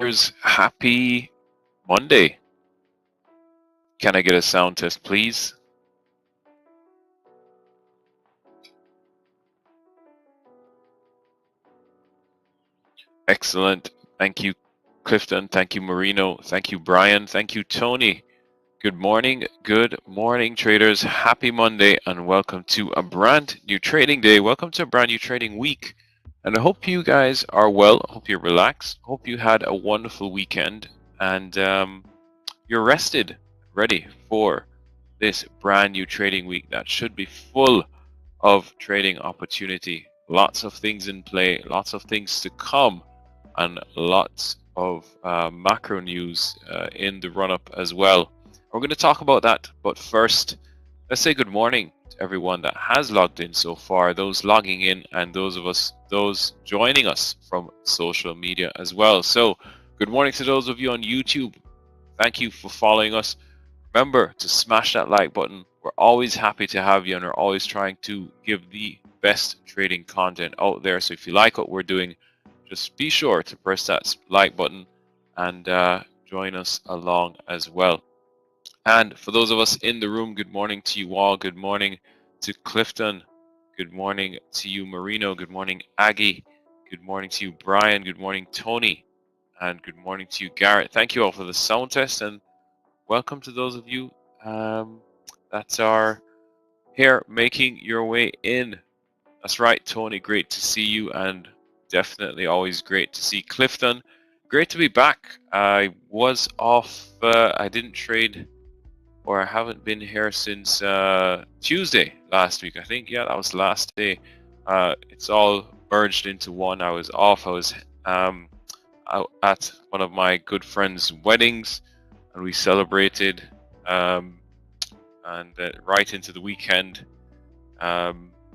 Traders, happy Monday. Can I get a sound test, please? Excellent. Thank you, Clifton. Thank you, Marino. Thank you, Brian. Thank you, Tony. Good morning. Good morning, traders. Happy Monday and welcome to a brand new trading day. Welcome to a brand new trading week. And I hope you guys are well. I hope you're relaxed. I hope you had a wonderful weekend and you're rested, ready for this brand new trading week that should be full of trading opportunity. Lots of things in play, lots of things to come, and lots of macro news in the run-up as well. We're going to talk about that, but first, let's say good morning to everyone that has logged in so far, those logging in, and those joining us from social media as well. So, good morning to those of you on YouTube. Thank you for following us. Remember to smash that like button. We're always happy to have you and we're always trying to give the best trading content out there. So if you like what we're doing, just be sure to press that like button and join us along as well. And for those of us in the room, good morning to you all. Good morning to Clifton. Good morning to you, Marino. Good morning, Aggie. Good morning to you, Brian. Good morning, Tony. And good morning to you, Garrett. Thank you all for the sound test and welcome to those of you that are here making your way in. That's right, Tony, great to see you and definitely always great to see Clifton. Great to be back. I was off, I didn't trade or I haven't been here since Tuesday last week. I think, yeah, that was the last day. It's all merged into one. I was off. I was out at one of my good friends' weddings and we celebrated and right into the weekend. I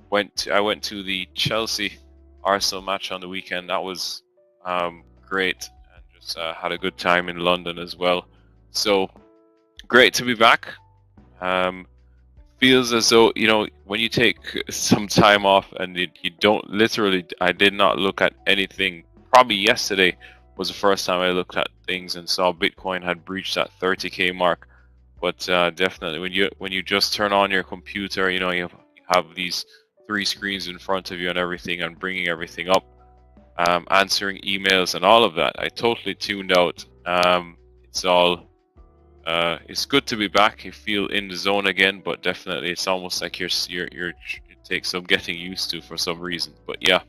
went to the Chelsea Arsenal match on the weekend. That was great and just had a good time in London as well. So great to be back. Feels as though, you know, when you take some time off and you don't literally, I did not look at anything. Probably yesterday was the first time I looked at things and saw Bitcoin had breached that 30K mark. But definitely, when you just turn on your computer, you know, you have these 3 screens in front of you and everything, and bringing everything up, answering emails and all of that. I totally tuned out. It's good to be back. You feel in the zone again, but definitely it's almost like it takes some getting used to for some reason. But yeah,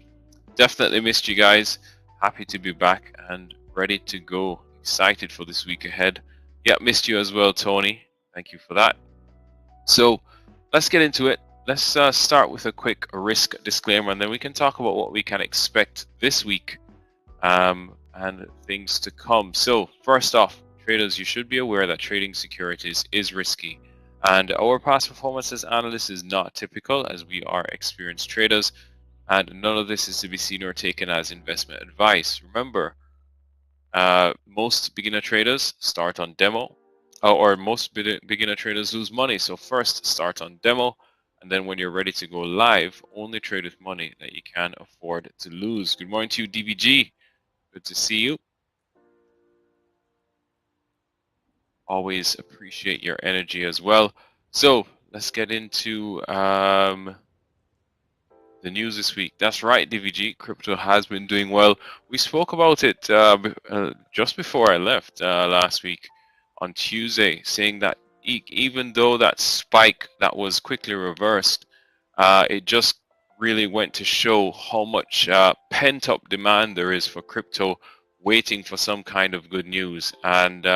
definitely missed you guys. Happy to be back and ready to go. Excited for this week ahead. Yeah, missed you as well, Tony. Thank you for that. So let's get into it. Let's start with a quick risk disclaimer, and then we can talk about what we can expect this week and things to come. So first off, traders, you should be aware that trading securities is risky, and our past performance as analysts is not typical, as we are experienced traders, and none of this is to be seen or taken as investment advice. Remember, most beginner traders start on demo, or most beginner traders lose money. So first start on demo, and then when you're ready to go live, only trade with money that you can afford to lose. Good morning to you, DBG. Good to see you. Always appreciate your energy as well. So let's get into the news this week. That's right, DVG. Crypto has been doing well. We spoke about it just before I left last week on Tuesday, saying that even though that spike that was quickly reversed, it just really went to show how much pent-up demand there is for crypto, waiting for some kind of good news. And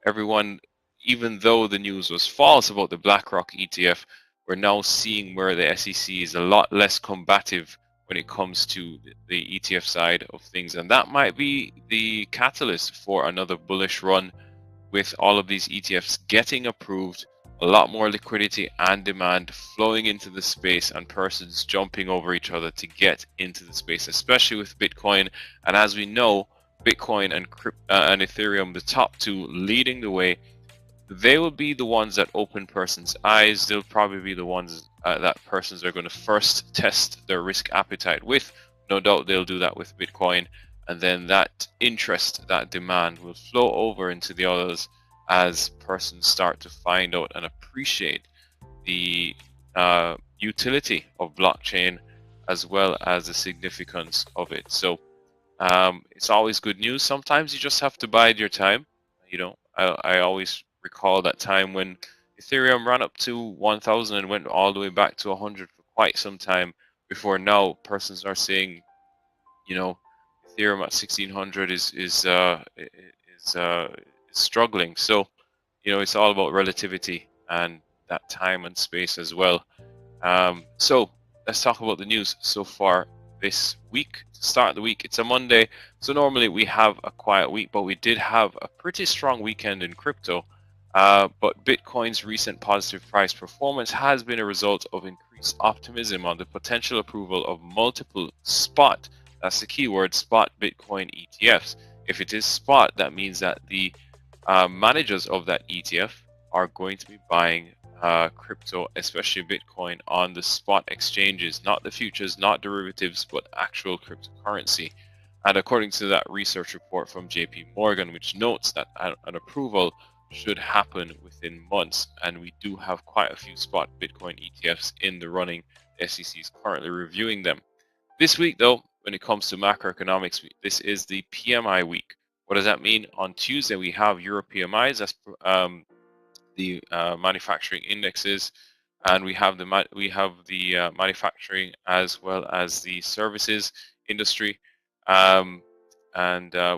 everyone, even though the news was false about the BlackRock ETF, we're now seeing where the SEC is a lot less combative when it comes to the ETF side of things. And that might be the catalyst for another bullish run, with all of these ETFs getting approved, a lot more liquidity and demand flowing into the space, and persons jumping over each other to get into the space, especially with Bitcoin. And as we know, Bitcoin and Ethereum, the top 2 leading the way, they will be the ones that open persons' eyes. They'll probably be the ones that persons are going to first test their risk appetite with. No doubt they'll do that with Bitcoin. and then that interest, that demand will flow over into the others as persons start to find out and appreciate the utility of blockchain as well as the significance of it. So it's always good news. Sometimes you just have to bide your time. You know, I always recall that time when Ethereum ran up to 1,000 and went all the way back to 100 for quite some time before now persons are saying, you know, Ethereum at 1,600 is struggling. So, you know, it's all about relativity and that time and space as well. So let's talk about the news so far this week. To start the week, it's a Monday, so normally we have a quiet week, but we did have a pretty strong weekend in crypto. But Bitcoin's recent positive price performance has been a result of increased optimism on the potential approval of multiple spot, that's the keyword, spot Bitcoin ETFs. If it is spot, that means that the managers of that ETF are going to be buying crypto, especially Bitcoin, on the spot exchanges, not the futures, not derivatives, but actual cryptocurrency. And according to that research report from JP Morgan, which notes that an approval should happen within months, and we do have quite a few spot Bitcoin ETFs in the running. The SEC is currently reviewing them. This week, though, when it comes to macroeconomics, this is the PMI week. What does that mean? On Tuesday, we have Euro PMIs. That's the manufacturing indexes, and we have the manufacturing as well as the services industry, and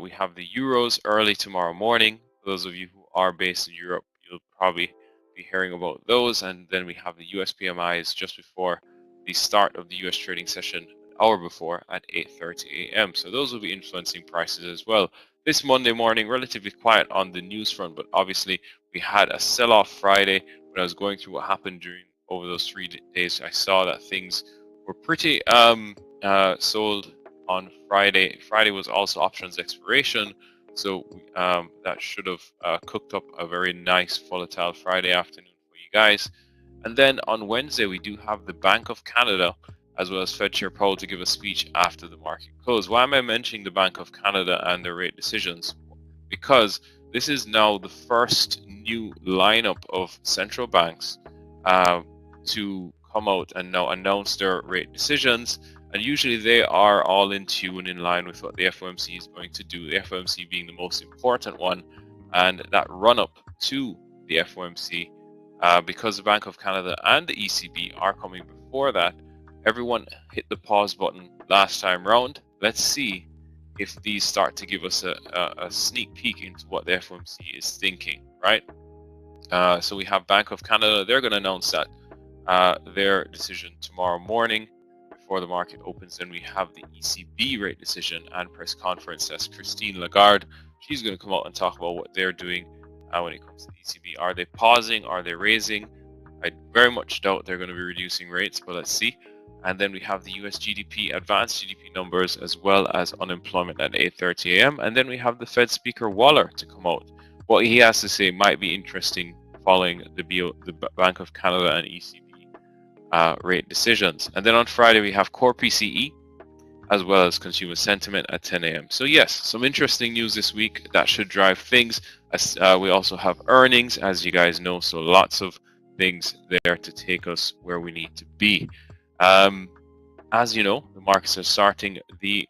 we have the Euros early tomorrow morning. For those of you who are based in Europe, you'll probably be hearing about those. And then we have the US PMIs just before the start of the US trading session, an hour before, at 8:30 a.m. So those will be influencing prices as well. This Monday morning, relatively quiet on the news front, but obviously we had a sell-off Friday. When I was going through what happened over those 3 days, I saw that things were pretty sold on Friday. Friday was also options expiration, so that should have cooked up a very nice volatile Friday afternoon for you guys. And then on Wednesday, we do have the Bank of Canada as well as Fed Chair Powell to give a speech after the market close. Why am I mentioning the Bank of Canada and their rate decisions? Because this is now the first new lineup of central banks to come out and now announce their rate decisions. And usually they are all in tune, in line with what the FOMC is going to do, the FOMC being the most important one. And that run up to the FOMC, because the Bank of Canada and the ECB are coming before that, everyone hit the pause button last time round. Let's see if these start to give us a sneak peek into what the FOMC is thinking, right? So we have Bank of Canada. They're going to announce that their decision tomorrow morning before the market opens. Then we have the ECB rate decision and press conference. That's Christine Lagarde. She's going to come out and talk about what they're doing when it comes to the ECB. Are they pausing? Are they raising? I very much doubt they're going to be reducing rates, but let's see. And then we have the US GDP, advanced GDP numbers, as well as unemployment at 8:30 a.m. And then we have the Fed Speaker Waller to come out. What he has to say might be interesting following the Bank of Canada and ECB rate decisions. And then on Friday, we have core PCE, as well as consumer sentiment at 10 a.m. So yes, some interesting news this week that should drive things. We also have earnings, as you guys know, so lots of things there to take us where we need to be. As you know, the markets are starting the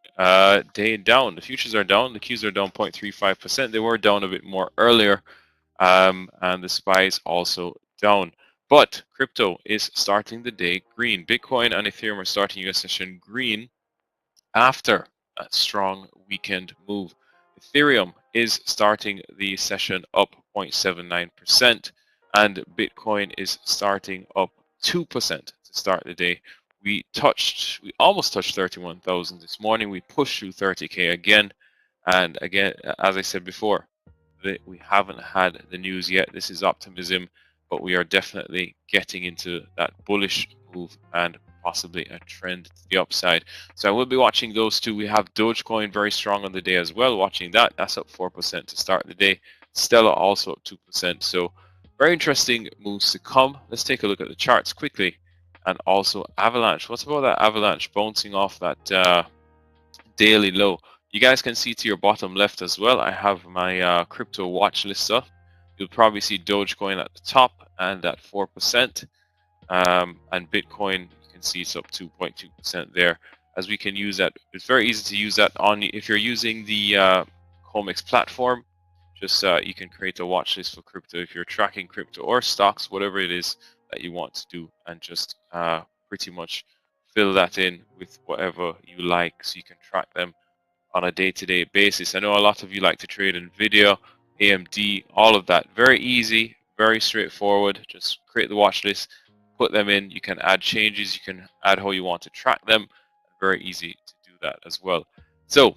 day down. The futures are down. The Qs are down 0.35%. They were down a bit more earlier, and the SPYs also down. But crypto is starting the day green. Bitcoin and Ethereum are starting US session green after a strong weekend move. Ethereum is starting the session up 0.79%, and Bitcoin is starting up 2% to start the day. We almost touched 31,000 this morning. We pushed through 30K again. And again, as I said before, we haven't had the news yet. This is optimism, but we are definitely getting into that bullish move and possibly a trend to the upside. So I will be watching those two. We have Dogecoin very strong on the day as well. Watching that, that's up 4% to start the day. Stellar also up 2%. So very interesting moves to come. Let's take a look at the charts quickly. And also Avalanche. What's about that Avalanche bouncing off that daily low? You guys can see to your bottom left as well, I have my crypto watch list up. You'll probably see Dogecoin at the top and at 4%. And Bitcoin, you can see it's up 2.2% there. As we can use that, it's very easy to use that on if you're using the Comex platform. Just you can create a watch list for crypto if you're tracking crypto or stocks, whatever it is that you want to do, and just pretty much fill that in with whatever you like, so you can track them on a day-to-day basis. I know a lot of you like to trade NVIDIA, AMD, all of that. Very easy, very straightforward. Just create the watch list, put them in. You can add changes. You can add how you want to track them. Very easy to do that as well. So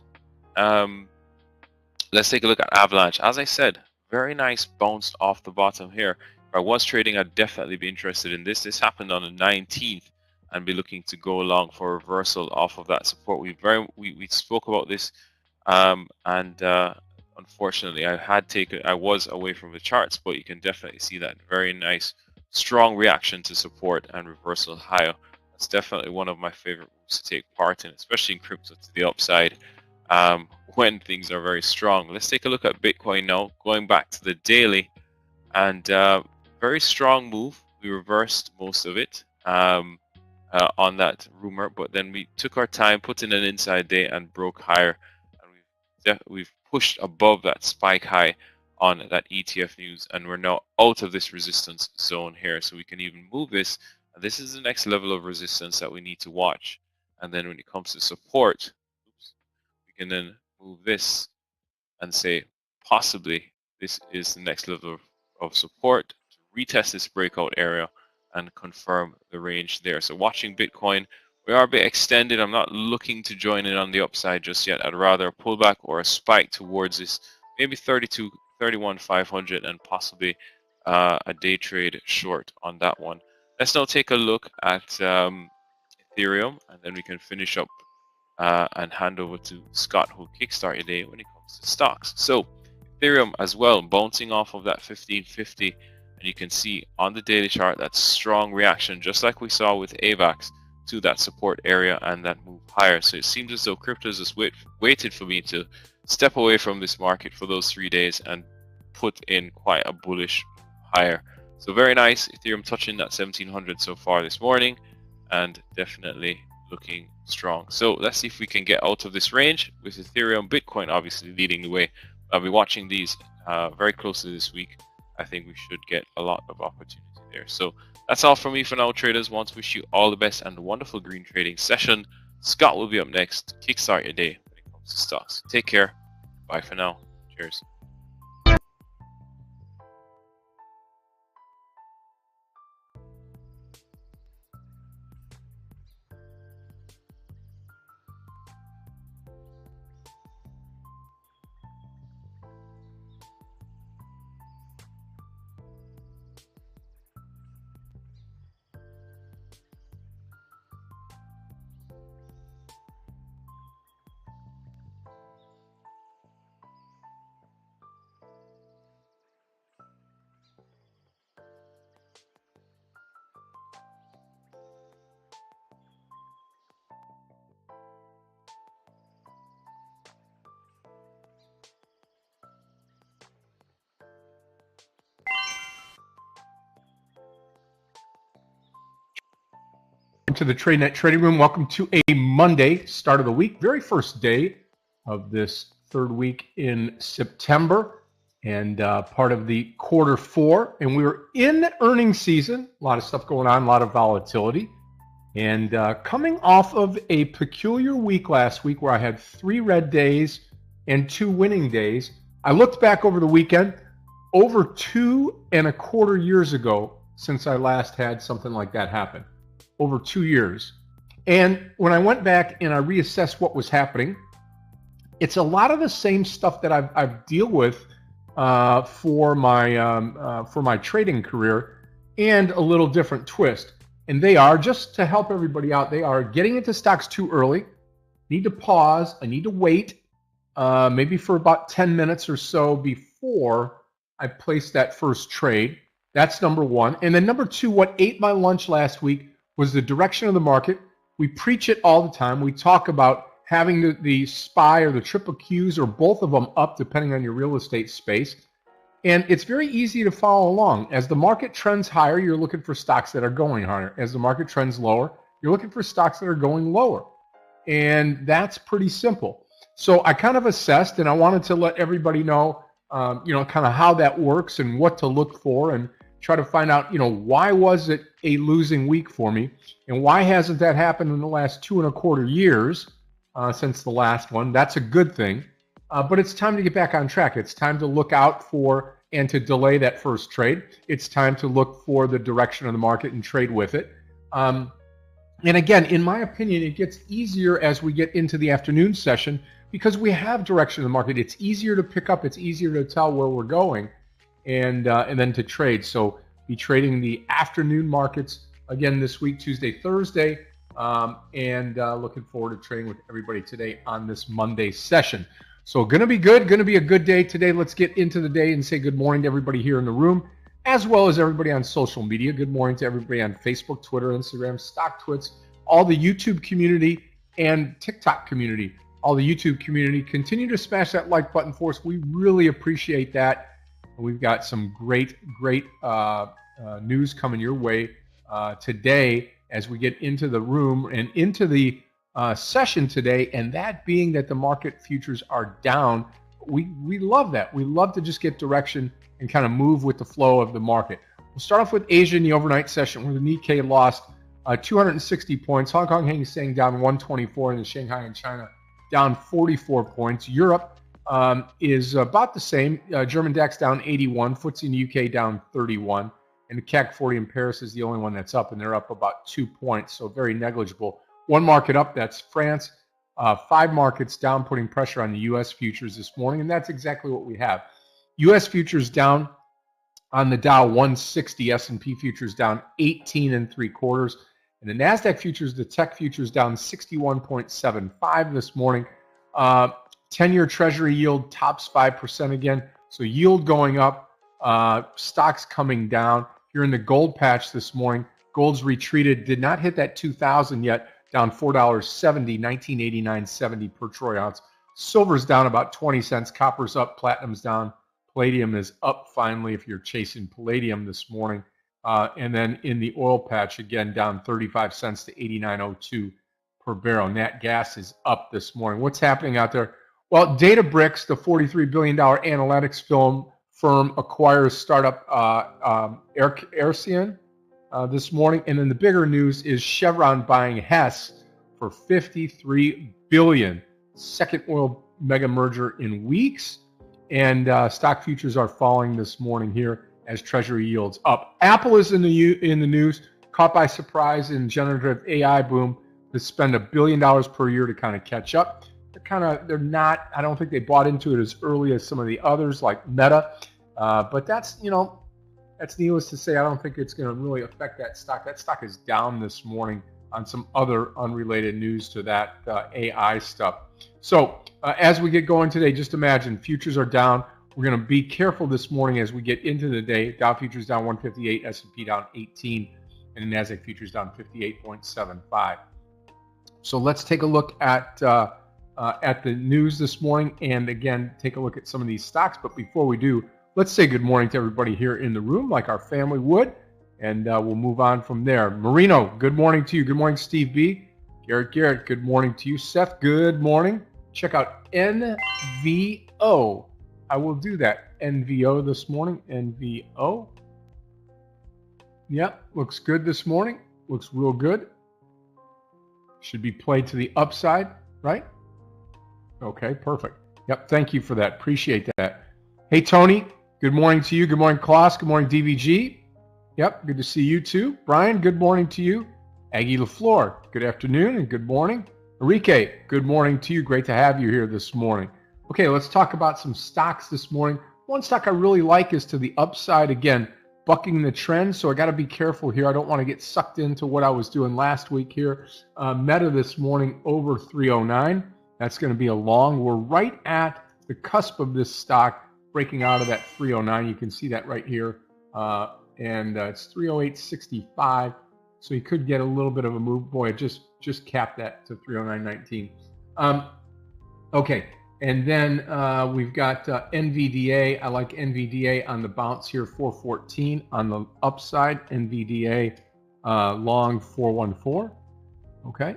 let's take a look at Avalanche. As I said, very nice bounced off the bottom here. If I was trading, I'd definitely be interested in this. This happened on the 19th. And be looking to go along for a reversal off of that support. We spoke about this, unfortunately, I was away from the charts, but you can definitely see that very nice, strong reaction to support and reversal higher. That's definitely one of my favorite moves to take part in, especially in crypto to the upside when things are very strong. Let's take a look at Bitcoin now, going back to the daily, and very strong move. We reversed most of it. On that rumor, but then we took our time, put in an inside day, and broke higher, and we've pushed above that spike high on that ETF news, and we're now out of this resistance zone here, so we can even move this, and this is the next level of resistance that we need to watch. And then when it comes to support, we can then move this and say possibly this is the next level of support to retest this breakout area and confirm the range there. So watching Bitcoin, we are a bit extended. I'm not looking to join in on the upside just yet. I'd rather a pullback or a spike towards this, maybe 31,500, and possibly a day trade short on that one. Let's now take a look at Ethereum, and then we can finish up and hand over to Scott, who'll kickstart your day when it comes to stocks. So Ethereum as well, bouncing off of that 1550. And you can see on the daily chart that strong reaction, just like we saw with AVAX, to that support area and that move higher. So it seems as though crypto just waited for me to step away from this market for those 3 days and put in quite a bullish move higher. So very nice. Ethereum touching that 1700 so far this morning, and definitely looking strong. So let's see if we can get out of this range with Ethereum. Bitcoin obviously leading the way. I'll be watching these very closely this week. I think we should get a lot of opportunity there. So that's all from me for now, traders. Want to wish you all the best and a wonderful green trading session. Scott will be up next to kickstart your day when it comes to stocks. Take care. Bye for now. Cheers. To the Tradenet Trading Room. Welcome to a Monday, start of the week, very first day of this third week in September, and part of the quarter four. And we were in earnings season, a lot of stuff going on, a lot of volatility, and coming off of a peculiar week last week where I had 3 red days and 2 winning days. I looked back over the weekend, over 2.25 years ago since I last had something like that happen. Over 2 years. And when I went back and I reassessed what was happening, it's a lot of the same stuff that I've dealt with for my trading career, and a little different twist. And they are, just to help everybody out, they are getting into stocks too early. Need to pause. I need to wait maybe for about 10 minutes or so before I place that first trade. That's number one. And then number two, what ate my lunch last week was the direction of the market. We preach it all the time. We talk about having the SPY or the triple Qs or both of them up, depending on your real estate space. And it's very easy to follow along. As the market trends higher, you're looking for stocks that are going higher. As the market trends lower, you're looking for stocks that are going lower. And that's pretty simple. So I kind of assessed, and I wanted to let everybody know, kind of how that works and what to look for, and try to find out, why was it a losing week for me, and why hasn't that happened in the last 2.25 years since the last one. That's a good thing. But it's time to get back on track. It's time to look out for and to delay that first trade. It's time to look for the direction of the market and trade with it. And again, in my opinion, it gets easier as we get into the afternoon session because we have direction of the market. It's easier to pick up. It's easier to tell where we're going and then to trade. So be trading the afternoon markets again this week, Tuesday, Thursday, and looking forward to trading with everybody today on this Monday session. So going to be good, going to be a good day today. Let's get into the day and say good morning to everybody here in the room, as well as everybody on social media. Good morning to everybody on Facebook, Twitter, Instagram, StockTwits, all the YouTube community and TikTok community. All the YouTube community, continue to smash that like button for us. We really appreciate that. And we've got some great news coming your way today as we get into the room and into the session today, and that being that the market futures are down. We love that. We love to just get direction and kind of move with the flow of the market. We'll start off with Asia in the overnight session where the Nikkei lost 260 points. Hong Kong Hang Seng down 124, and the Shanghai and China down 44 points. Europe is about the same. German DAX down 81, FTSE in the UK down 31, and the CAC 40 in Paris is the only one that's up, and they're up about 2 points, so very negligible. One market up, that's France. 5 markets down, putting pressure on the U.S. futures this morning, and that's exactly what we have. U.S. futures down on the Dow 160, S&P futures down 18 3/4, and the NASDAQ futures, the tech futures down 61.75 this morning. 10-year Treasury yield tops 5% again, so yield going up, stocks coming down. You're in the gold patch this morning. Gold's retreated, did not hit that 2,000 yet, down $4.70, 1989.70 per troy ounce. Silver's down about 20 cents. Copper's up. Platinum's down. Palladium is up finally if you're chasing palladium this morning. And then in the oil patch, again, down 35 cents to 89.02 per barrel. Nat gas is up this morning. What's happening out there? Well, Databricks, the $43 billion analytics firm, acquires startup Aircian this morning. And then the bigger news is Chevron buying Hess for $53 billion. Second oil mega merger in weeks. And stock futures are falling this morning here as Treasury yields up. Apple is in the news, caught by surprise in generative AI boom. They spend $1 billion per year to kind of catch up. They're not, I don't think they bought into it as early as some of the others like Meta. But that's needless to say. I don't think it's going to really affect that stock. That stock is down this morning on some other unrelated news to that AI stuff. So as we get going today, just imagine futures are down. We're going to be careful this morning as we get into the day. Dow futures down 158, S&P down 18, and the NASDAQ futures down 58.75. So let's take a look at the news this morning, and again, take a look at some of these stocks. But before we do, let's say good morning to everybody here in the room like our family would, and we'll move on from there. Marino, good morning to you. Good morning, Steve B. Garrett, good morning to you. Seth, good morning. Check out NVO. I will do that. NVO this morning. NVO. Yep, looks good this morning. Looks real good. Should be played to the upside, right? Okay, perfect. Yep, thank you for that. Appreciate that. Hey, Tony, good morning to you. Good morning, Klaus. Good morning, DVG. Yep, good to see you too. Brian, good morning to you. Aggie LaFleur, good afternoon and good morning. Enrique, good morning to you. Great to have you here this morning. Okay, let's talk about some stocks this morning. One stock I really like is to the upside again, bucking the trend, so I got to be careful here. I don't want to get sucked into what I was doing last week here. Meta this morning over 309. That's going to be a long. We're right at the cusp of this stock breaking out of that 309. You can see that right here, and it's 308.65. So you could get a little bit of a move. Boy, it just capped that to 309.19. Okay, and then we've got NVDA. I like NVDA on the bounce here, 414 on the upside. NVDA long 414. Okay,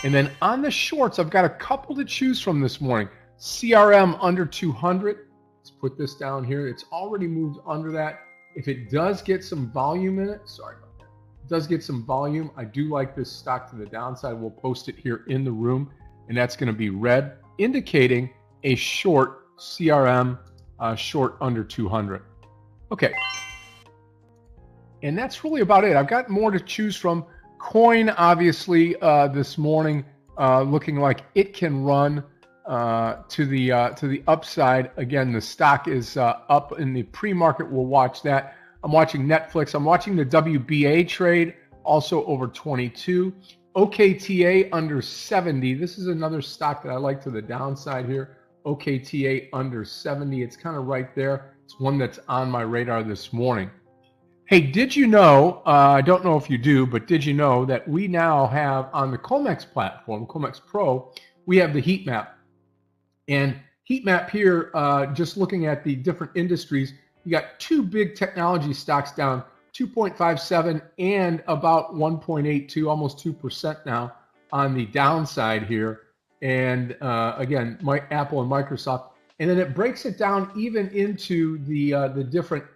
and then on the shorts, I've got a couple to choose from this morning. CRM under 200. Let's put this down here. It's already moved under that. If it does get some volume in it, sorry about that. It does get some volume. I do like this stock to the downside. We'll post it here in the room, and that's going to be red, indicating a short CRM, short under 200. Okay. And that's really about it. I've got more to choose from. Coin, obviously, this morning, looking like it can run to the upside. Again, the stock is up in the pre-market. We'll watch that. I'm watching Netflix. I'm watching the WBA trade, also over 22. OKTA under 70. This is another stock that I like to the downside here. OKTA under 70. It's kind of right there. It's one that's on my radar this morning. Hey, did you know, I don't know if you do, but did you know that we now have on the COMEX platform, COMEX Pro, we have the heat map. And heat map here, just looking at the different industries, you got two big technology stocks down 2.57 and about 1.82, almost 2% now on the downside here. And again, Apple and Microsoft. And then it breaks it down even into the different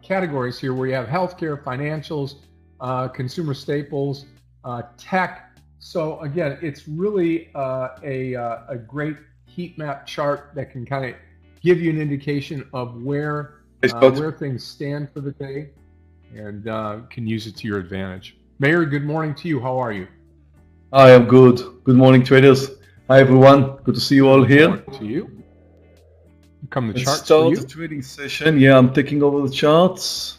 categories here, where you have healthcare, financials, consumer staples, tech. So again, it's really a great heat map chart that can kind of give you an indication of where things stand for the day, and can use it to your advantage. Meir, good morning to you. How are you? I am good. Good morning, traders. Hi, everyone. Good to see you all here. Good morning to you. Come the Let's charts start for you. the trading session. Yeah, I'm taking over the charts.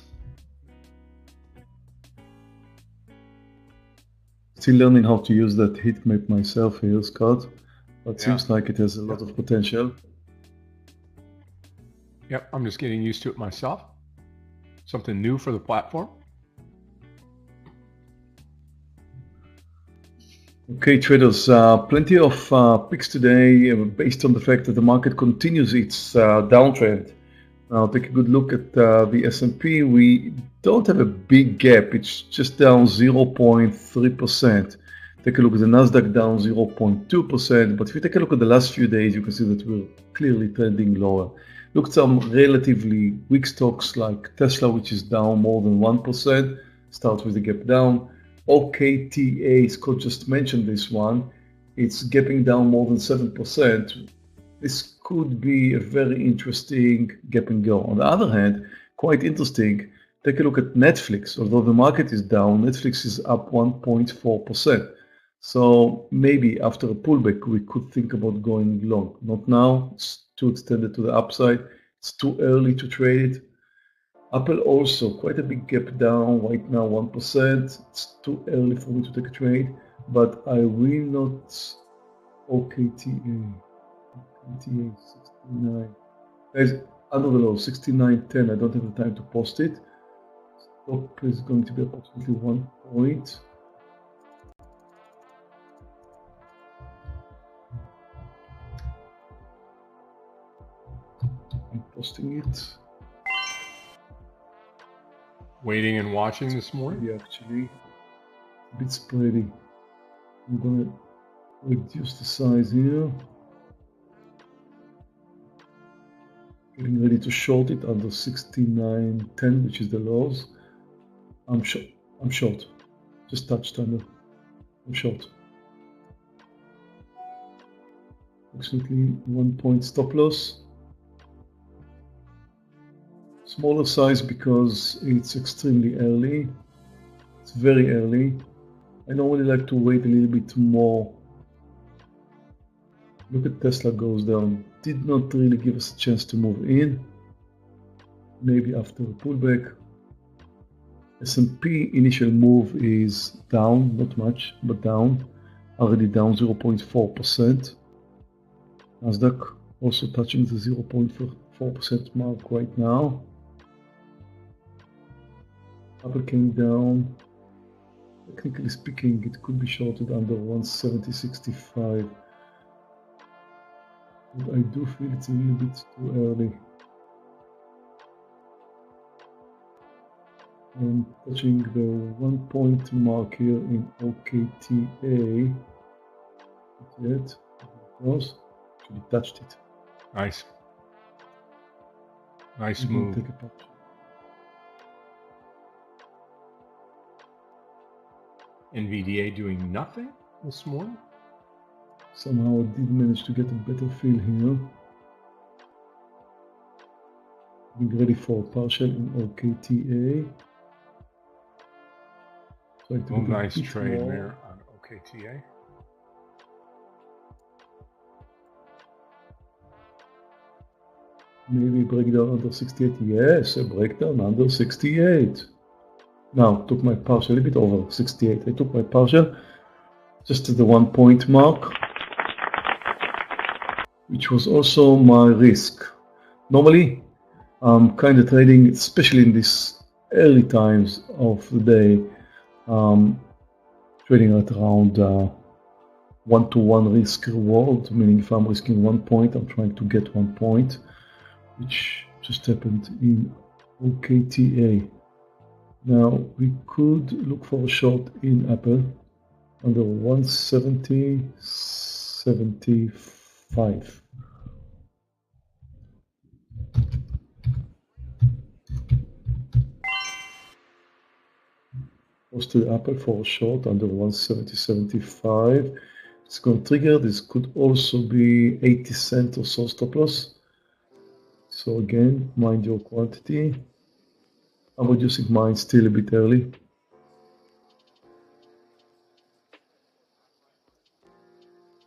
Still learning how to use that heat map myself here, Scott. But seems like it has a lot of potential. Yep, I'm just getting used to it myself. Something new for the platform. Okay, traders, plenty of picks today based on the fact that the market continues its downtrend. Now, take a good look at the S&P. We don't have a big gap. It's just down 0.3%. Take a look at the Nasdaq, down 0.2%. But if you take a look at the last few days, you can see that we're clearly trending lower. Look at some relatively weak stocks like Tesla, which is down more than 1%. Start with the gap down. OKTA, Scott just mentioned this one. It's gapping down more than 7%. This could be a very interesting gap and go. On the other hand, quite interesting, take a look at Netflix. Although the market is down, Netflix is up 1.4%. So maybe after a pullback, we could think about going long. Not now, it's too extended to the upside. It's too early to trade it. Apple also quite a big gap down right now, 1%. It's too early for me to take a trade, but I will not. OKTA 69. Guys, under the low 69.10. I don't have the time to post it. Stop is going to be approximately 1 point. I'm posting it. Waiting and watching this morning? Yeah, actually, a bit spready. I'm gonna reduce the size here. Getting ready to short it under 69.10, which is the lows. I'm short. Just touched under. I'm short. Approximately 1 point stop loss. Smaller size because it's extremely early. It's very early. I normally like to wait a little bit more. Look at Tesla goes down. Did not really give us a chance to move in. Maybe after a pullback. S&P initial move is down, not much, but down. Already down 0.4%. Nasdaq also touching the 0.4% mark right now. Apple came down. Technically speaking, it could be shorted under 170.65. But I do feel it's a little bit too early. I'm touching the 1 point mark here in OKTA. Not yet. Close. Actually touched it. Nice. Nice move. Take a picture. NVDA doing nothing this morning. Somehow I did manage to get a better feel here. Being ready for a partial in OKTA. Oh, nice trade there on OKTA. Maybe breakdown under 68. Yes, a breakdown under 68. Now, took my partial a bit over 68. I took my partial just at the 1 point mark, which was also my risk. Normally, I'm kind of trading, especially in these early times of the day, trading at around 1-to-1 risk reward, meaning if I'm risking 1 point, I'm trying to get 1 point, which just happened in OKTA. Now we could look for a short in Apple under 170.75. Posted Apple for a short under 170.75. It's going to trigger. This could also be 80 cents or so stop loss. So again, mind your quantity. I'm reducing mine still a bit early.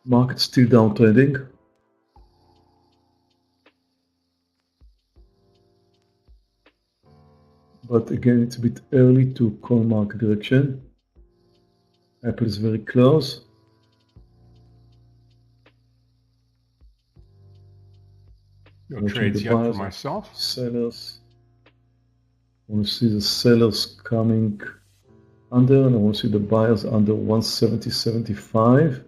Market still downtrending. But again, it's a bit early to call market direction. Apple is very close. No trades yet for myself. Sellers. I want to see the sellers coming under, and I want to see the buyers under 170.75.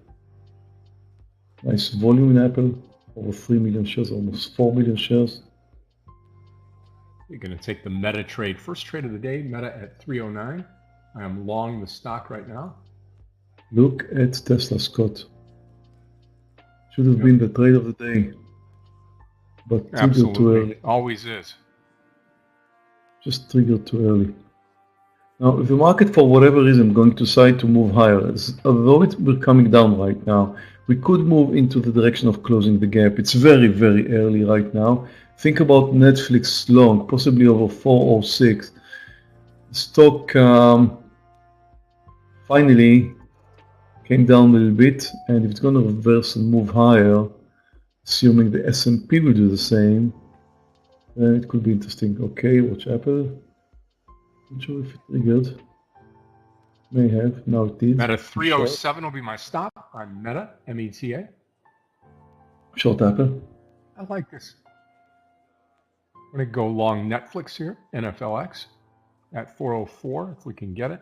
Nice volume in Apple, over 3 million shares, almost 4 million shares. You're going to take the Meta trade. First trade of the day, Meta at 309. I am long the stock right now. Look at Tesla, Scott. Should have been the trade of the day. But triggered too early. Always is. Just triggered too early. Now, if the market, for whatever reason, going to decide to move higher, although we're coming down right now, we could move into the direction of closing the gap. It's very, very early right now. Think about Netflix long, possibly over 406. The stock finally came down a little bit, and if it's going to reverse and move higher, assuming the S&P will do the same, then it could be interesting. Okay, watch Apple. Not sure if it triggered. May have. Now it did. Meta 307 will be my stop on Meta, META. Short Apple. I like this. I'm going to go long Netflix here, NFLX, at 404 if we can get it.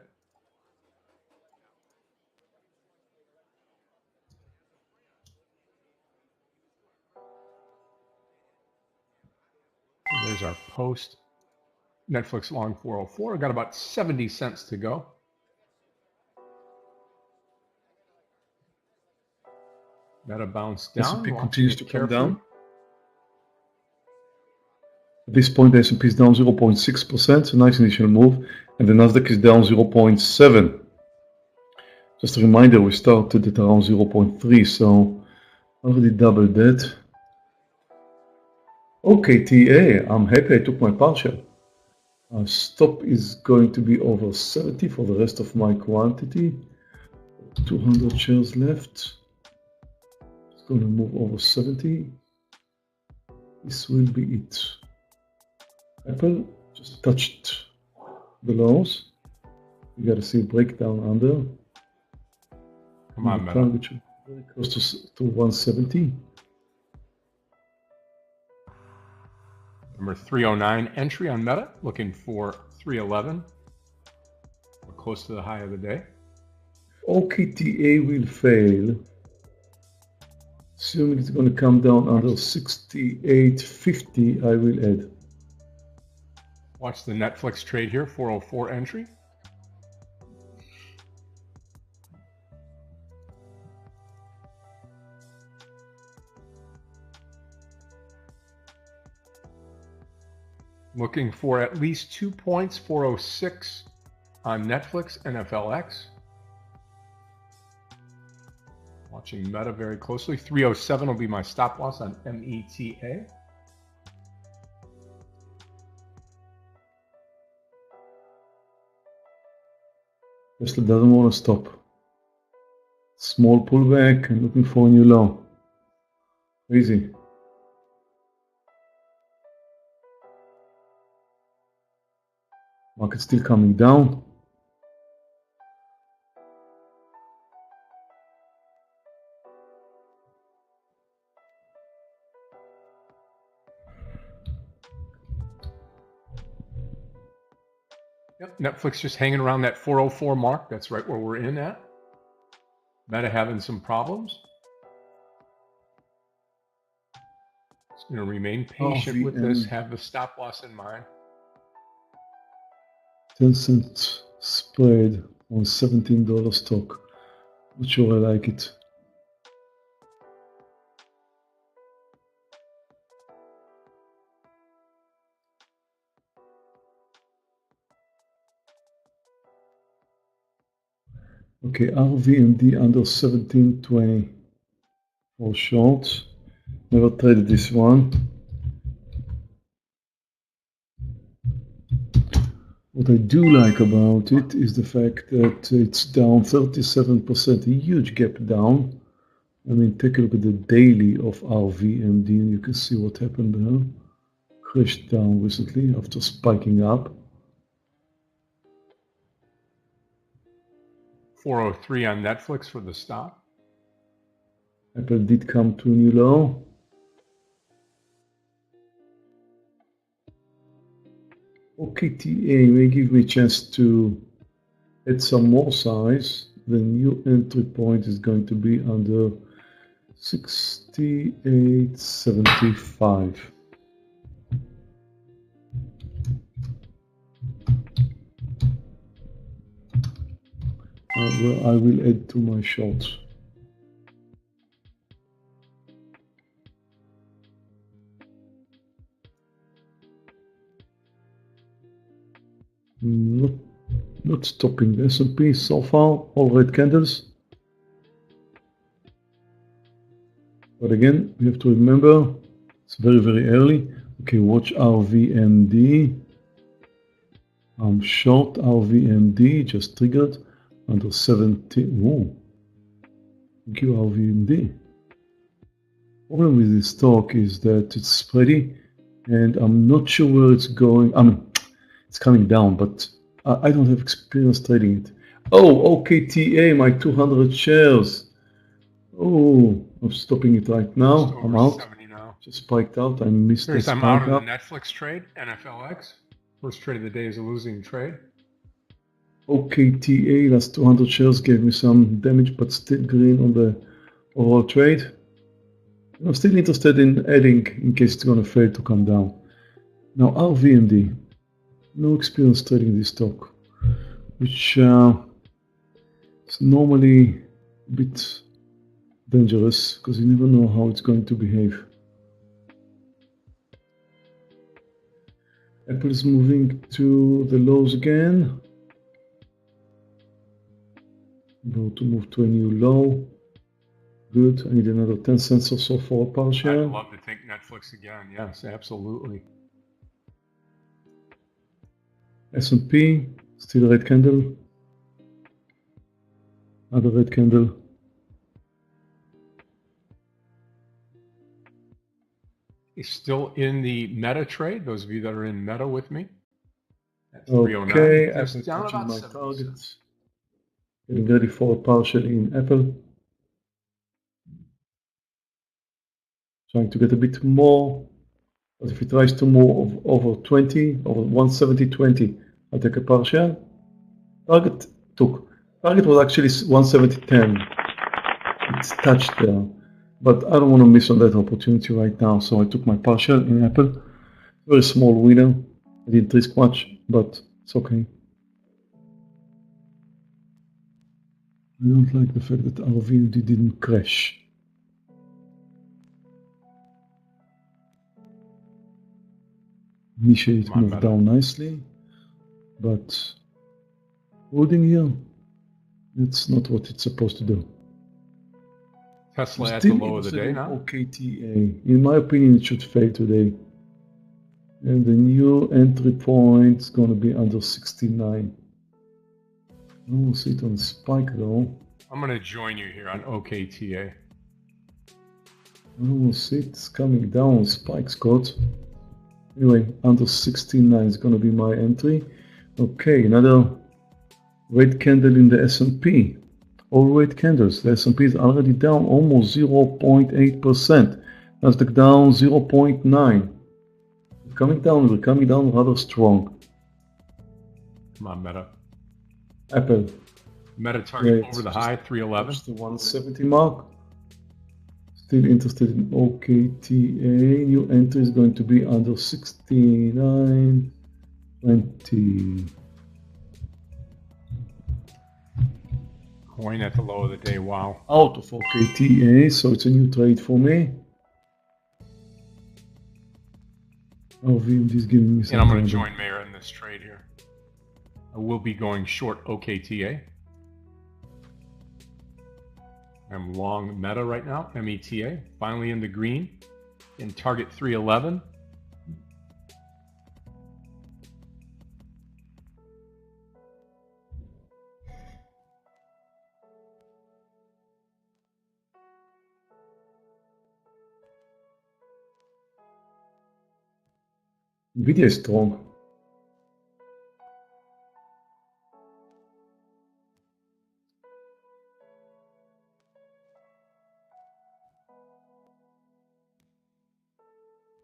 There's our post. Netflix long 404. I've got about 70 cents to go. Meta bounced down. S&P continues to come down. At this point, the S&P is down 0.6%, a nice initial move, and the Nasdaq is down 0.7. Just a reminder, we started at around 0.3, so already doubled that. Okay, TA, I'm happy I took my partial. Stop is going to be over 70 for the rest of my quantity. 200 shares left. It's going to move over 70. This will be it. Apple just touched the lows. You got to see a breakdown under. Come on, Meta. Which is very close to 170. Number 309 entry on Meta, looking for 311. We're close to the high of the day. OKTA will fail. Assuming it's going to come down under 68.50, I will add. Watch the Netflix trade here, 404 entry. Looking for at least 2 points, 406 on Netflix, NFLX. Watching Meta very closely. 307 will be my stop loss on META. Tesla doesn't want to stop. Small pullback and looking for a new low. Crazy. Market still coming down. Yep, Netflix just hanging around that 404 mark. That's right where we're in at. Meta having some problems. Just going to remain patient with this. Have the stop loss in mind. 10-cent spread on $17 stock. Not sure I like it. Okay, RVMD under 17.20 for short. Never traded this one. What I do like about it is the fact that it's down 37%, a huge gap down. I mean, take a look at the daily of RVMD and you can see what happened there. Crashed down recently after spiking up. 403 on Netflix for the stop. Apple did come to a new low. OKTA may give me a chance to add some more size. The new entry point is going to be under 68.75. Where I will add to my shorts. Not stopping the S&P so far, all red candles. But again, we have to remember, it's very, very early. Okay, watch RVMD. I'm short RVMD, just triggered under 70. Whoa. Thank you, RVMD. Problem with this stock is that it's spready and I'm not sure where it's going. I mean, it's coming down, but I don't have experience trading it. Oh, OKTA, my 200 shares. Oh, I'm stopping it right now. I'm out. Now. Just spiked out. I missed the spike. I'm out of the Netflix trade, NFLX. First trade of the day is a losing trade. OKTA, last 200 shares gave me some damage, but still green on the overall trade. I'm still interested in adding in case it's going to fail to come down. Now RVMD, no experience trading this stock, which is normally a bit dangerous because you never know how it's going to behave. Apple is moving to the lows again. About to move to a new low. Good. I need another 10 cents or so for a partial. I'd love to take Netflix again. Yes, absolutely. S&P, still red candle. Another red candle. It's still in the Meta trade. Those of you that are in Meta with me. At 309. Okay, I've been touching my targets. Getting ready for a partial in Apple. Trying to get a bit more. But if it tries to move over 20, over 170.20, I'll take a partial. Target took. Target was actually 170.10. It's touched there, but I don't want to miss on that opportunity right now, so I took my partial in Apple. Very small winner. I didn't risk much, but it's okay. I don't like the fact that RVUD didn't crash. Initially it moved down nicely, but holding here, that's not what it's supposed to do. Tesla at the low of the day now? OKTA. In my opinion, it should fail today. And the new entry point is going to be under 69. I don't see it on the spike though. I'm going to join you here on OKTA. I don't see it coming down on spike, Scott. Anyway, under 69 is going to be my entry. Okay, another red candle in the S&P. All red candles. The S&P is already down almost 0.8%. Nasdaq down 0.9. We're coming down rather strong. Come on, Meta. Apple. Meta target over the high, 311. The 170 mark. Still interested in OKTA. New entry is going to be under 69.20. Coin at the low of the day, wow. Out of OKTA, so it's a new trade for me. RVUD is giving me some. And I'm going to join Meir in this trade here. I will be going short OKTA. I'm long Meta right now, META, finally in the green, in target 311. NVIDIA is strong.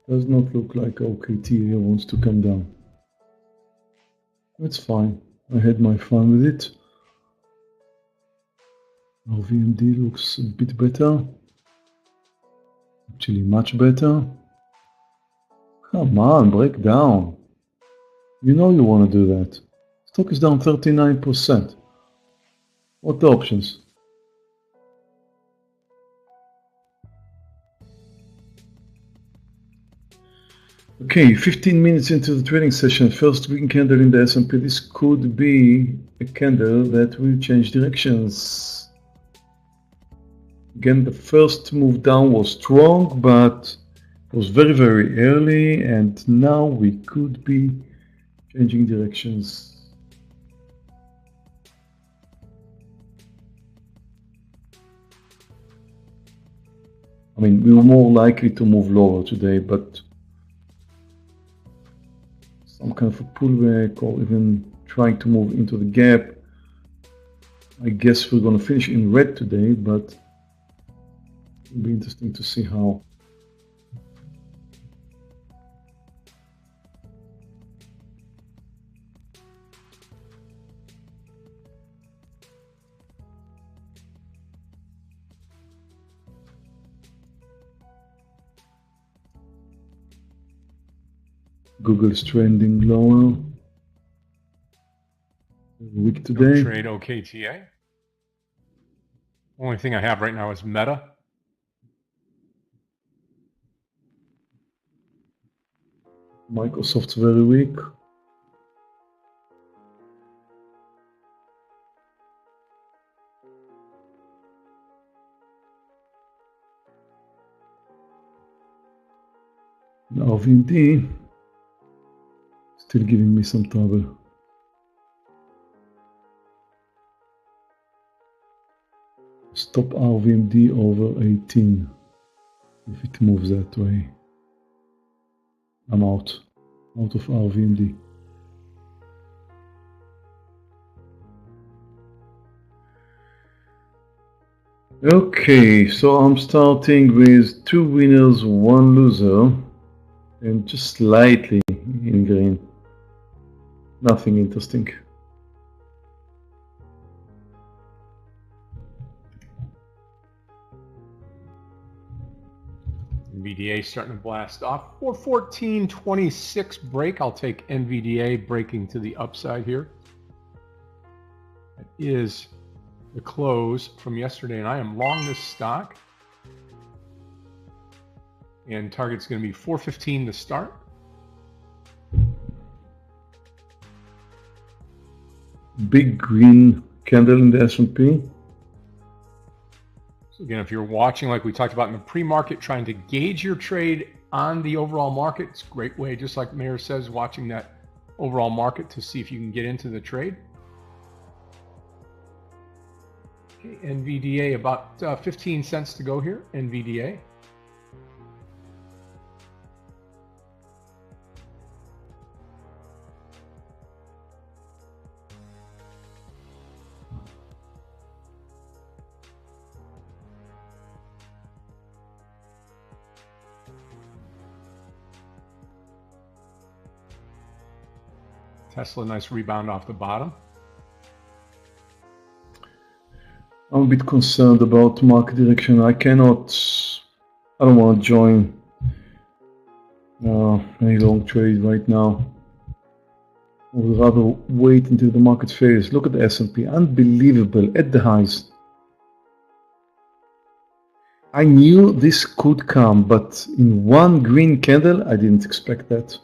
Does not look like OKTA wants to come down. That's fine. I had my fun with it. Our VMD looks a bit better. Actually, much better. Come on, break down. You know you want to do that. Stock is down 39%. What the options? Okay, 15 minutes into the trading session, first green candle in the S&P. This could be a candle that will change directions. Again, the first move down was strong, but it was very, very early, and now we could be changing directions. I mean, we were more likely to move lower today, but some kind of a pullback or even trying to move into the gap. I guess we're going to finish in red today, but it'll be interesting to see how. Google's trending lower. Week today. No trade OKTA. Only thing I have right now is Meta. Microsoft's very weak. Now VMD still giving me some trouble. Stop RVMD over 18 if it moves that way. I'm out of RVMD. Okay, so I'm starting with 2 winners, 1 loser, and just slightly in green. Nothing interesting. NVDA starting to blast off. 414.26 break. I'll take NVDA breaking to the upside here. That is the close from yesterday, and I am long this stock. And target's going to be 415 to start. Big green candle in the S&P. So again, if you're watching, like we talked about in the pre-market, trying to gauge your trade on the overall market, it's a great way, just like Meir says, watching that overall market to see if you can get into the trade. Okay, NVDA, about 15 cents to go here, NVDA. Tesla, nice rebound off the bottom. I'm a bit concerned about market direction. I don't want to join any long trade right now. I would rather wait until the market fails. Look at the S&P, unbelievable at the highs. I knew this could come, but in one green candle, I didn't expect that.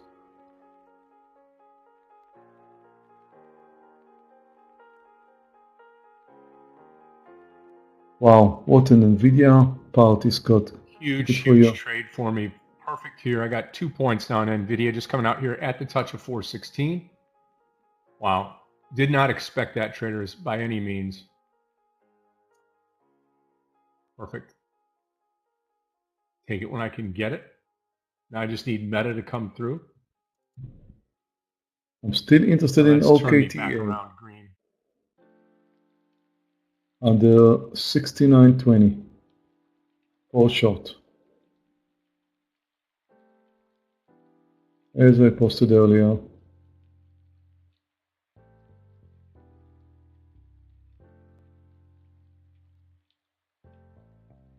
Wow, what an NVIDIA party, Scott. Huge trade for me. Perfect here. I got 2 points now on NVIDIA, just coming out here at the touch of 416. Wow. Did not expect that, traders, by any means. Perfect. Take it when I can get it. Now I just need Meta to come through. I'm still interested in OKTA. Under 69.20 for short. As I posted earlier.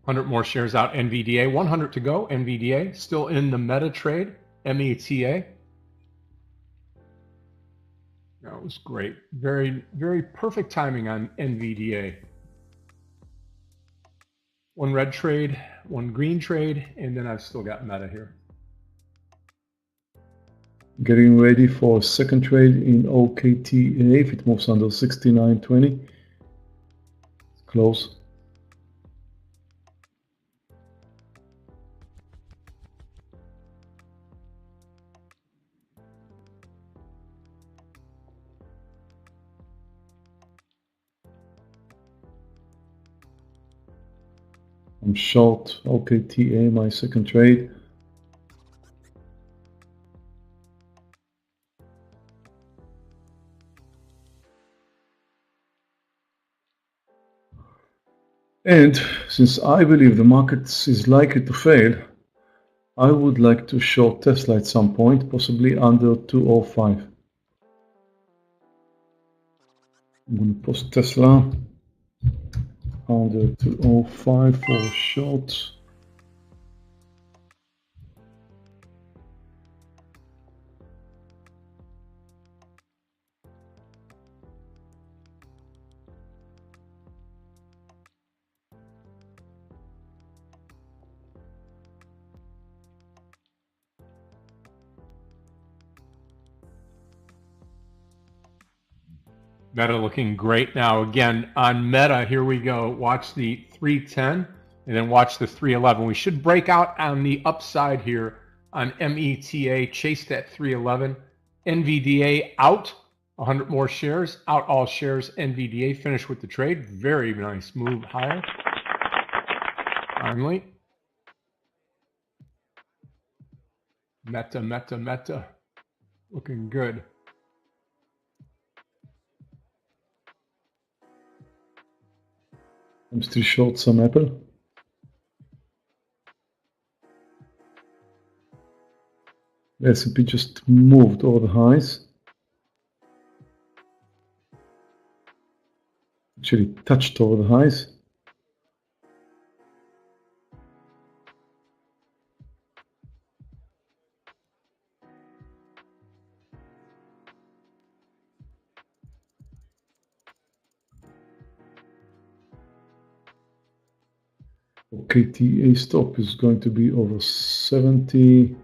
$100 more shares out, NVDA. 100 to go, NVDA. Still in the Meta trade, META. That was great. Very, very perfect timing on NVDA. One red trade, one green trade, and then I've still got Meta here. Getting ready for a second trade in OKTA if it moves under 69.20. Close. I'm short OKTA, my second trade. And since I believe the market is likely to fail, I would like to short Tesla at some point, possibly under 205. I'm going to post Tesla under 205 for short. Meta looking great now. Again, on Meta, here we go. Watch the 310 and then watch the 311. We should break out on the upside here on META. Chase that 311. NVDA out. 100 more shares. Out all shares. NVDA finish with the trade. Very nice move higher. Finally. Meta. Looking good. I'm still short some Apple. The S&P just moved over the highs. Actually touched over the highs. OKTA stop is going to be over 70.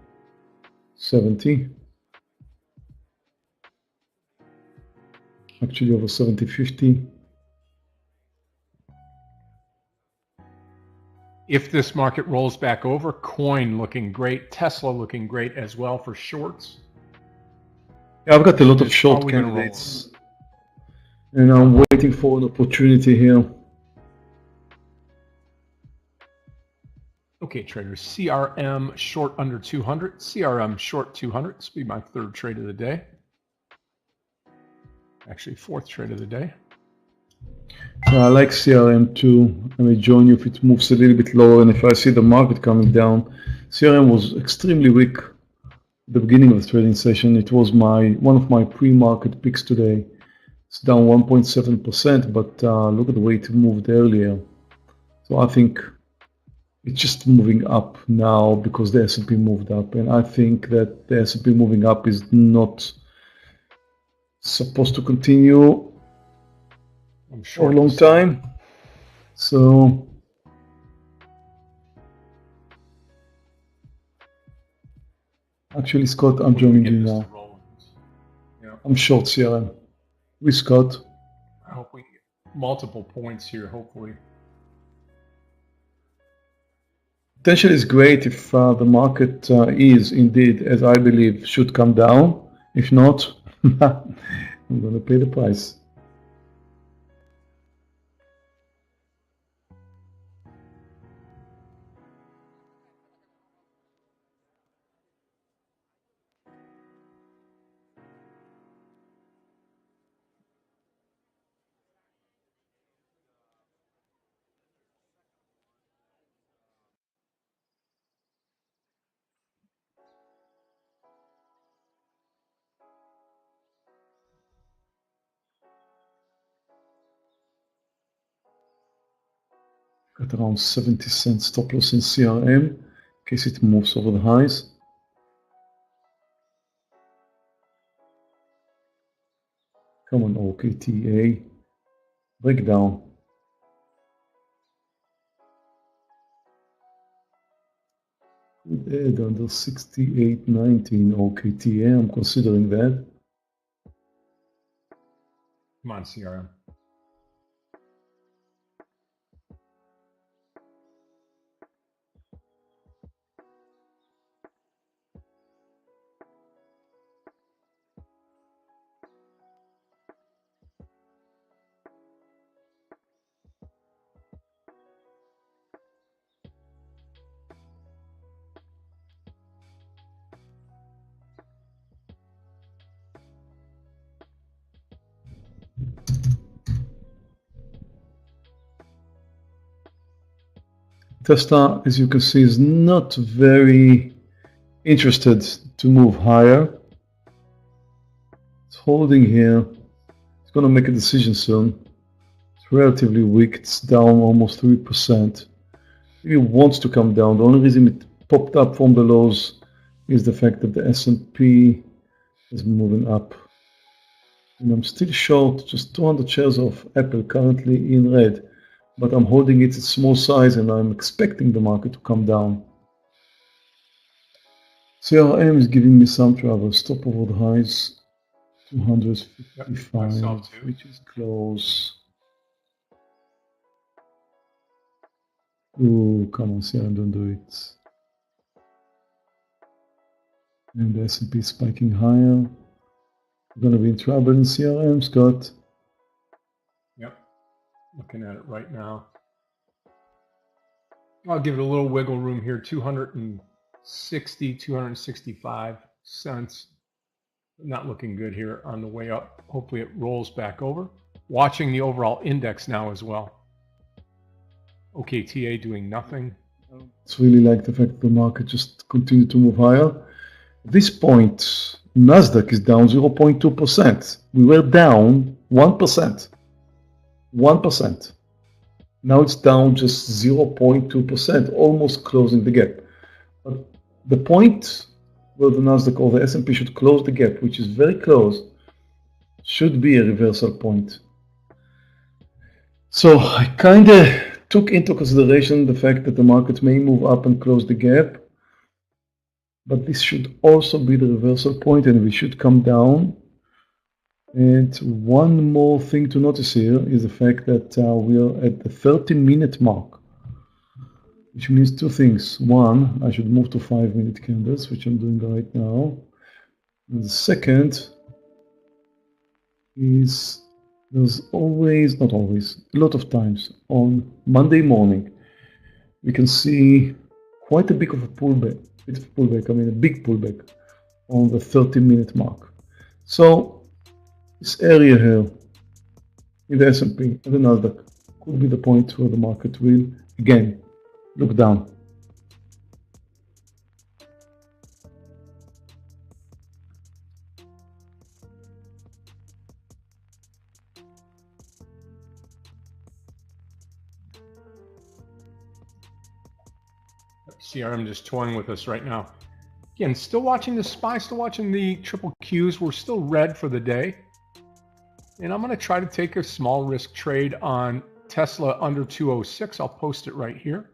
Actually over 70.50. If this market rolls back over, coin looking great, Tesla looking great as well for shorts. Yeah, I've got a lot of It's short probably gonna roll. candidates, and I'm waiting for an opportunity here. Okay, traders, CRM short under 200, CRM short 200. This will be my third trade of the day. Actually, fourth trade of the day. So I like CRM too. I may join you if it moves a little bit lower, and if I see the market coming down. CRM was extremely weak at the beginning of the trading session. It was one of my pre-market picks today. It's down 1.7%, but look at the way it moved earlier. So I think it's just moving up now because the S&P moved up, and I think that the S&P moving up is not supposed to continue for a long time. So actually, Scott, I'm joining you now. Yeah. I'm short CRM. With Scott. I hope we get multiple points here, hopefully. Potential is great if the market is indeed, as I believe, should come down. If not, I'm going to pay the price. Got around 70 cents stop loss in CRM in case it moves over the highs. Come on, OKTA. Breakdown. Good add under 68.19 OKTA. I'm considering that. Come on, CRM. Tesla, as you can see, is not very interested to move higher. It's holding here. It's going to make a decision soon. It's relatively weak. It's down almost 3%. It wants to come down. The only reason it popped up from the lows is the fact that the S&P is moving up. And I'm still short just 200 shares of Apple currently in red, but I'm holding it at small size and I'm expecting the market to come down. CRM is giving me some trouble. Stop over the highs, 255, which is close. Oh, come on, CRM, don't do it. And the S&P is spiking higher. We're going to be in trouble in CRM, Scott. Yep, looking at it right now. I'll give it a little wiggle room here, 260, 265 cents. Not looking good here on the way up. Hopefully it rolls back over. Watching the overall index now as well. OKTA doing nothing. It's really like the fact that the market just continued to move higher. At this point, Nasdaq is down 0.2%. We were down 1%. 1%. Now it's down just 0.2%, almost closing the gap. But the point where the Nasdaq or the S&P should close the gap, which is very close, should be a reversal point. So I kind of took into consideration the fact that the market may move up and close the gap, but this should also be the reversal point and we should come down. And one more thing to notice here is the fact that we are at the 30-minute mark, which means two things. One, I should move to 5-minute candles, which I'm doing right now. And the second is there's always, not always, a lot of times on Monday morning, we can see quite a bit of a pullback, I mean a big pullback on the 30-minute mark. So this area here in the S&P and the Nasdaq could be the point where the market will again look down. CRM just toying with us right now. Again, still watching the SPY, still watching the triple Qs. We're still red for the day. And I'm going to try to take a small risk trade on Tesla under 206. I'll post it right here.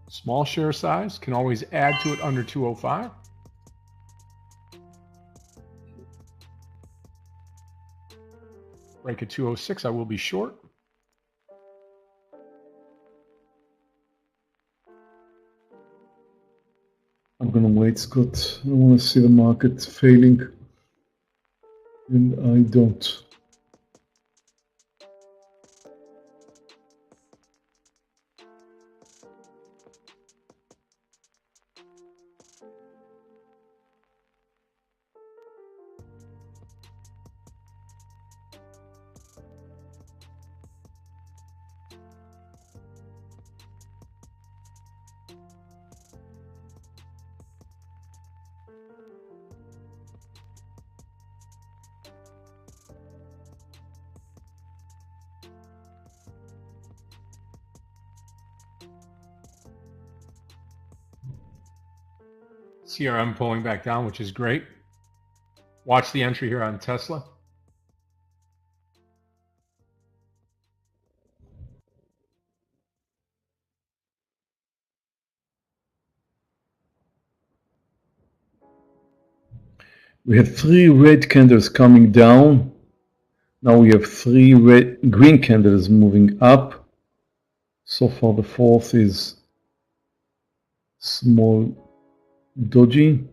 Small share size, can always add to it under 205. Break at 206, I will be short. I'm going to wait, Scott. I want to see the market failing, and I don't. CRM pulling back down, which is great. Watch the entry here on Tesla. We have 3 red candles coming down. Now we have 3 green candles moving up. So far the fourth is small doji.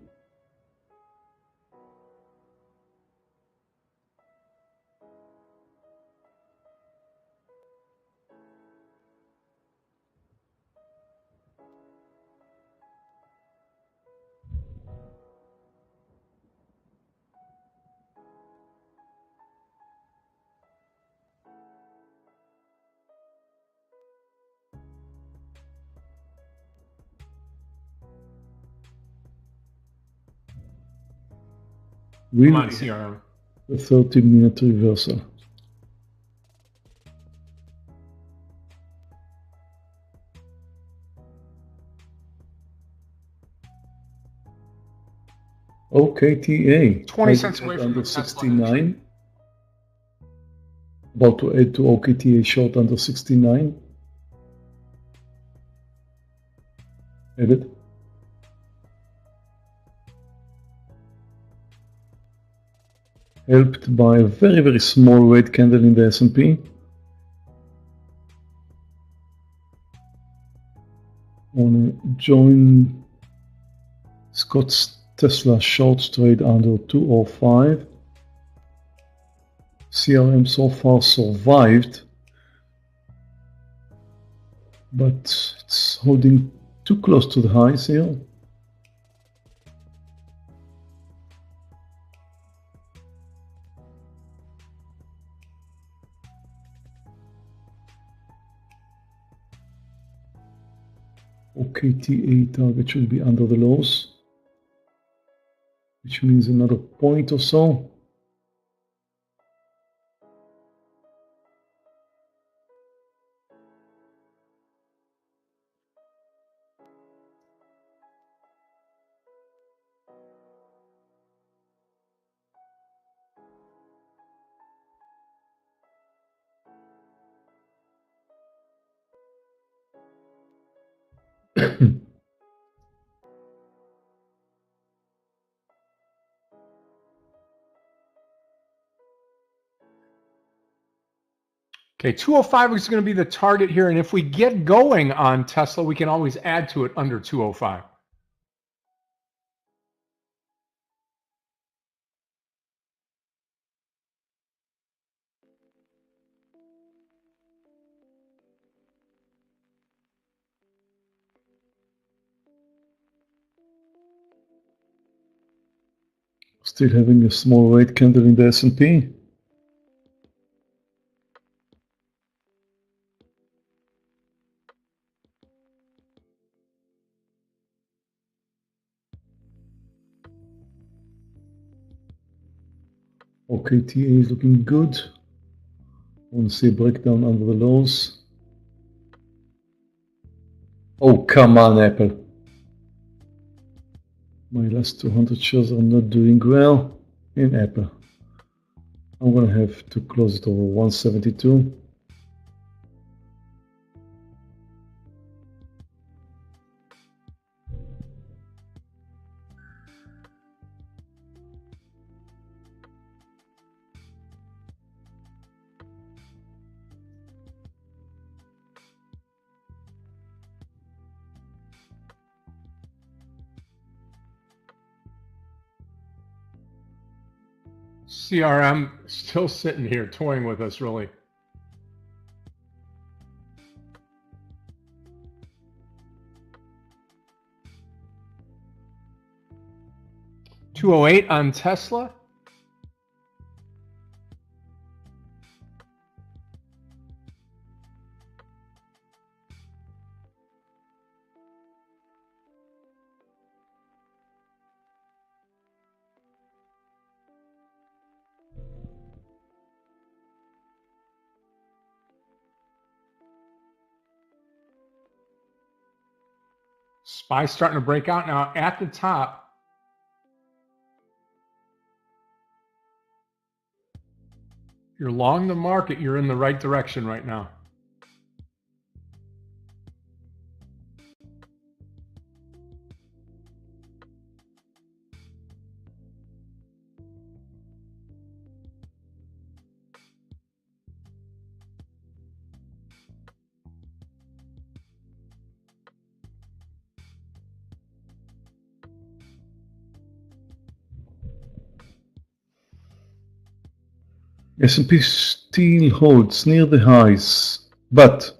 Come on, CRM. The 30-minute reversal. OKTA 20 cents away from under the Tesla 69. About to add to OKTA short under 69. Added. Helped by a very, very small red candle in the S&P. Want to join Scott's Tesla short trade under 205. CRM so far survived, but it's holding too close to the highs here. OKTA target should be under the lows, which means another point or so. Okay, 205 is going to be the target here, and if we get going on Tesla, we can always add to it under 205. Still having a small red candle in the S&P. Okay, TA is looking good. Want to see a breakdown under the lows. Oh, come on, Apple. My last 200 shares are not doing well in Apple. I'm going to have to close it over 172. CRM still sitting here toying with us, really. $208 on Tesla. SPY starting to break out now at the top. If you're long the market, you're in the right direction right now. S&P still holds near the highs, but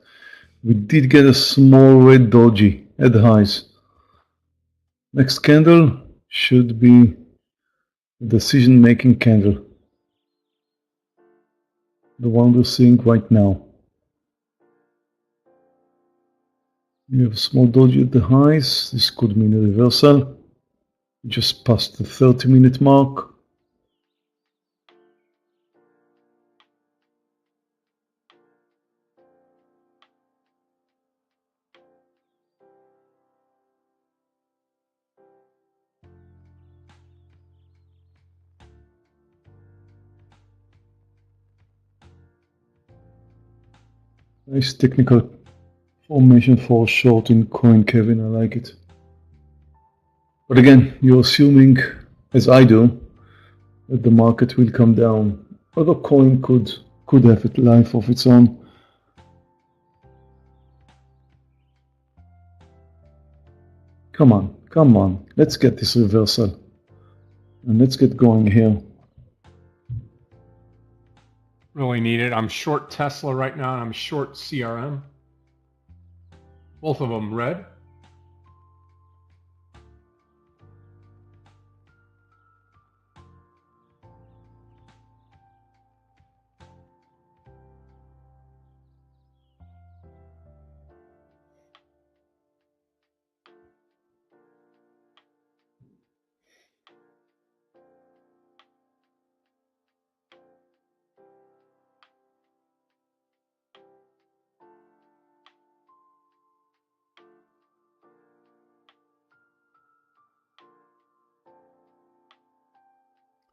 we did get a small red doji at the highs. Next candle should be the decision-making candle, the one we're seeing right now. We have a small doji at the highs. This could mean a reversal. We just passed the 30-minute mark. Nice technical formation for short in coin, Kevin. I like it. But again, you're assuming, as I do, that the market will come down. Other coin could have a life of its own. Come on. Let's get this reversal. And let's get going here. Really need it. I'm short Tesla right now, and I'm short CRM. Both of them red.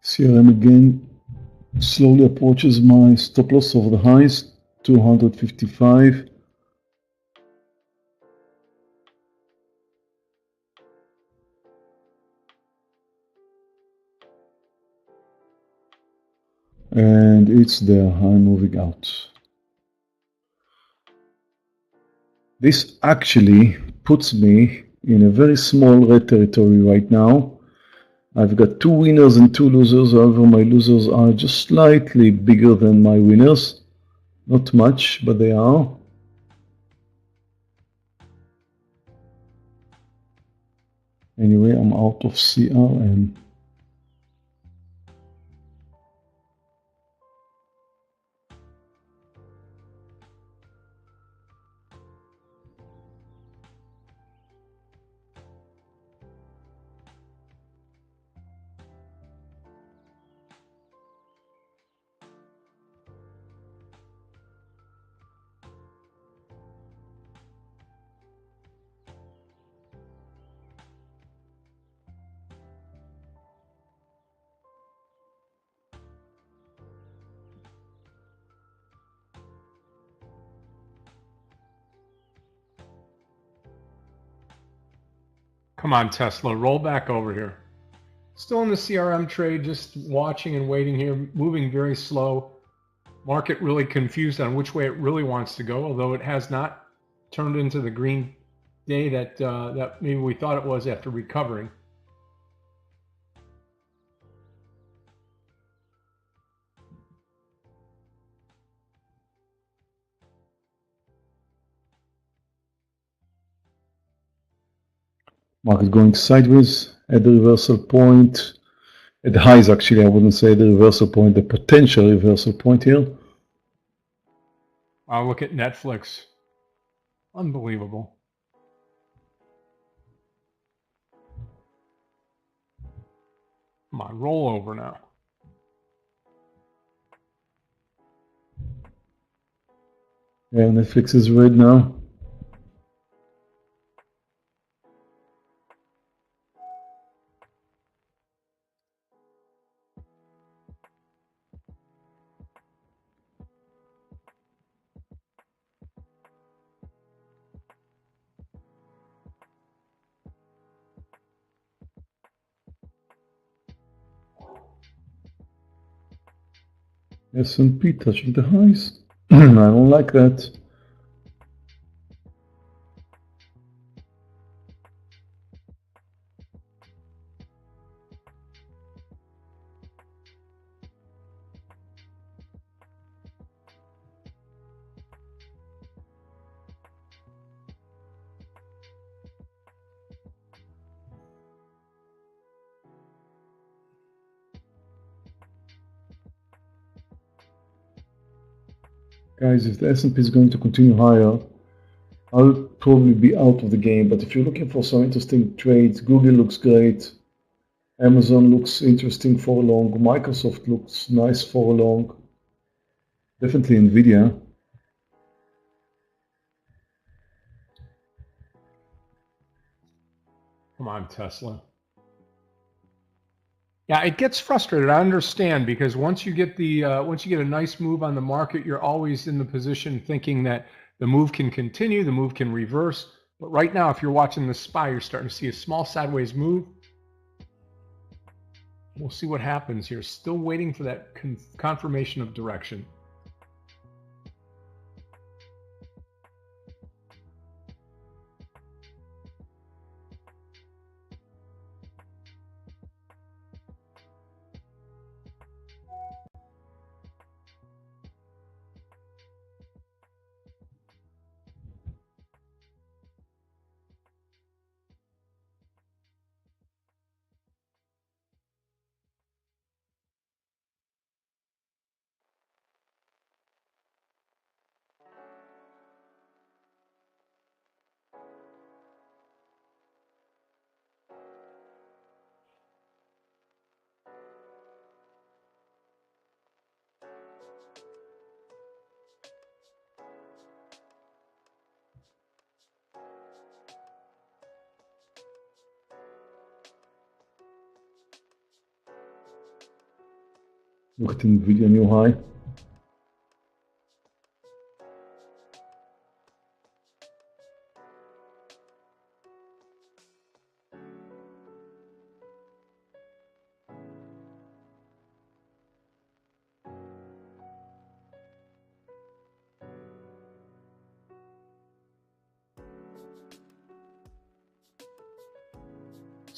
CRM again slowly approaches my stop loss of the highs, 255. and it's there. I'm moving out. This actually puts me in a very small red territory right now. I've got 2 winners and 2 losers. However, my losers are just slightly bigger than my winners. Not much, but they are. Anyway, I'm out of CRM. Come on, Tesla, roll back over here. Still in the CRM trade, just watching and waiting here, moving very slow. Market really confused on which way it really wants to go, although it has not turned into the green day that that maybe we thought it was after recovering. Market going sideways at the reversal point. At the highs, actually, I wouldn't say the reversal point, the potential reversal point here. I'll look at Netflix. Unbelievable. Come on, roll over now. Yeah, Netflix is red now. S&P touching the highs. I don't like that. Guys, if the S&P is going to continue higher, I'll probably be out of the game. But if you're looking for some interesting trades, Google looks great. Amazon looks interesting for a long. Microsoft looks nice for a long. Definitely Nvidia. Come on, Tesla. Yeah, it gets frustrated. I understand, because once you get a nice move on the market, you're always in the position thinking that the move can continue, the move can reverse. But right now, if you're watching the SPY, you're starting to see a small sideways move. We'll see what happens here. Still waiting for that confirmation of direction. Look at Nvidia new high.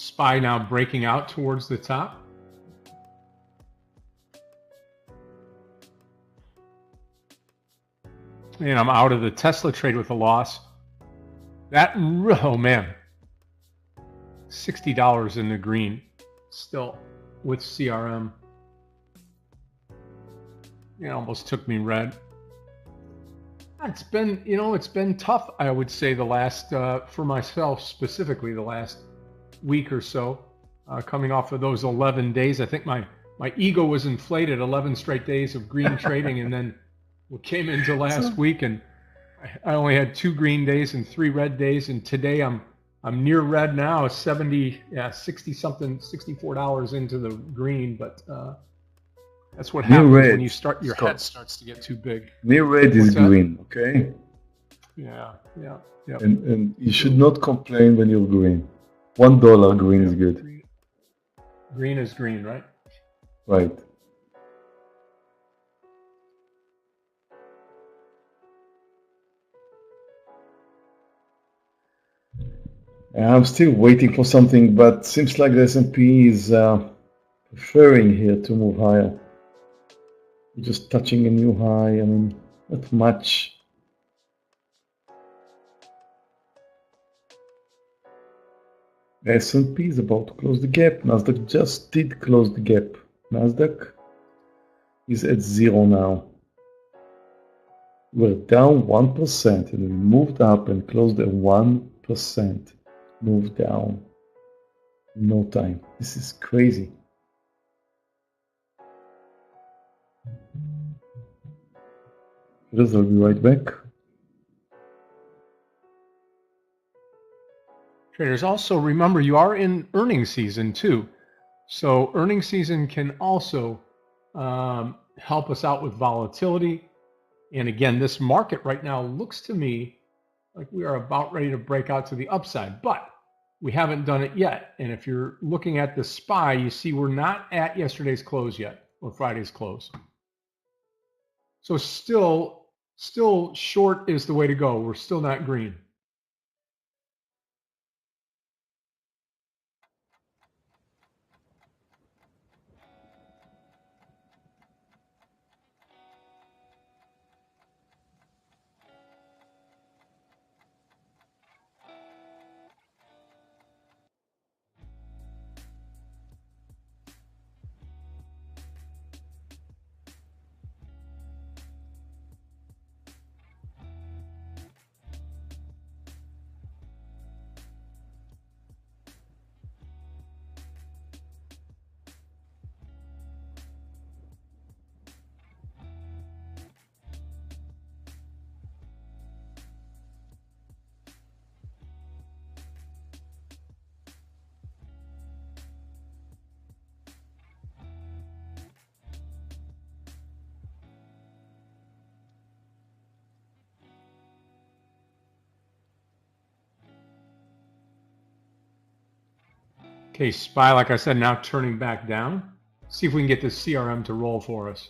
SPY now breaking out towards the top. And I'm out of the Tesla trade with a loss. Oh man, $60 in the green still with CRM. It almost took me red. It's been, it's been tough, I would say, the last, for myself specifically, the last week or so, coming off of those 11 days. I think my ego was inflated, 11 straight days of green trading, and then we came into last week and I only had 2 green days and 3 red days, and today I'm near red now, 60 something, $64 into the green, but that's what happens when you start, your head starts to get too big. Near red is green, okay? Yeah. And you should not complain when you're green. $1 green is good. Green is green, right? Right. I'm still waiting for something, but seems like the S&P is preferring here to move higher. Just touching a new high, I mean, not much. The S&P is about to close the gap. Nasdaq just did close the gap. Nasdaq is at 0 now. We're down 1% and we moved up and closed at 1%. Move down. No time. This is crazy. I'll be right back. Traders, also remember you are in earnings season too. So earnings season can also help us out with volatility. And again, this market right now looks to me like we are about ready to break out to the upside, but we haven't done it yet. And if you're looking at the SPY, you see we're not at yesterday's close yet, or Friday's close. So still short is the way to go. We're still not green. Okay, SPY, like I said, now turning back down. See if we can get this CRM to roll for us.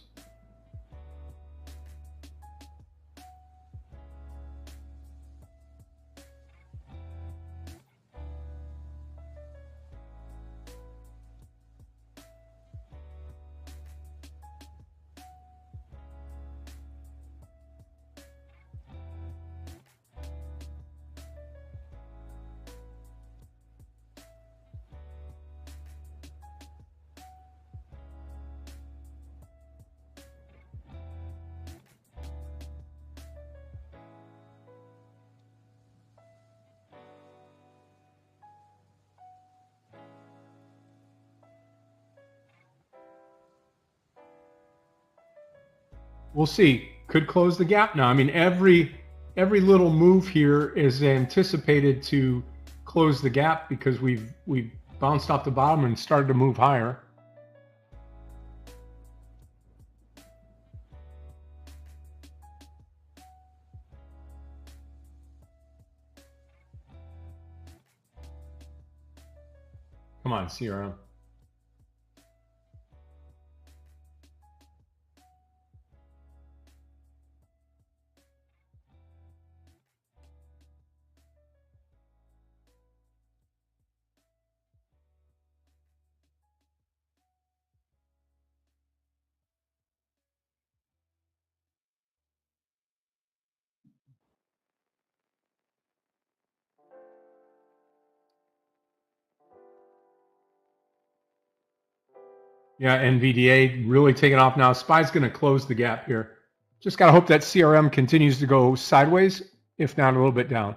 We'll see. Could close the gap now. I mean, every little move here is anticipated to close the gap because we've bounced off the bottom and started to move higher. Come on, CRM. Yeah, NVDA really taking off now. SPY's going to close the gap here. Just got to hope that CRM continues to go sideways, if not a little bit down.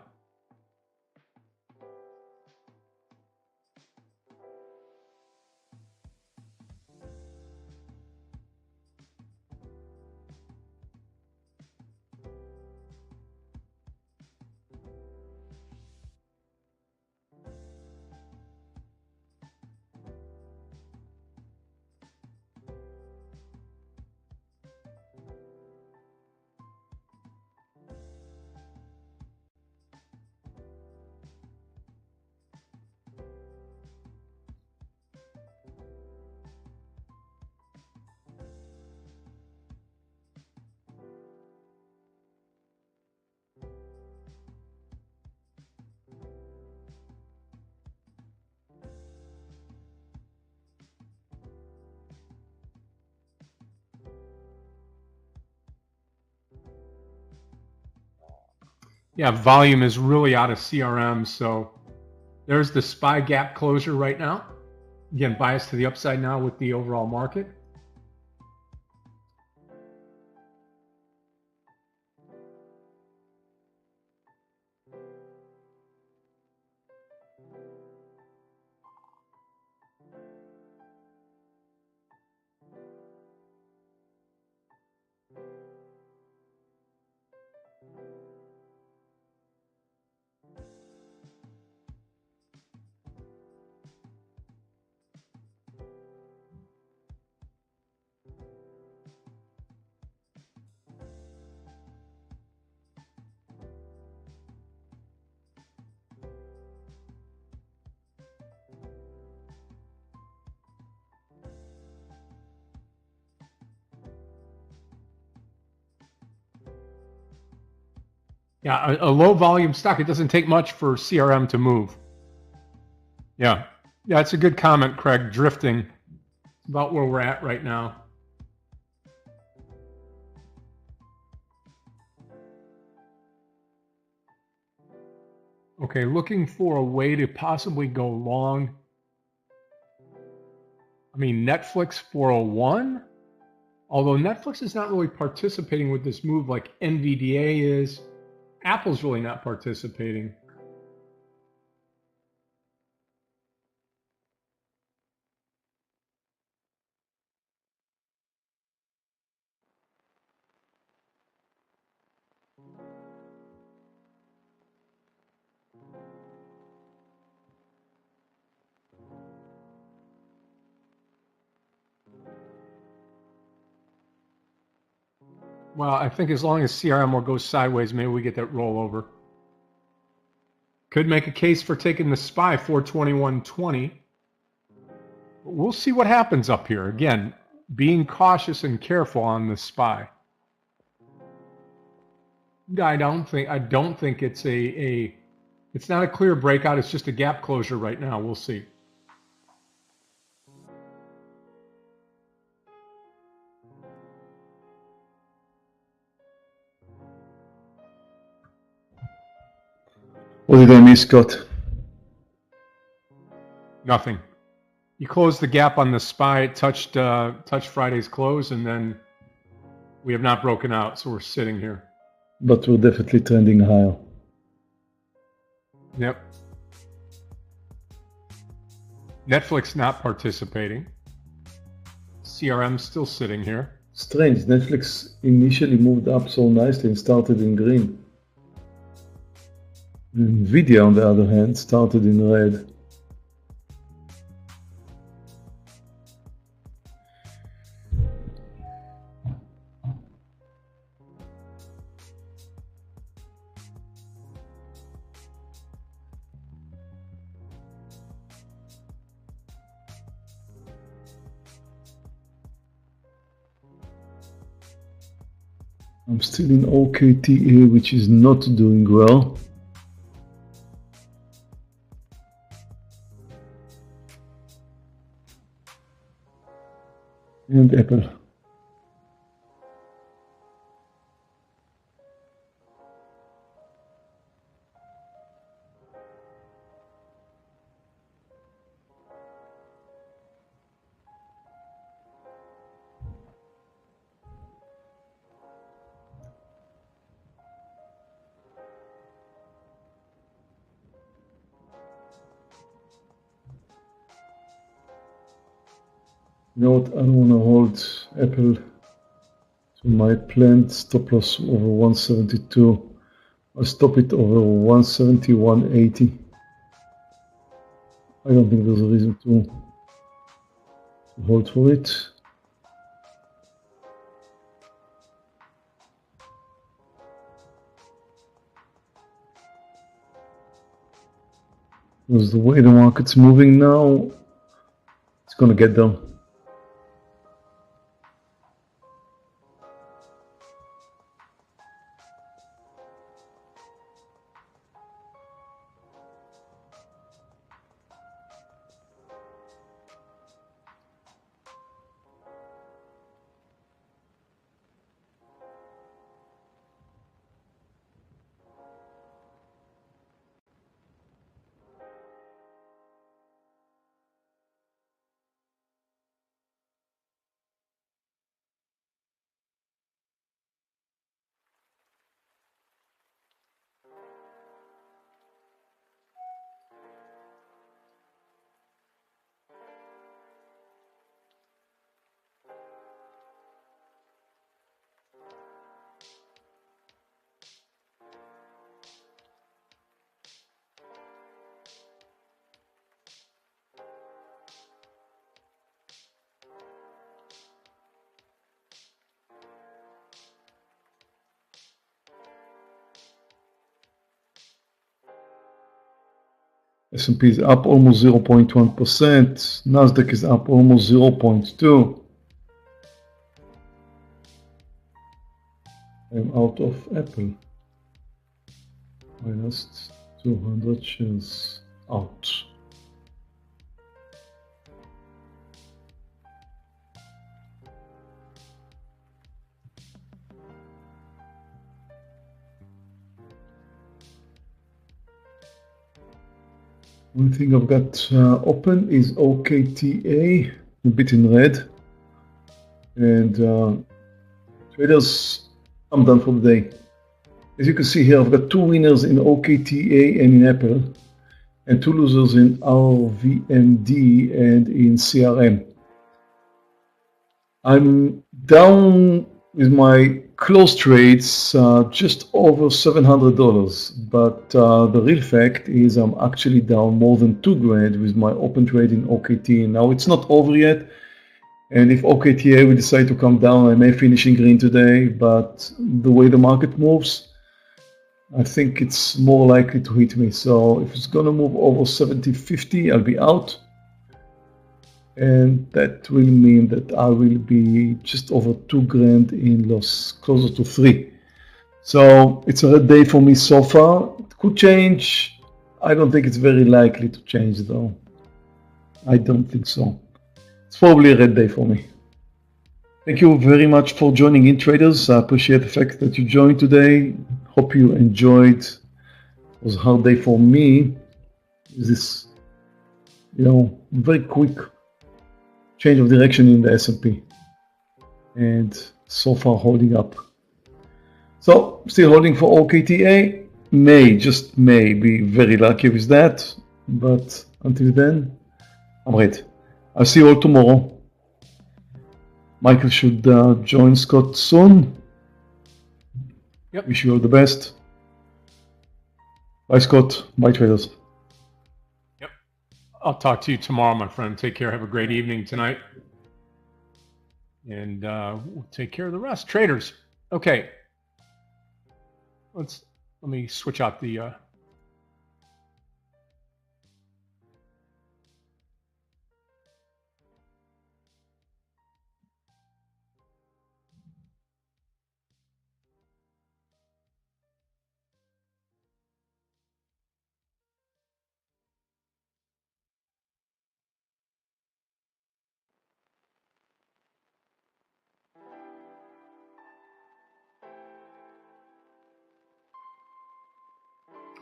Yeah, volume is really out of CRM, so there's the SPY gap closure right now. Again, bias to the upside now with the overall market. Yeah, a low volume stock, it doesn't take much for CRM to move. Yeah, it's a good comment, Craig. Drifting, about where we're at right now. Okay, looking for a way to possibly go long. I mean, Netflix 401, although Netflix is not really participating with this move like NVDA is. Apple's really not participating. Well, I think as long as CRM will go sideways, maybe we get that rollover. Could make a case for taking the SPY 421.20. We'll see what happens up here. Again, being cautious and careful on the SPY. I don't think it's it's not a clear breakout. It's just a gap closure right now. We'll see. What did I miss, Scott? Nothing. You closed the gap on the SPY. It touched Friday's close, and then we have not broken out, so we're sitting here. But we're definitely trending higher. Yep. Netflix not participating. CRM still sitting here. Strange, Netflix initially moved up so nicely and started in green. Nvidia, on the other hand, started in red. I'm still in OKTA, which is not doing well. And Apple. You know what? I don't want to hold Apple to my planned stop loss over 172. I'll stop it over 171.80. I don't think there's a reason to hold for it. Because the way the market's moving now, it's going to get down. S&P is up almost 0.1%. Nasdaq is up almost 0.2%. I'm out of Apple. Minus 200 shares out. One thing I've got open is OKTA, a bit in red. And traders, I'm done for the day. As you can see here, I've got 2 winners in OKTA and in Apple, and 2 losers in RVMD and in CRM. I'm down with my close trades just over $700, but the real fact is I'm actually down more than $2,000 with my open trade in OKTA. Now it's not over yet, and if OKTA will decide to come down, I may finish in green today, but the way the market moves, I think it's more likely to hit me. So if it's gonna move over 70.50, I'll be out. And that will mean that I will be just over $2,000 in loss, closer to 3. So it's a red day for me so far. It could change. I don't think it's very likely to change though. I don't think so. It's probably a red day for me. Thank you very much for joining in, traders. I appreciate the fact that you joined today. Hope you enjoyed. It was a hard day for me. This, very quick change of direction in the S&P, and so far holding up. So still holding for OKTA. Just may be very lucky with that, but until then, I'm ready. I'll see you all tomorrow. Michael should join Scott soon. Yep. Wish you all the best. Bye, Scott. Bye, traders. I'll talk to you tomorrow, my friend. Take care. Have a great evening tonight. And we'll take care of the rest. Traders. Okay. Let me switch out the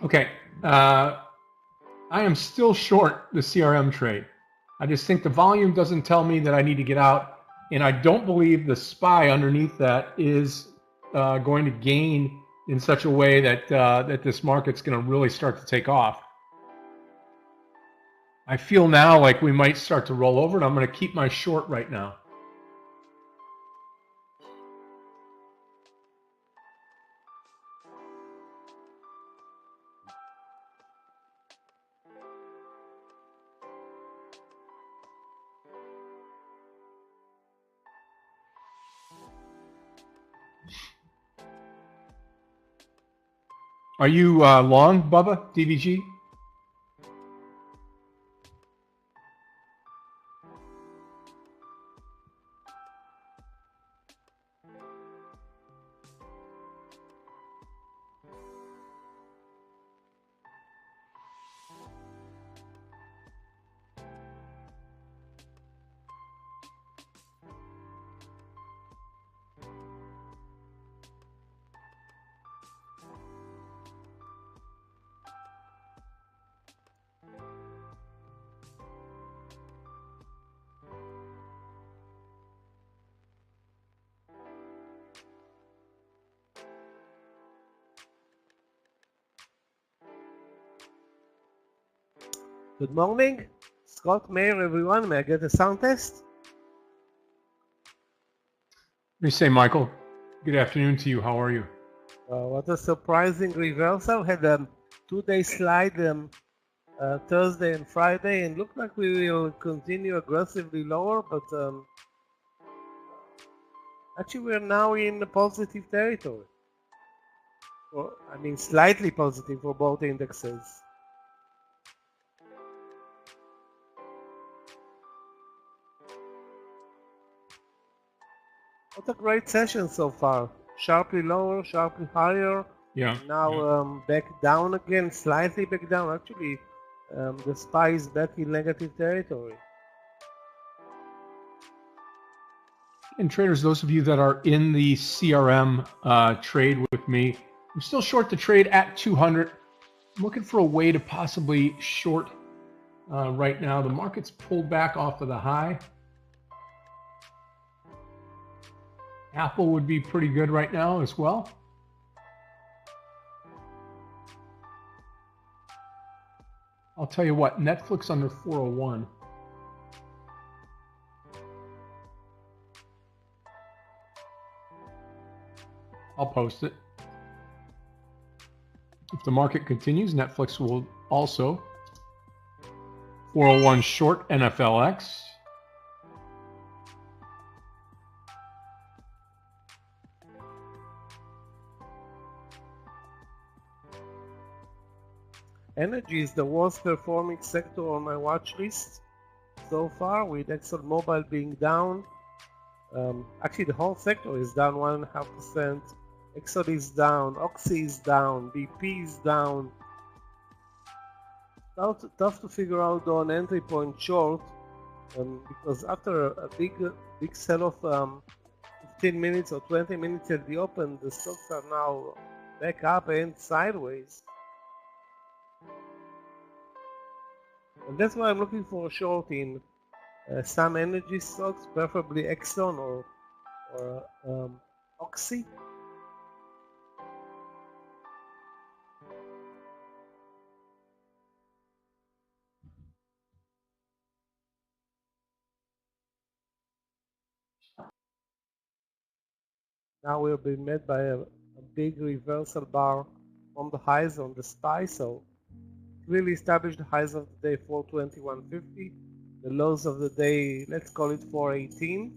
Okay, I am still short the CRM trade. I just think the volume doesn't tell me that I need to get out, and I don't believe the SPY underneath that is going to gain in such a way that that this market's going to really start to take off. I feel now like we might start to roll over, and I'm going to keep my short right now. Are you long, Bubba, DVG? Good morning, Scott, Meir, everyone. May I get a sound test? Let me say, Michael, good afternoon to you. How are you? What a surprising reversal. Had a 2-day slide Thursday and Friday, and looked like we will continue aggressively lower, but actually we're now in positive territory. Or, I mean, slightly positive for both indexes. What a great session so far. Sharply lower, sharply higher. Yeah. Now back down again, slightly back down. Actually, the SPY is back in negative territory. And traders, those of you that are in the CRM trade with me, I'm still short the trade at 200. I'm looking for a way to possibly short right now. The market's pulled back off of the high. Apple would be pretty good right now as well. I'll tell you what, Netflix under 401. I'll post it. If the market continues, Netflix will also 401 short NFLX. Energy is the worst performing sector on my watch list so far, with ExxonMobil being down. Actually, the whole sector is down 1.5%. Exxon is down, Oxy is down, BP is down. Tough to figure out though an entry point short, because after a big sell-off, 15 minutes or 20 minutes at the open, the stocks are now back up and sideways. And that's why I'm looking for a short in some energy stocks, preferably Exxon or Oxy. Now we'll be met by a big reversal bar on the highs on the SPY, so clearly established the highs of the day 421.50, the lows of the day, let's call it 418,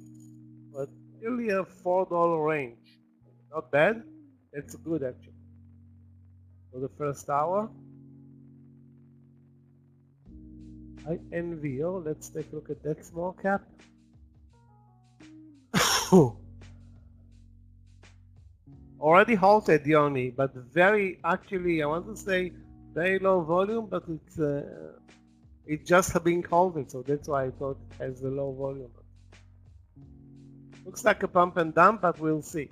but really a $4 range. Not bad, it's good actually. For the first hour, NVO, let's take a look at that small cap. Already halted, Yoni, but very, actually, I want to say very low volume, but it's just being halted, so that's why I thought it has a low volume. Looks like a pump and dump, but we'll see.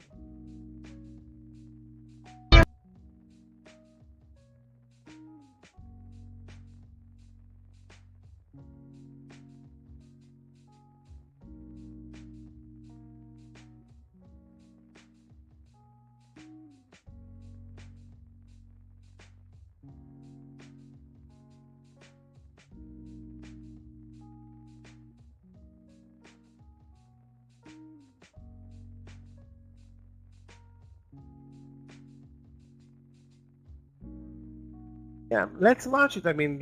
Yeah, let's watch it. I mean,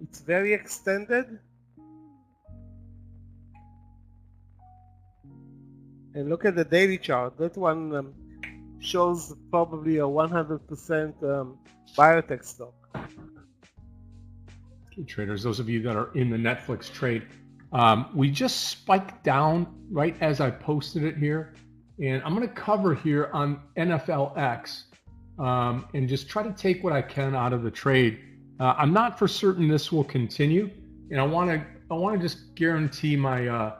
it's very extended. And look at the daily chart. That one shows probably a 100% biotech stock. Okay, traders, those of you that are in the Netflix trade, we just spiked down right as I posted it here. And I'm going to cover here on NFLX and just try to take what I can out of the trade. I'm not for certain this will continue, and I want to just guarantee my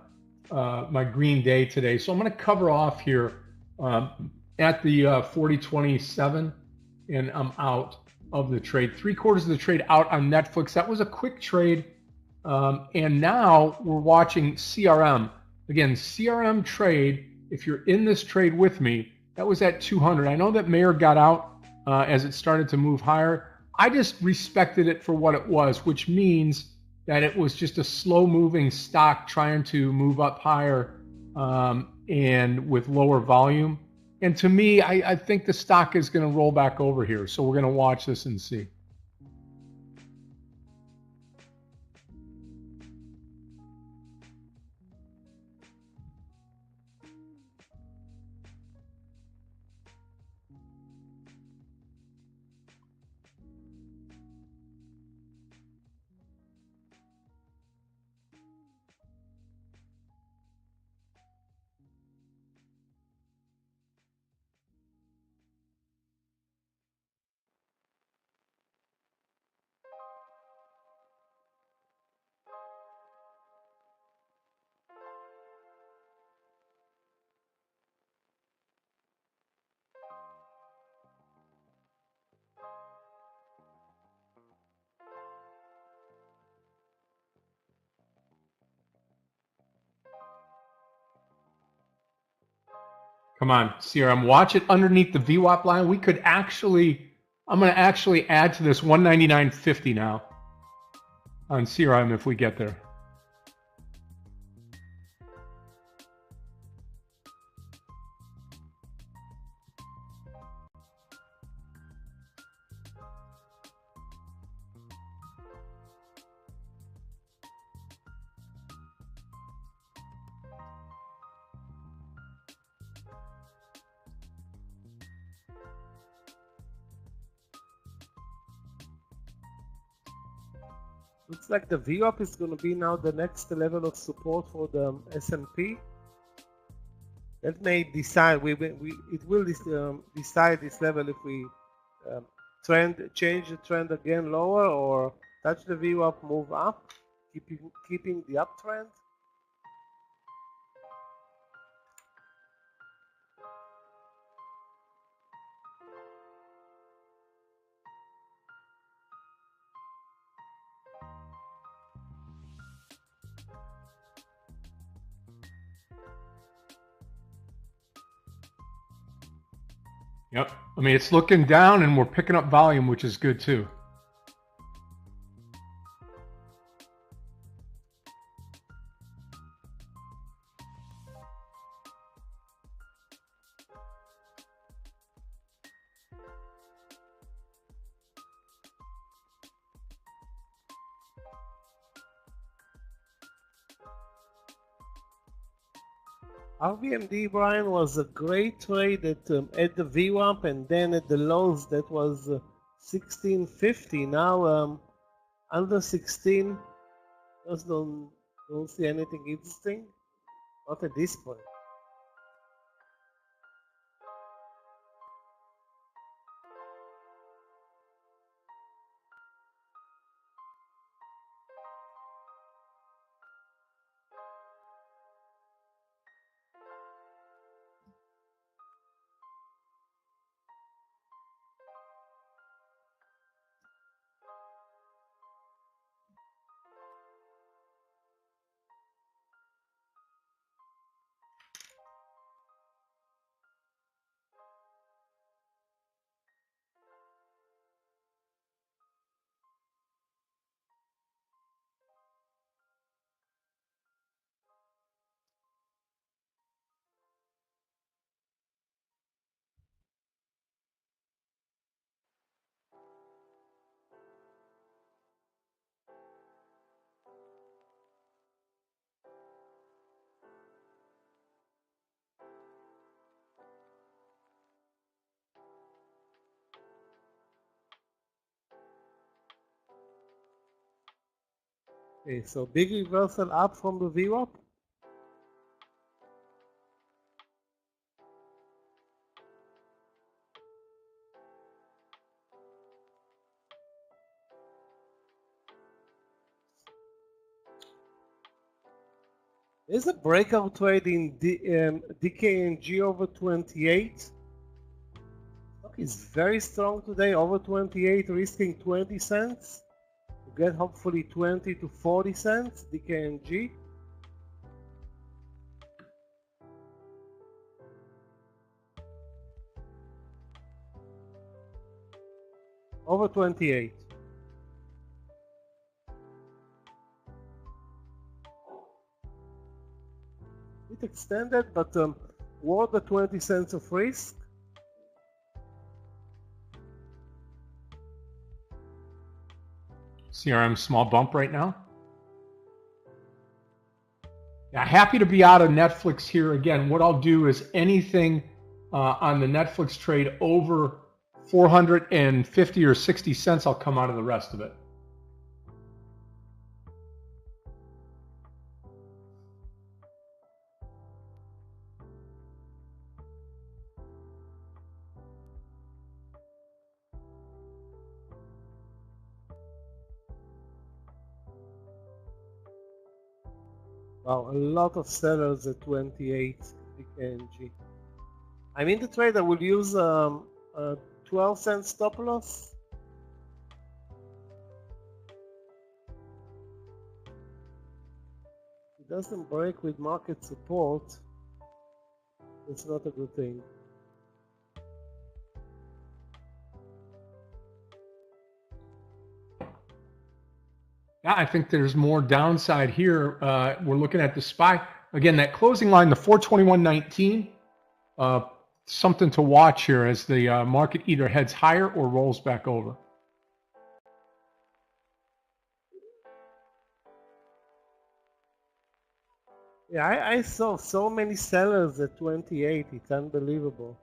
my green day today. So I'm going to cover off here at the 40.27, and I'm out of the trade. 3/4 of the trade out on Netflix. That was a quick trade. And now we're watching CRM. Again, CRM trade, if you're in this trade with me, that was at 200. I know that Meir got out as it started to move higher. I just respected it for what it was, which means that it was just a slow moving stock trying to move up higher and with lower volume. And to me, I think the stock is going to roll back over here. So we're going to watch this and see. Come on, CRM, watch it underneath the VWAP line. We could actually, I'm going to actually add to this 199.50 now on CRM if we get there. Looks like the VWAP is going to be now the next level of support for the S&P. That may decide. It will decide this level if we change the trend again lower or touch the VWAP, move up, keeping the uptrend. Yep. I mean, it's looking down and we're picking up volume, which is good too. RBMD, Brian, was a great trade at the VWAP and then at the lows that was 1650. Now under 16, just don't see anything interesting. Not at this point. Okay, so big reversal up from the VWAP. There's a breakout trade in DKNG over 28. Stock is very strong today, over 28, risking 20 cents. To get hopefully 20 to 40 cents, DKNG. Over 28. It extended, but worth the 20 cents of risk. CRM small bump right now. Yeah, happy to be out of Netflix here. Again, what I'll do is anything on the Netflix trade over 450 or 60 cents, I'll come out of the rest of it. Wow, a lot of sellers at 28 DKNG. I'm in the trade. I will use a 12 cent stop loss. It doesn't break with market support. It's not a good thing. Yeah, I think there's more downside here. We're looking at the SPY. Again, that closing line, the 421.19, something to watch here as the market either heads higher or rolls back over. Yeah, I saw so many sellers at 28. It's unbelievable.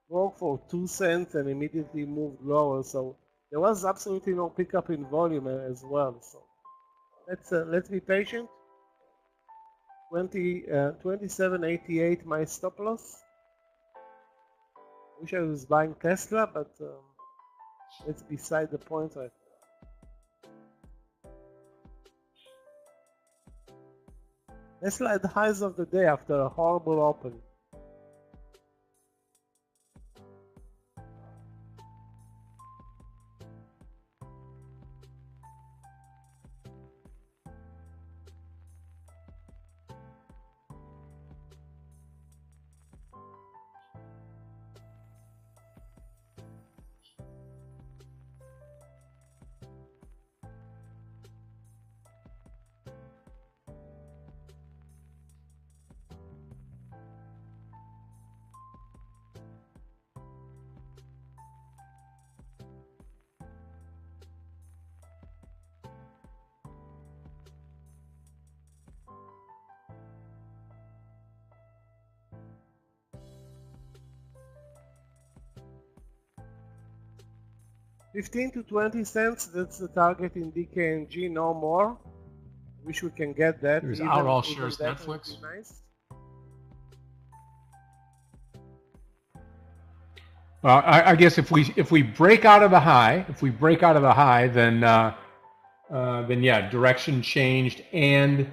Broke for 2 cents and immediately moved lower. So there was absolutely no pickup in volume as well. So let's be patient. 27.88 my stop loss. Wish I was buying Tesla, but that's beside the point right now. Tesla at the highs of the day after a horrible open. $15 to 20 cents, that's the target in DKNG, no more. Wish we can get that. There's out all shares Netflix. Nice. Well, I guess if we break out of the high, then yeah, direction changed and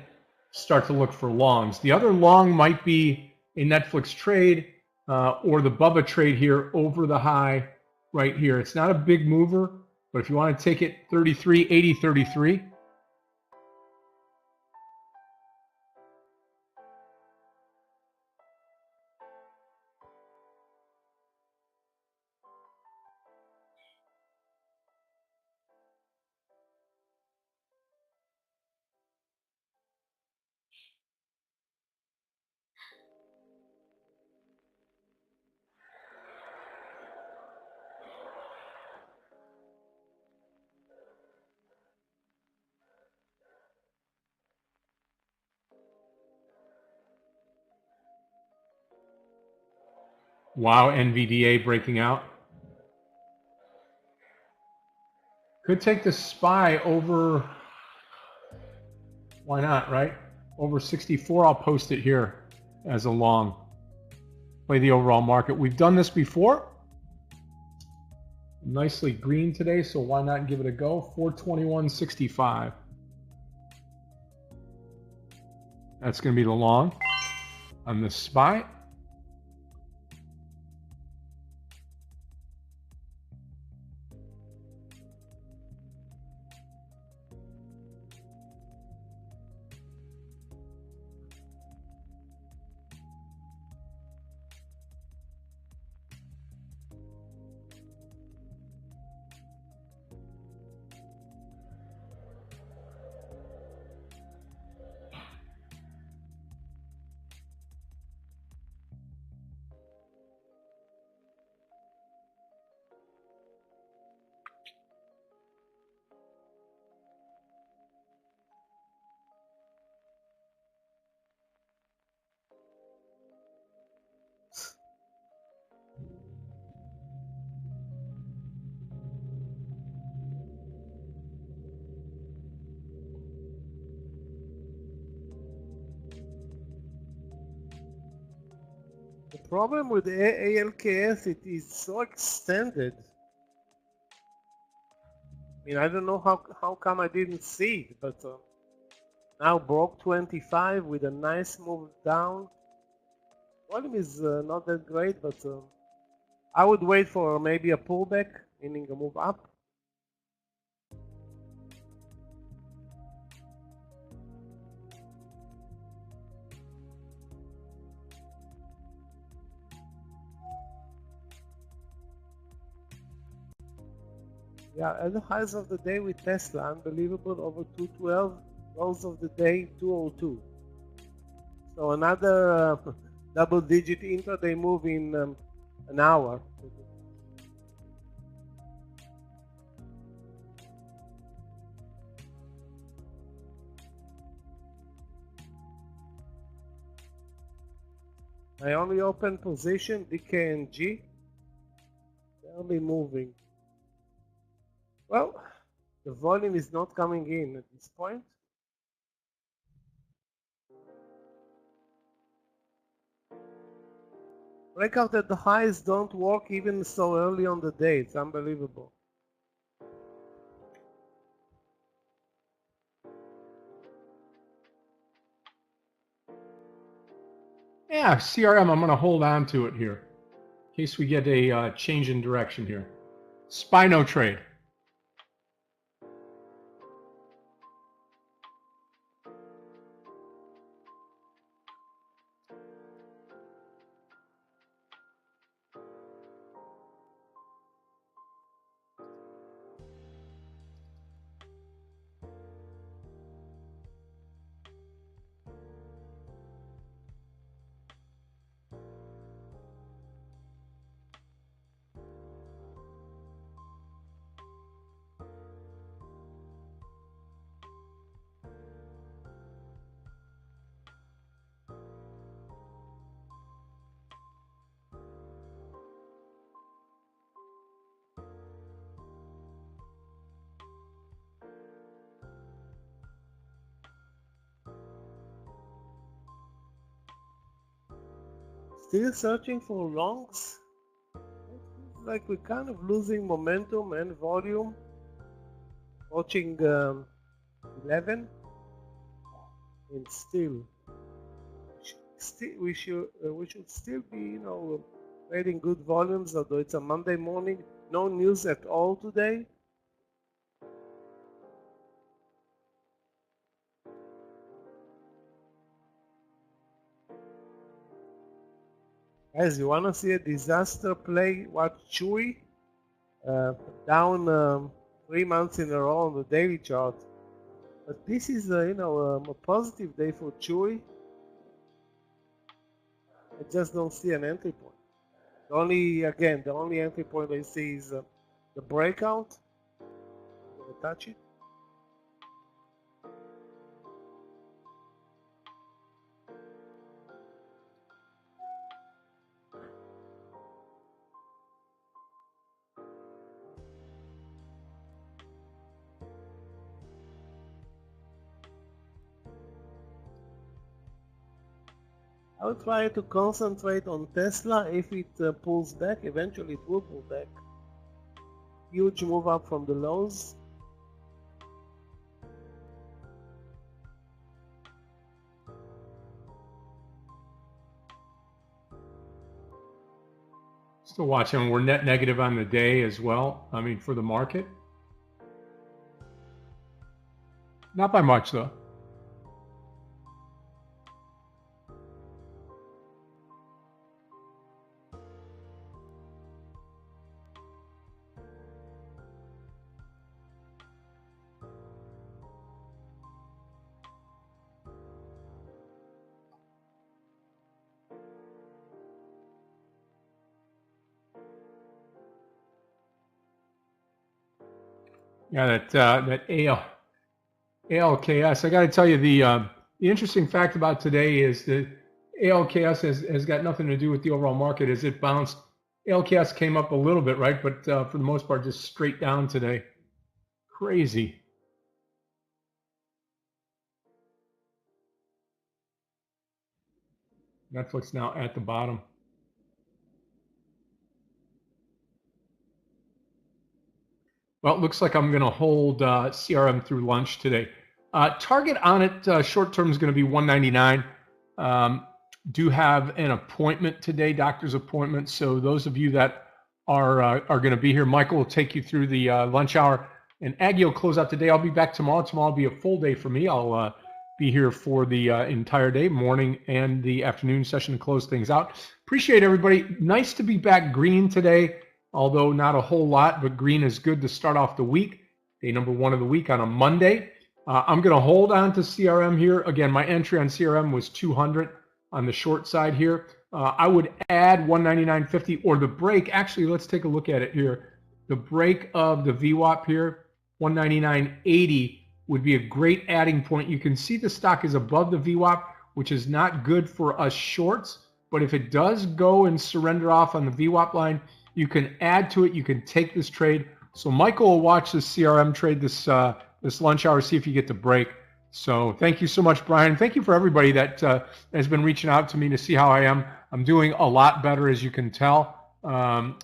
start to look for longs. The other long might be a Netflix trade or the Bubba trade here over the high right here. It's not a big mover, but if you want to take it 33, 80, 33. Wow, NVDA breaking out. Could take the SPY over, why not, right? Over 64, I'll post it here as a long. Play the overall market. We've done this before. Nicely green today, so why not give it a go? 421.65. That's going to be the long on the SPY. The problem with the ALKS, it is so extended. I mean, I don't know how come I didn't see it, but now broke 25 with a nice move down. Volume is not that great, but I would wait for maybe a pullback, meaning a move up. Yeah, at the highs of the day with Tesla, unbelievable, over 212, lows of the day 202. So another double-digit intraday move in an hour. My only open position, DKNG, barely moving. Well, the volume is not coming in at this point. Breakout at the highs don't work even so early on the day. It's unbelievable. Yeah, CRM, I'm going to hold on to it here in case we get a change in direction here. SPY no trade. Still searching for longs? Like we're kind of losing momentum and volume. Watching 11, and still we should still be trading good volumes, although it's a Monday morning. No news at all today. Guys, you want to see a disaster play? Watch Chewy down 3 months in a row on the daily chart. But this is a positive day for Chewy. I just don't see an entry point. The only entry point I see is the breakout. I'm gonna touch it. I would try to concentrate on Tesla. If it pulls back, eventually it will pull back. Huge move up from the lows. Still watching. We're net negative on the day as well. I mean, for the market. Not by much, though. Yeah, that ALKS. I got to tell you, the interesting fact about today is that ALKS has got nothing to do with the overall market. As it bounced, ALKS came up a little bit, right? But for the most part, just straight down today. Crazy. Netflix now at the bottom. Well, it looks like I'm going to hold CRM through lunch today. Target on it short term is going to be 199. Do have an appointment today, doctor's appointment. So those of you that are going to be here, Michael will take you through the lunch hour, and Aggie will close out today. I'll be back tomorrow. Tomorrow will be a full day for me. I'll be here for the entire day, morning and the afternoon session to close things out. Appreciate everybody. Nice to be back green today. Although not a whole lot, but green is good to start off the week. Day number 1 of the week on a Monday. I'm going to hold on to CRM here. Again, my entry on CRM was 200 on the short side here. I would add 199.50 or the break. Actually, let's take a look at it here. The break of the VWAP here, 199.80 would be a great adding point. You can see the stock is above the VWAP, which is not good for us shorts. But if it does go and surrender off on the VWAP line, you can add to it. You can take this trade. So Michael will watch this CRM trade this lunch hour, see if you get the break. So thank you so much, Brian. Thank you for everybody that has been reaching out to me to see how I am. I'm doing a lot better, as you can tell.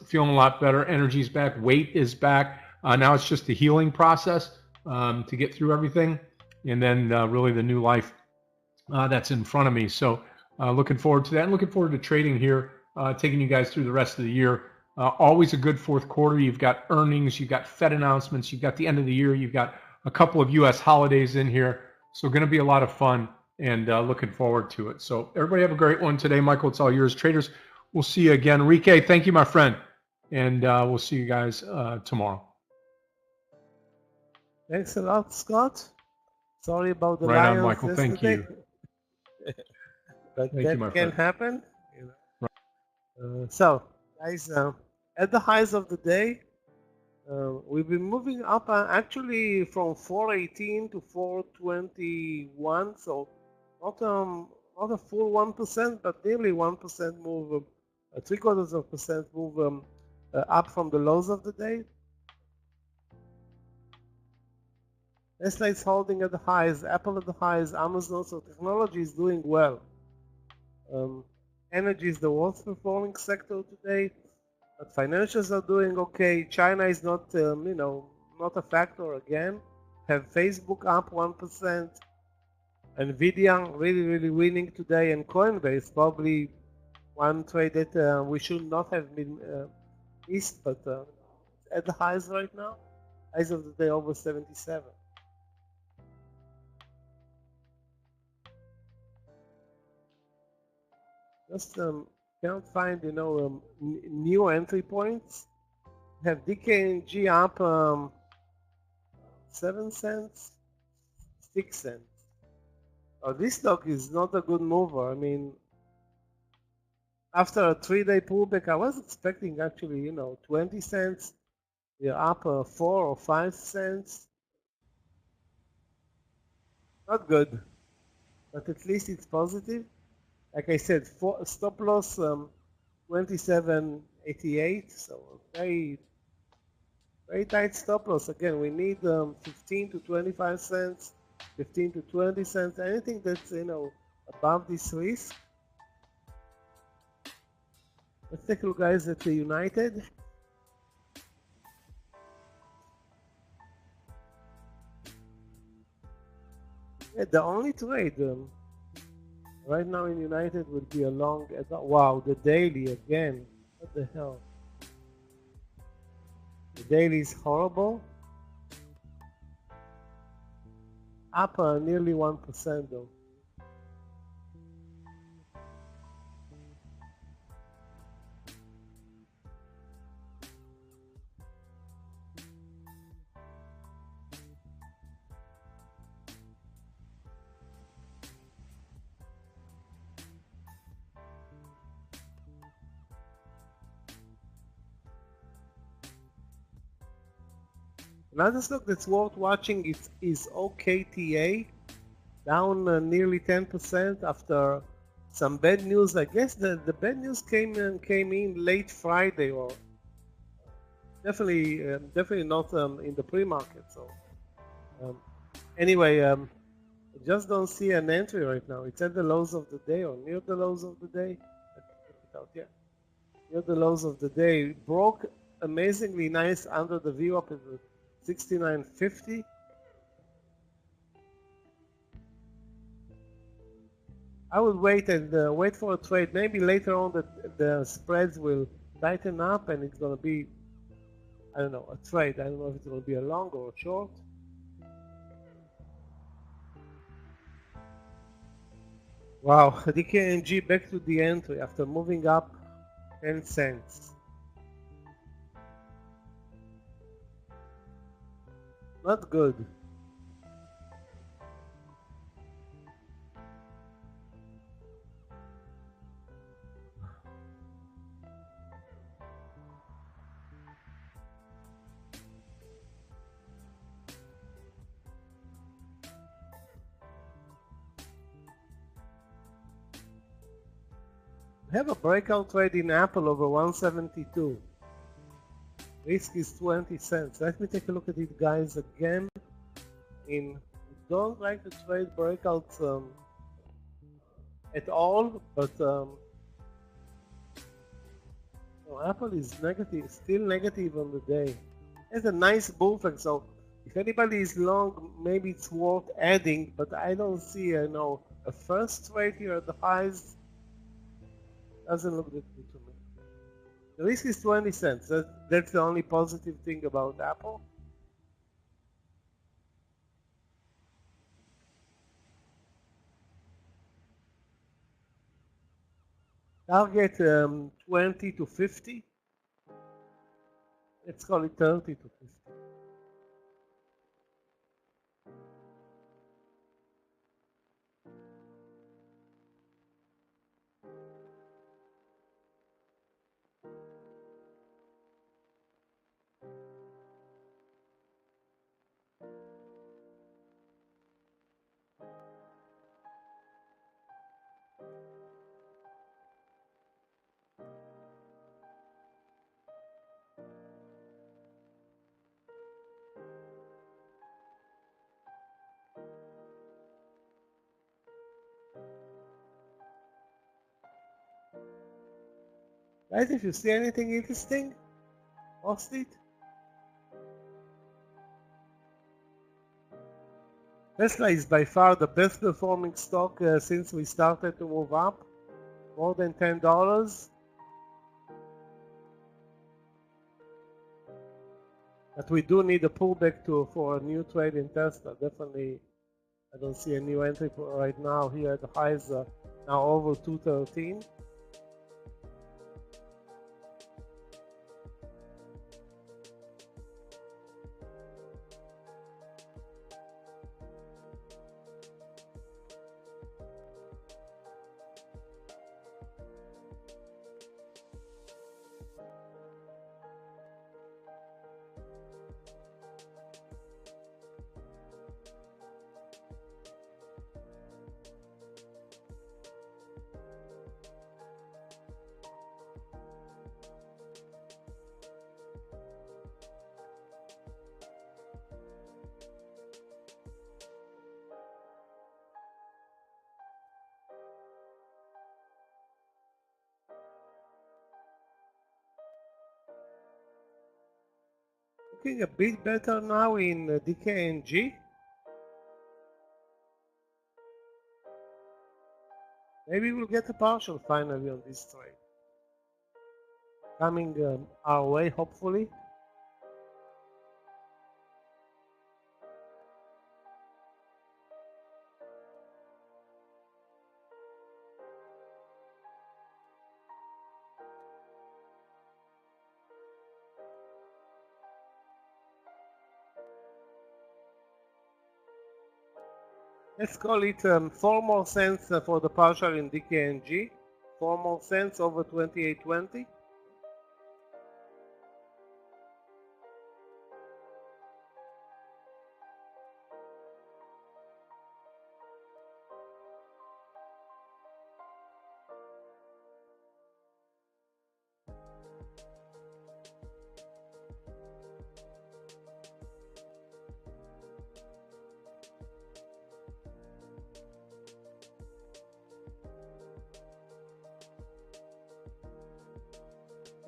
Feeling a lot better. Energy's back. Weight is back. Now it's just the healing process to get through everything. And then really the new life that's in front of me. So looking forward to that. And looking forward to trading here, taking you guys through the rest of the year. Always a good fourth quarter. You've got earnings, you've got Fed announcements, you've got the end of the year, you've got a couple of U.S. holidays in here. So going to be a lot of fun and looking forward to it. So everybody have a great one today. Michael, it's all yours. Traders, we'll see you again. Enrique, thank you, my friend. And we'll see you guys tomorrow. Thanks a lot, Scott. Sorry about the right Lions on, Michael. yesterday. Thank you. But Thank that you, my can friend. happen. You know. So, guys, at the highs of the day, we've been moving up actually from 418 to 421. So not a full 1%, but nearly 1% move, 0.75% move up from the lows of the day. Tesla is holding at the highs, Apple at the highs, Amazon, so technology is doing well. Energy is the worst performing sector today, but financials are doing okay. China is not, not a factor again. Have Facebook up 1%, Nvidia really winning today, and Coinbase probably one trade that we should not have been missed, but at the highs right now, highs of the day over 77. Just can't find new entry points. Have DKNG up 7 cents, 6 cents. Oh, this stock is not a good mover. I mean, after a 3-day pullback, I was expecting actually 20 cents. We're up 4 or 5 cents. Not good, but at least it's positive. Like I said, stop loss 27.88, so very tight stop loss. Again, we need 15 to 25 cents, 15 to 20 cents, anything that's above this risk. Let's take a look, guys, at the United. Yeah, the only trade right now in United will be a long. Wow, the daily again. What the hell? The daily is horrible. Up nearly 1% though. Another stock that's worth watching is OKTA, down nearly 10% after some bad news. I guess the bad news came in late Friday, or definitely not in the pre-market. So anyway, I just don't see an entry right now. It's at the lows of the day or near the lows of the day. Let's check it out. Yeah, near the lows of the day. It broke amazingly nice under the VWAP at 69.50. I will wait and wait for a trade. Maybe later on the spreads will tighten up and it's going to be, I don't know, a trade. I don't know if it's going to be a long or a short. Wow, DKNG back to the entry after moving up 10 cents. Not good. We have a breakout trade in Apple over 172. Risk is 20 cents. Let me take a look at it, guys, again. Don't like to trade breakouts at all, but Apple is negative, still negative on the day. It's a nice bullfrog, so if anybody is long, maybe it's worth adding, but I don't see a first trade here at the highs. Doesn't look that good to me. The risk is 20 cents. That's the only positive thing about Apple. Target 20 to 50. Let's call it 30 to 50. Guys, if you see anything interesting, post it. Tesla is by far the best performing stock since we started to move up, more than $10. But we do need a pullback for a new trade in Tesla. Definitely, I don't see a new entry right now. Here the highs are now over 213. Looking a bit better now in DKNG. Maybe we'll get a partial finally on this trade. Coming our way, hopefully. Let's call it 4 more cents for the partial in DKNG. 4 more cents over 28.20.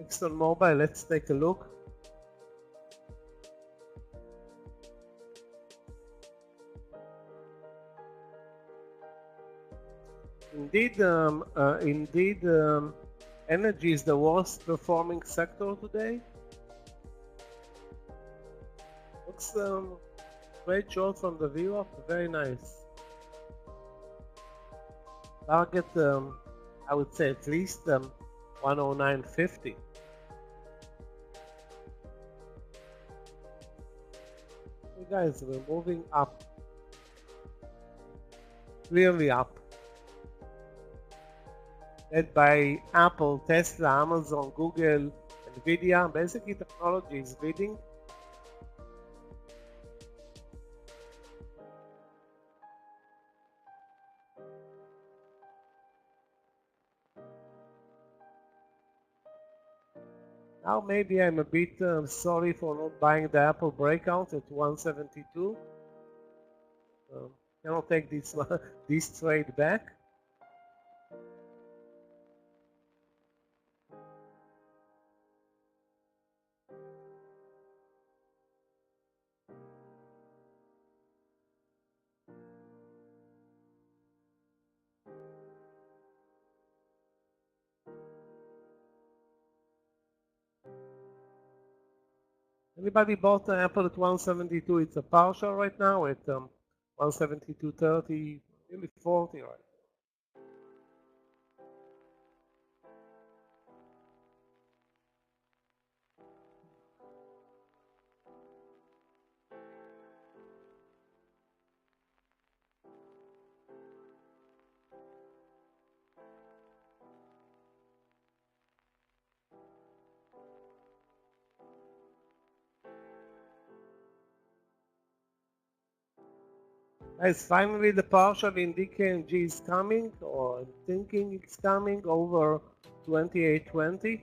Exxon Mobil, let's take a look. Indeed, energy is the worst performing sector today. Looks great short from the view up, very nice. Target, I would say at least 109.50. Hey guys, we're moving up. Clearly up. Led by Apple, Tesla, Amazon, Google, Nvidia. Basically technology is leading. Now maybe I'm a bit sorry for not buying the Apple breakout at 172. Cannot take this this trade back. Anybody bought the Apple at 172? It's a partial right now at 172.30, nearly 40 right. Guys, finally the partial in DKNG is coming, or I'm thinking it's coming over 28.20.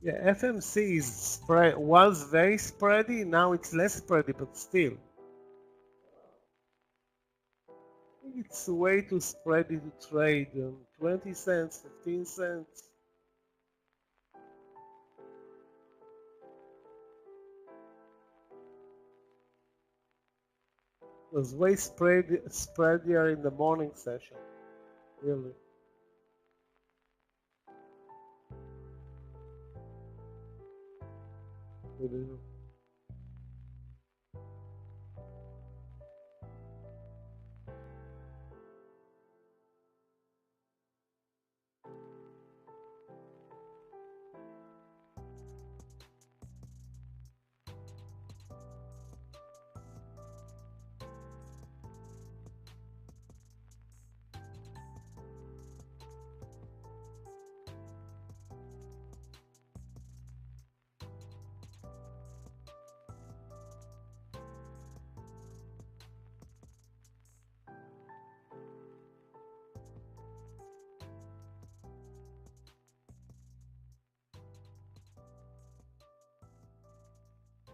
Yeah, FMC was very spready, now it's less spready, but still. I think it's way too spready to trade. 20 cents, 15 cents. It was way spreadier in the morning session, really.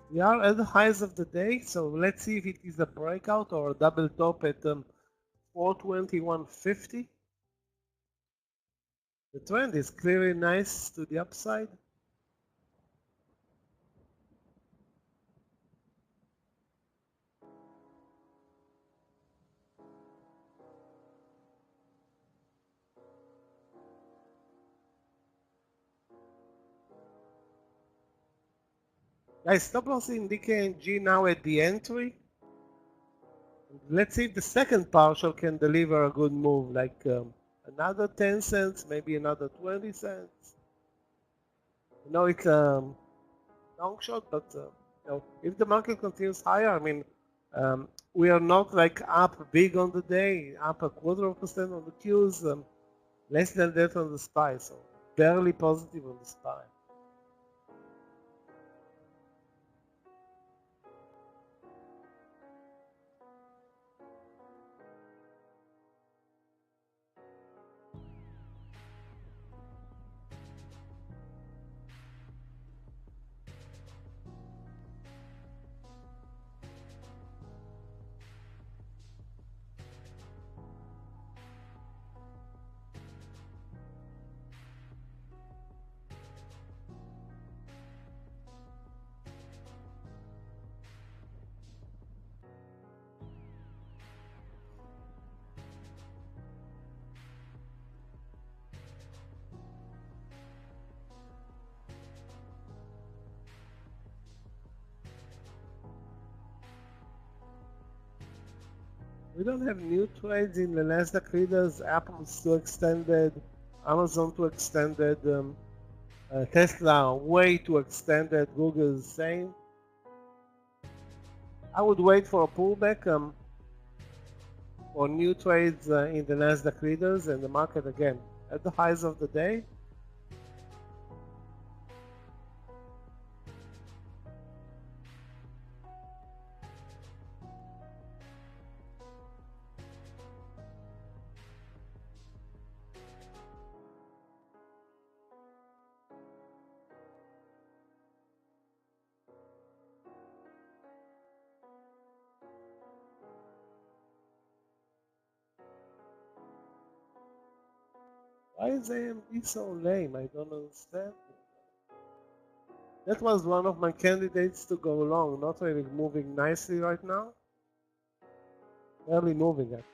We are at the highs of the day, so let's see if it is a breakout or a double top at 421.50. The trend is clearly nice to the upside. Guys, stop loss in DKNG now at the entry. Let's see if the second partial can deliver a good move, like another 10 cents, maybe another 20 cents. I know it's a long shot, but if the market continues higher, I mean, we are not like up big on the day, up 0.25% on the Qs, less than that on the SPY, so barely positive on the SPY. We don't have new trades in the Nasdaq leaders. Apple is too extended, Amazon too extended, Tesla way too extended, Google is the same. I would wait for a pullback for new trades in the Nasdaq leaders and the market again at the highs of the day. Why is AMD so lame? I don't understand. That was one of my candidates to go long, not really moving nicely right now. Barely moving it.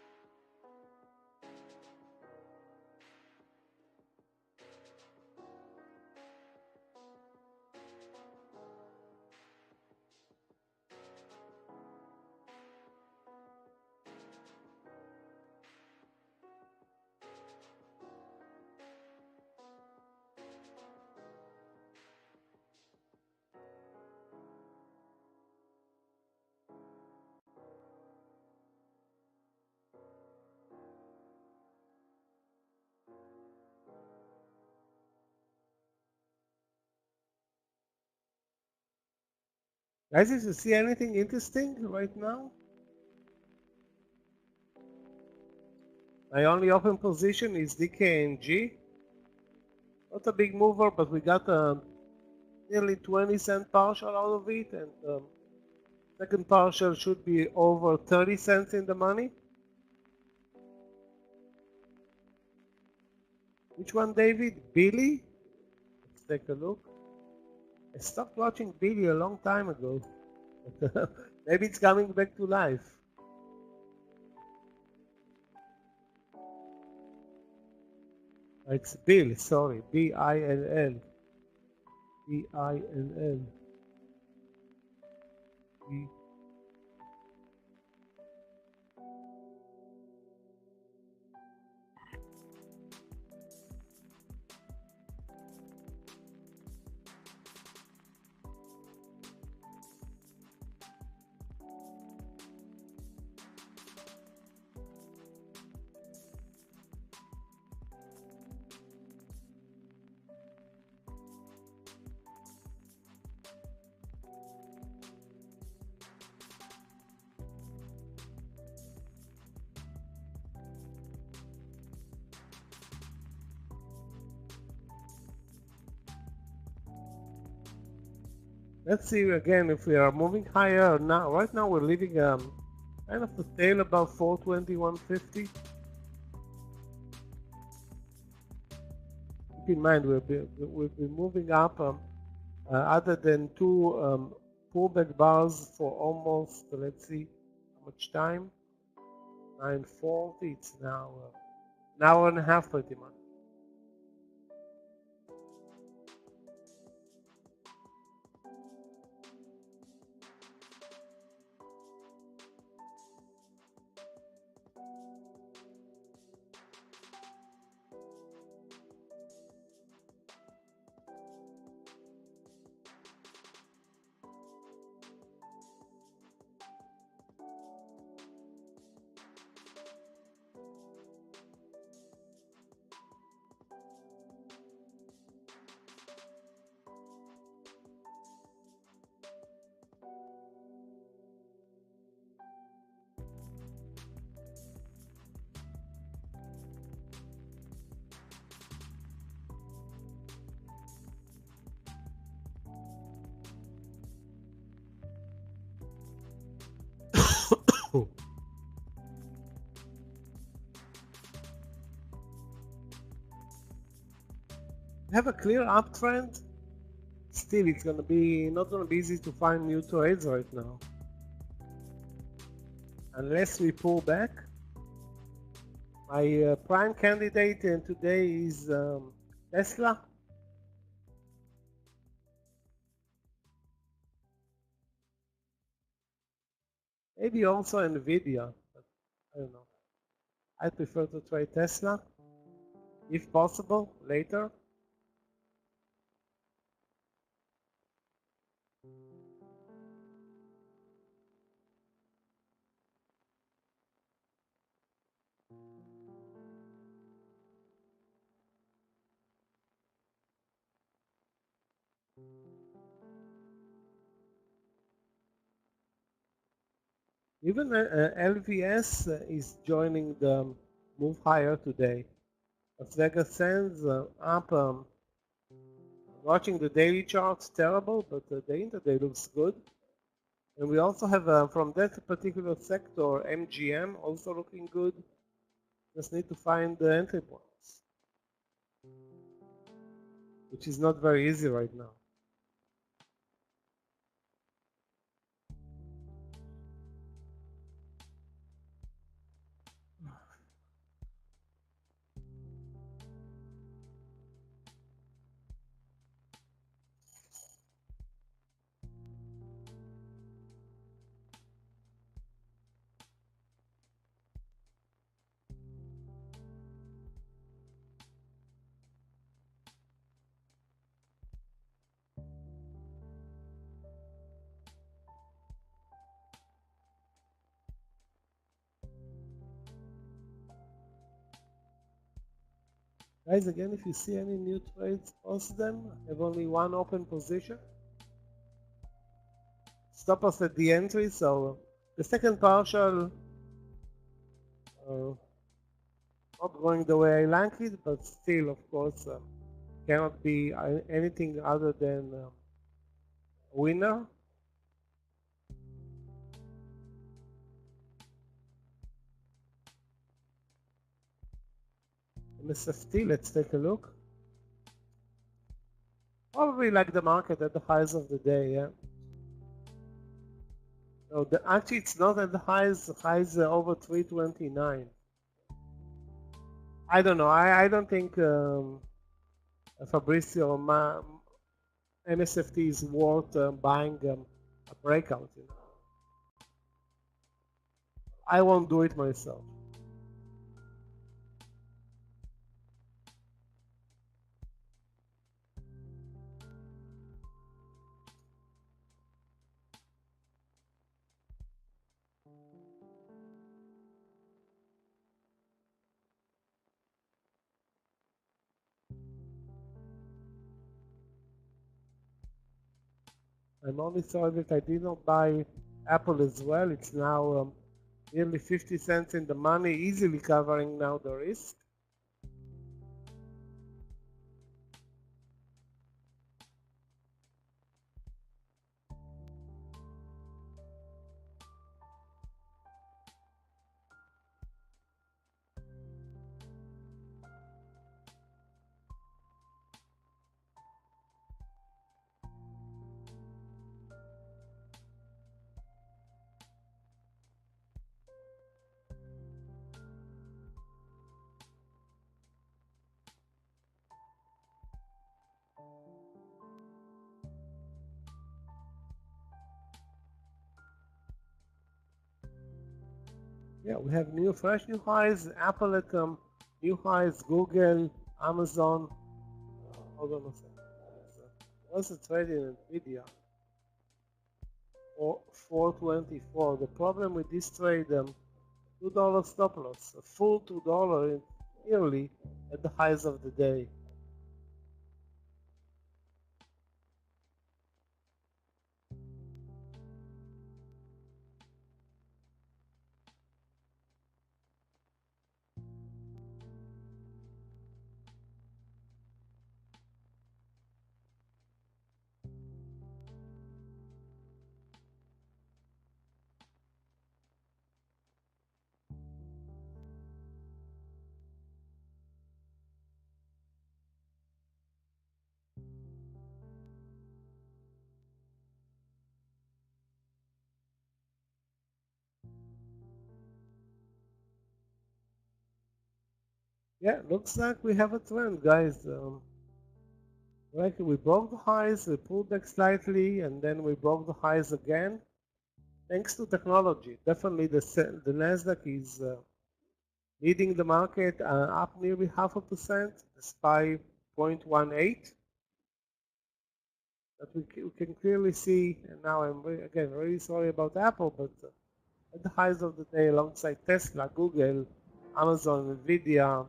Guys, did you see anything interesting right now? My only open position is DKNG. Not a big mover, but we got a nearly 20-cent partial out of it, and second partial should be over 30 cents in the money. Which one, David? Billy? Let's take a look. I stopped watching Billy a long time ago. Maybe it's coming back to life. It's Bill, sorry. B-I-L-L. B-I-L-L. B. Let's see again if we are moving higher or not. Right now we're leaving kind of a tail above 421.50. Keep in mind we'll be moving up other than two pullback bars for almost, let's see how much time, 9:40. It's now an hour and a half pretty much. Have a clear uptrend. Still, it's not gonna be easy to find new trades right now, unless we pull back. My prime candidate today is Tesla. Maybe also Nvidia, but I don't know. I prefer to trade Tesla, if possible, later. Even LVS is joining the move higher today. Las Vegas Sands up. Watching the daily charts, terrible, but the intraday looks good. And we also have from that particular sector, MGM also looking good. Just need to find the entry points, which is not very easy right now. Guys, again, if you see any new trades, post them. I have only one open position. Stop us at the entry, so the second partial not going the way I like it, but still, of course, cannot be anything other than winner. MSFT, let's take a look. Probably like the market at the highs of the day, yeah. No, actually it's not at the highs over 329. I don't know, I don't think Fabrizio MSFT is worth buying a breakout, you know. I won't do it myself. I'm only sorry that I did not buy Apple as well. It's now nearly 50 cents in the money, easily covering now the risk. Yeah, we have fresh new highs. Apple at new highs. Google, Amazon. Hold on a second. What's the trade in Nvidia? 424. The problem with this trade, $2 stop loss, a full $2 nearly at the highs of the day. Yeah, looks like we have a trend, guys. Like we broke the highs, we pulled back slightly, and then we broke the highs again. Thanks to technology, definitely the Nasdaq is leading the market, up nearly 0.5%, the SPY 0.18. But we can clearly see, and now I'm again really sorry about Apple, but at the highs of the day, alongside Tesla, Google, Amazon, Nvidia,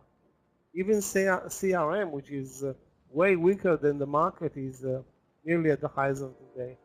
even CRM, which is way weaker than the market, is nearly at the highs of the day.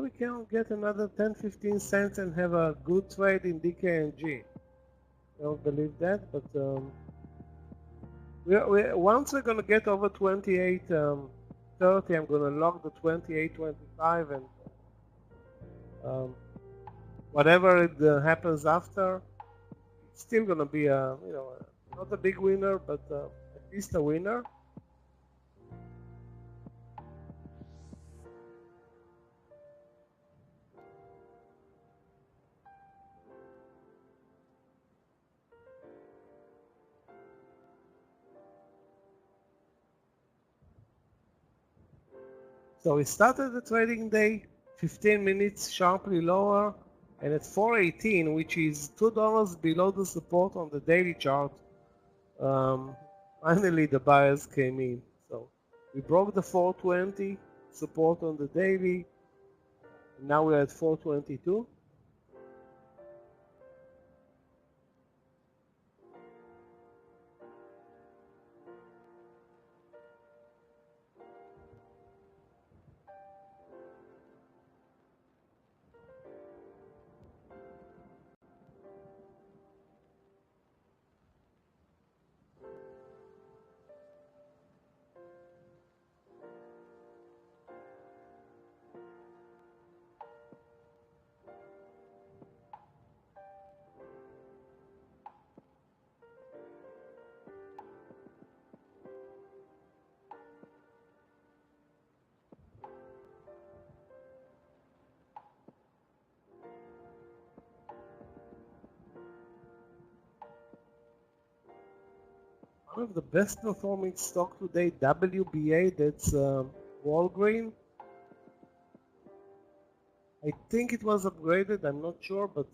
We can get another 10-15 cents and have a good trade in DKNG. I don't believe that, but once we're gonna get over 28.30, I'm gonna lock the 28.25, and whatever it happens after, it's still gonna be not a big winner, but at least a winner. So we started the trading day 15 minutes sharply lower, and at 418, which is $2 below the support on the daily chart, finally the buyers came in. So we broke the 420 support on the daily, and now we're at 422. One of the best performing stock today, WBA, that's Walgreen. I think it was upgraded, I'm not sure, but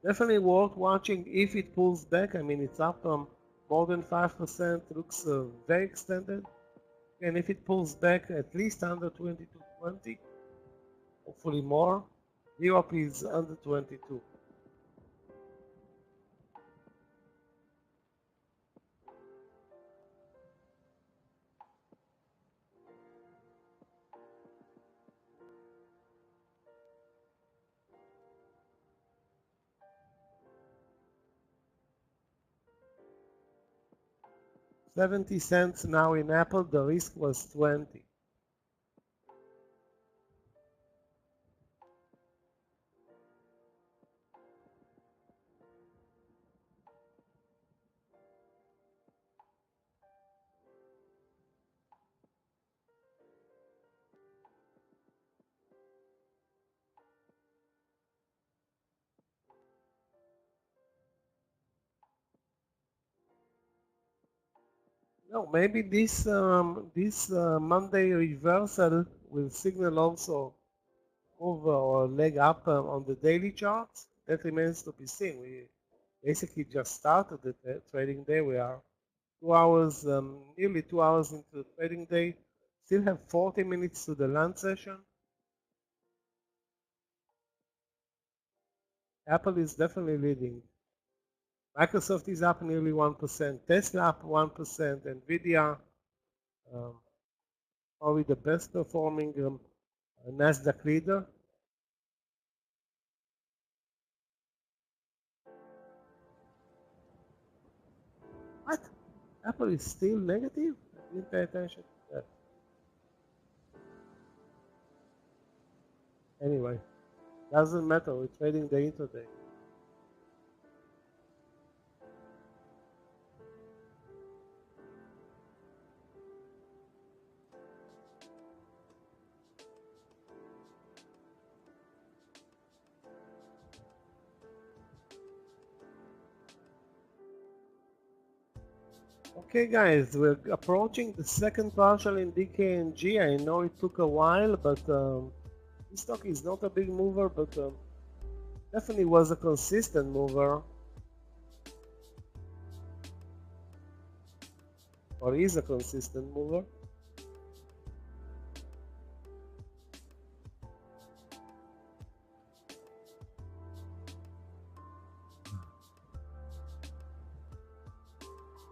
definitely worth watching if it pulls back. I mean, it's up more than 5%, looks very extended. And if it pulls back at least under 22.20, hopefully more. Europe is under 22. $0.70 now in Apple, the risk was 20. No, maybe this Monday reversal will signal also move or leg up on the daily charts. That remains to be seen. We basically just started the trading day. We are 2 hours, nearly 2 hours into the trading day. Still have 40 minutes to the lunch session. Apple is definitely leading. Microsoft is up nearly 1%. Tesla up 1%. Nvidia, probably the best performing Nasdaq leader. What? Apple is still negative? I didn't pay attention to that. Anyway, doesn't matter. We're trading the intraday. Okay guys, we're approaching the second partial in DKNG. I know it took a while, but this stock is not a big mover, but definitely was a consistent mover. Or is a consistent mover.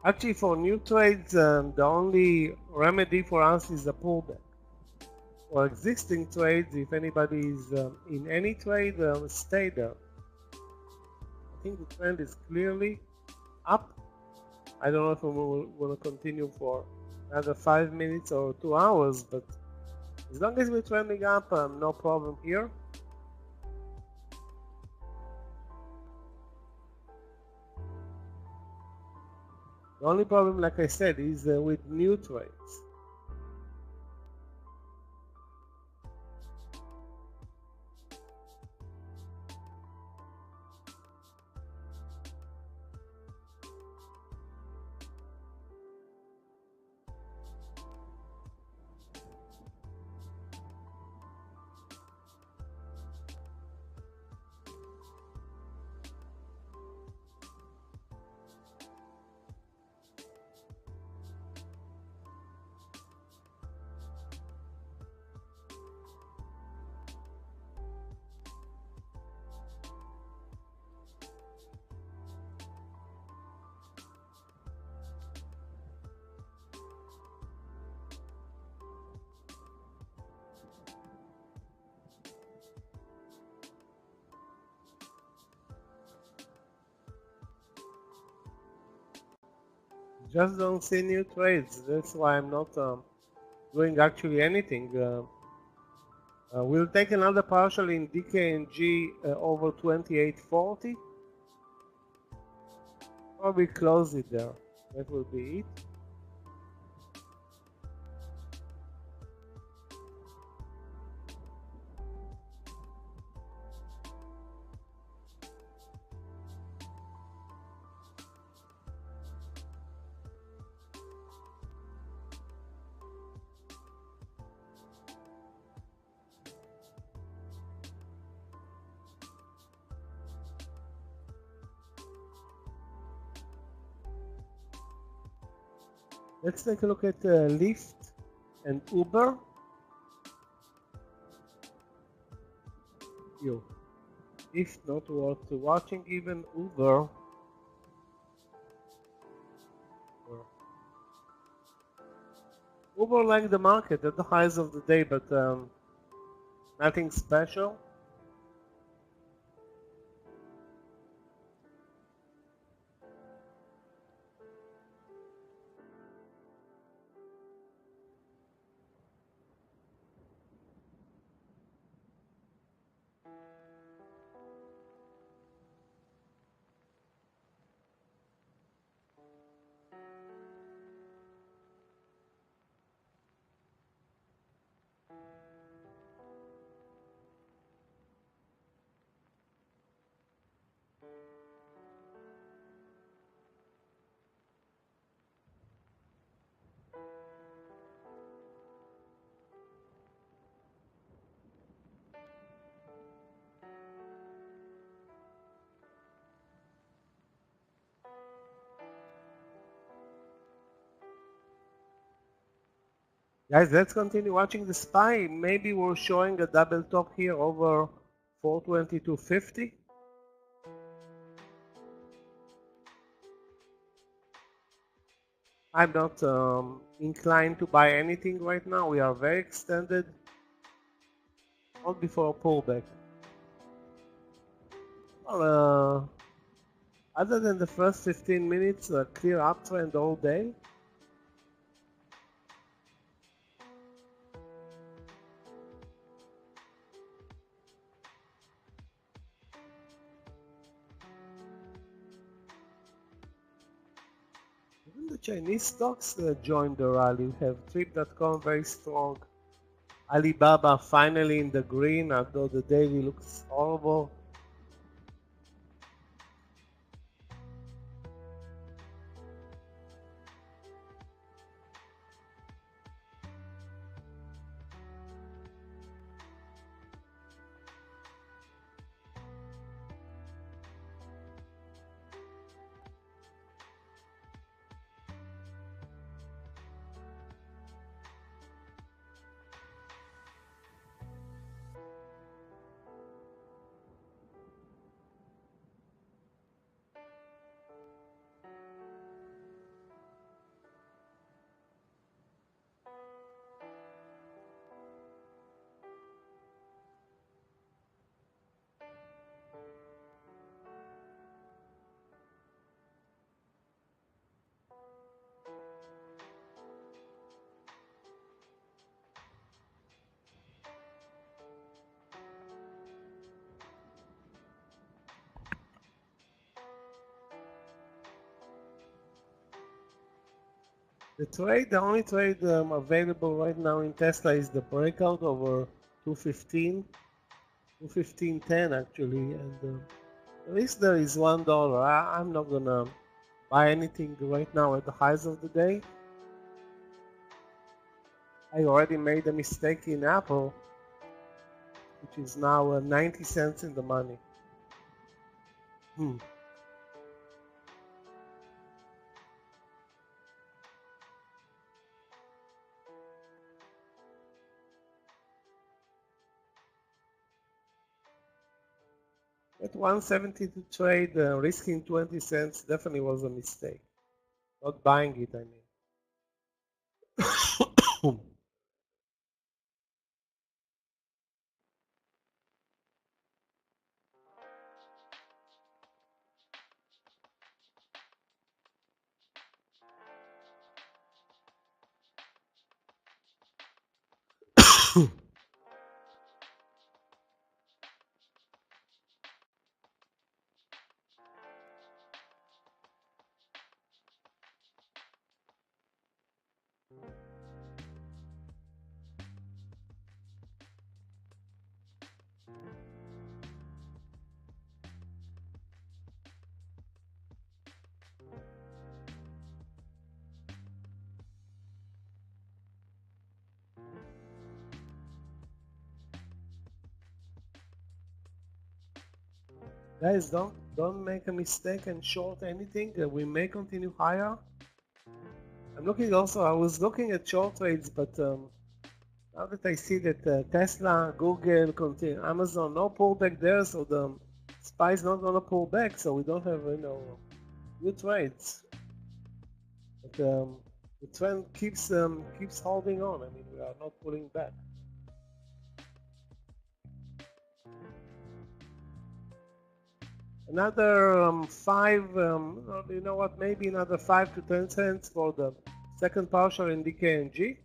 Actually, for new trades, the only remedy for us is a pullback. For existing trades, if anybody is in any trade, stay there. I think the trend is clearly up. I don't know if we will continue for another 5 minutes or 2 hours, but as long as we're trending up, no problem here. The only problem, like I said, is with new trades. Just don't see new trades. That's why I'm not doing actually anything. We'll take another partial in DKNG over 2840. Probably close it there. That will be it. Let's take a look at Lyft and Uber. you. If not worth watching, even Uber. Uber like the market at the highs of the day, but nothing special. Guys, let's continue watching the SPY. Maybe we're showing a double top here over 422.50. I'm not inclined to buy anything right now. We are very extended. Not before a pullback. Well, other than the first 15 minutes, a clear uptrend all day. Even the Chinese stocks joined the rally. We have Trip.com very strong. Alibaba finally in the green, although the daily looks horrible. The only trade available right now in Tesla is the breakout over 215, 215.10 actually, and the risk there is $1. I'm not gonna buy anything right now at the highs of the day. I already made a mistake in Apple, which is now 90 cents in the money. At 170 to trade, risking 20 cents definitely was a mistake. Not buying it, I mean. Guys, don't make a mistake and short anything. We may continue higher. I was looking at short trades, but Now that I see that Tesla, Google, continue, Amazon, no pullback there, so the SPY is not gonna pull back, so we don't have new trades. But the trend keeps holding on. I mean, we are not pulling back. Another you know what? Maybe another 5 to 10 cents for the second partial in DKNG.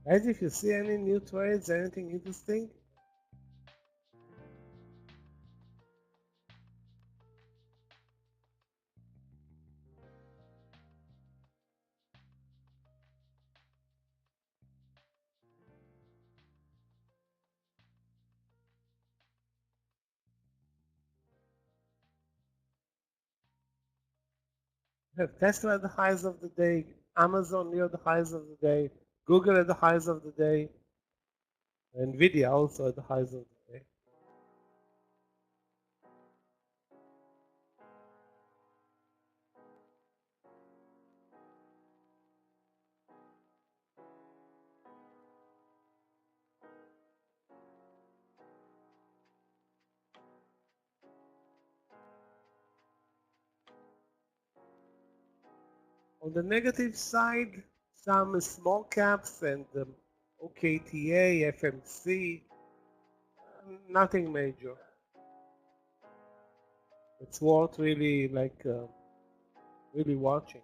Guys, if you see any new trades, anything interesting, we have Tesla at the highs of the day, Amazon near the highs of the day, Google at the highs of the day, Nvidia also at the highs of the day. On the negative side, some small caps and OKTA, FMC, nothing major. It's worth really really watching.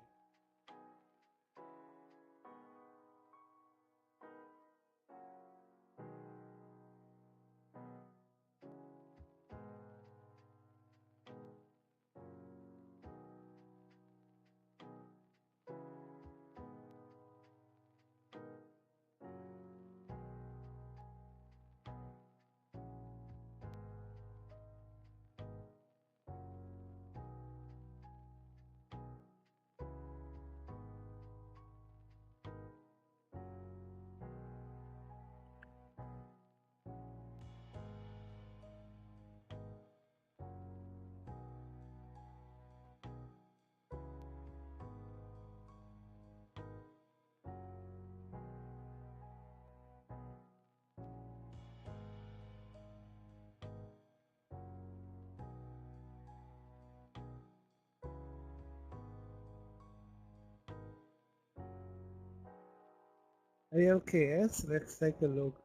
ALKS, let's take a look.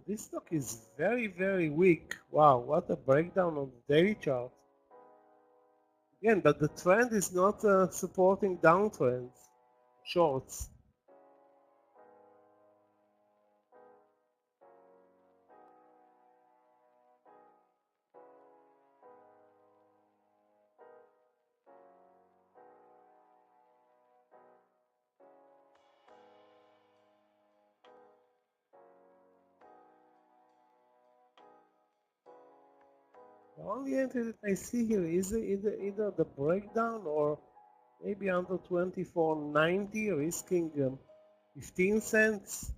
This stock is very weak. Wow, what a breakdown on the daily chart. Again, but the trend is not supporting downtrends, shorts. The only entry that I see here is either the breakdown or maybe under 24.90, risking 15 cents.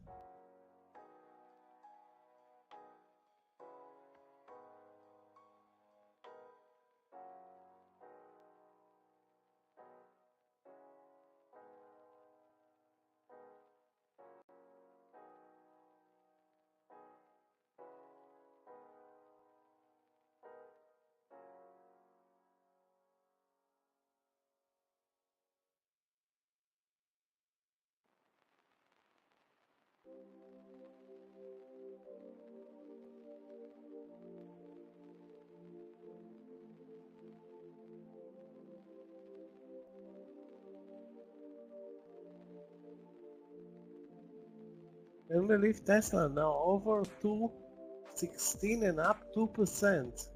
Can't believe Tesla now over 216 and up 2%.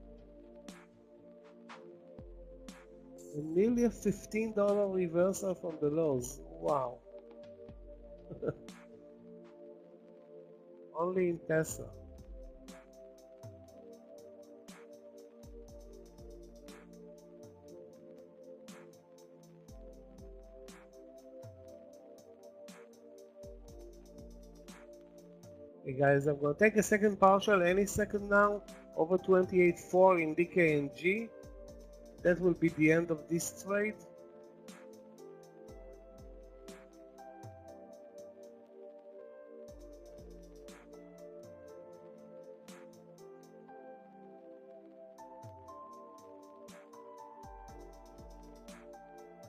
And nearly a $15 reversal from the lows. Wow. Only in Tesla. Hey guys, I'm going to take a second partial any second now, over 28.4 in DKNG. That will be the end of this trade.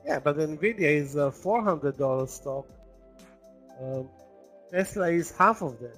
Yeah, but Nvidia is a $400 stock. Tesla is half of that.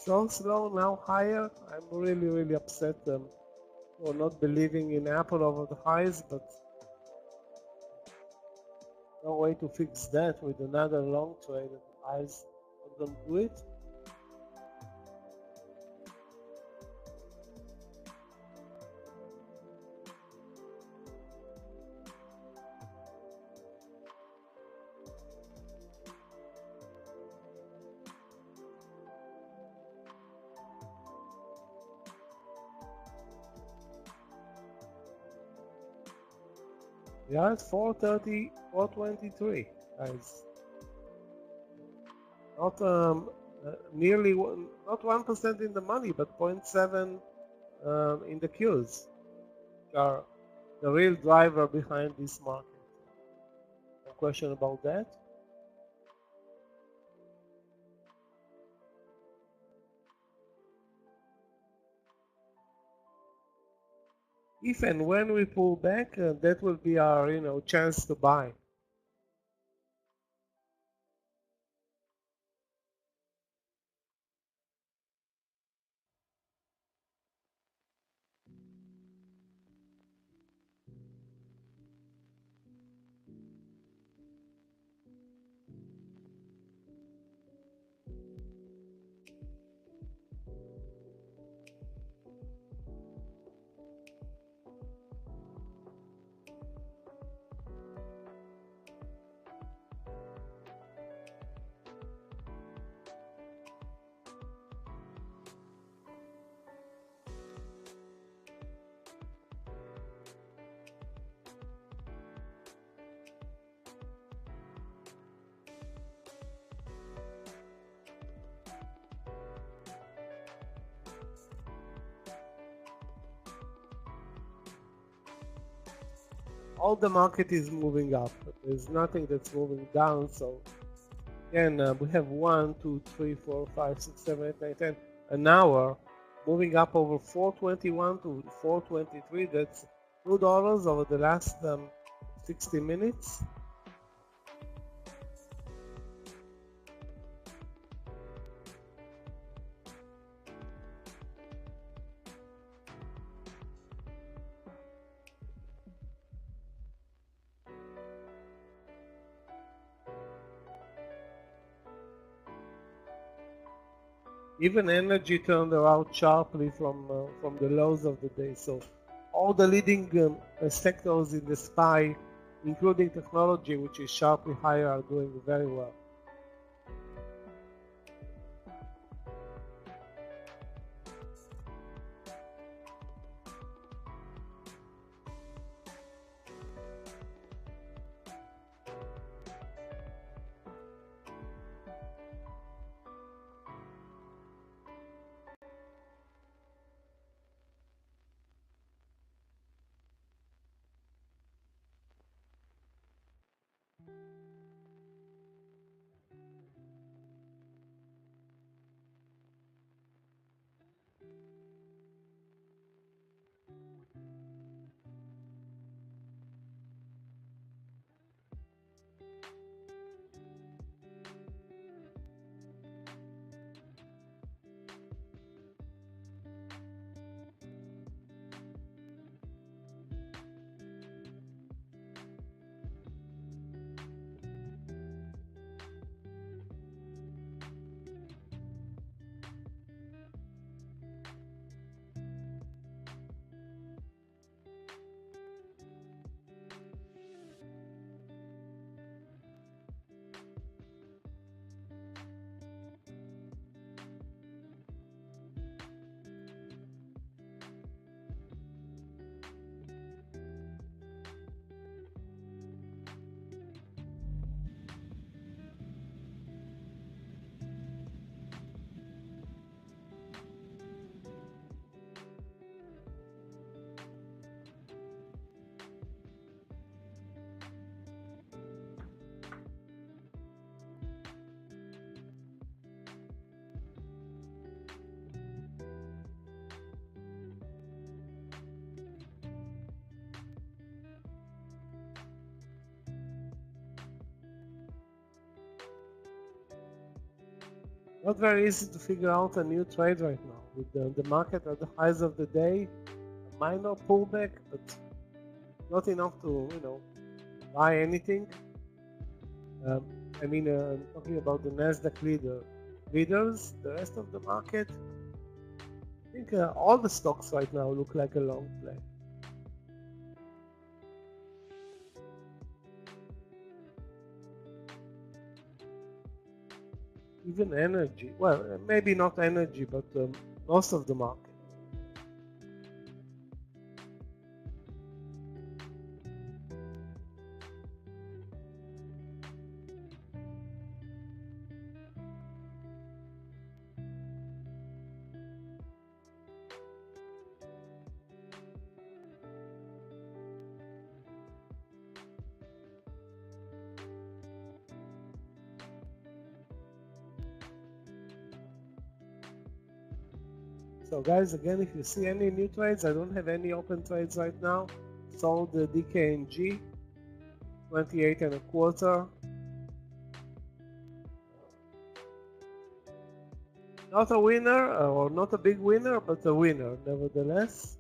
So slow, now higher. I'm really upset for not believing in Apple over the highs, but no way to fix that with another long trade at the highs. I don't do it. We are at 430, 423, guys. Not nearly not 1% in the money, but 0.7 in the Qs. Are the real driver behind this market. No question about that. If and when we pull back, that will be our chance to buy. All the market is moving up. There's nothing that's moving down. So again, we have 1, 2, 3, 4, 5, 6, 7, 8, 9, 10 an hour moving up over 421 to 423. That's $2 over the last 60 minutes. Even energy turned around sharply from the lows of the day. So all the leading sectors in the SPY, including technology, which is sharply higher, are doing very well. Not very easy to figure out a new trade right now with the market at the highs of the day. A minor pullback, but not enough to buy anything. I'm talking about the Nasdaq leaders. The rest of the market, I think all the stocks right now look like a long play. Even energy, well, maybe not energy, but most of the market. So guys, again, if you see any new trades, I don't have any open trades right now. Sold the DKNG, 28 and a quarter. Not a winner, or not a big winner, but a winner nevertheless.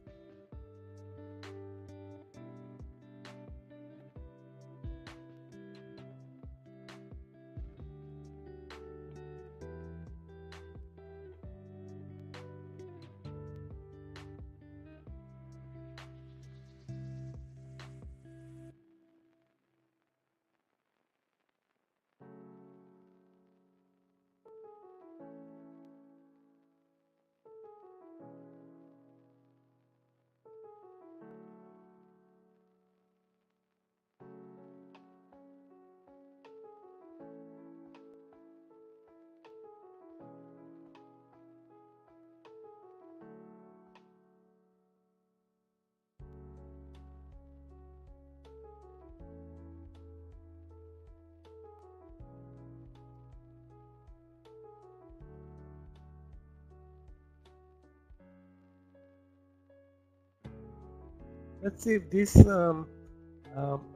Let's see if this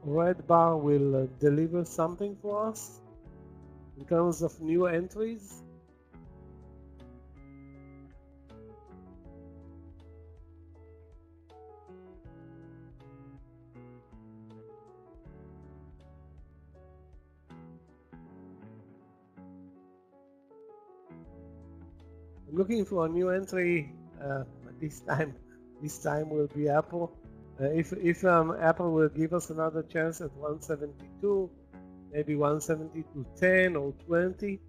red bar will deliver something for us in terms of new entries. I'm looking for a new entry. This time will be Apple. If Apple will give us another chance at 172, maybe 172.10 or 20.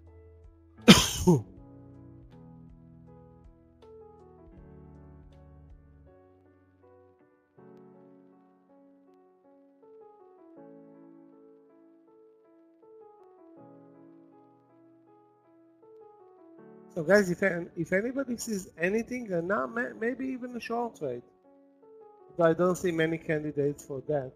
So guys, if anybody sees anything, now maybe even a short trade, but I don't see many candidates for that.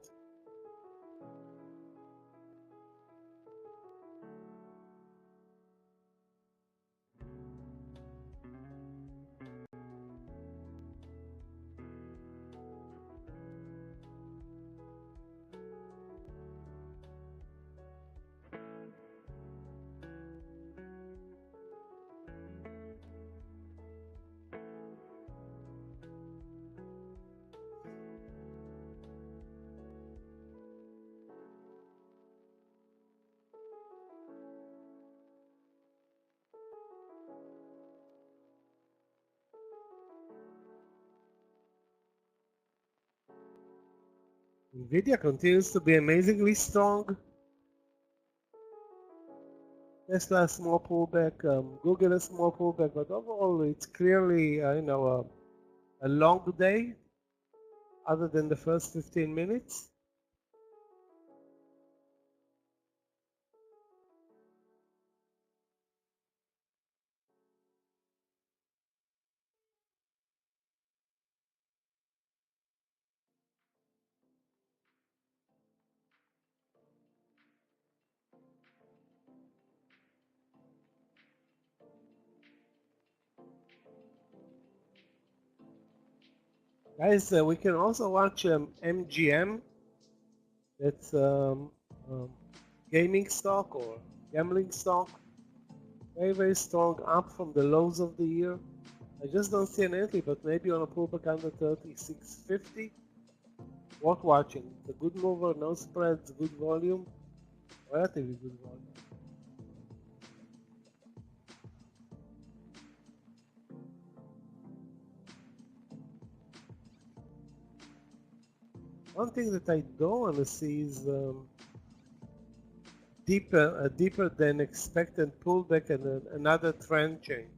Nvidia continues to be amazingly strong. Tesla a small pullback, Google a small pullback, but overall it's clearly a long day, other than the first 15 minutes. Guys, we can also watch MGM. That's gaming stock or gambling stock. Very, very strong up from the lows of the year. I just don't see an entry, but maybe on a pullback under 36.50. Worth watching. It's a good mover, no spreads, good volume, relatively good volume. One thing that I don't want to see is a deeper than expected pullback and another trend change.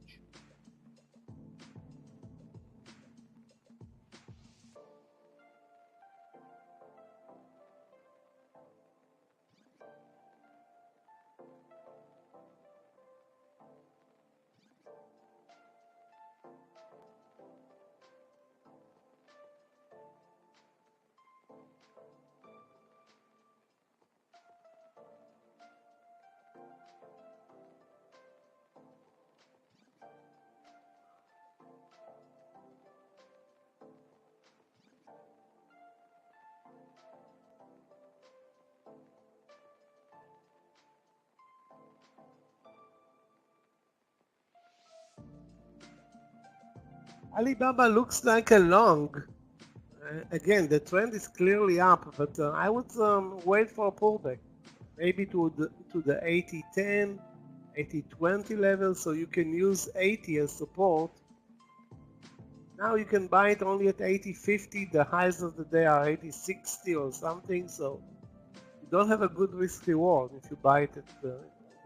Alibaba looks like a long. Again, the trend is clearly up, but I would wait for a pullback, maybe to the 80.10, 80.20 level, so you can use 80 as support. Now you can buy it only at 80.50. The highs of the day are 80.60 or something, so you don't have a good risk reward if you buy it at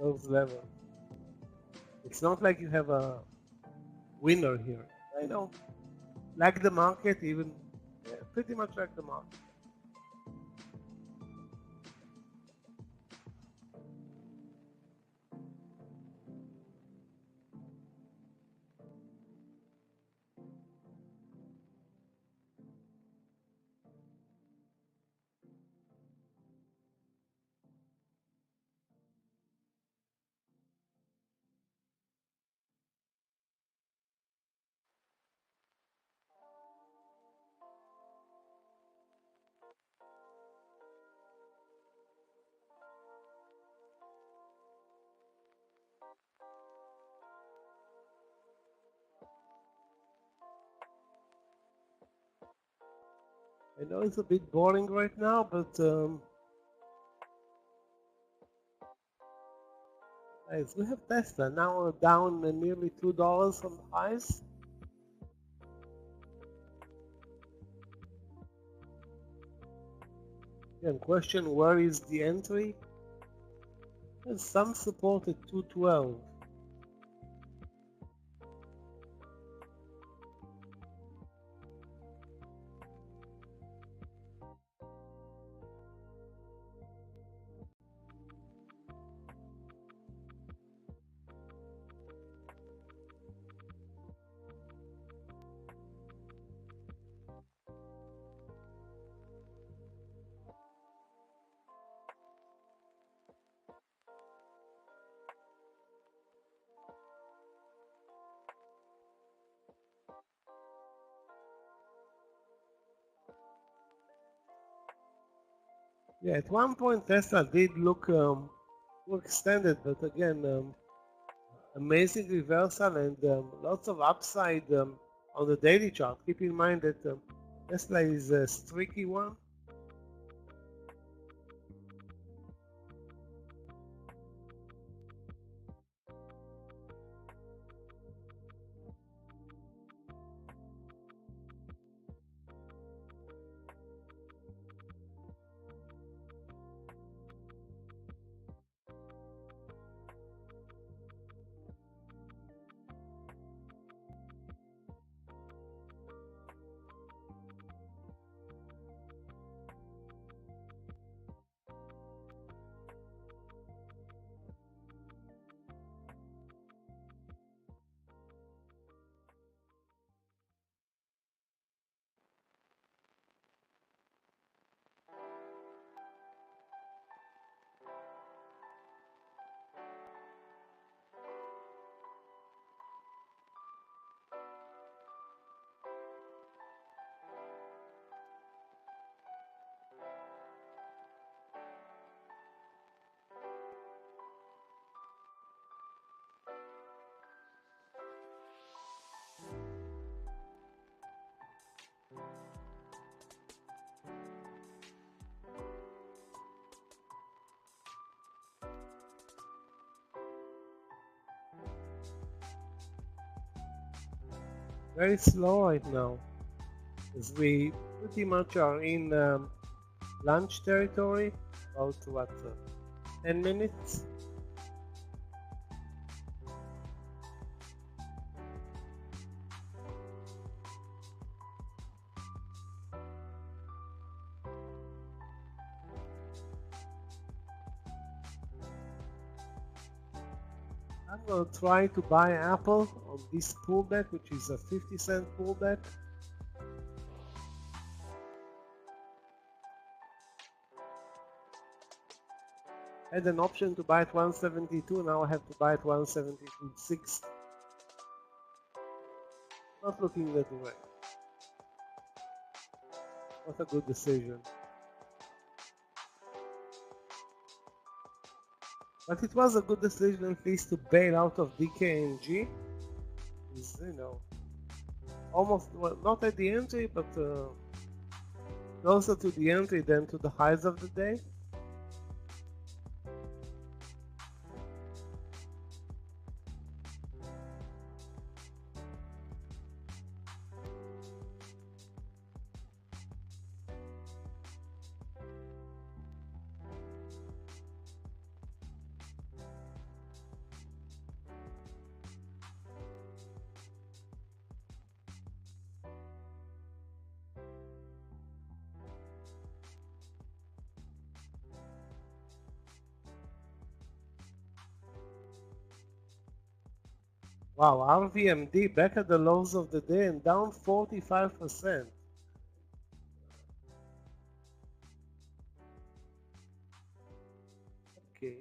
those levels. It's not like you have a winner here. I know, like the market, even pretty much like the market. I know it's a bit boring right now, but guys, we have Tesla now we're down nearly $2 from the highs. Again, question, where is the entry? There's some support at 212. Yeah, at one point Tesla did look extended, but again, amazing reversal and lots of upside on the daily chart. Keep in mind that Tesla is a streaky one. very slow right now, as we pretty much are in lunch territory. About what, 10 minutes? I'm going to try to buy Apple on this pullback, which is a 50-cent pullback. I had an option to buy at 172, now I have to buy at 172.6. Not looking that way. What a good decision. But it was a good decision at least to bail out of DKNG. Is, you know, almost, well, not at the entry, but closer to the entry than to the highs of the day. Wow, RVMD back at the lows of the day and down 45%. Okay.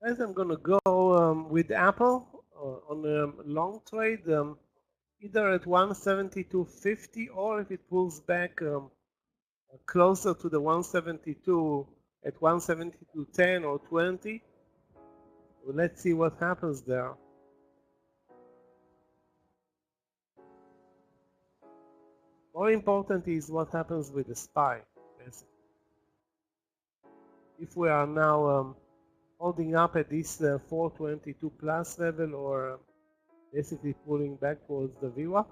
Guys, I'm gonna go with Apple on a long trade, either at 172.50 or if it pulls back closer to the 172 at 172.10 or 20. Well, let's see what happens there. More important is what happens with the SPY, basically. If we are now holding up at this 422 plus level, or basically pulling back towards the VWAP.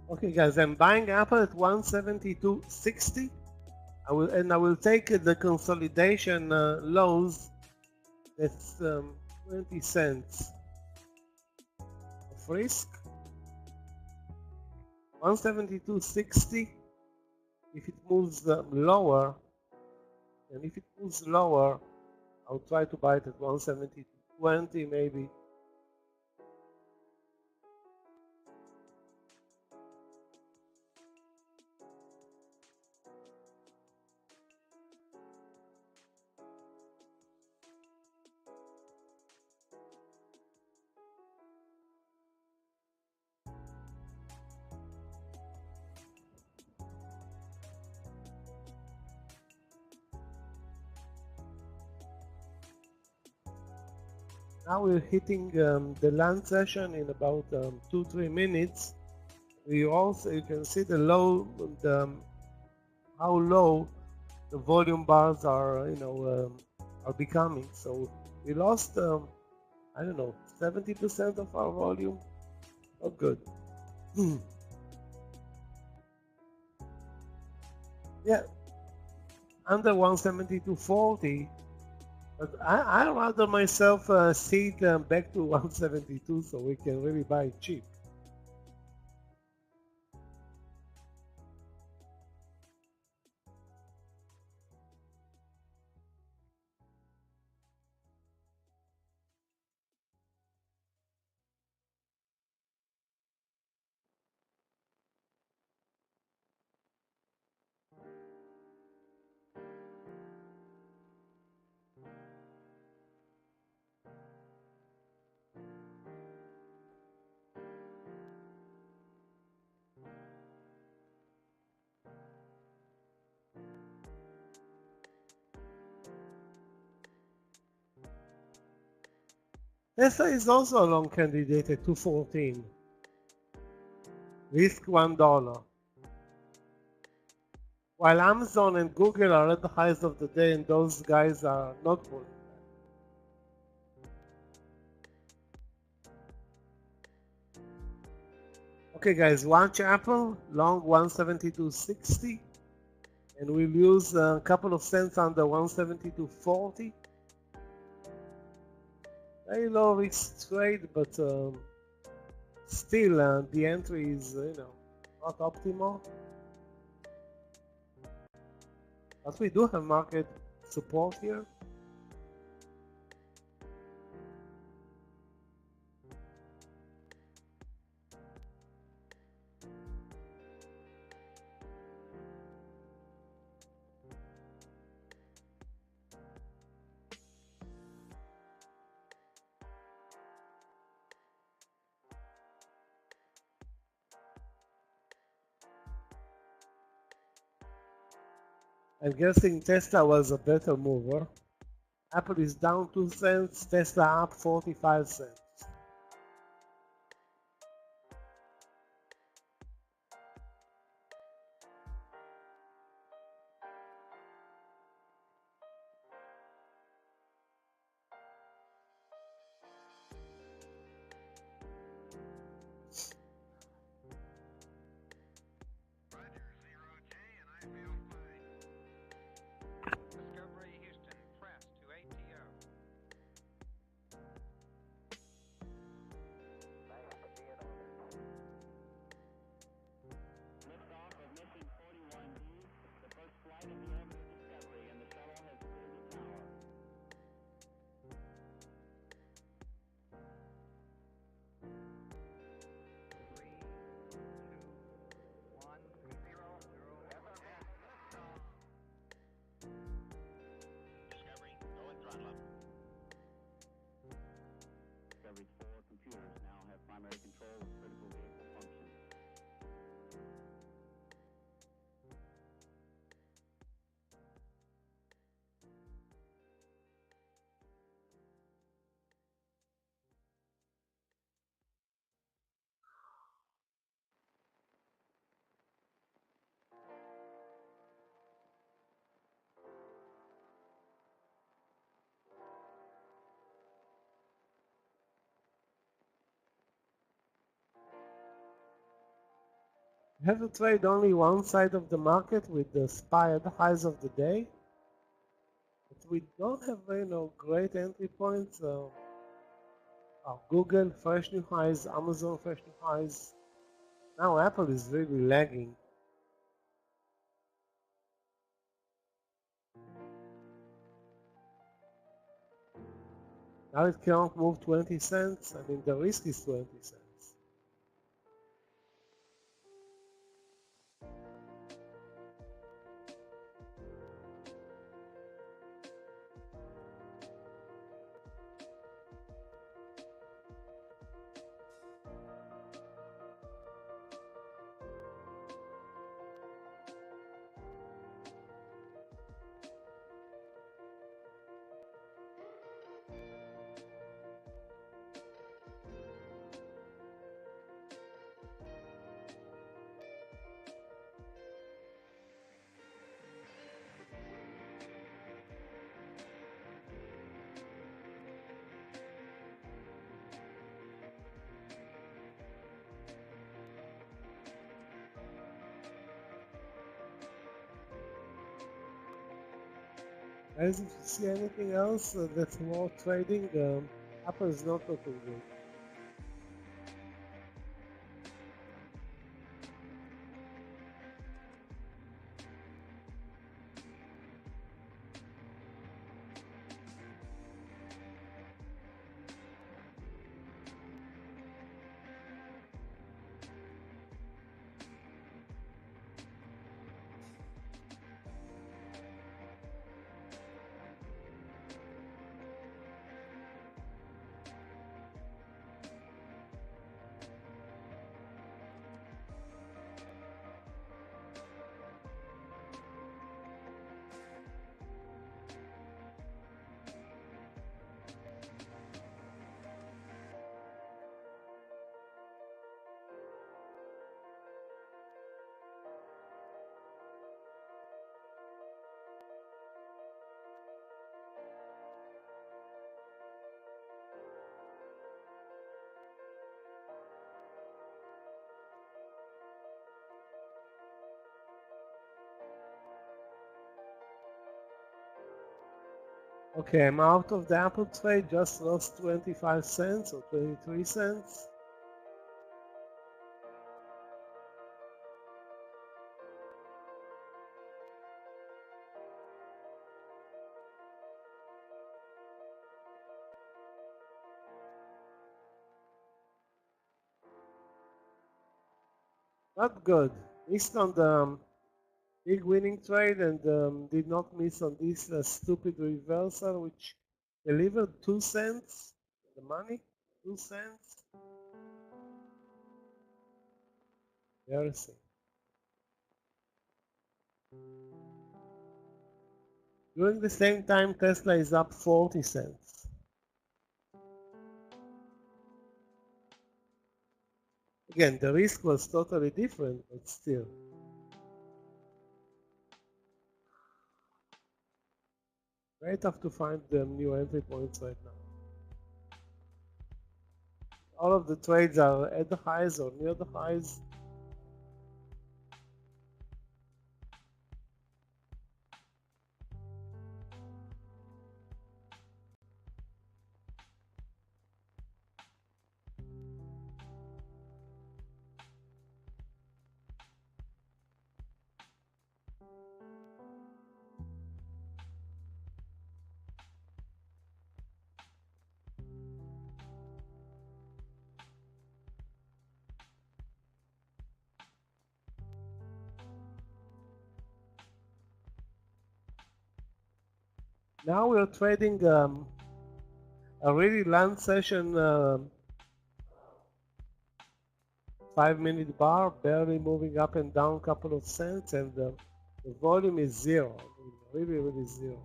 Okay, guys, I'm buying Apple at 172.60. I will take the consolidation lows. That's 20 cents of risk. 172.60. If it moves lower, and if it moves lower, I'll try to buy it at 172.20 maybe. Now we're hitting the land session in about 2-3 minutes. You can see the low, how low the volume bars are, are becoming. So we lost, I don't know, 70% of our volume. Not good. Yeah, under 172.40. But I'd rather myself see it back to 172 so we can really buy it cheap. Tesla is also a long candidate at 214. Risk $1. While Amazon and Google are at the highs of the day, and those guys are not pulling back. Okay, guys, watch Apple long 172.60, and we'll use a couple of cents under 172.40. Very low risk trade, but still the entry is not optimal. But we do have market support here. I'm guessing Tesla was a better mover. Apple is down 2 cents, Tesla up 45 cents. We have to trade only one side of the market with the SPY at the highs of the day. But we don't have great entry points. Google fresh new highs, Amazon fresh new highs. Now Apple is really lagging. Now it can't move 20 cents. I mean, the risk is 20 cents. Guys, if you see anything else that's more trading, Apple is not looking good. Okay, I'm out of the Apple trade, just lost 25 cents or 23 cents. Not good. Missed on the big winning trade and did not miss on this stupid reversal, which delivered 2 cents. The money, 2 cents. Embarrassing. During the same time, Tesla is up 40 cents. Again, the risk was totally different, but still. Very tough to find the new entry points right now. All of the trades are at the highs or near the highs. Now we're trading a really long session 5-minute bar, barely moving up and down a couple of cents, and the volume is zero. I mean, really zero.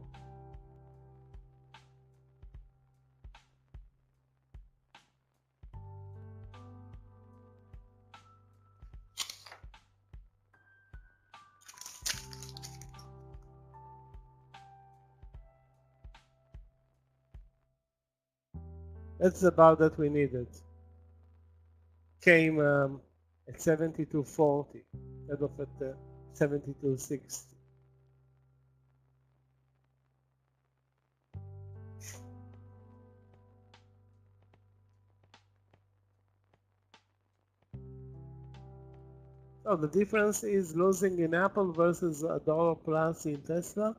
That's about that we needed. Came at 72.40 instead of at 72.60. So the difference is losing in Apple versus $1 plus in Tesla.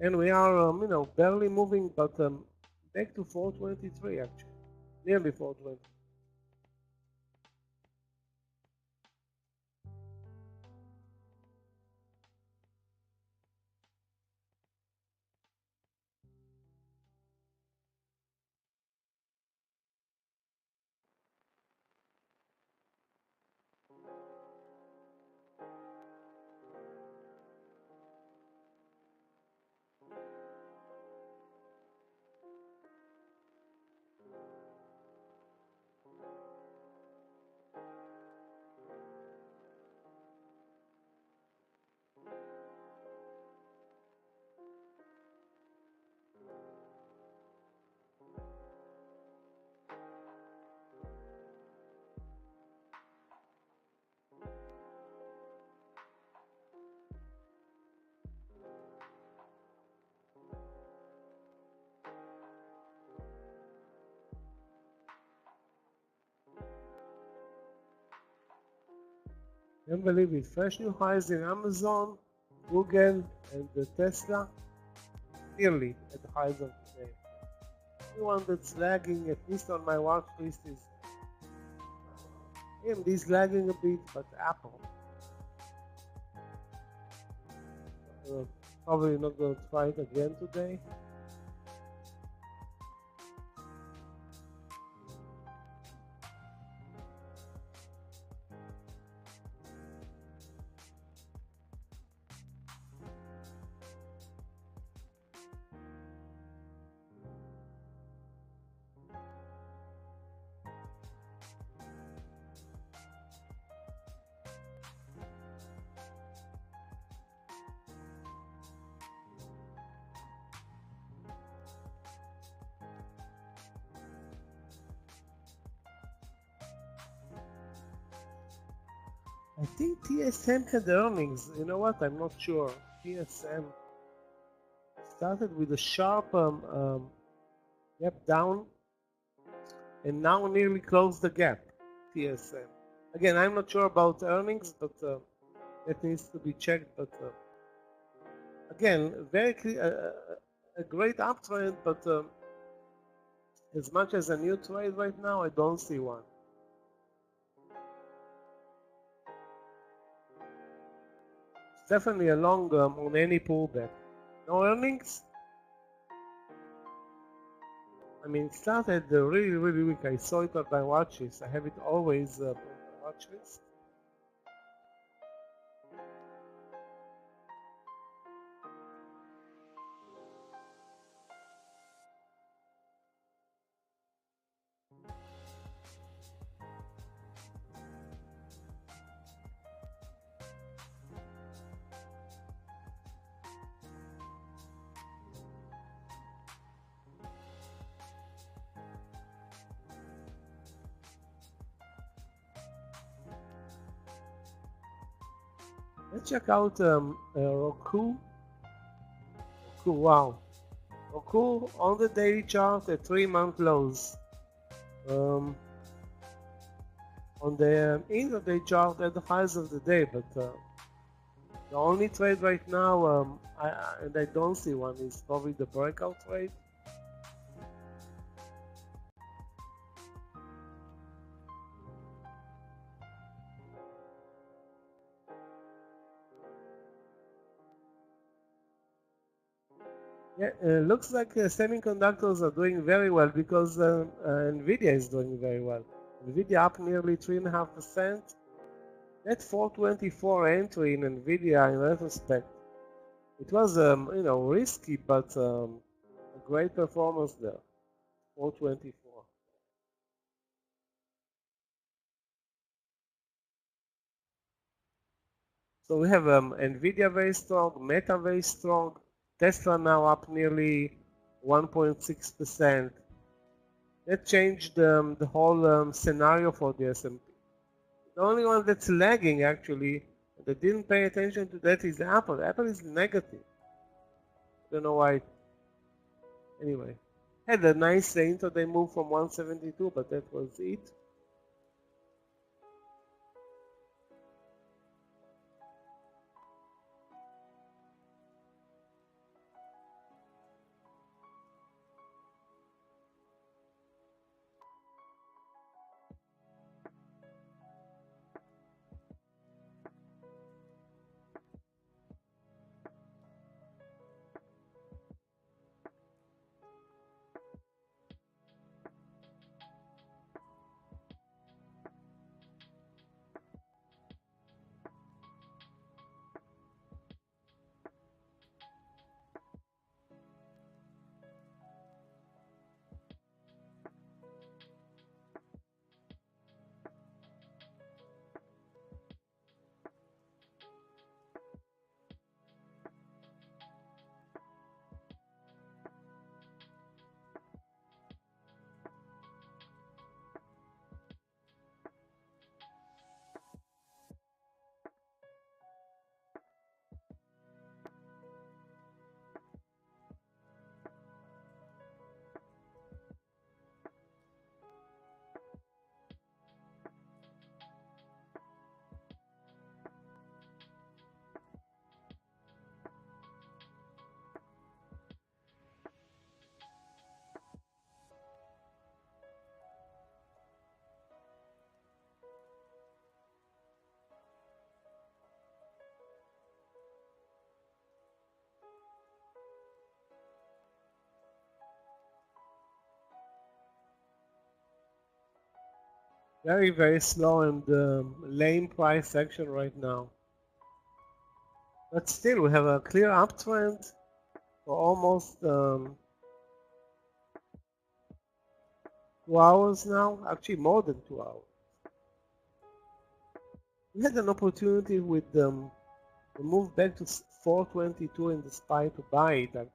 And we are, barely moving, but back to 423 actually, nearly 420. Can't believe it. Fresh new highs in Amazon, Google, and the Tesla. Clearly at the highs of the day. The one that's lagging, at least on my watch list, is AMD is lagging a bit, but Apple. Probably not going to try it again today. I think TSM had earnings. You know what? I'm not sure. TSM started with a sharp gap down and now nearly closed the gap. TSM. Again, I'm not sure about earnings, but that needs to be checked. But again, a great uptrend, but as much as a new trade right now, I don't see one. Definitely a long on any pullback. No earnings? I mean, it started really weak. I saw it on my watch list. I have it always on my watch list. Let's check out Roku. Wow. Roku on the daily chart at 3-month lows. On the intraday chart at the highs of the day, but the only trade right now, and I don't see one, is probably the breakout trade. Yeah, looks like semiconductors are doing very well because Nvidia is doing very well. Nvidia up nearly 3.5%. That 424 entry in Nvidia, in retrospect, it was risky, but a great performance there. 424. So we have Nvidia very strong, Meta very strong, Tesla now up nearly 1.6%. That changed the whole scenario for the S&P. The only one that's lagging, actually, that didn't pay attention to that is Apple. Apple is negative. Don't know why. Anyway, had a nice intraday move from 172, but that was it. Very, very slow and lame price action right now. But still, we have a clear uptrend for almost 2 hours now. Actually, more than 2 hours. We had an opportunity with the move back to 422 in the SPY to buy it. Actually,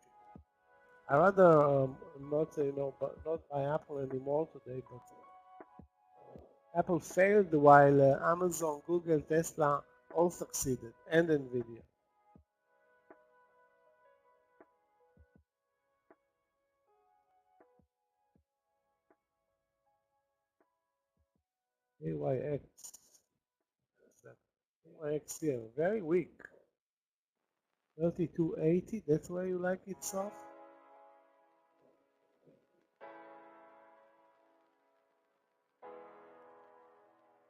I rather not, but not buy Apple anymore today. But Apple failed while Amazon, Google, Tesla all succeeded, and Nvidia. AYX. AYX here, very weak. 3280, that's where you like it soft?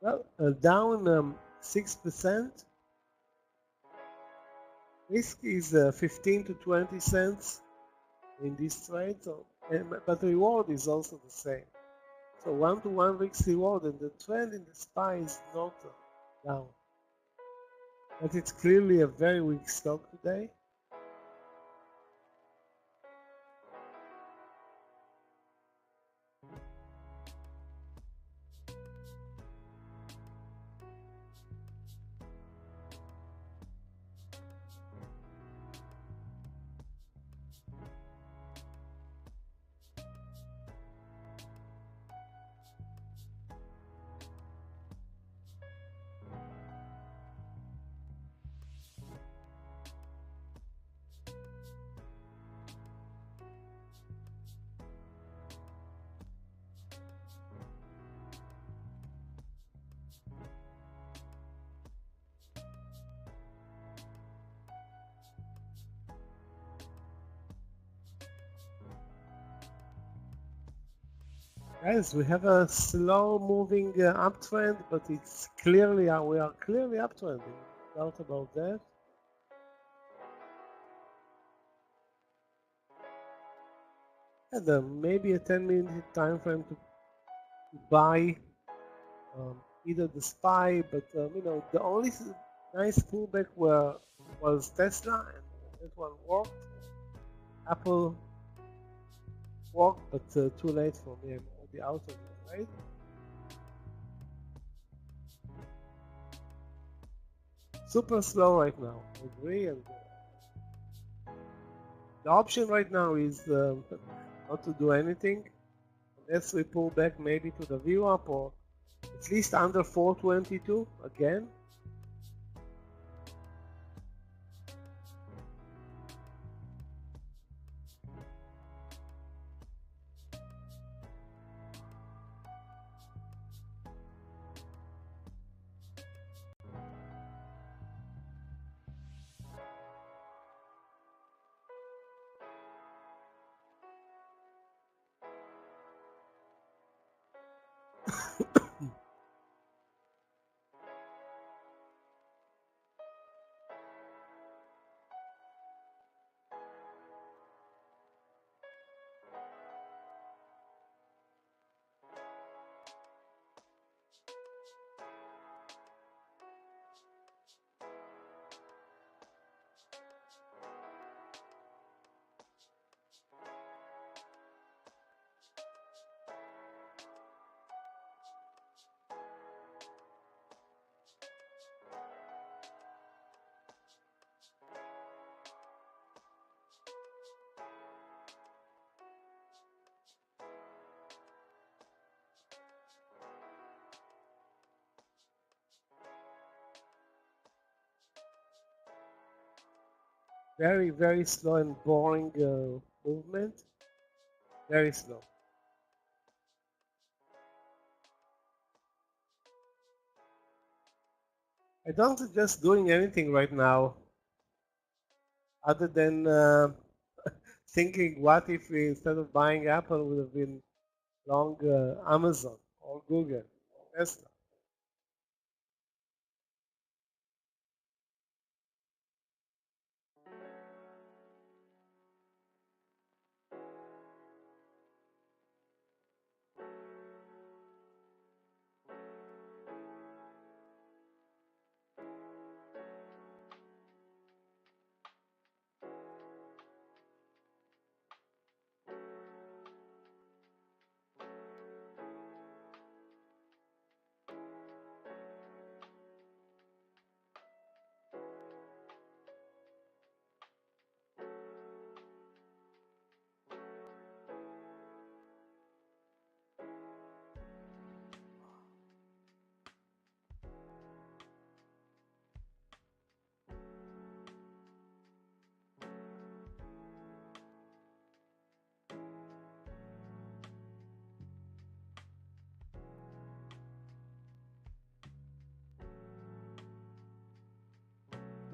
Well, down 6%. Risk is 15 to 20 cents in this trade, but the reward is also the same. So 1-to-1 risk reward, and the trend in the SPY is not down. But it's clearly a very weak stock today. Guys, we have a slow moving uptrend, but it's clearly, we are clearly uptrending. No doubt about that. And maybe a 10-minute time frame to buy either the SPY, but the only nice pullback was Tesla, and that one worked. Apple worked, but too late for me. I'm already out of it, right? Super slow right now. I agree. And the option right now is not to do anything unless we pull back maybe to the view up or at least under 422 again. Very, very slow and boring movement. Very slow. I don't suggest doing anything right now other than thinking what if we, instead of buying Apple, would have been long Amazon or Google or Tesla.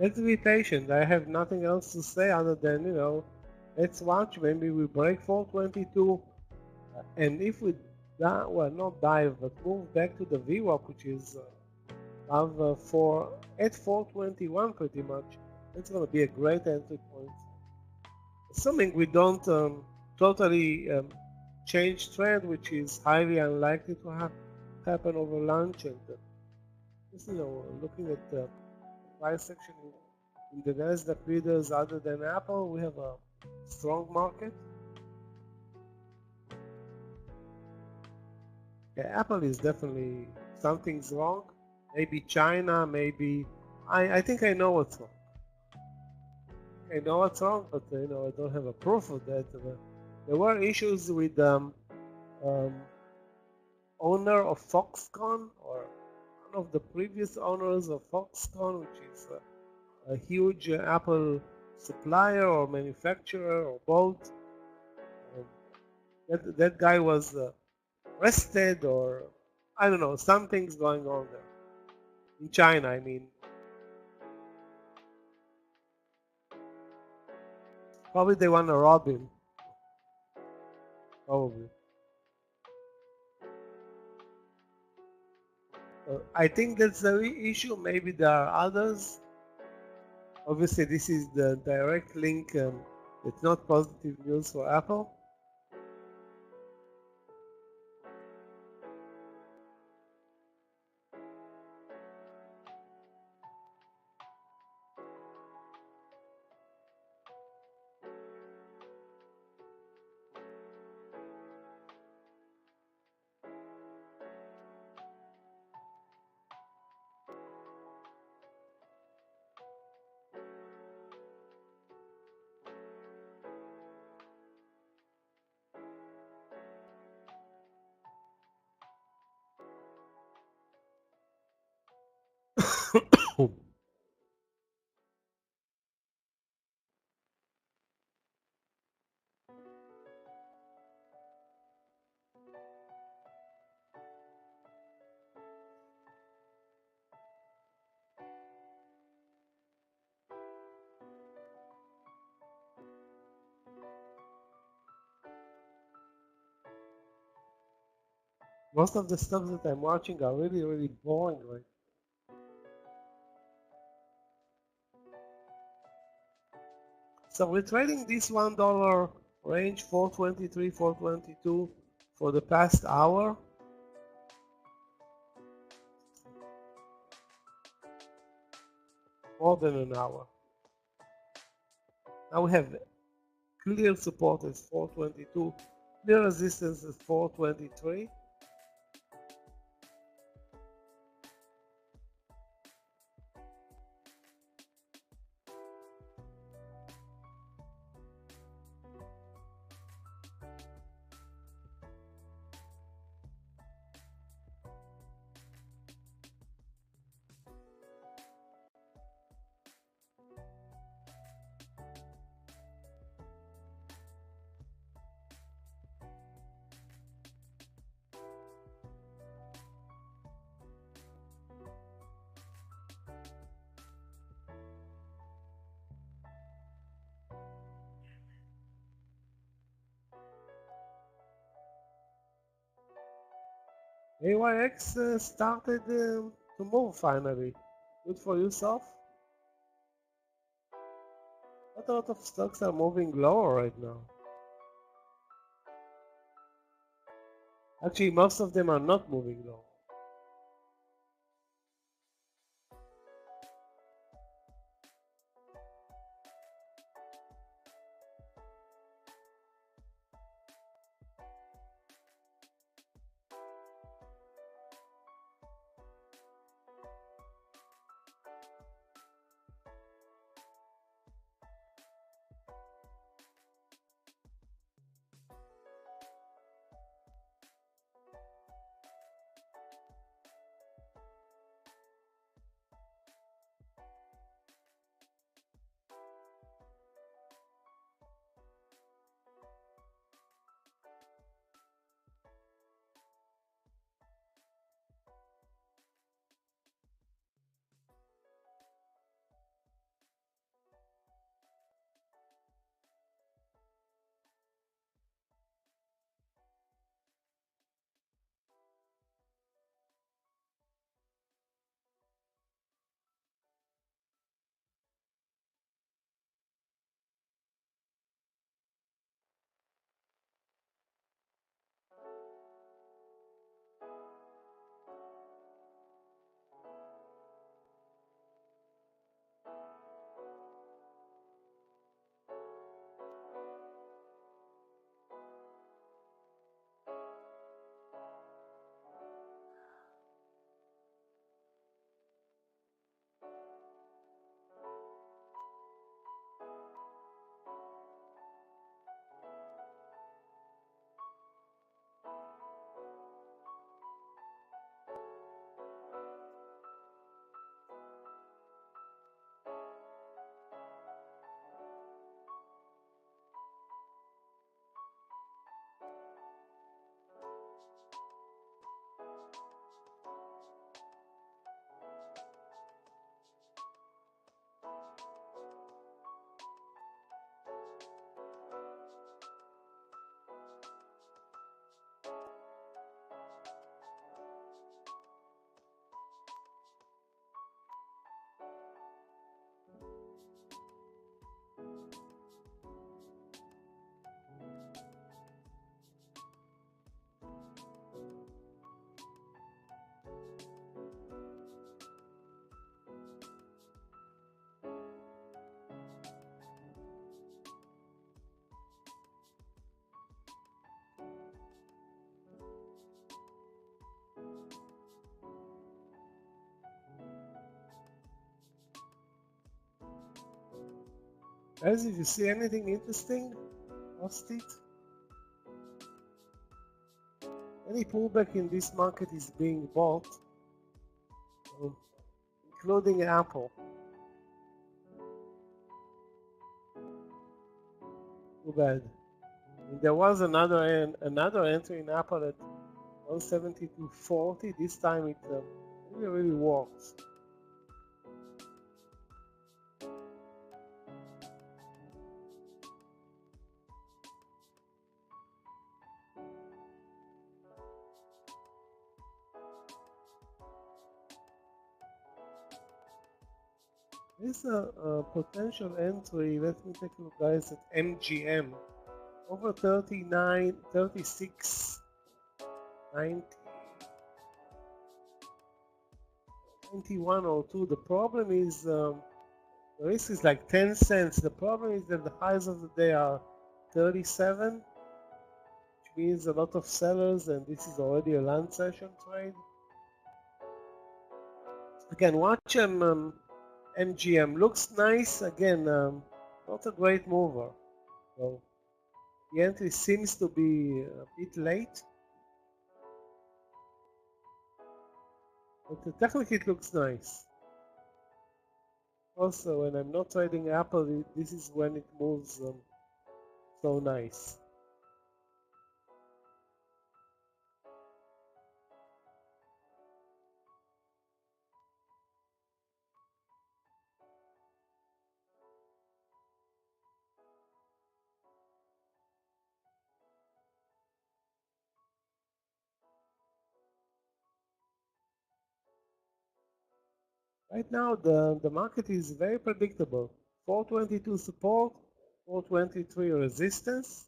let's be patient. I have nothing else to say other than, let's watch. Maybe we break 422, and if we not dive, but move back to the VWAP, which is at 421 pretty much. It's going to be a great entry point. Assuming we don't totally change trend, which is highly unlikely to happen over lunch, and just looking at the price section in the Nasdaq readers, other than Apple, we have a strong market. Yeah, Apple is definitely something's wrong. Maybe China, maybe I think I know what's wrong. I know what's wrong, but I don't have a proof of that. There were issues with owner of Foxconn, or one of the previous owners of Foxconn, which is a huge Apple supplier or manufacturer or both. That guy was arrested, or I don't know, something's going on there. In China, I mean. Probably they want to rob him. Probably. I think that's the issue. Maybe there are others. Obviously, this is the direct link. It's not positive news for Apple. Most of the stuff that I'm watching are really, really boring. Right? So we're trading this $1 range, 423, 422 for the past hour. More than an hour. Now we have clear support is 422, clear resistance is 423. AYX started to move finally. Good for you, Soph. Not a lot of stocks are moving lower right now. Actually, most of them are not moving lower. Guys, if you see anything interesting, post it. Any pullback in this market is being bought, including Apple. Too bad. And there was another entry in Apple at 172.40. This time it really works. There's a potential entry. Let me take a look, guys, at MGM. Over 39, 36, 90, 91.02. The problem is the risk is like 10 cents. The problem is that the highs of the day are 37, which means a lot of sellers, and this is already a land session trade. Again, watch MGM. Looks nice. Again, not a great mover. So the entry seems to be a bit late. But technically it looks nice. Also, when I'm not trading Apple, this is when it moves so nice. Right now, the market is very predictable. 422 support, 423 resistance.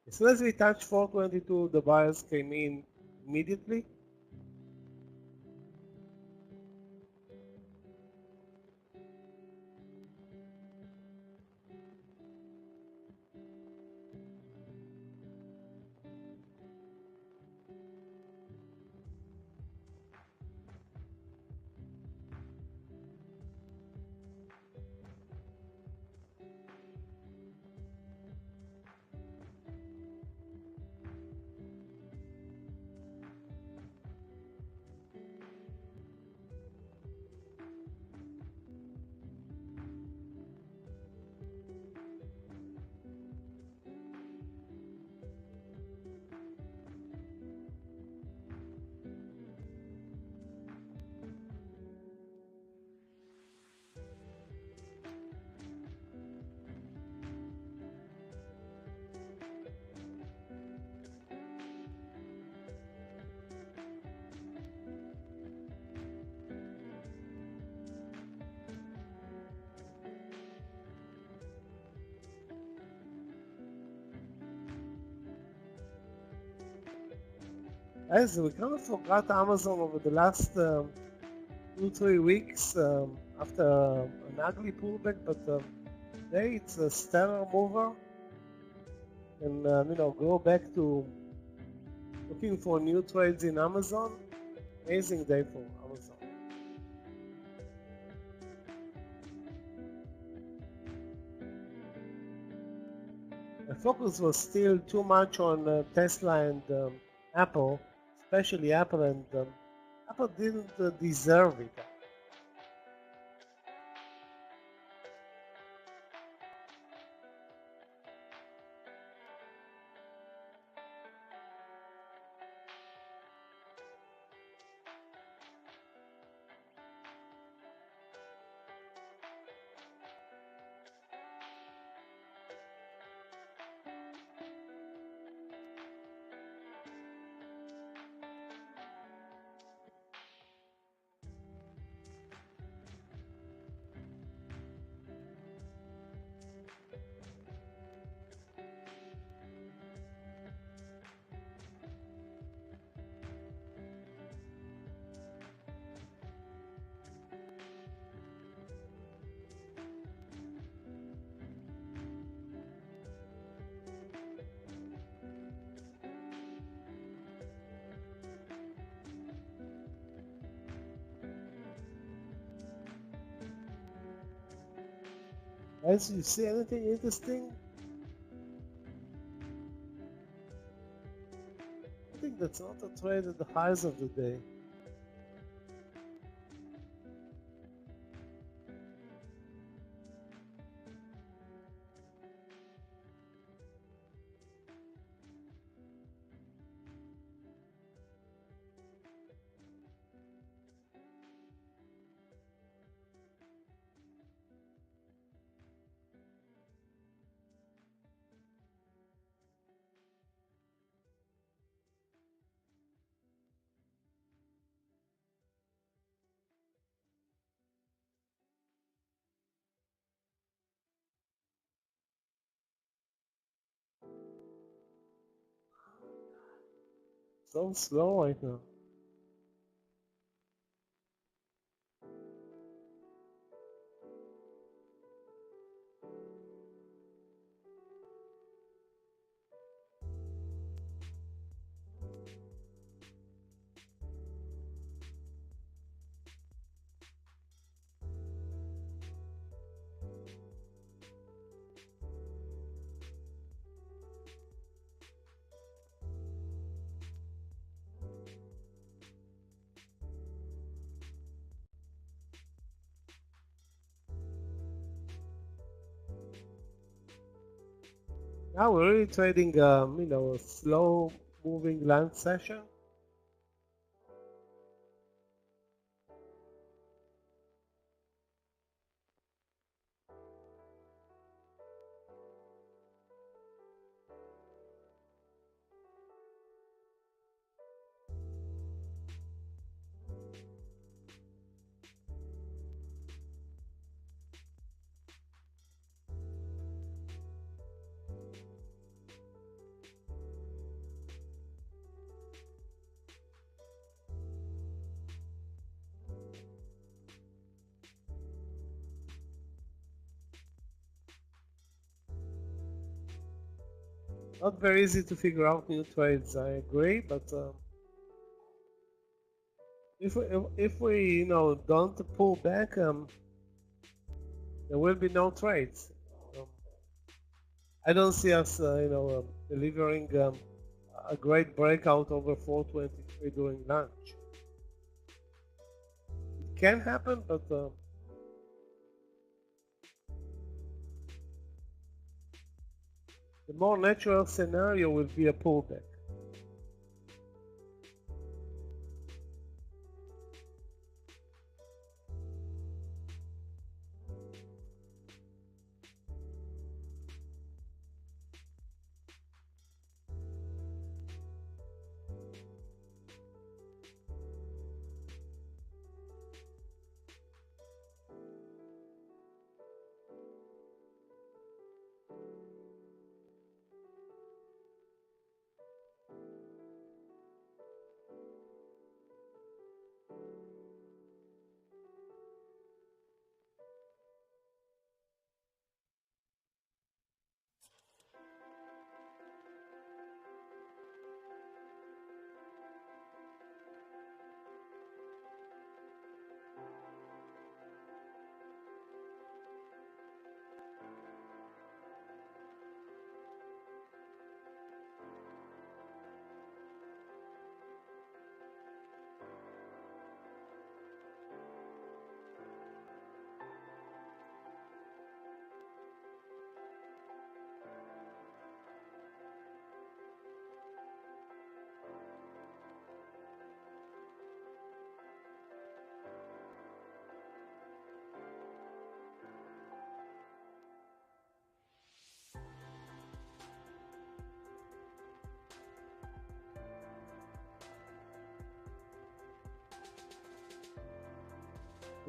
As soon as we touched 422, the buyers came in immediately. As we kind of forgot Amazon over the last 2-3 weeks after an ugly pullback, but today it's a stellar mover, and go back to looking for new trades in Amazon. Amazing day for Amazon. The focus was still too much on Tesla and Apple, especially Apple, and Apple didn't deserve it. Guys, you see anything interesting? I think that's not a trade at the highs of the day. So slow right now. Now we're really trading, a slow moving land session. Not very easy to figure out new trades, I agree, but if we don't pull back, there will be no trades. I don't see us delivering a great breakout over 423 during lunch. It can happen, but the more natural scenario will be a pullback.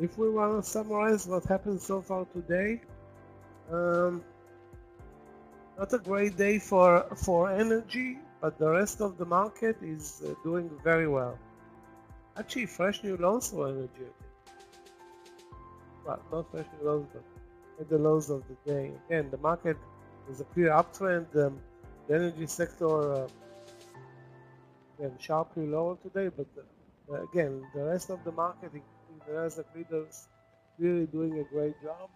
If we want to summarize what happened so far today, not a great day for energy, but the rest of the market is doing very well. Actually, fresh new lows for energy. Well, not fresh new lows, but at the lows of the day. Again, the market is a clear uptrend. The energy sector again sharply lower today, but again, the rest of the market, including the Nasdaq leaders, really doing a great job.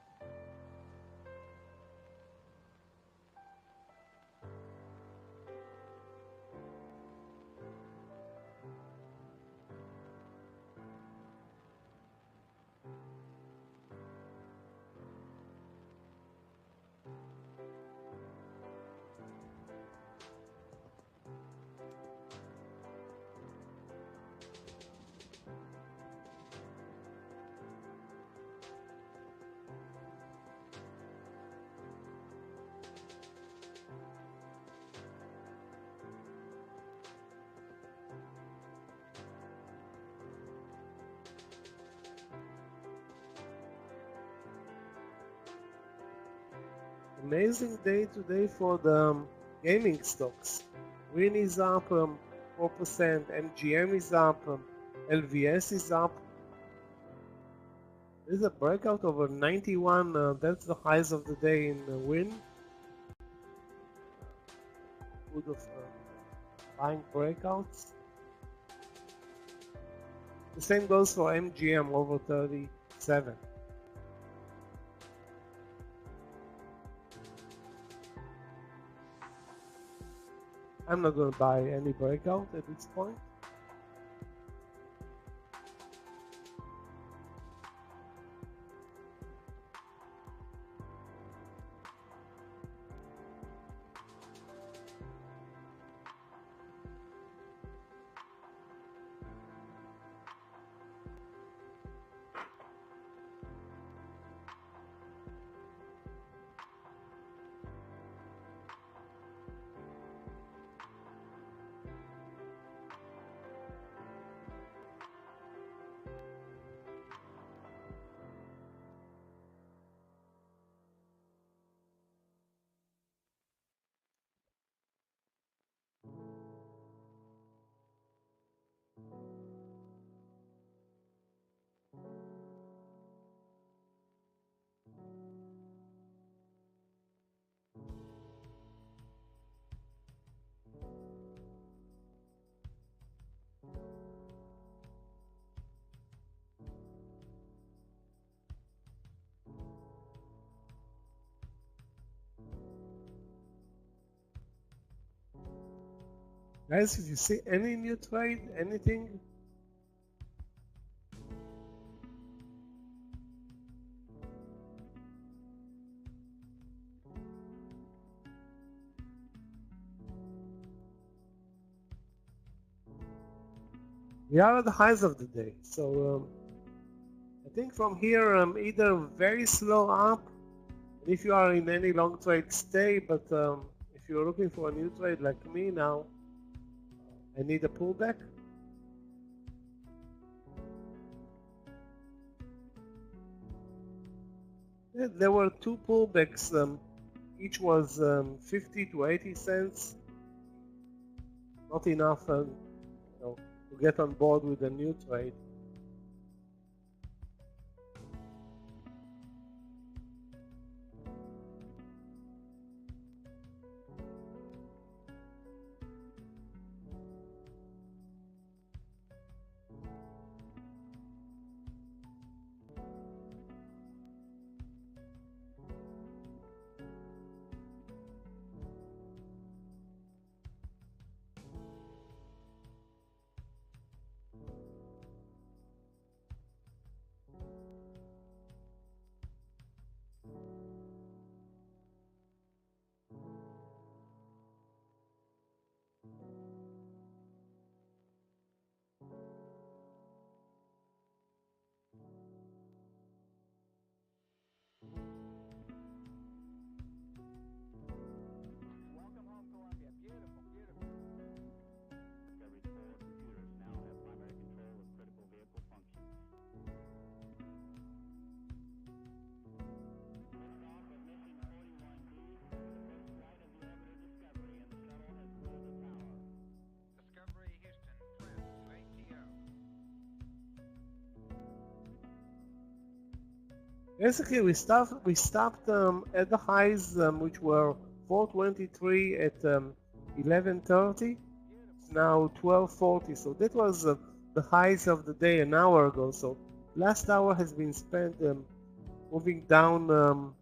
Amazing day today for the gaming stocks. Win is up 4%, MGM is up, LVS is up. There's a breakout over 91, that's the highs of the day in Win. Good of buying breakouts. The same goes for MGM over 37. I'm not going to buy any breakout at this point. Guys, if you see any new trade, anything, we are at the highs of the day. So I think from here, either very slow up, and if you are in any long trade, stay. But if you're looking for a new trade like me now, I need a pullback. Yeah, there were two pullbacks. Each was 50 to 80 cents. Not enough to get on board with a new trade. Basically, we stopped at the highs, which were 423 at 11:30. It's now 12:40. So that was the highs of the day an hour ago. So last hour has been spent moving down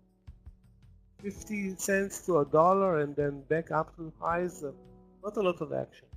50 cents to $1, and then back up to highs. Not a lot of action.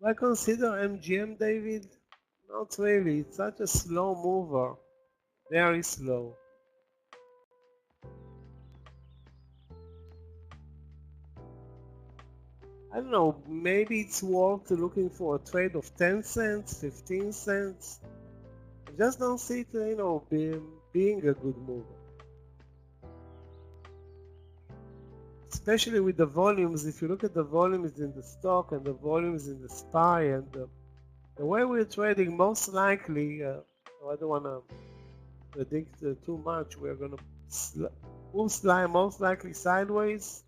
I consider MGM, David? Not really. It's such a slow mover. Very slow. I don't know, maybe it's worth looking for a trade of 10 cents, 15 cents. I just don't see it, being a good mover. Especially with the volumes, if you look at the volumes in the stock and the volumes in the SPY and the way we're trading, most likely, I don't want to predict too much, we're going to move most likely sideways,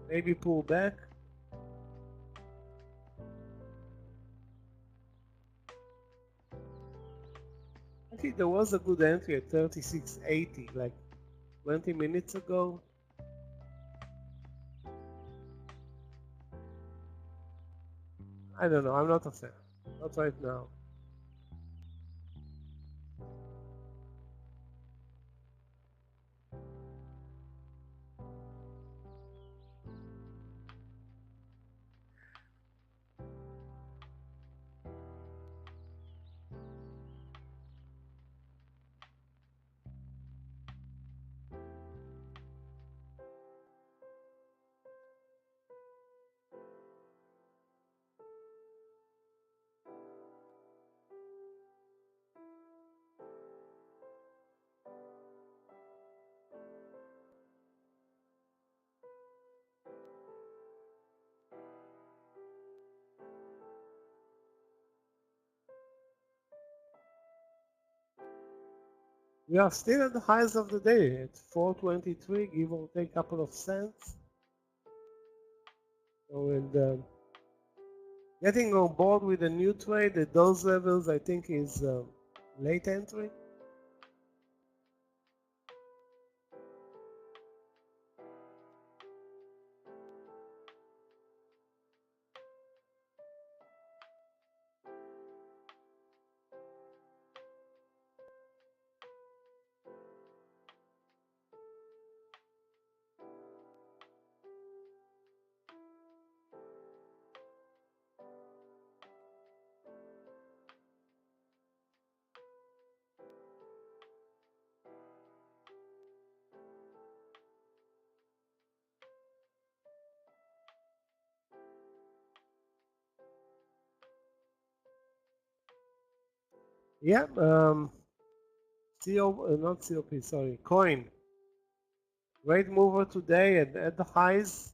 maybe pull back. I think there was a good entry at 36.80 like 20 minutes ago. I don't know, I'm not a fan. Not right now. We are still at the highs of the day at 423, give or take a couple of cents. So, and getting on board with a new trade at those levels, I think, is late entry. Yeah, not COP, sorry, coin. Great mover today at the highs.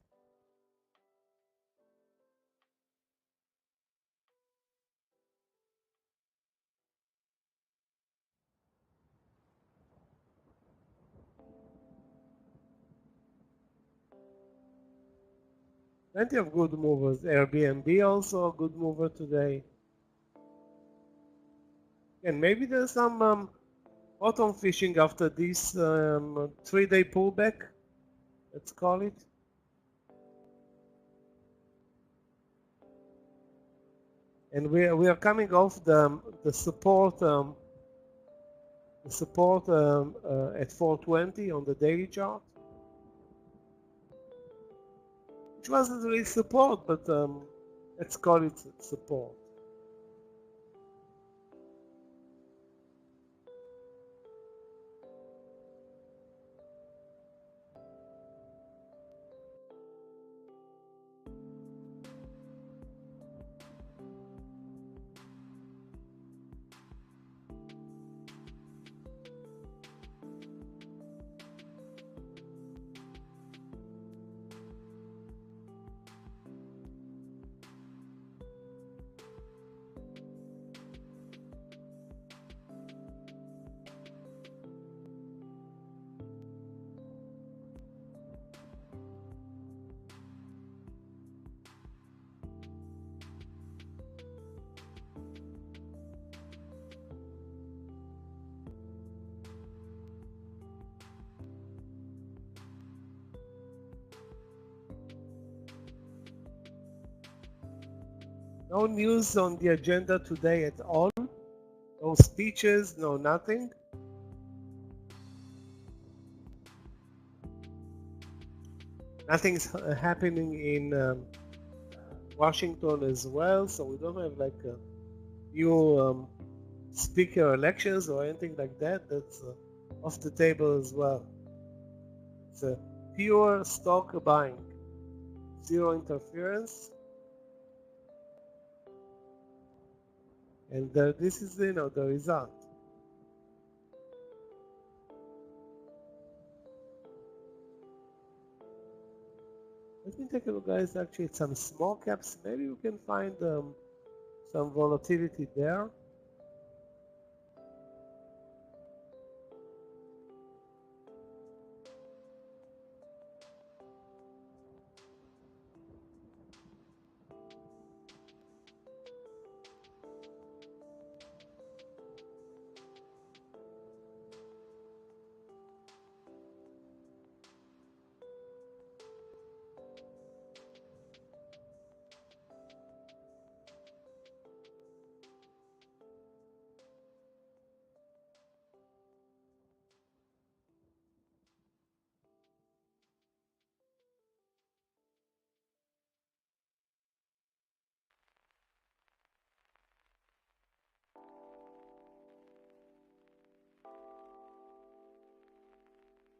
Plenty of good movers. Airbnb also a good mover today. And maybe there's some bottom fishing after this 3-day pullback, let's call it. And we are coming off the support at 420 on the daily chart, which wasn't really support, but let's call it support. No news on the agenda today at all. No speeches, no nothing. Nothing's happening in Washington as well, so we don't have like a new speaker elections or anything like that. That's off the table as well. It's a pure stock buying, zero interference, and this is the result. Let me take a look, guys. Actually, at some small caps. Maybe we can find some volatility there.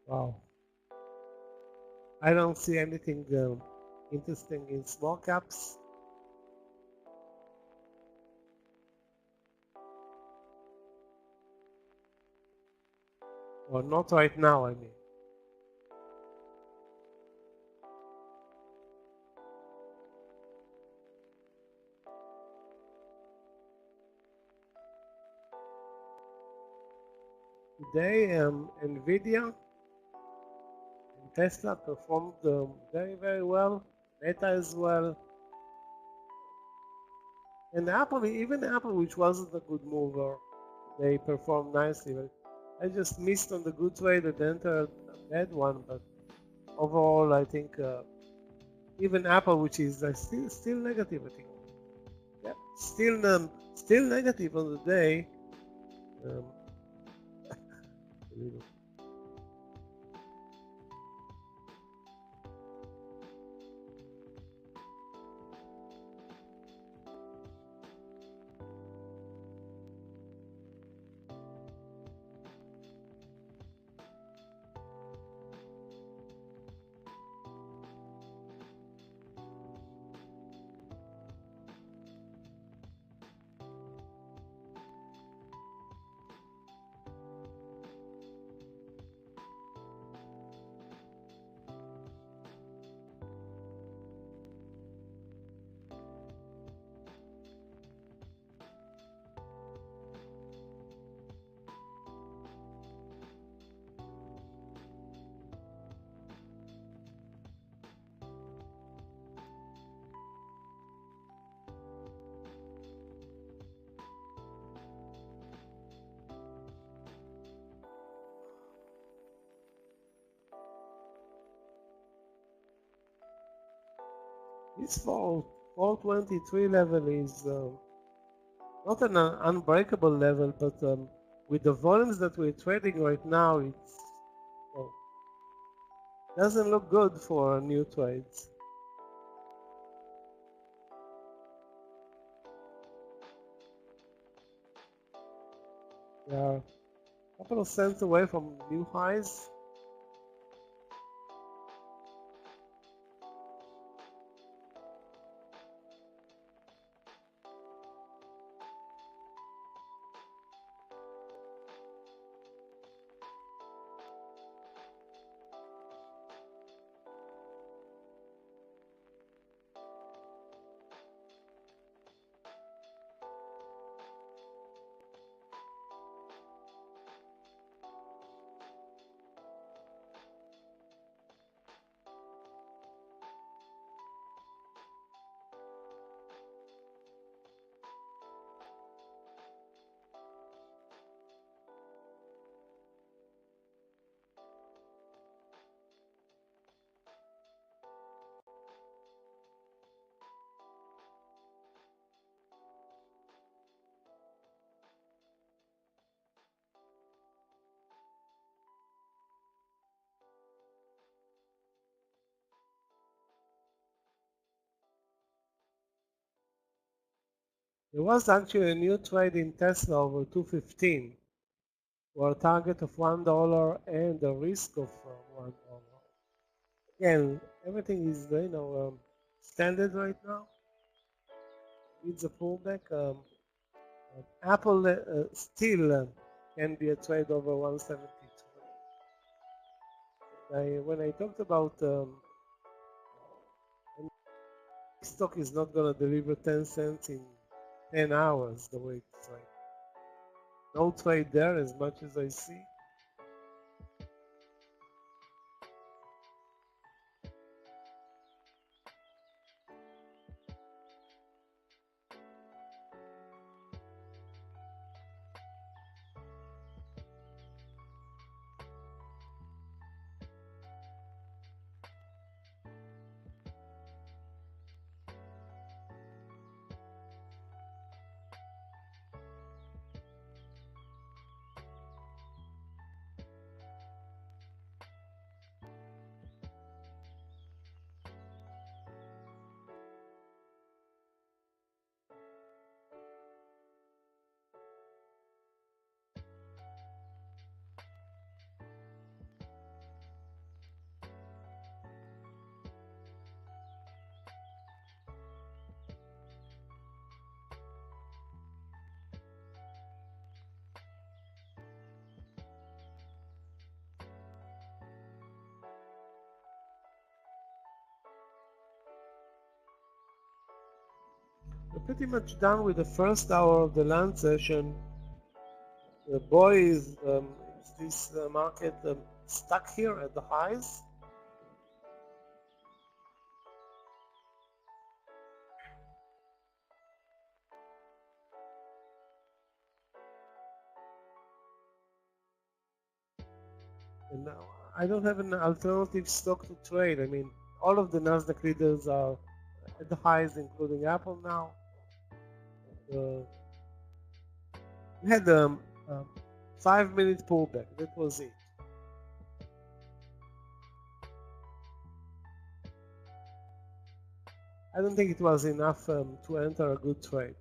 Wow. I don't see anything interesting in small caps. Or not right now, I mean. Today, Nvidia and Tesla performed very, very well. Meta as well. And Apple, even Apple, which wasn't a good mover, they performed nicely. But I just missed on the good trade and entered a bad one. But overall, I think even Apple, which is still negative, I think. Yeah, still negative on the day. This 423 level is not an unbreakable level, but with the volumes that we're trading right now, it's doesn't look good for new trades. We are a couple of cents away from new highs. There was actually a new trade in Tesla over 215, for a target of $1 and a risk of $1. Again, everything is standard right now. It's a pullback. Apple still can be a trade over 172. When I talked about stock is not going to deliver 10 cents in 10 hours the way it's right. No trade there as much as I see. We're pretty much done with the first hour of the lunch session. Boy, is this market stuck here at the highs? And now I don't have an alternative stock to trade. I mean, all of the Nasdaq leaders are at the highs, including Apple now. We had a 5-minute pullback. That was it. I don't think it was enough to enter a good trade.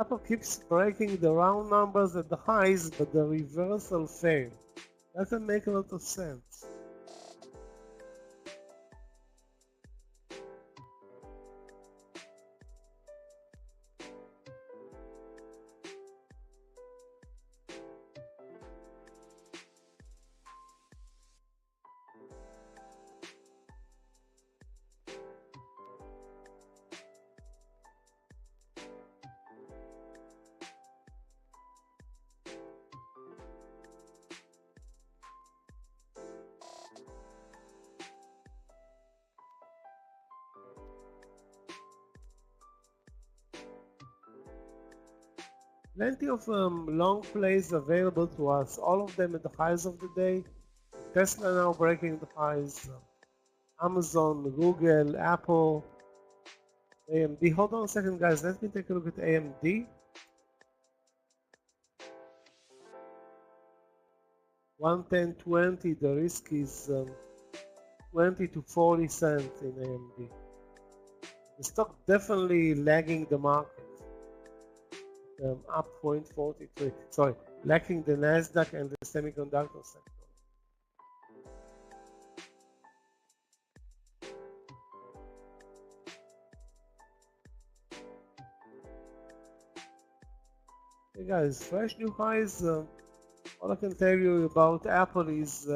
Apple keeps breaking the round numbers at the highs, but the reversal failed. Doesn't make a lot of sense. Plenty of long plays available to us, all of them at the highs of the day. Tesla now breaking the highs. Amazon, Google, Apple, AMD. Hold on a second, guys. Let me take a look at AMD. 110.20. The risk is 20 to 40 cents in AMD. The stock definitely lagging the market. Up 0.43. Sorry, lacking the Nasdaq and the semiconductor sector. Hey guys, fresh new highs. All I can tell you about Apple is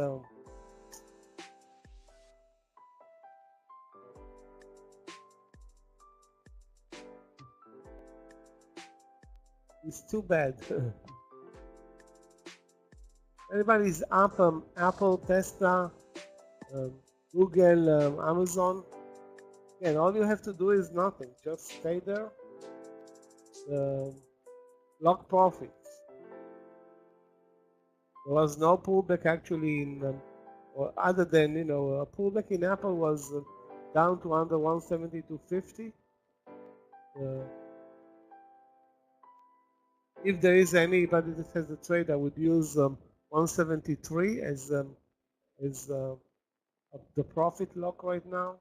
It's too bad. Everybody's up, Apple, Tesla, Google, Amazon. And all you have to do is nothing. Just stay there. Lock profits. There was no pullback actually in, or other than, a pullback in Apple was down to under 172.50. If there is anybody that has a trade, I would use 173 as the profit lock right now.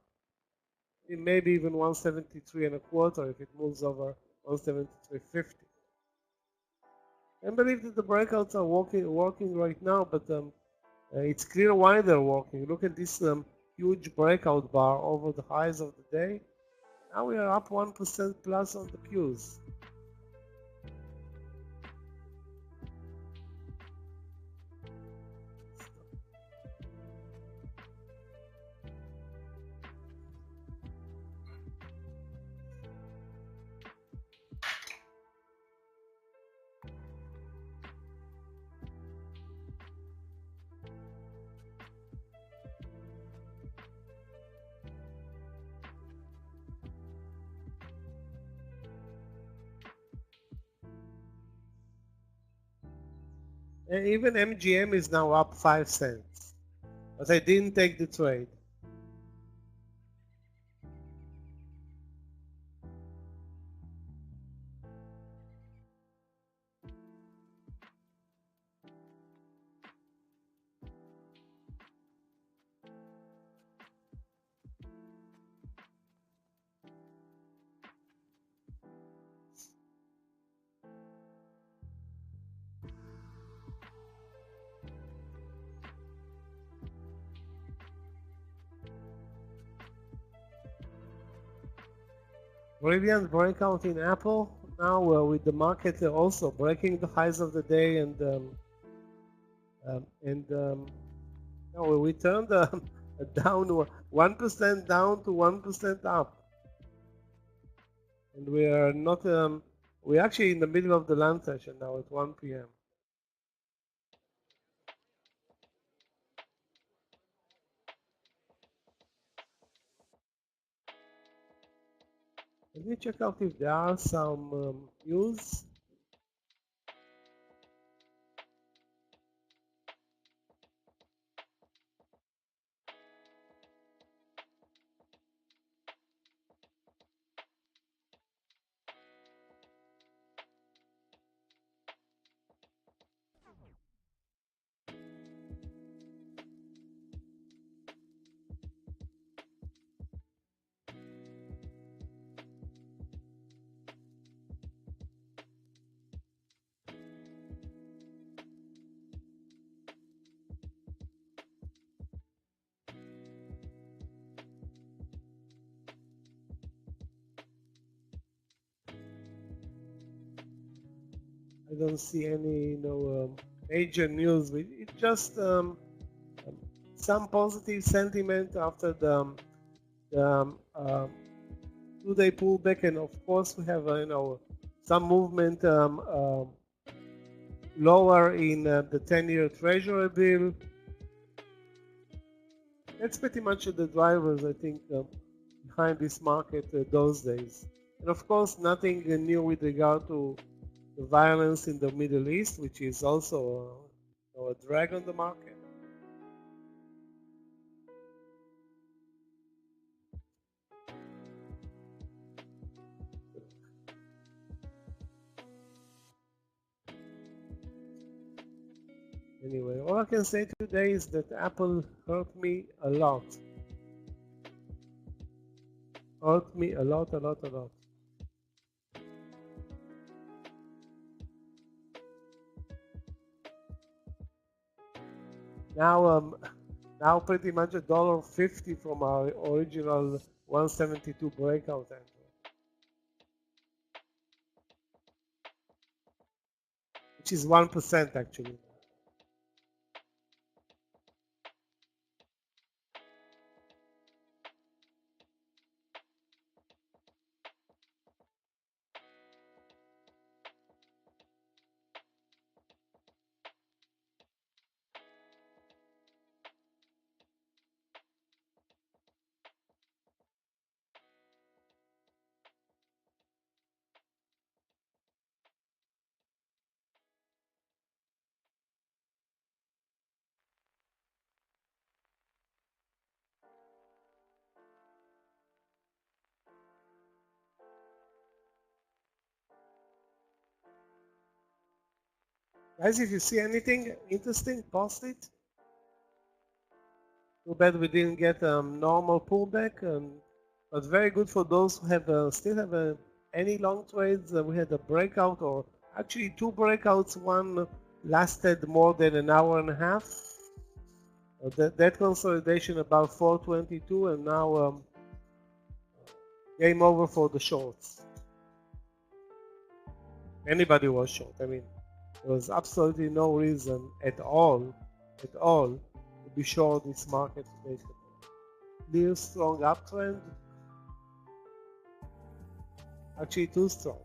Maybe even 173 and a quarter if it moves over 173.50. I believe that the breakouts are working right now, but it's clear why they're working. Look at this huge breakout bar over the highs of the day. Now we are up 1% plus on the Qs. And even MGM is now up 5 cents, but I didn't take the trade. Brilliant breakout in Apple now with the market also breaking the highs of the day, and now we turned down 1% down to 1% up, and we are not we're actually in the middle of the lunch session now at 1 p.m. Let me check out if there are some news. I don't see any major news. It's just some positive sentiment after the 2-day pullback, and of course we have some movement lower in the 10-year Treasury bill. That's pretty much the drivers, I think, behind this market those days. And of course, nothing new with regard to the violence in the Middle East, which is also a drag on the market. Anyway, all I can say today is that Apple hurt me a lot. Hurt me a lot. Now pretty much $1.50 from our original 172 breakout entry, which is 1% actually. Guys, if you see anything interesting, post it. Too bad we didn't get a normal pullback, but very good for those who have still have any long trades. We had a breakout, or actually two breakouts. One lasted more than an hour and a half. That consolidation about 422, and now game over for the shorts. Anybody was short. I mean, there was absolutely no reason at all, to be short this market today. Clear, strong uptrend. Actually, too strong.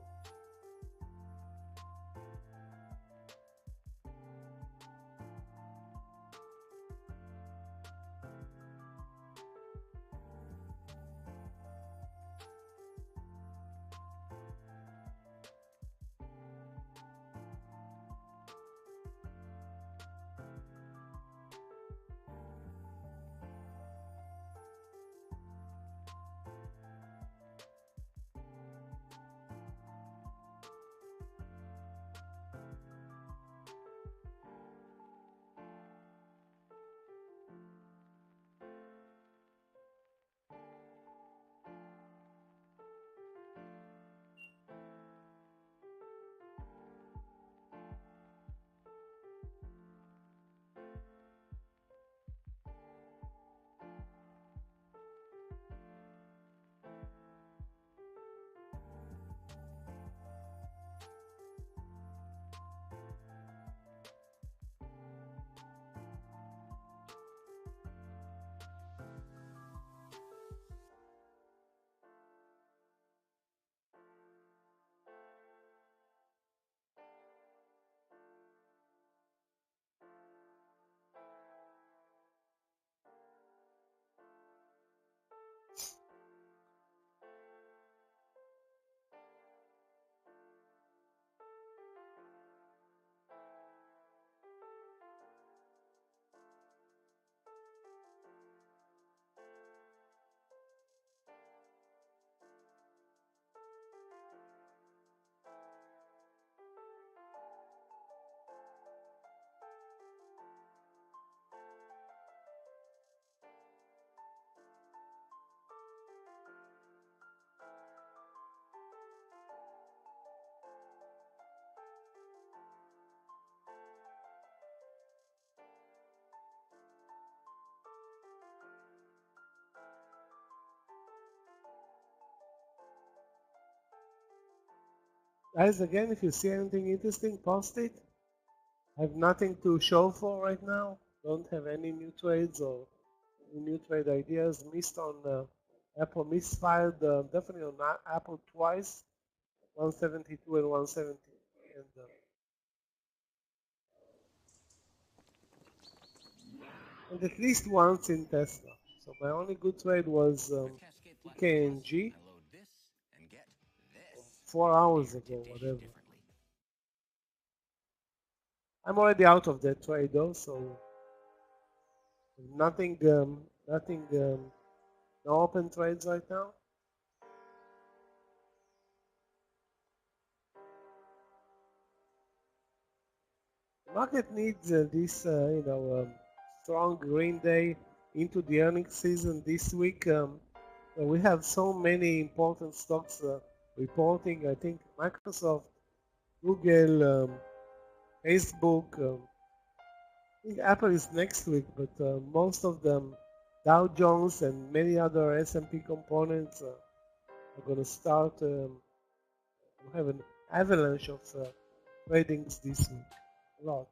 Guys, again, if you see anything interesting, post it. I have nothing to show for right now. Don't have any new trades or new trade ideas. Missed on Apple, misfired definitely on Apple twice, 172 and 170, and at least once in Tesla. So my only good trade was KNG 4 hours ago, whatever. I'm already out of that trade though, so nothing, no open trades right now. The market needs this, strong green day into the earnings season this week. We have so many important stocks reporting. I think Microsoft, Google, Facebook. I think Apple is next week, but most of them, Dow Jones and many other S&P components, are going to start to have an avalanche of tradings this week. A lot.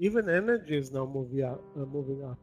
Even energy is now moving up. Moving up.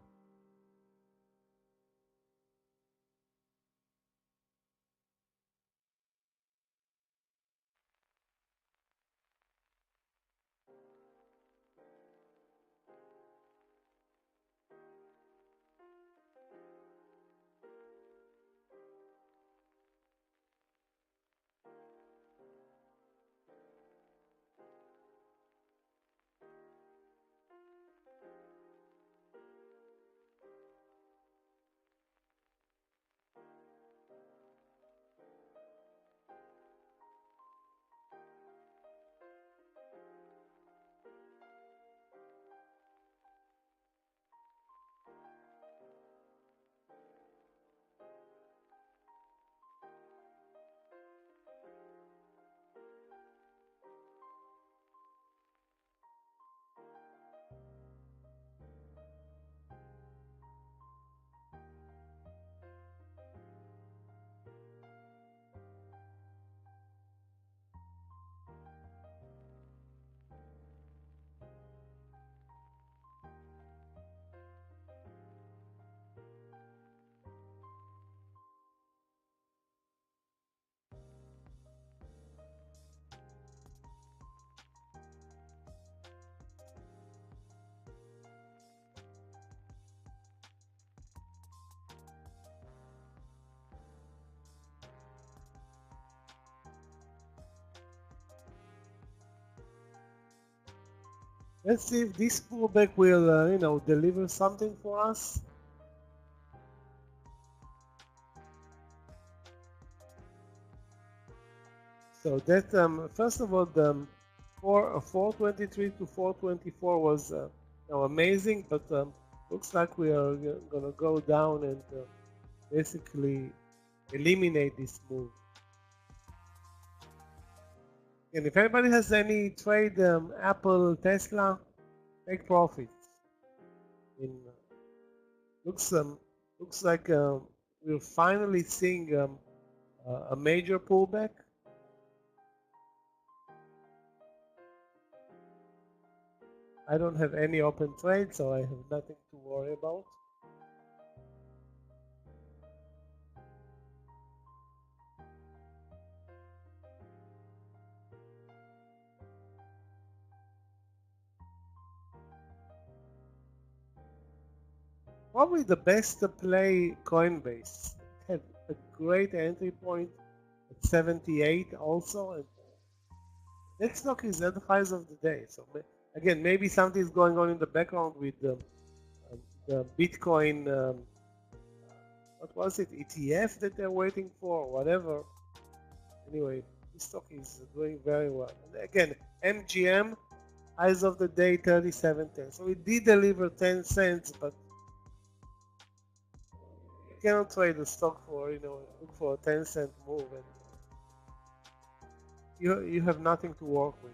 Let's see if this pullback will, deliver something for us. So that first of all, the 423 to 424 was amazing, but looks like we are gonna go down and basically eliminate this move. And if anybody has any trade Apple, Tesla, take profits. Looks like we're finally seeing a major pullback. I don't have any open trade, so I have nothing to worry about. Probably the best to play Coinbase. It had a great entry point at 78 also, and that stock is at the highs of the day. So again, maybe something is going on in the background with the Bitcoin, what was it, ETF that they're waiting for, whatever. Anyway, this stock is doing very well. And again, MGM, highs of the day 37.10. So it did deliver 10 cents, but you cannot trade the stock for, look for a 10-cent move, and you have nothing to work with.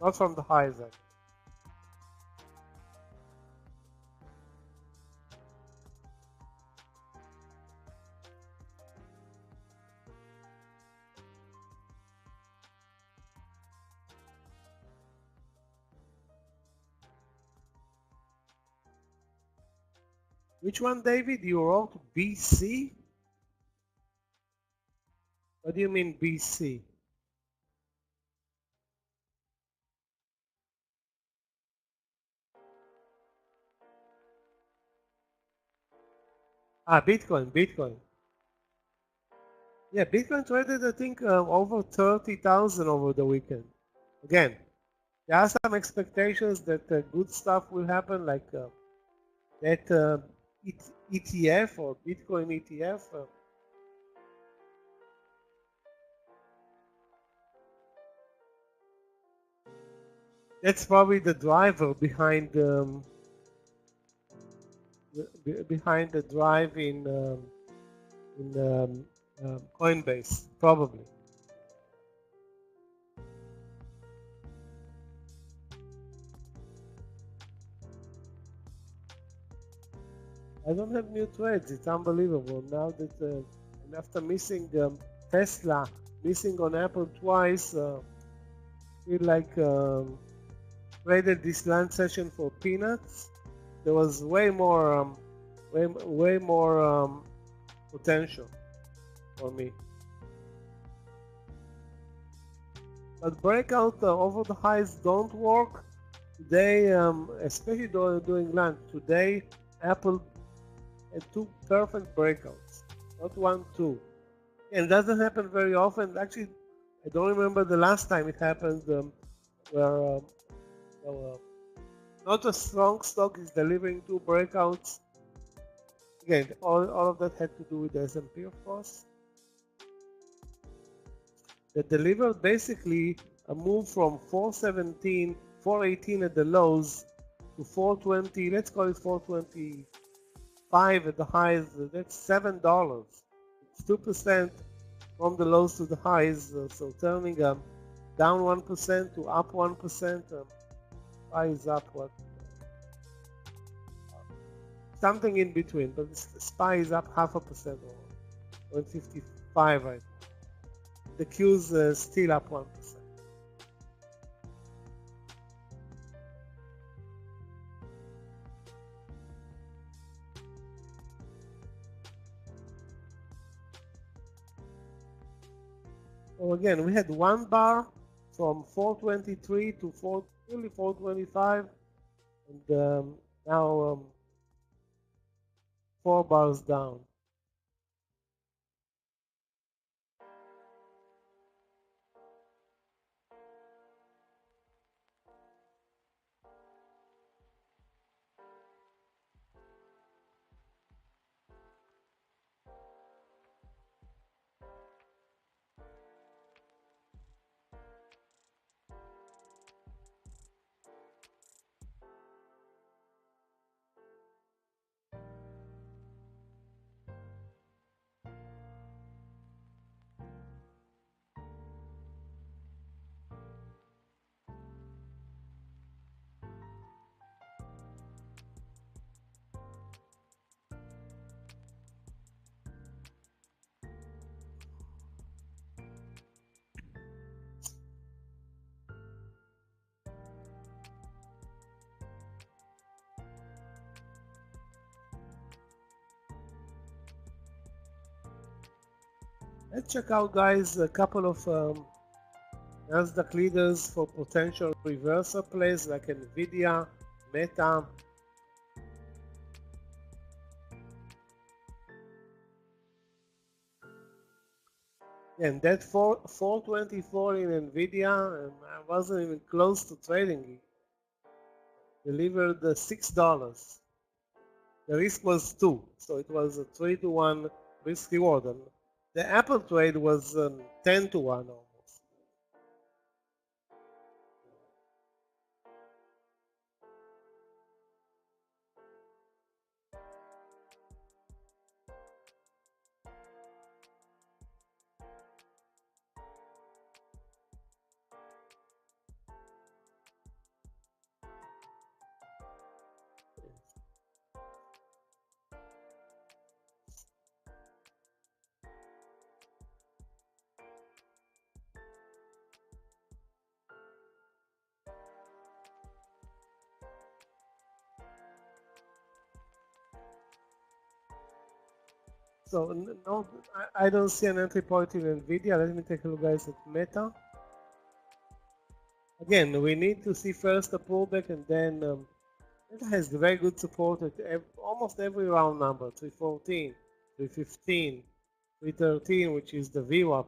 Not from the highs, actually. Which one, David? You wrote BC? What do you mean BC? Bitcoin. Yeah, Bitcoin traded, I think, over 30,000 over the weekend. Again, there are some expectations that good stuff will happen, like that ETF or Bitcoin ETF. That's probably the driver behind the drive in Coinbase, probably. I don't have new trades. It's unbelievable now that and after missing Tesla, missing on Apple twice, feel like traded this land session for peanuts. There was way more potential for me. But breakout over the highs don't work. Today, especially during lunch, today Apple had two perfect breakouts, not one, two. And it doesn't happen very often. Actually, I don't remember the last time it happened where not a strong stock is delivering two breakouts. Again, all of that had to do with the S&P, of course. That delivered basically a move from 418 at the lows to 420, let's call it 425 at the highs. That's $7. It's 2% from the lows to the highs, so turning down 1% to up 1%. Is up what? Something in between, but the SPY is up 0.5% or 155 right now. The Q's still up 1%. So again, we had one bar from 423 to 425, and now 4 bars down. Let's check out, guys, a couple of Nasdaq leaders for potential reversal plays like Nvidia, Meta. And that 424 in Nvidia, I wasn't even close to trading it. Delivered $6. The risk was 2, so it was a 3-to-1 risk reward. And the Apple trade was 10-to-1 almost. So no, I don't see an entry point in Nvidia. Let me take a look, guys, at Meta. Again, we need to see first a pullback, and then Meta has very good support at almost every round number: 314, 315, 313, which is the VWAP.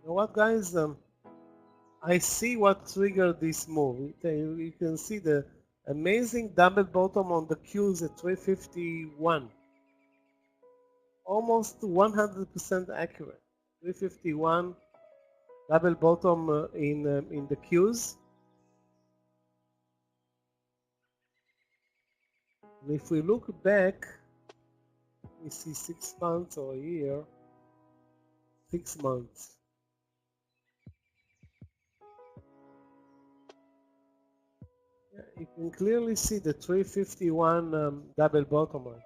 You know what, guys? I see what triggered this move. You can see the amazing double bottom on the Qs at 351. Almost 100% accurate. 351 double bottom in the Qs. And if we look back, we see 6 months or a year. 6 months. you can clearly see the 351 double bottom right now.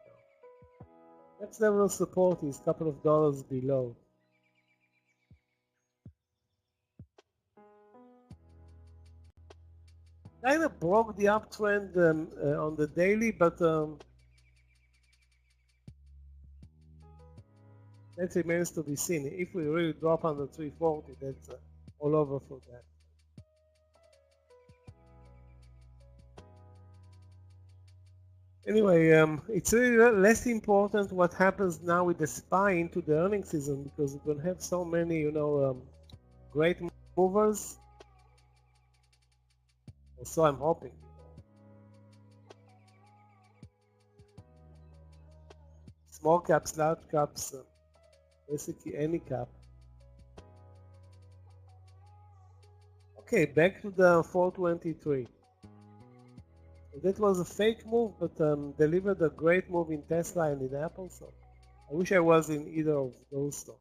Next level of support is a couple of dollars below. Kind of broke the uptrend on the daily, but that remains to be seen. If we really drop under 340, that's all over for that. Anyway, it's really less important what happens now with the SPY into the earnings season, because we're going to have so many, great movers. So I'm hoping. Small caps, large caps, basically any cap. Okay, back to the 423. That was a fake move, but delivered a great move in Tesla and in Apple. So I wish I was in either of those stocks.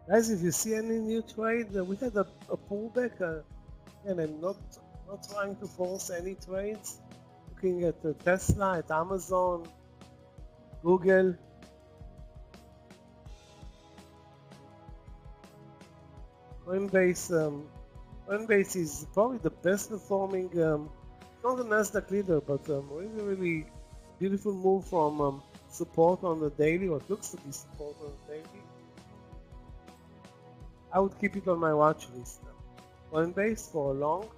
Guys, if you see any new trade, we had a pullback, and I'm not trying to force any trades. Looking at Tesla, at Amazon, Google. Coinbase is probably the best performing, not the Nasdaq leader, but really beautiful move from support on the daily, what looks to be support on the daily. I would keep it on my watch list. Coinbase for a long.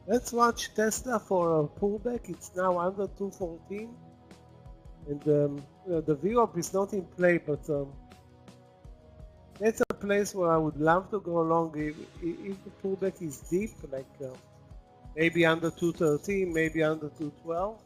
Let's watch Tesla for a pullback. It's now under 214, and the VWAP is not in play, but that's a place where I would love to go long if the pullback is deep, like maybe under 213, maybe under 212.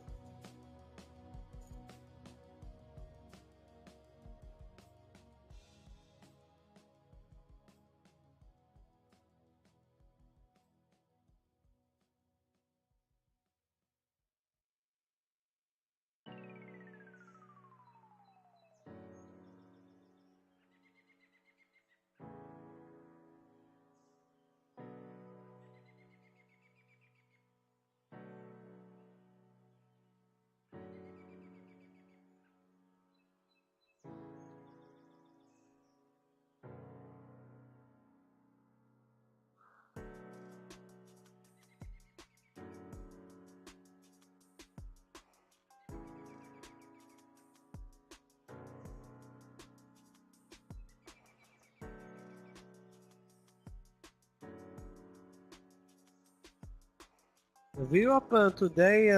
The VWAP today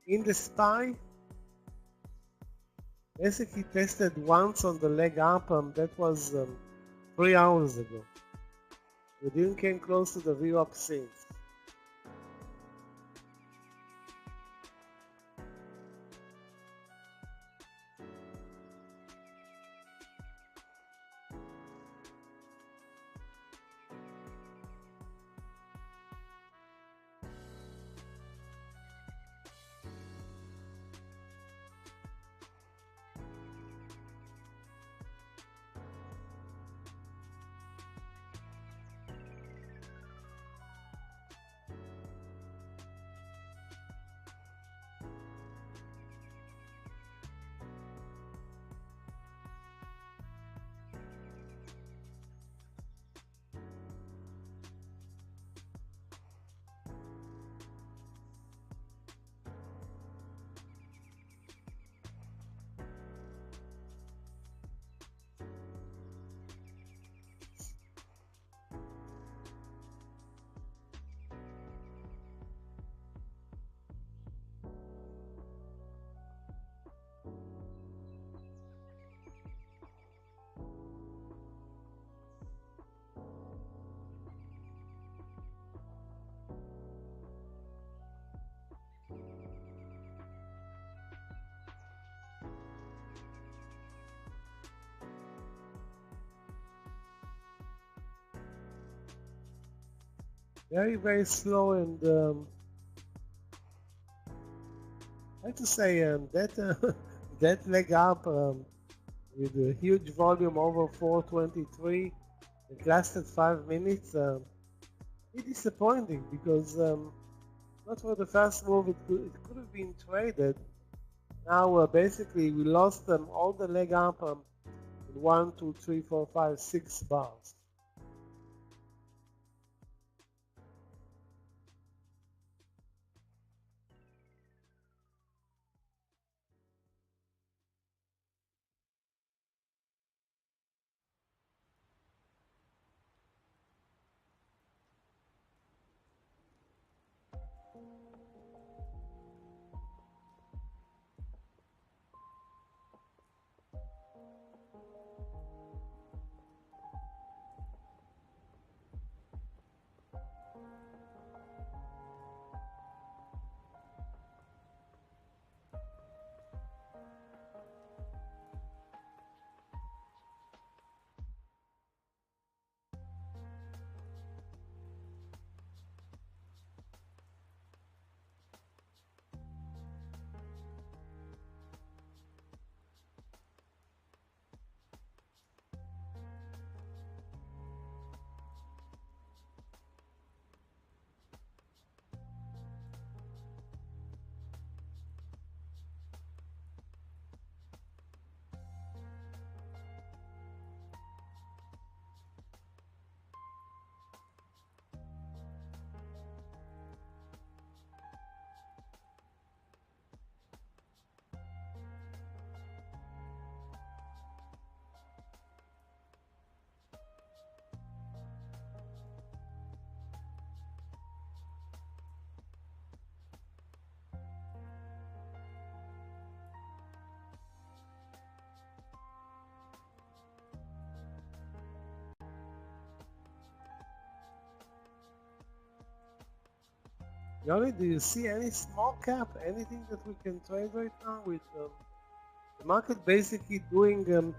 in the SPY basically tested once on the leg up. That was 3 hours ago. We didn't came close to the VWAP since. Very, very slow, and I have to say that that leg up with a huge volume over 423, it lasted 5 minutes. It's disappointing because not for the first move it could have been traded. Now basically we lost all the leg up in 1, 2, 3, 4, 5, 6 bars. Yoni, do you see any small cap, anything that we can trade right now with the market basically doing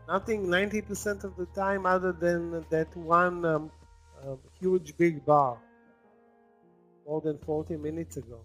nothing 90% of the time other than that one huge big bar more than 40 minutes ago?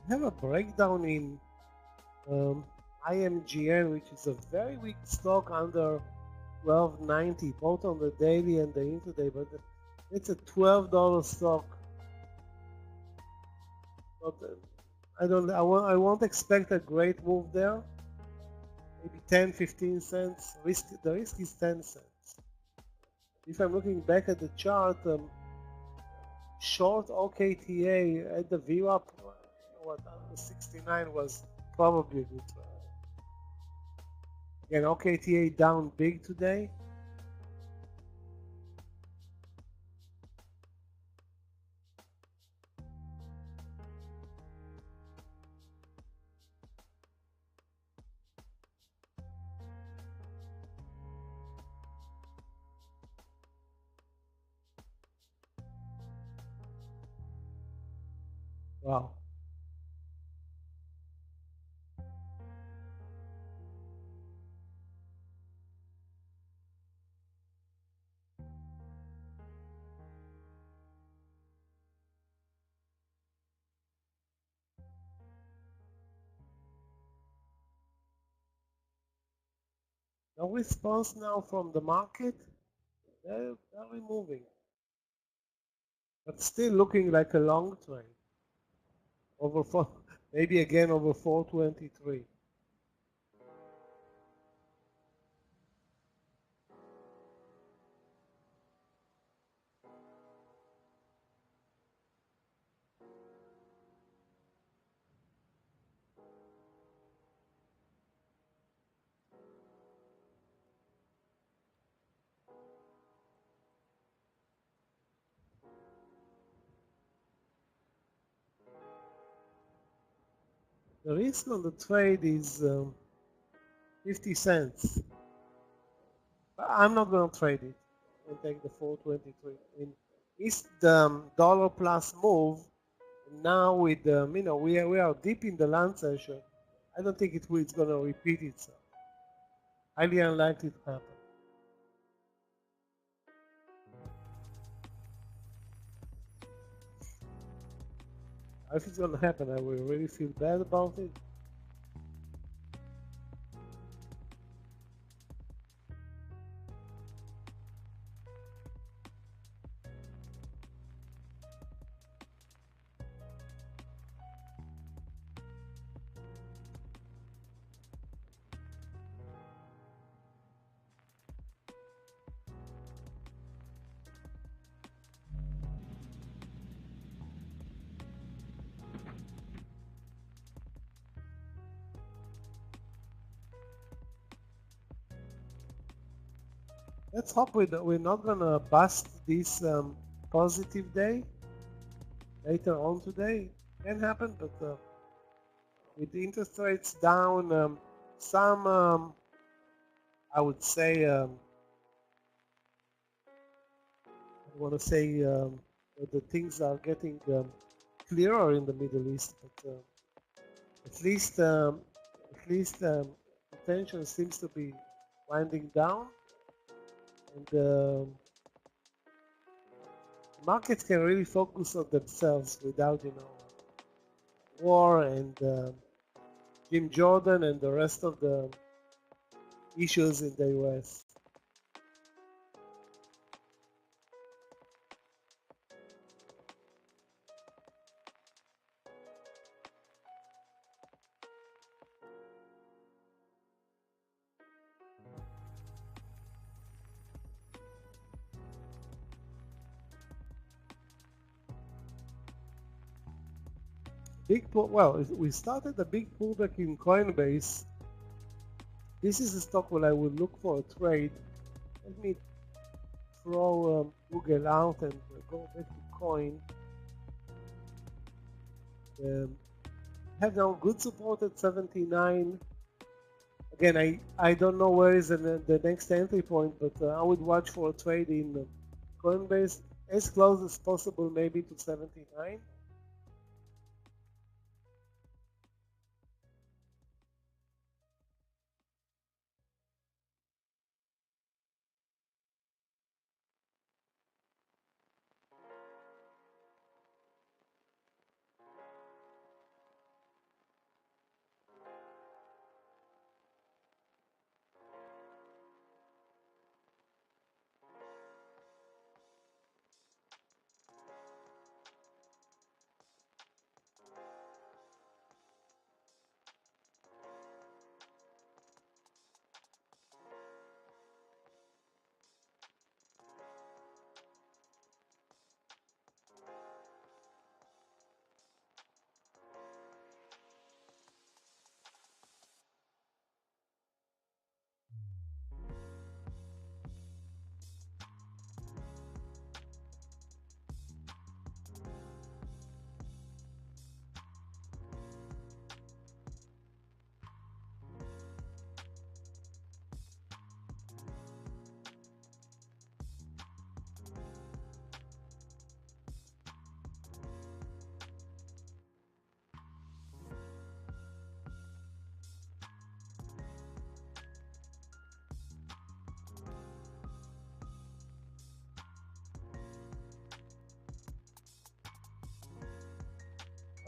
Have a breakdown in IMGN, which is a very weak stock under 12.90 both on the daily and the intraday, but it's a $12 stock. But I won't expect a great move there. Maybe 10, 15 cents. The risk is 10 cents. If I'm looking back at the chart, short OKTA at the view up, what, under 69 was probably a good trade. Again, OKTA down big today. Wow. No response now from the market. They're moving, but still looking like a long trade. Over 4, maybe again over 423. The risk on the trade is 50 cents. But I'm not going to trade it and take the 423. It's the dollar plus move. And now with we are deep in the land session. I don't think it's going to repeat itself. Highly unlikely to happen. If it's going to happen, I will really feel bad about it. Let's hope we're not gonna bust this positive day later on today. Can happen, but with the interest rates down, some I would say I want to say that the things are getting clearer in the Middle East, but at least the tension seems to be winding down. And markets can really focus on themselves without, war and Jim Jordan and the rest of the issues in the US. We started a big pullback in Coinbase. This is a stock where I would look for a trade. Let me throw Google out and go back to Coin. Have now good support at 79. Again, I don't know where is the next entry point, but I would watch for a trade in Coinbase as close as possible, maybe to 79.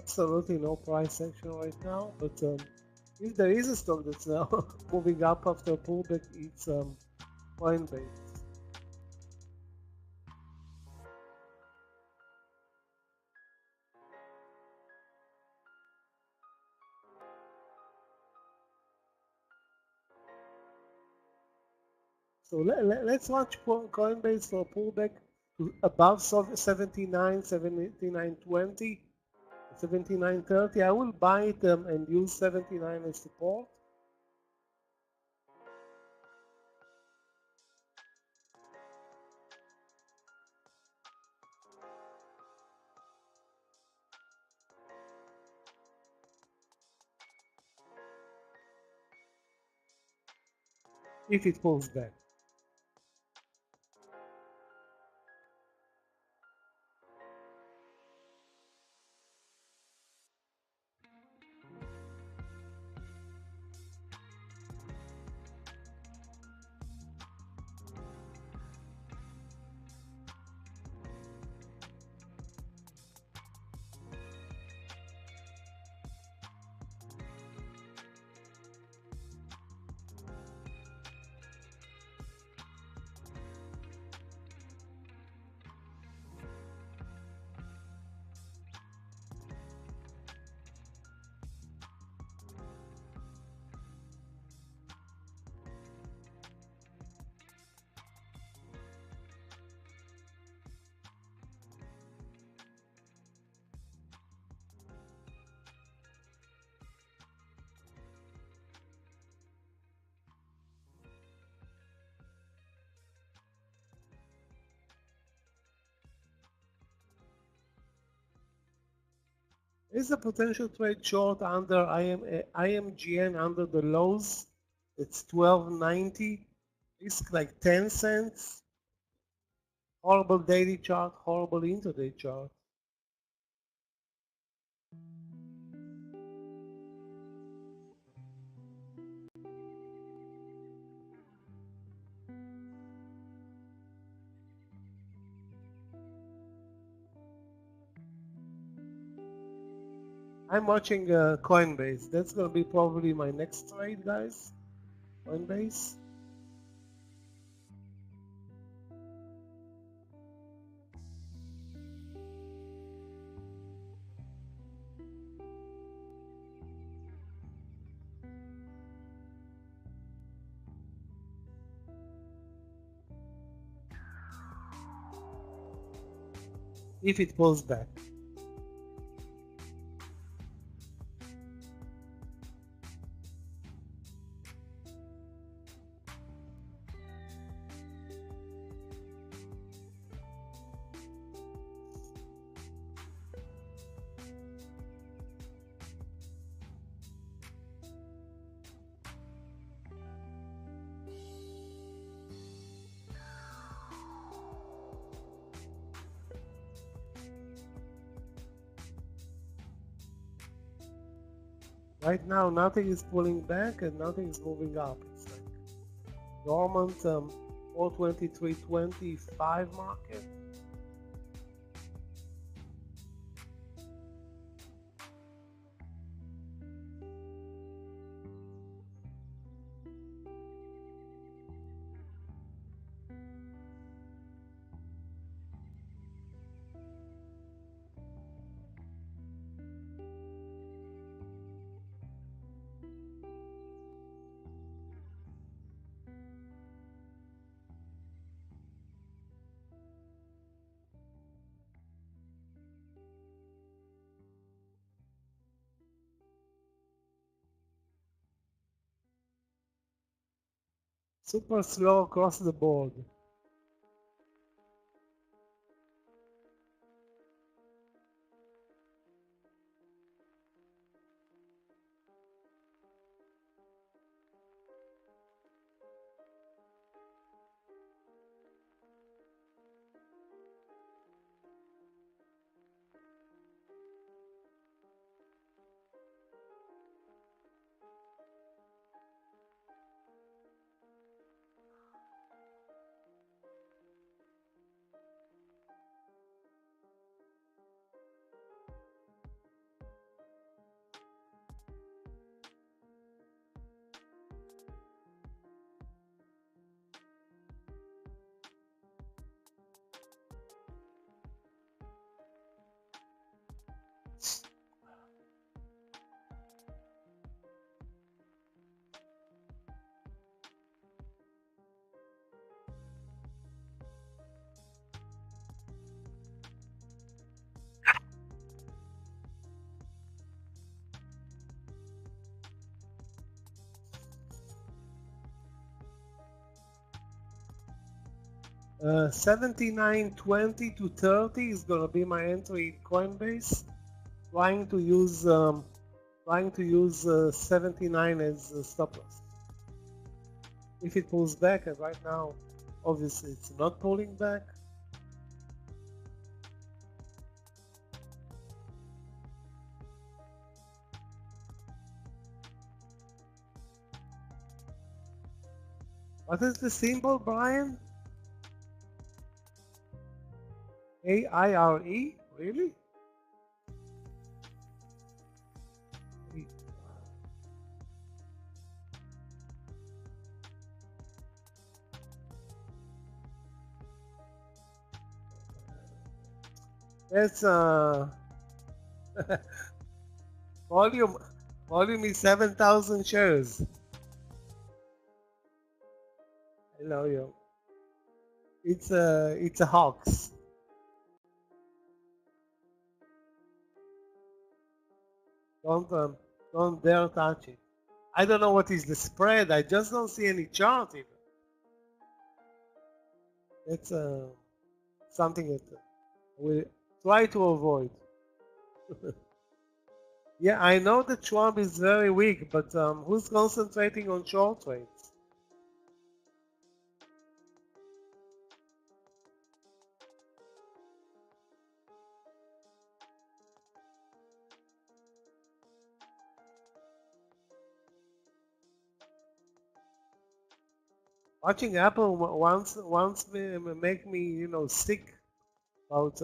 Absolutely no price action right now, but if there is a stock that's now moving up after a pullback, it's Coinbase. So let's watch Coinbase for a pullback to above 79, 79.20, 79.30. I will buy it and use 79 as support. If it pulls back. Is a potential trade short under IMGN under the lows. It's 12.90. Risk like 10 cents. Horrible daily chart, horrible intraday chart. I'm watching Coinbase. That's gonna be probably my next trade, guys. Coinbase. If it pulls back. Right now, nothing is pulling back and nothing is moving up. It's like dormant 423.25 market. Super slow across the board. 79.20 to 30 is gonna be my entry in Coinbase. Trying to use 79 as a stop loss. If it pulls back, and right now, obviously it's not pulling back. What is the symbol, Brian? AIRE? Really? That's volume is 7,000 shares. Hello, yo. It's a hoax. Don't dare touch it. I don't know what is the spread. I just don't see any chart even. That's something that we try to avoid. Yeah, I know that Schwab is very weak, but who's concentrating on short trades? Watching Apple once make me sick about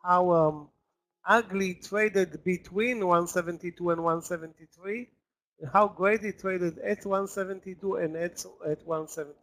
how ugly traded between 172 and 173, and how great it traded at 172 and at 173.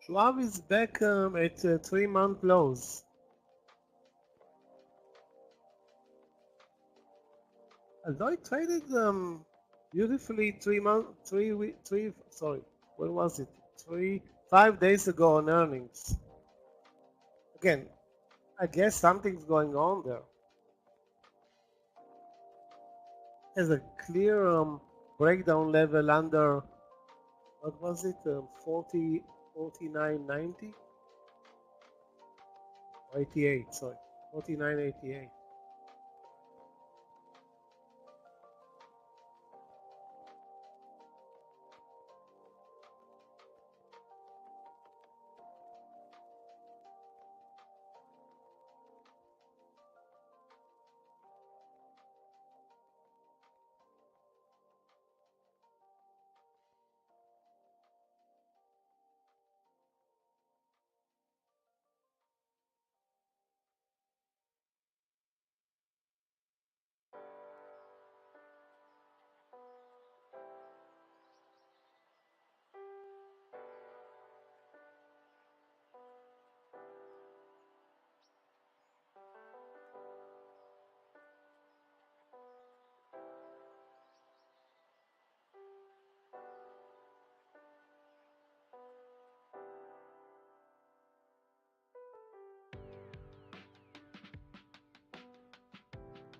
Schwab is back at 3-month lows. Although it traded beautifully 5 days ago on earnings. Again, I guess something's going on there. Has a clear breakdown level under, what was it, 49.90? 88, sorry, 49.88.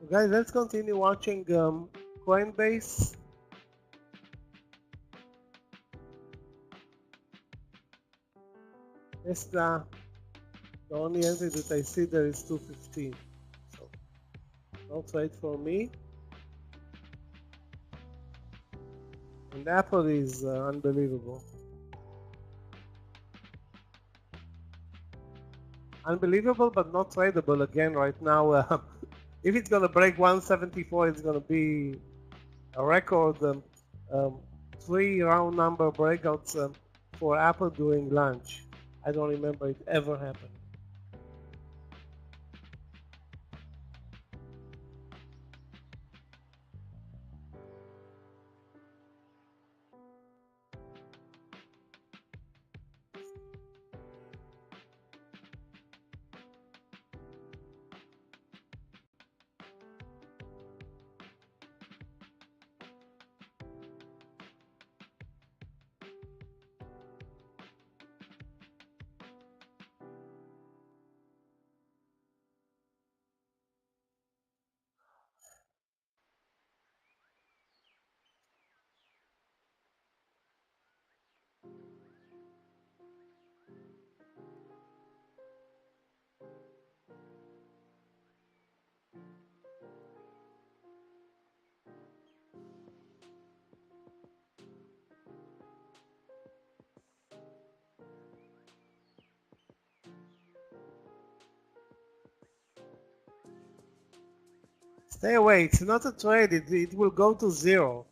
Guys, let's continue watching Coinbase. Tesla, the only entry that I see there is 215. So no trade for me. And Apple is unbelievable. Unbelievable, but not tradable again right now. If it's gonna break 174, it's gonna be a record 3 round number breakouts for Apple during lunch. I don't remember it ever happened. Stay away, it's not a trade, it will go to zero.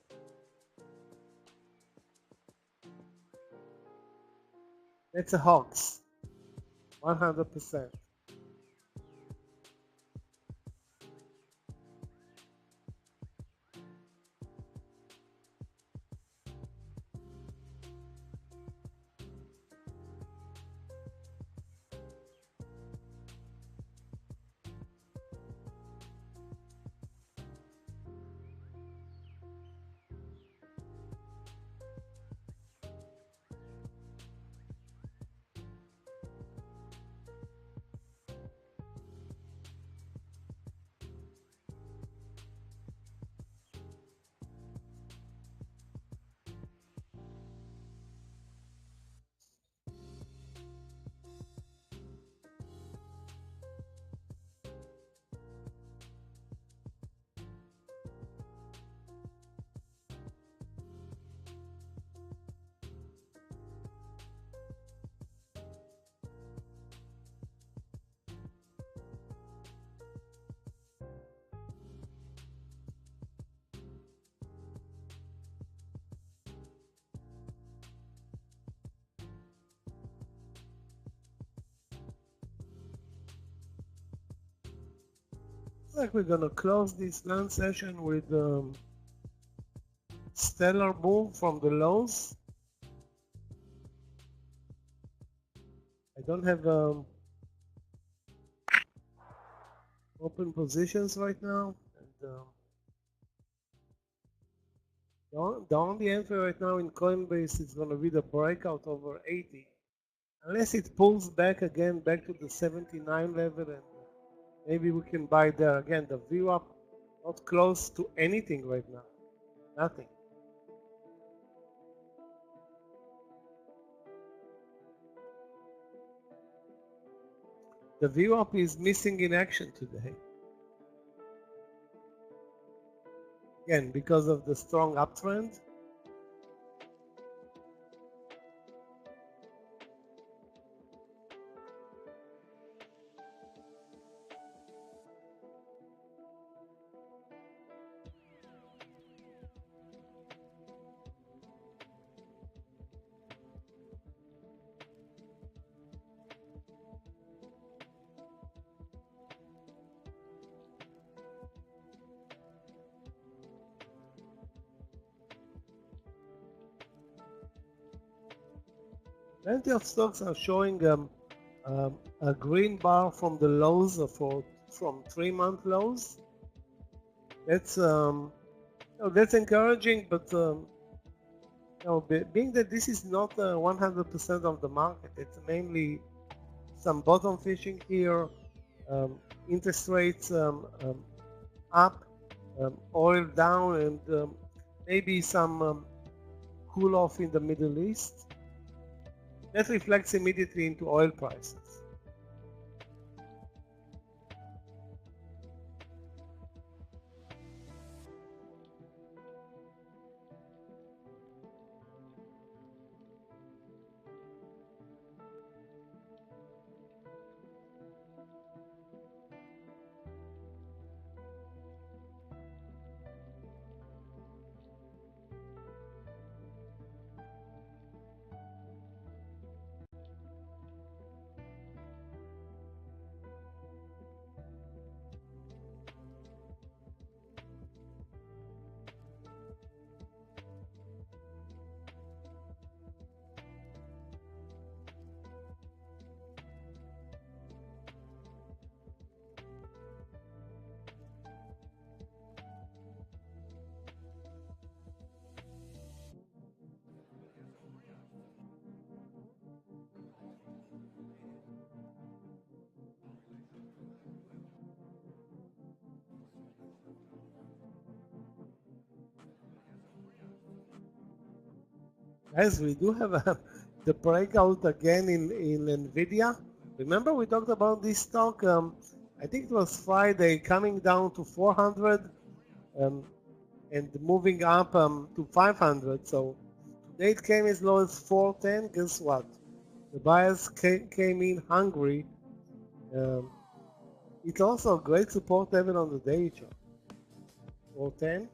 It's a hoax, 100%. Like we're gonna close this lunch session with stellar move from the lows. I don't have open positions right now, and the only entry right now in Coinbase is gonna be the breakout over 80, unless it pulls back again back to the 79 level, and maybe we can buy there again. The VWAP not close to anything right now, nothing. The VWAP is missing in action today. Again, because of the strong uptrend. Plenty of stocks are showing a green bar from the lows from 3-month lows. That's that's encouraging, but being that this is not 100% of the market, it's mainly some bottom fishing here. Interest rates up, oil down, and maybe some cool off in the Middle East. That reflects immediately into oil prices. Guys, we do have the breakout again in NVIDIA. Remember we talked about this stock, I think it was Friday, coming down to 400 and moving up to 500. So today it came as low as 410. Guess what? The buyers came in hungry. It's also a great support level on the daily chart. 410.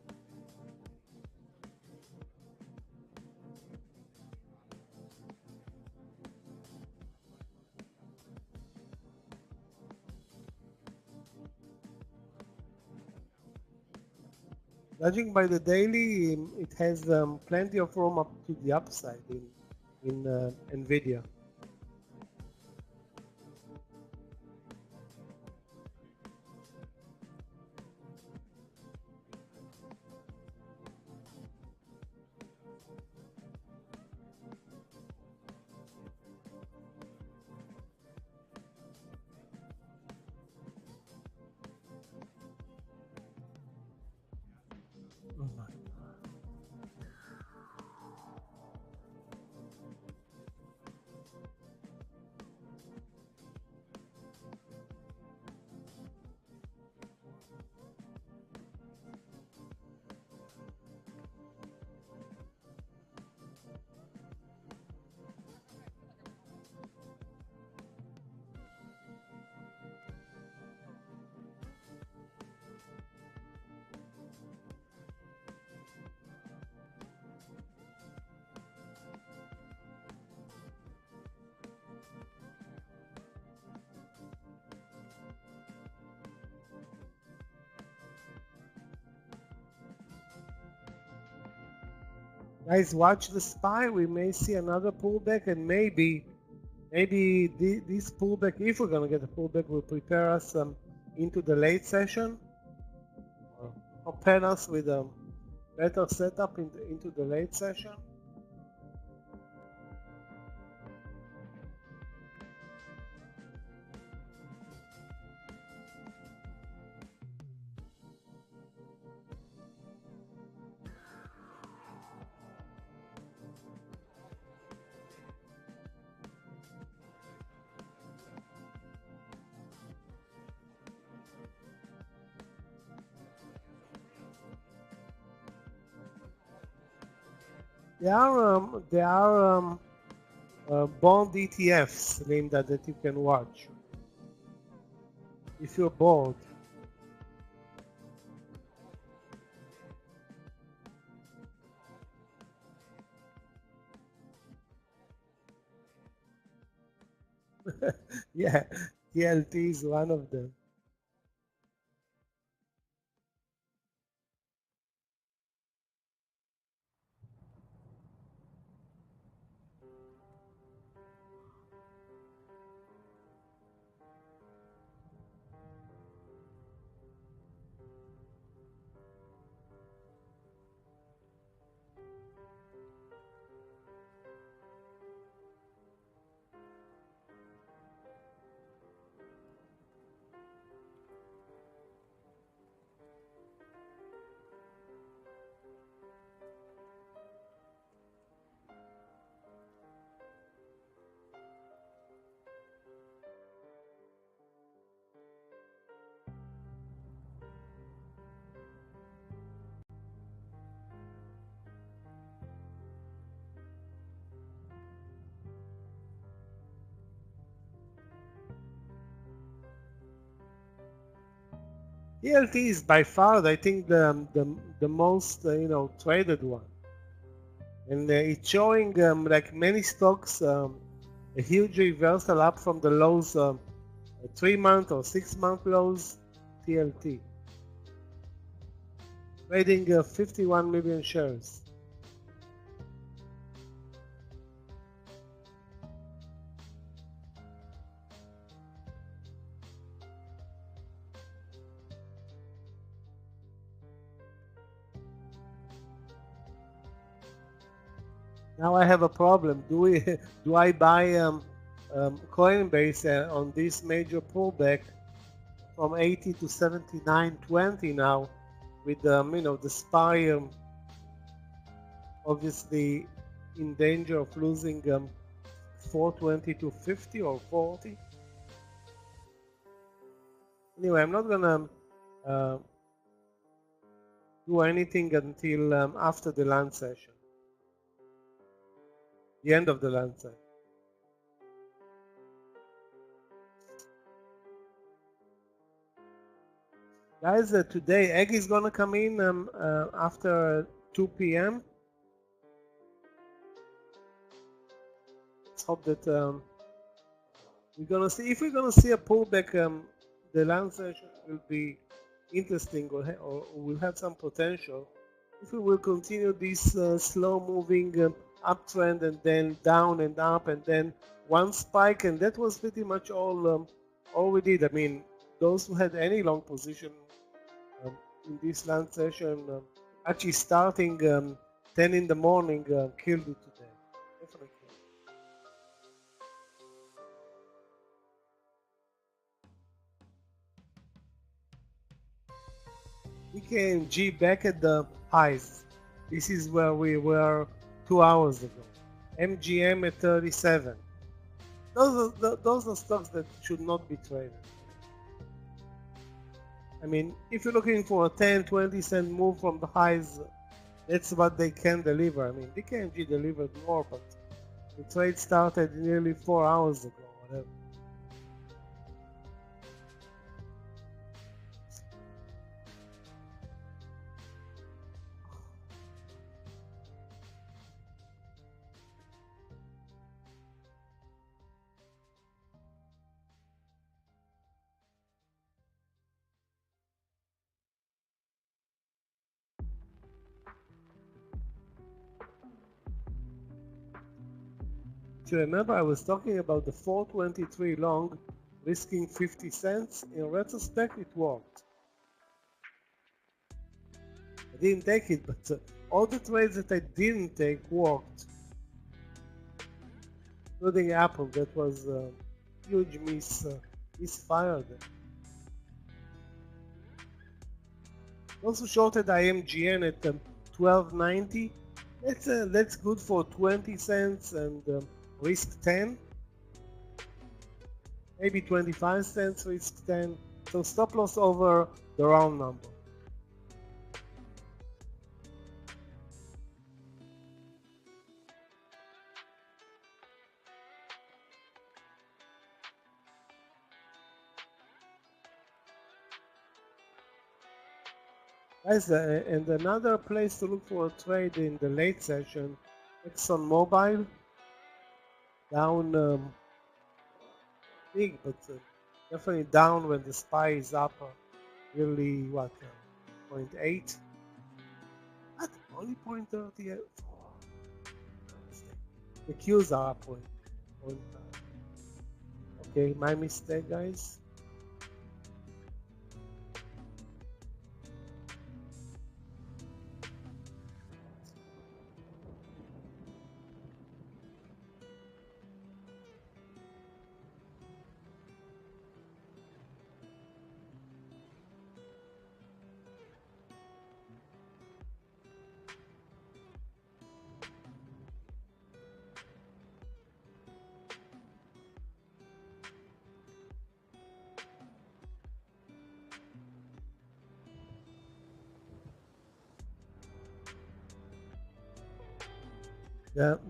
Judging by the daily, it has plenty of room up to the upside in NVIDIA. Oh my. Guys, watch the SPY. We may see another pullback, and maybe this pullback, if we're gonna get a pullback, will prepare us into the late session, or prepare us with a better setup into the late session. There are bond ETFs, Linda, that you can watch if you're bored. Yeah, TLT is one of them. TLT is by far, I think, the most traded one, and it's showing like many stocks a huge reversal up from the lows, 3-month or 6-month lows. TLT trading 51 million shares. Now I have a problem. Do I buy Coinbase on this major pullback from 80 to 79.20 now, with the SPY obviously in danger of losing 420 to 50 or 40. Anyway, I'm not gonna do anything until after the lunch session, the end of the lunch session. Guys, today egg is gonna come in after 2 p.m. Let's hope that we're gonna see. If we're gonna see a pullback, the lunch session will be interesting, or will have some potential. If we will continue this slow-moving uptrend, and then down and up, and then one spike, and that was pretty much all we did. I mean, those who had any long position in this lunch session, actually starting 10 in the morning, killed it today. Definitely. EKMG back at the highs. This is where we were 2 hours ago. MGM at 37. Those are stocks that should not be traded. I mean, if you're looking for a 10-20 cent move from the highs, that's what they can deliver. I mean, EKMG delivered more, but the trade started nearly 4 hours ago, whatever. If you remember, I was talking about the 423 long risking 50 cents. In retrospect, it worked. I didn't take it, but all the trades that I didn't take worked, including Apple. That was a huge misfire there. Also shorted IMGN at 12.90. That's good for 20 cents and risk 10. Maybe 25 cents, risk 10. So stop loss over the round number. Guys, and another place to look for a trade in the late session, ExxonMobil, down big, but definitely down when the SPY is up really, what, 0.8? What? Only 0.38? The Qs are up 0.5. Okay, my mistake, guys.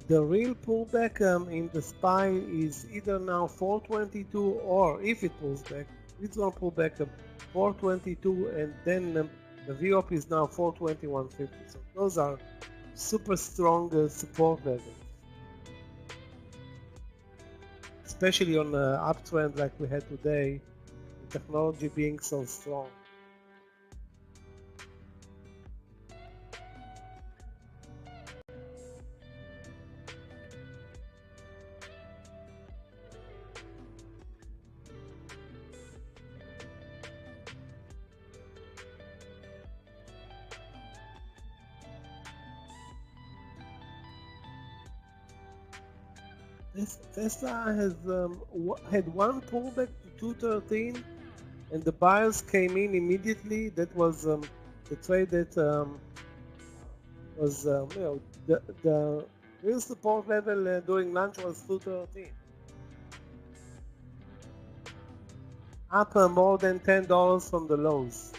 The real pullback in the SPY is either now 422, or if it pulls back, it's going to pull back 422, and then the VWAP is now 421.50. So those are super strong support levels, especially on an uptrend like we had today, with technology being so strong. Tesla has had one pullback to 213, and the buyers came in immediately. That was the trade that was the real support level during lunch was 213, up more than $10 from the lows.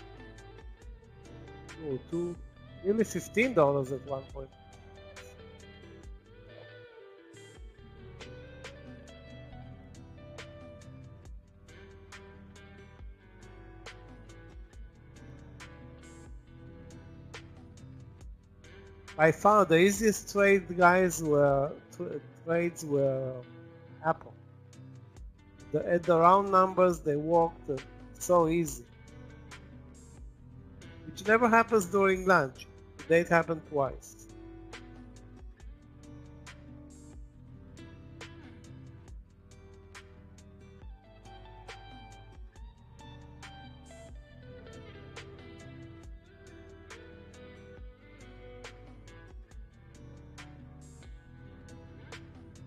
To nearly $15 at one point. By far, the easiest trades were Apple. At the round numbers, they worked so easy, which never happens during lunch. Today it happened twice.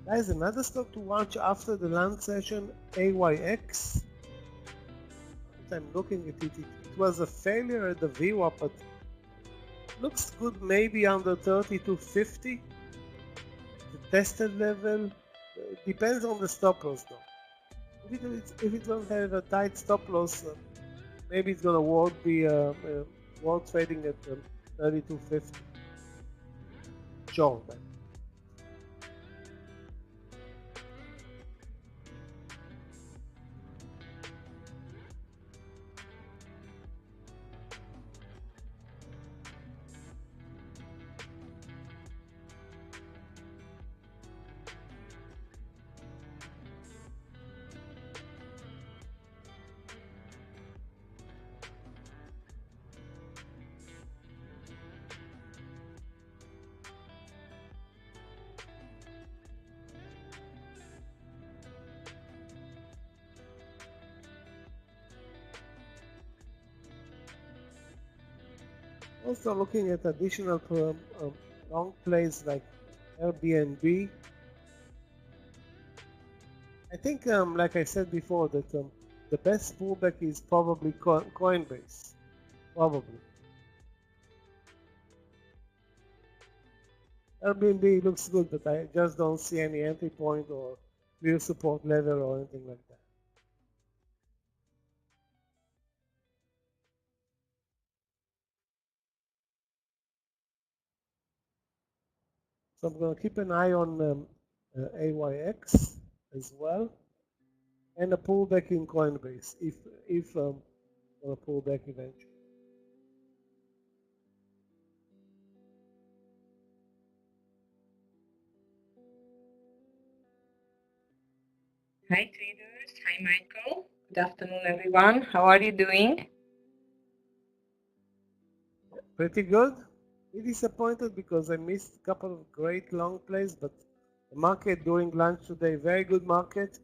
Guys, another stock to watch after the lunch session, AYX. I'm looking at it. It was a failure at the VWAP, but looks good maybe under 32.50. The tested level depends on the stop loss though. If it don't have a tight stop loss, maybe it's gonna be worth trading at 32.50. Short. Also looking at additional long plays like Airbnb. I think, like I said before, that the best pullback is probably Coinbase. Probably. Airbnb looks good, but I just don't see any entry point or real support level or anything like that. So I'm going to keep an eye on AYX as well, and a pullback in Coinbase if going to pull back eventually. Hi traders, hi Michael. Good afternoon everyone. How are you doing? Pretty good. Be disappointed because I missed a couple of great long plays, but the market during lunch today, very good market.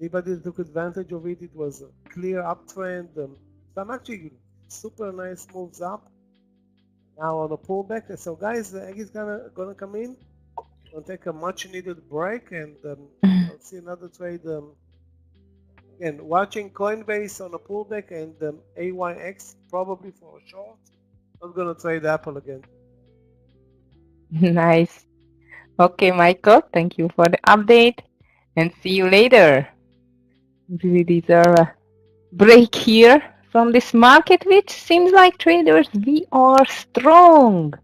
Anybody that took advantage of it, it was a clear uptrend. Some actually super nice moves up. Now on a pullback. So guys, the egg is gonna come in. Gonna take a much needed break, and I'll see another trade. Again, watching Coinbase on a pullback and AYX probably for a short. Not gonna trade Apple again. Nice. Okay, Michael, thank you for the update and see you later. We deserve a break here from this market, which seems like traders, we are strong.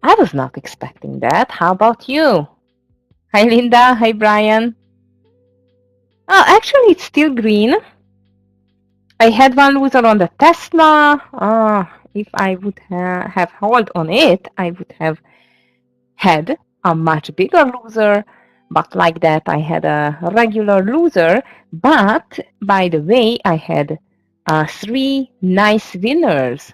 I was not expecting that. How about you? Hi, Linda. Hi, Brian. Oh, actually, it's still green. I had one loser on the Tesla. If I would have held on it, I would have had a much bigger loser. But like that, I had a regular loser. But by the way, I had 3 nice winners.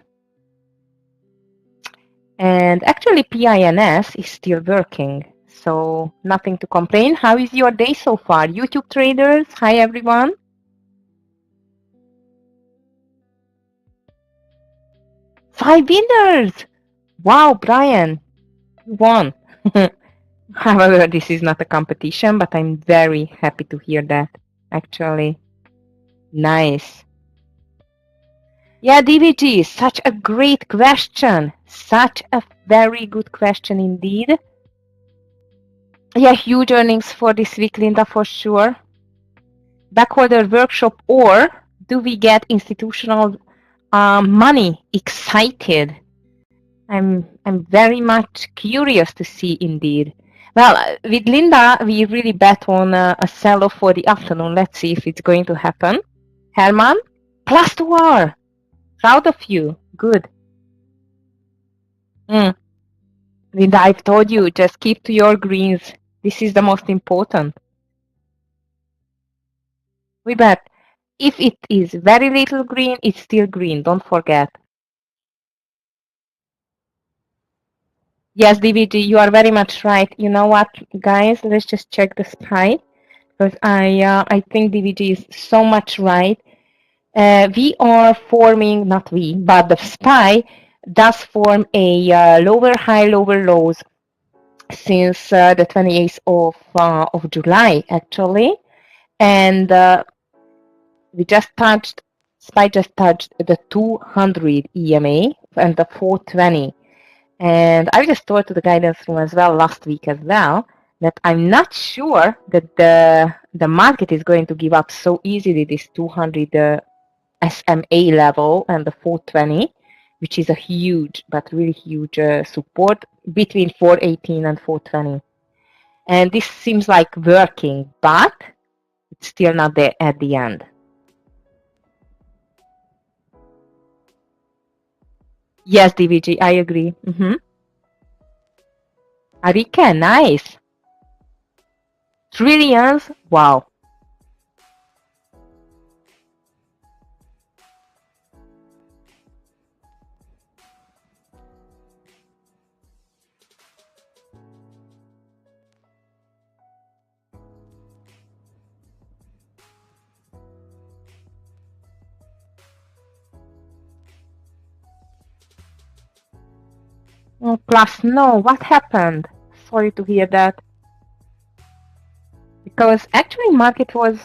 And actually, PINS is still working. So nothing to complain. How is your day so far? YouTube traders, hi everyone. Five winners! Wow, Brian, you won. However, this is not a competition, but I'm very happy to hear that, actually. Nice. Yeah, DVG, such a great question. Such a very good question indeed. Yeah, huge earnings for this week, Linda, for sure. Backorder workshop, or do we get institutional money excited? I'm very much curious to see indeed. Well, with Linda, we really bet on a sell-off for the afternoon. Let's see if it's going to happen. Herman, +2R. Proud of you. Good. Linda, I've told you, just keep to your greens. This is the most important. We bet. If it is very little green, it's still green. Don't forget. Yes, DVG, you are very much right. You know what, guys? Let's just check the SPY, because I think DVG is so much right. We are forming, not we, but the SPY does form a lower high, lower lows since the 28th of July, actually. And we just touched, SPY just touched the 200 EMA and the 420. And I just told to the guidance room as well last week as well that I'm not sure that the market is going to give up so easily this 200 SMA level and the 420, which is a huge, but really huge support between 418 and 420. And this seems like working, but it's still not there at the end. Yes, DVG, I agree. Arika, nice. Trillions, wow. Oh, plus, no, what happened? Sorry to hear that. Because actually market was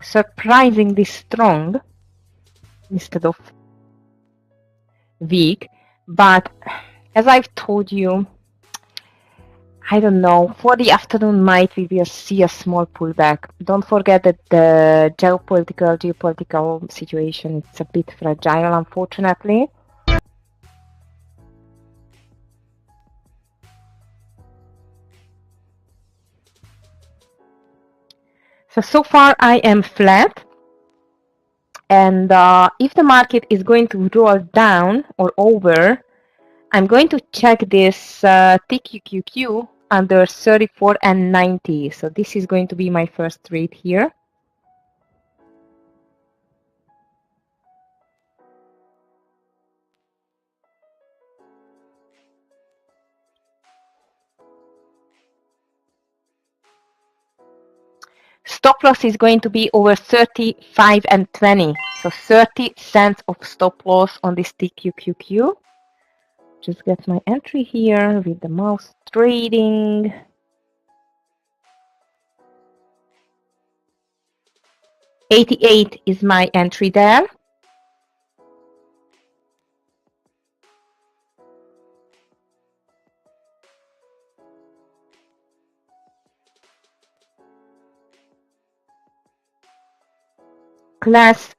surprisingly strong instead of weak. But as I've told you, I don't know, for the afternoon might we will see a small pullback. Don't forget that the geopolitical situation is a bit fragile, unfortunately. So far I am flat, and if the market is going to roll down or over, I'm going to check this TQQQ under 34 and 90. So this is going to be my first trade here. Stop loss is going to be over 35 and 20. So 30 cents of stop loss on this TQQQ. Just get my entry here with the mouse trading. $88 is my entry there. Class,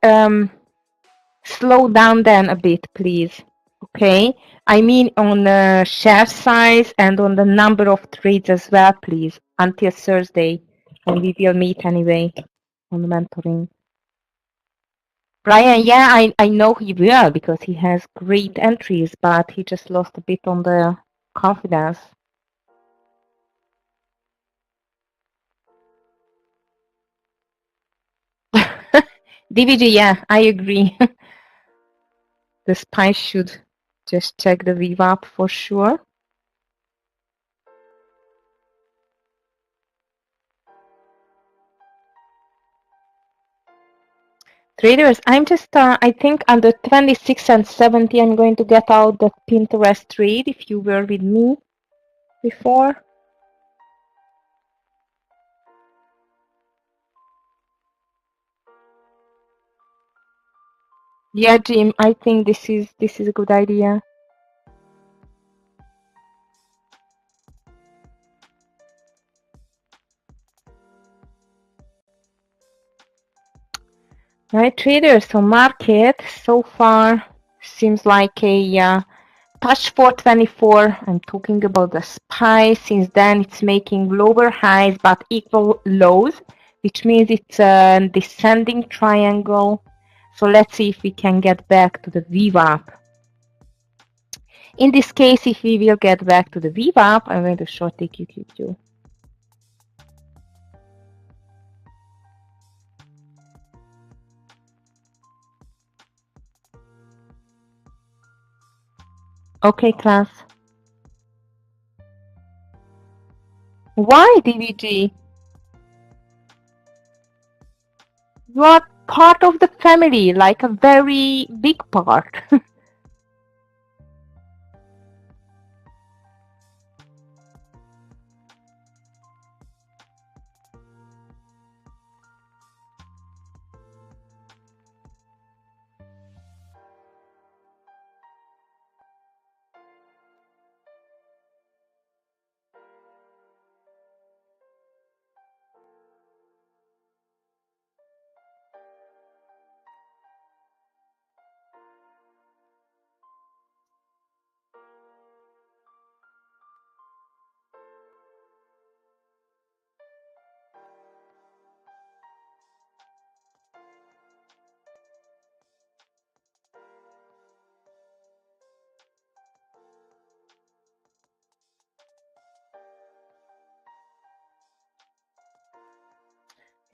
slow down then a bit, please. Okay, I mean on the share size and on the number of trades as well, please, until Thursday, when we will meet anyway on the mentoring. Brian, yeah, I know he will because he has great entries, but he just lost a bit on the confidence. DVG, yeah, I agree. The spy should just check the VWAP for sure. Traders, I'm just, I think under 26 and 70, I'm going to get out the Pinterest trade if you were with me before. Yeah, Jim, I think this is a good idea. Right, traders, so market so far seems like a touch 424. I'm talking about the SPY. Since then, it's making lower highs but equal lows, which means it's a descending triangle. So let's see if we can get back to the VWAP. In this case, if we will get back to the VWAP, I'm going to short the QQQ. Okay, class. Why DVG? You are part of the family, like a very big part.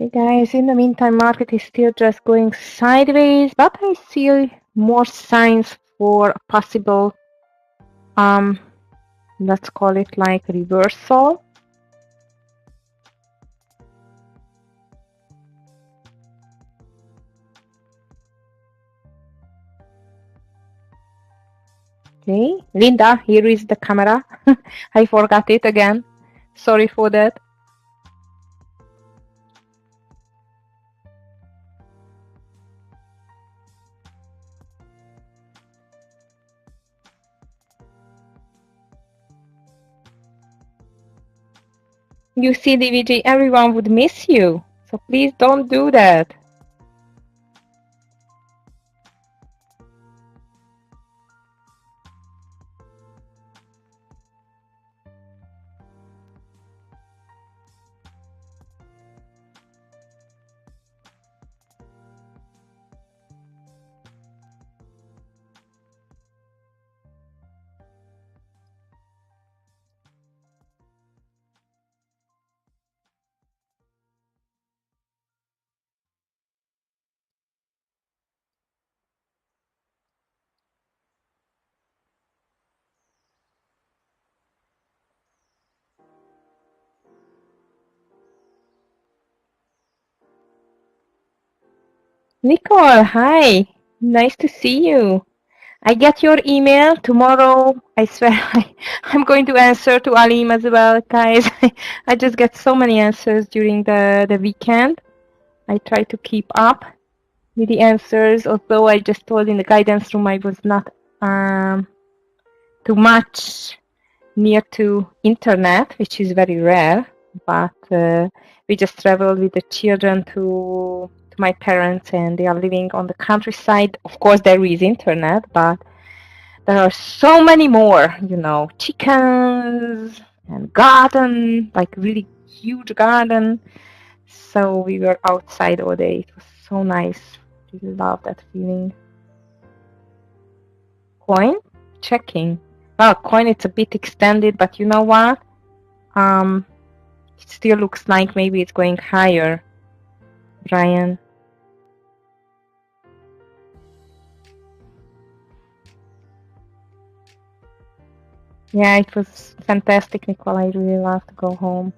Hey guys, in the meantime, market is still just going sideways, but I see more signs for a possible, let's call it like reversal. Okay, Linda, here is the camera. I forgot it again. Sorry for that. You see, DVG, everyone would miss you. So please don't do that. Nicole, hi. Nice to see you. I get your email tomorrow. I swear I'm going to answer to Alim as well, guys. I just get so many answers during the weekend. I try to keep up with the answers, although I just told in the guidance room I was not too much near to internet, which is very rare, but we just traveled with the children to my parents, and they are living on the countryside. Of course, there is internet, but there are so many more, you know, chickens and garden, like really huge garden. So we were outside all day. It was so nice. Really love that feeling. Coin? Checking. Well, coin it's a bit extended, but you know what? It still looks like maybe it's going higher, Brian. Yeah, it was fantastic, Nicole. I really love to go home.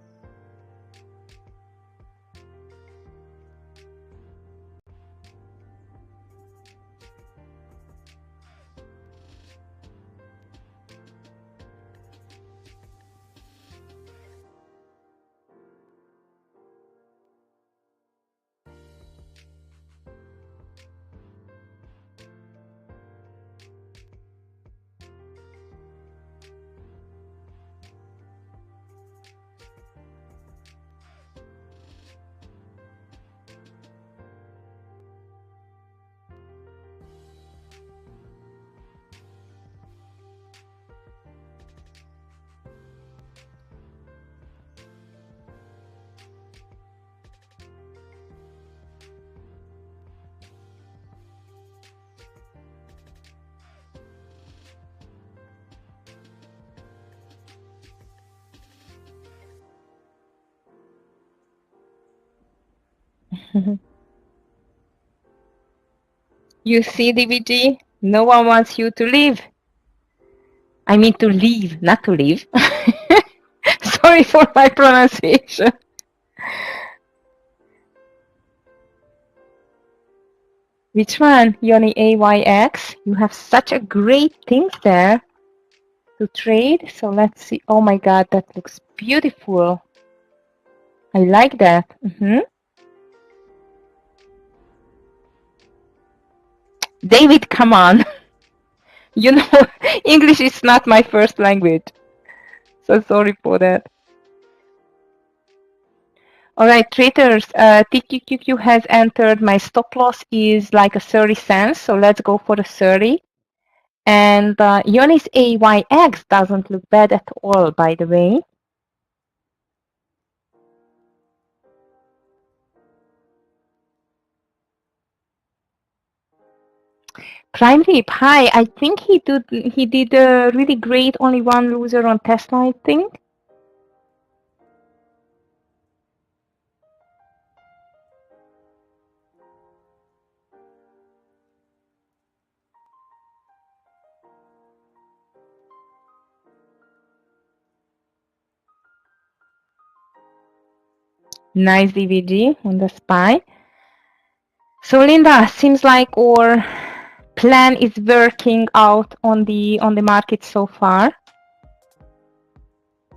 You see, DVG? No one wants you to leave. I mean to leave, not to leave. Sorry for my pronunciation. Which one? Yoni AYX? You have such a great things there to trade. So let's see. Oh my God, that looks beautiful. I like that. David, come on. You know, English is not my first language. So sorry for that. All right, traders, TQQQ has entered. My stop loss is like a 30 cents. So let's go for the 30. And Yoni's AYX doesn't look bad at all, by the way. Prime Rip, hi. I think he did really great. Only one loser on Tesla, I think. Nice DVG on the SPY. So Linda, seems like our plan is working out on the market so far.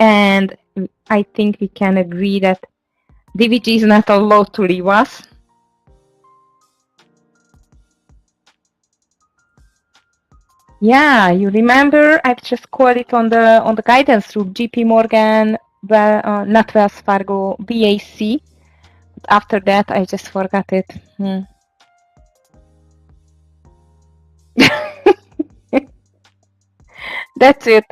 And I think we can agree that DVG is not allowed to leave us. Yeah, you remember I've just called it on the guidance through JP Morgan, well, not Wells Fargo, BAC. But after that, I just forgot it. That's it.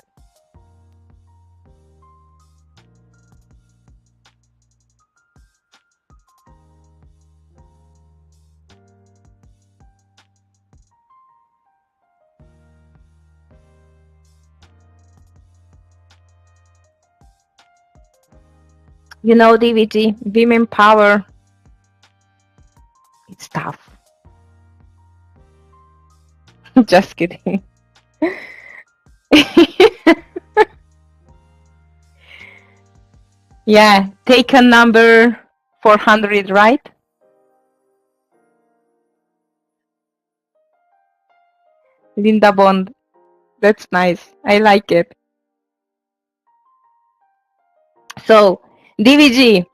You know, DVG, women power. It's tough. Just kidding. Yeah, take a number 400, right? Linda Bond. That's nice. I like it. So, DVG,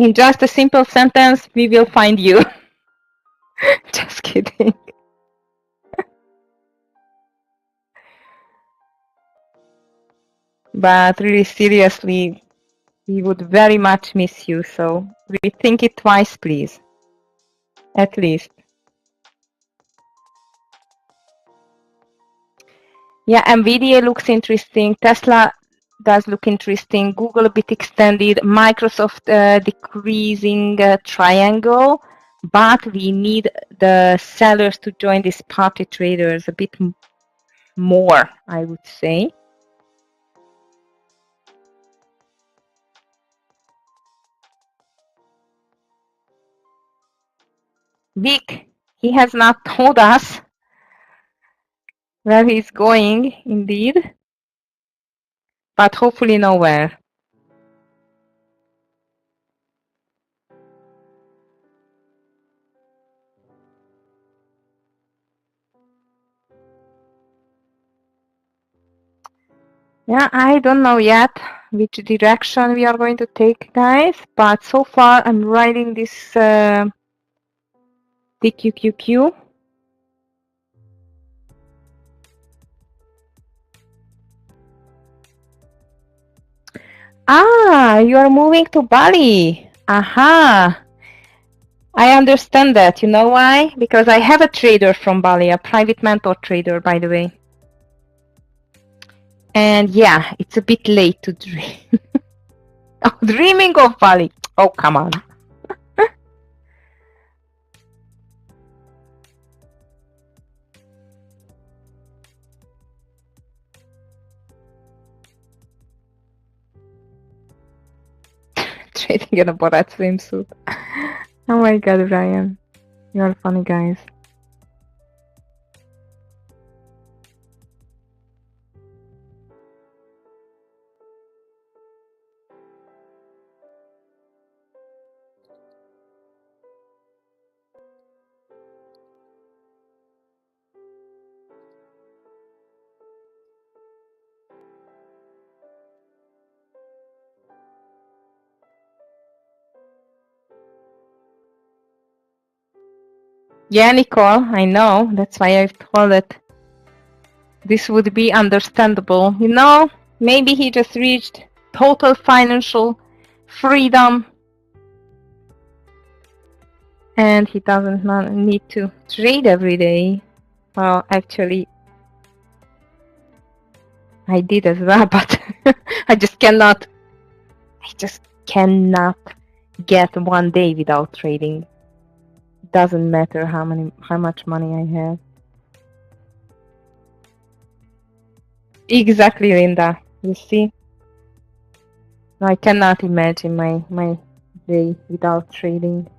in just a simple sentence, we will find you. Just kidding. But really seriously, we would very much miss you. So rethink it twice, please. At least. Yeah, NVIDIA looks interesting. Tesla does look interesting. Google a bit extended. Microsoft decreasing triangle. but we need the sellers to join these party traders a bit more, I would say. Vic, he has not told us where he's going, indeed, but hopefully nowhere. Yeah, I don't know yet which direction we are going to take, guys, but so far I'm riding this TQQQ. Ah, you are moving to Bali. Aha. I understand that. You know why? Because I have a trader from Bali, a private mentor trader, by the way. And yeah, it's a bit late to dream. Oh, dreaming of Bali. Oh, come on. Trading in a Borat swimsuit. Oh my god, Brian. You are funny, guys. Yeah, Nicole, I know. That's why I've told it. This would be understandable. You know, maybe he just reached total financial freedom and he doesn't need to trade every day. Well, actually, I did as well, but I just cannot get one day without trading. Doesn't matter how much money I have. Exactly, Linda. You see? I cannot imagine my day without trading.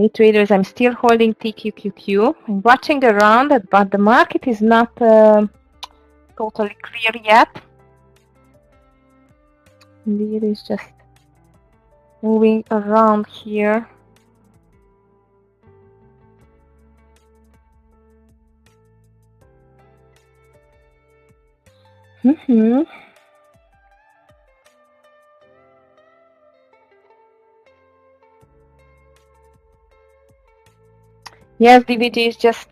Hey traders, I'm still holding TQQQ. I'm watching around it, but the market is not totally clear yet. Indeed, it's just moving around here. Yes, DVG is just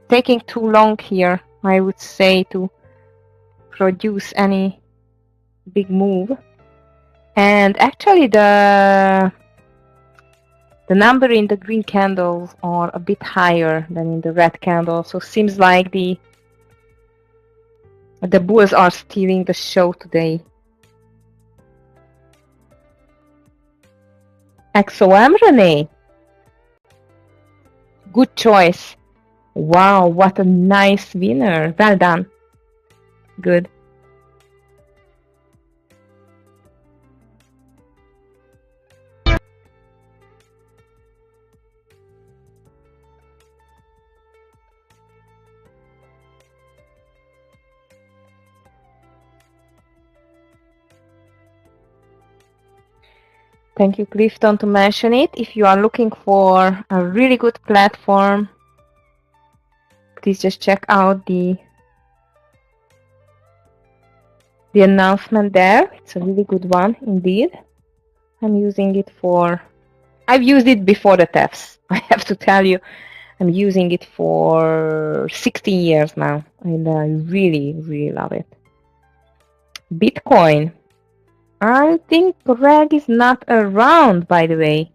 taking too long here, I would say, to produce any big move. And actually the number in the green candles are a bit higher than in the red candle, so seems like the bulls are stealing the show today. XOM, Renee. Good choice. Wow, what a nice winner. Well done. Good. Thank you, Clifton, to mention it. If you are looking for a really good platform, please just check out the announcement there. It's a really good one indeed. I'm using it I've used it before the thefts. I have to tell you, I'm using it for 16 years now, and I really, really love it. Bitcoin. I think Greg is not around, by the way.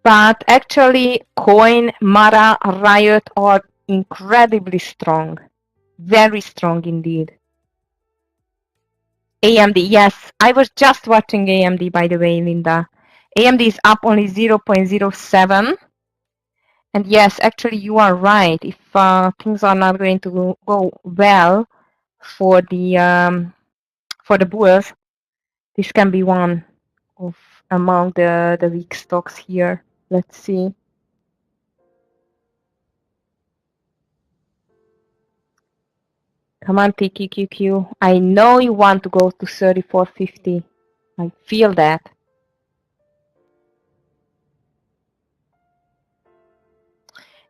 But actually, Coin, Mara, Riot are incredibly strong. Very strong indeed. AMD, yes. I was just watching AMD, by the way, Linda. AMD is up only 0.07. And yes, actually, you are right. If things are not going to go well for the bulls, this can be one of among the weak stocks here. Let's see. Come on, TQQQ. I know you want to go to 34.50. I feel that.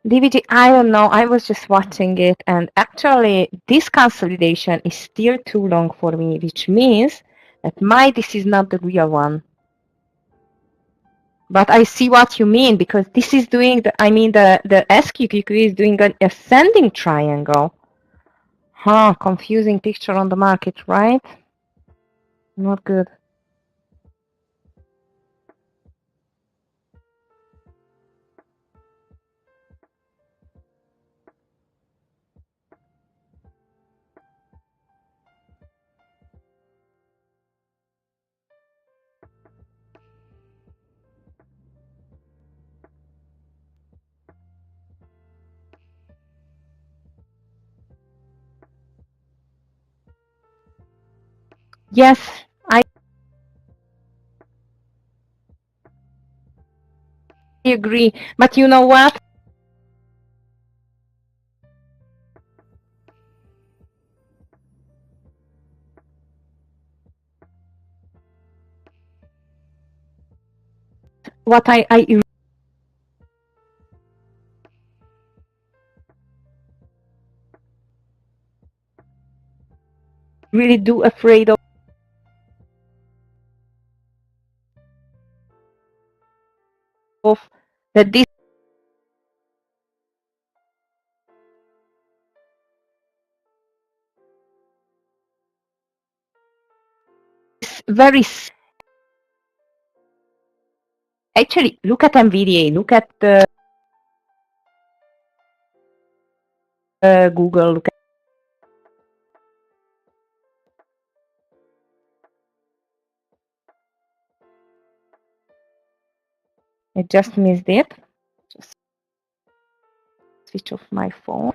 DVG, I don't know. I was just watching it, and actually, this consolidation is still too long for me, which means that this is not the real one. But I see what you mean, because this is doing the SQQQ is doing an ascending triangle. Huh, confusing picture on the market, right? Not good. Yes, I agree. But you know what? What I really do afraid of that this very actually look at NVDA, look at the Google, look at I just missed it. Just switch off my phone.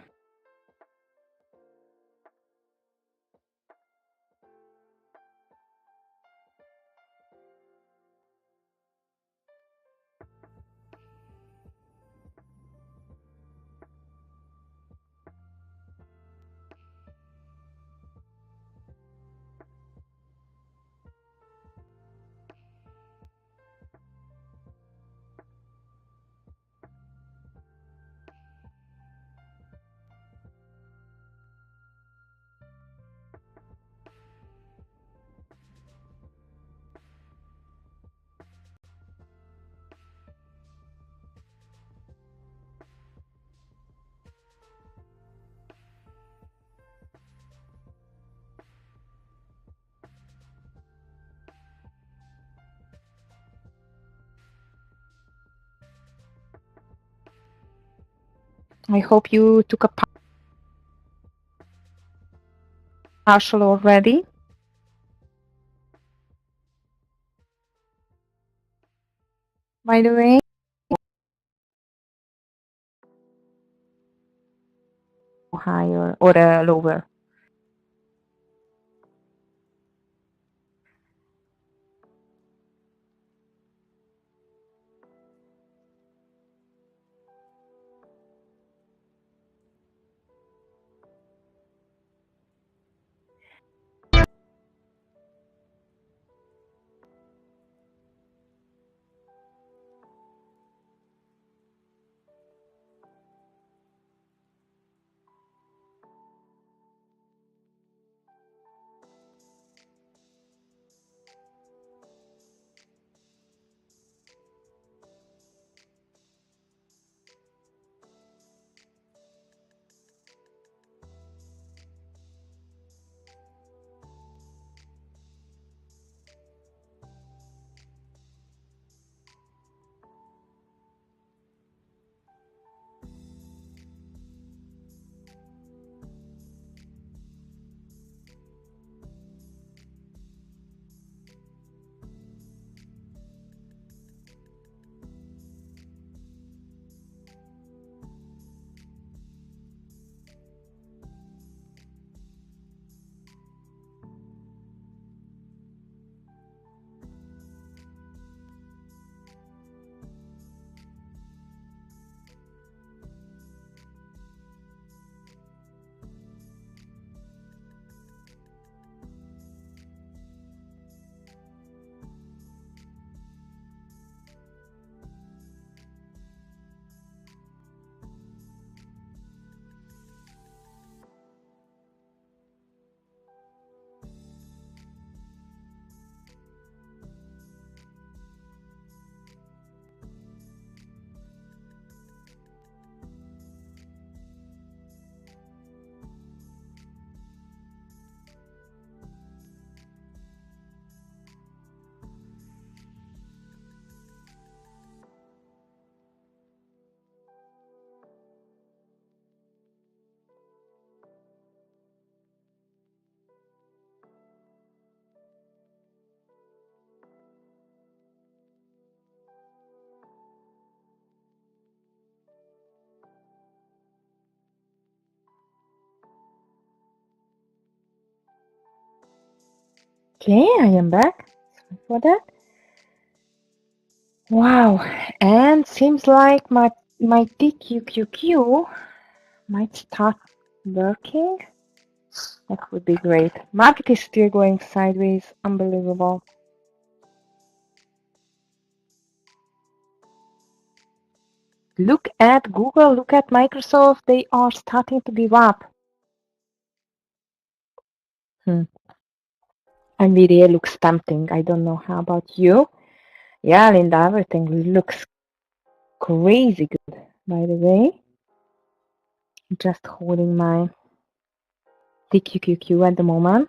I hope you took a partial already. By the way, higher or lower. Okay, I am back. Sorry for that. Wow, and seems like my TQQQ might start working. That would be great. Market is still going sideways. Unbelievable. Look at Google, look at Microsoft. They are starting to give up. NVIDIA looks tempting. I don't know how about you. Yeah, Linda, everything looks crazy good, by the way. Just holding my TQQQ at the moment.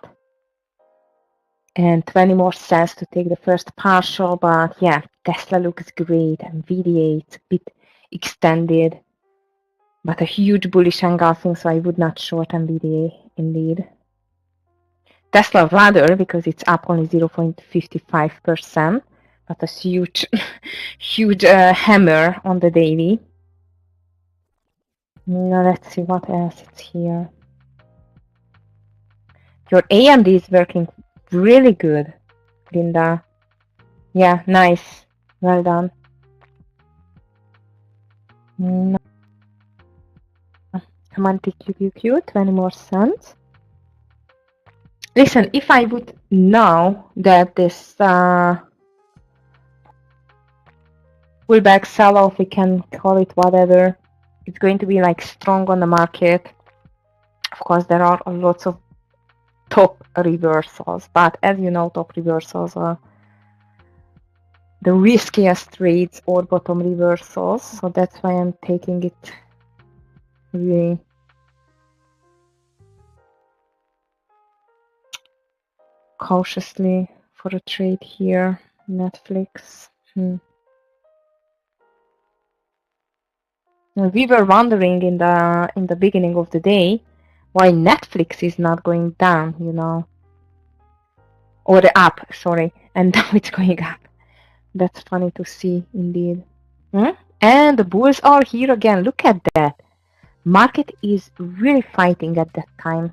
And 20 more cents to take the first partial, but yeah, Tesla looks great. NVIDIA, it's a bit extended, but a huge bullish engulfing, so I would not short NVIDIA indeed. Tesla rather, because it's up only 0.55%, but a huge, huge hammer on the daily. Now let's see what else is here. Your AMD is working really good, Linda. Yeah, nice. Well done. Come on, TQQQ, 20 more cents. Listen, if I would know that this pullback sell-off, we can call it whatever, it's going to be like strong on the market. Of course, there are lots of top reversals, but as you know, top reversals are the riskiest trades or bottom reversals, so that's why I'm taking it really cautiously for a trade here. Netflix. We were wondering in the beginning of the day why Netflix is not going down, you know, or up, sorry, and now it's going up. That's funny to see indeed. And the bulls are here again. Look at that. Market is really fighting at that time.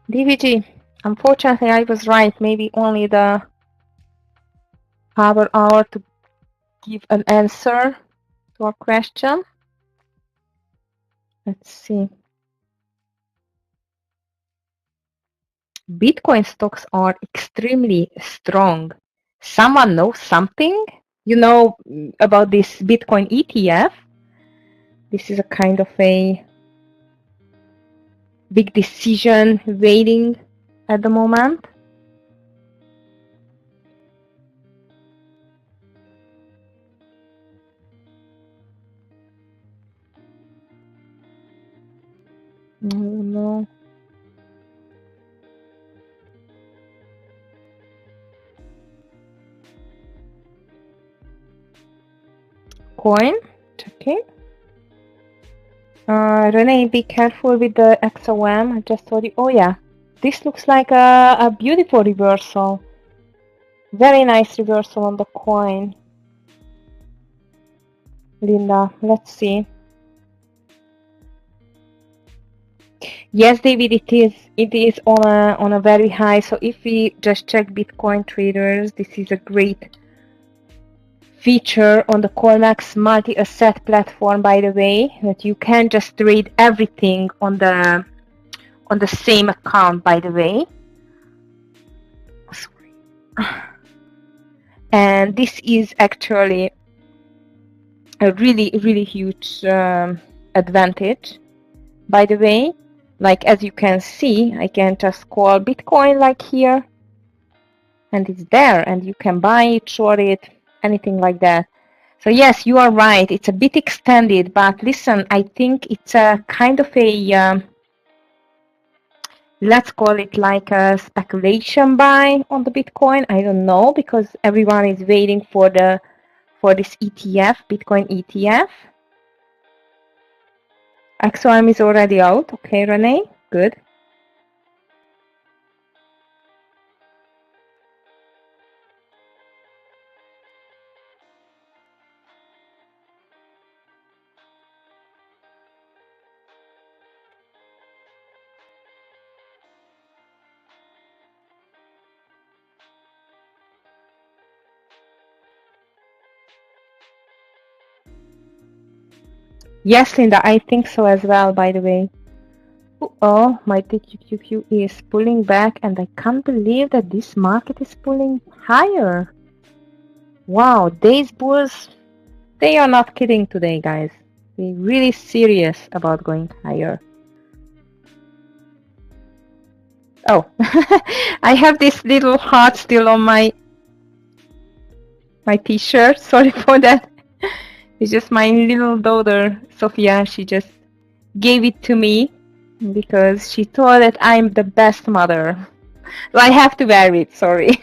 DVG, unfortunately I was right. Maybe only the power hour to give an answer to our question. Let's see. Bitcoin stocks are extremely strong. Someone knows something? You know about this Bitcoin ETF? This is a kind of a big decision waiting at the moment. No. Coin, okay. Renee, be careful with the XOM. I just told you. Oh yeah, this looks like a beautiful reversal. Very nice reversal on the coin. Linda, let's see. Yes, David, it is on a very high. So if we just check Bitcoin traders, this is a great feature on the Colmax multi-asset platform, by the way, that you can just trade everything on the same account, by the way. Sorry. And this is actually a really huge advantage, by the way. Like, as you can see, I can just call Bitcoin like here, and it's there, and you can buy it, short it, anything like that. So yes, you are right, it's a bit extended, but listen, I think it's a kind of a let's call it like a speculation buy on the Bitcoin. I don't know, because everyone is waiting for this ETF, Bitcoin ETF. XOM is already out. Okay, Renee, good. Yes, Linda, I think so as well, by the way. Oh, my TQQQ is pulling back, and I can't believe that this market is pulling higher. Wow, these bulls, they are not kidding today, guys. They're really serious about going higher. Oh, I have this little heart still on my t-shirt. Sorry for that. It's just my little daughter, Sophia. She just gave it to me because she thought that I'm the best mother. So I have to wear it, sorry.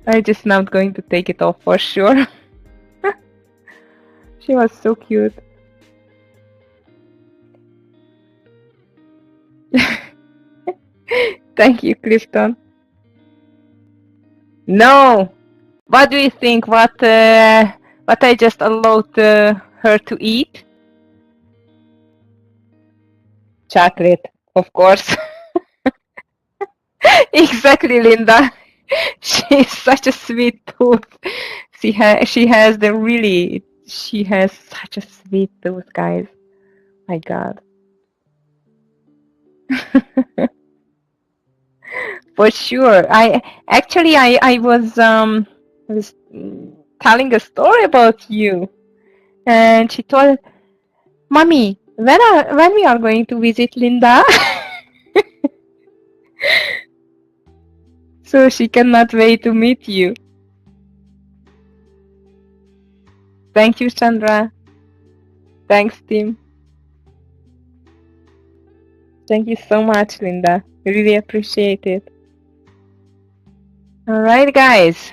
I'm just not going to take it off for sure. She was so cute. Thank you, Clifton. No! What do you think? What I just allowed her to eat? Chocolate, of course. Exactly, Linda. She's such a sweet tooth. She has such a sweet tooth, guys. My God. For sure. I was telling a story about you, and she told, "Mommy, when we are going to visit Linda?" So she cannot wait to meet you. Thank you, Chandra. Thanks, Tim. Thank you so much, Linda. Really appreciate it. All right, guys.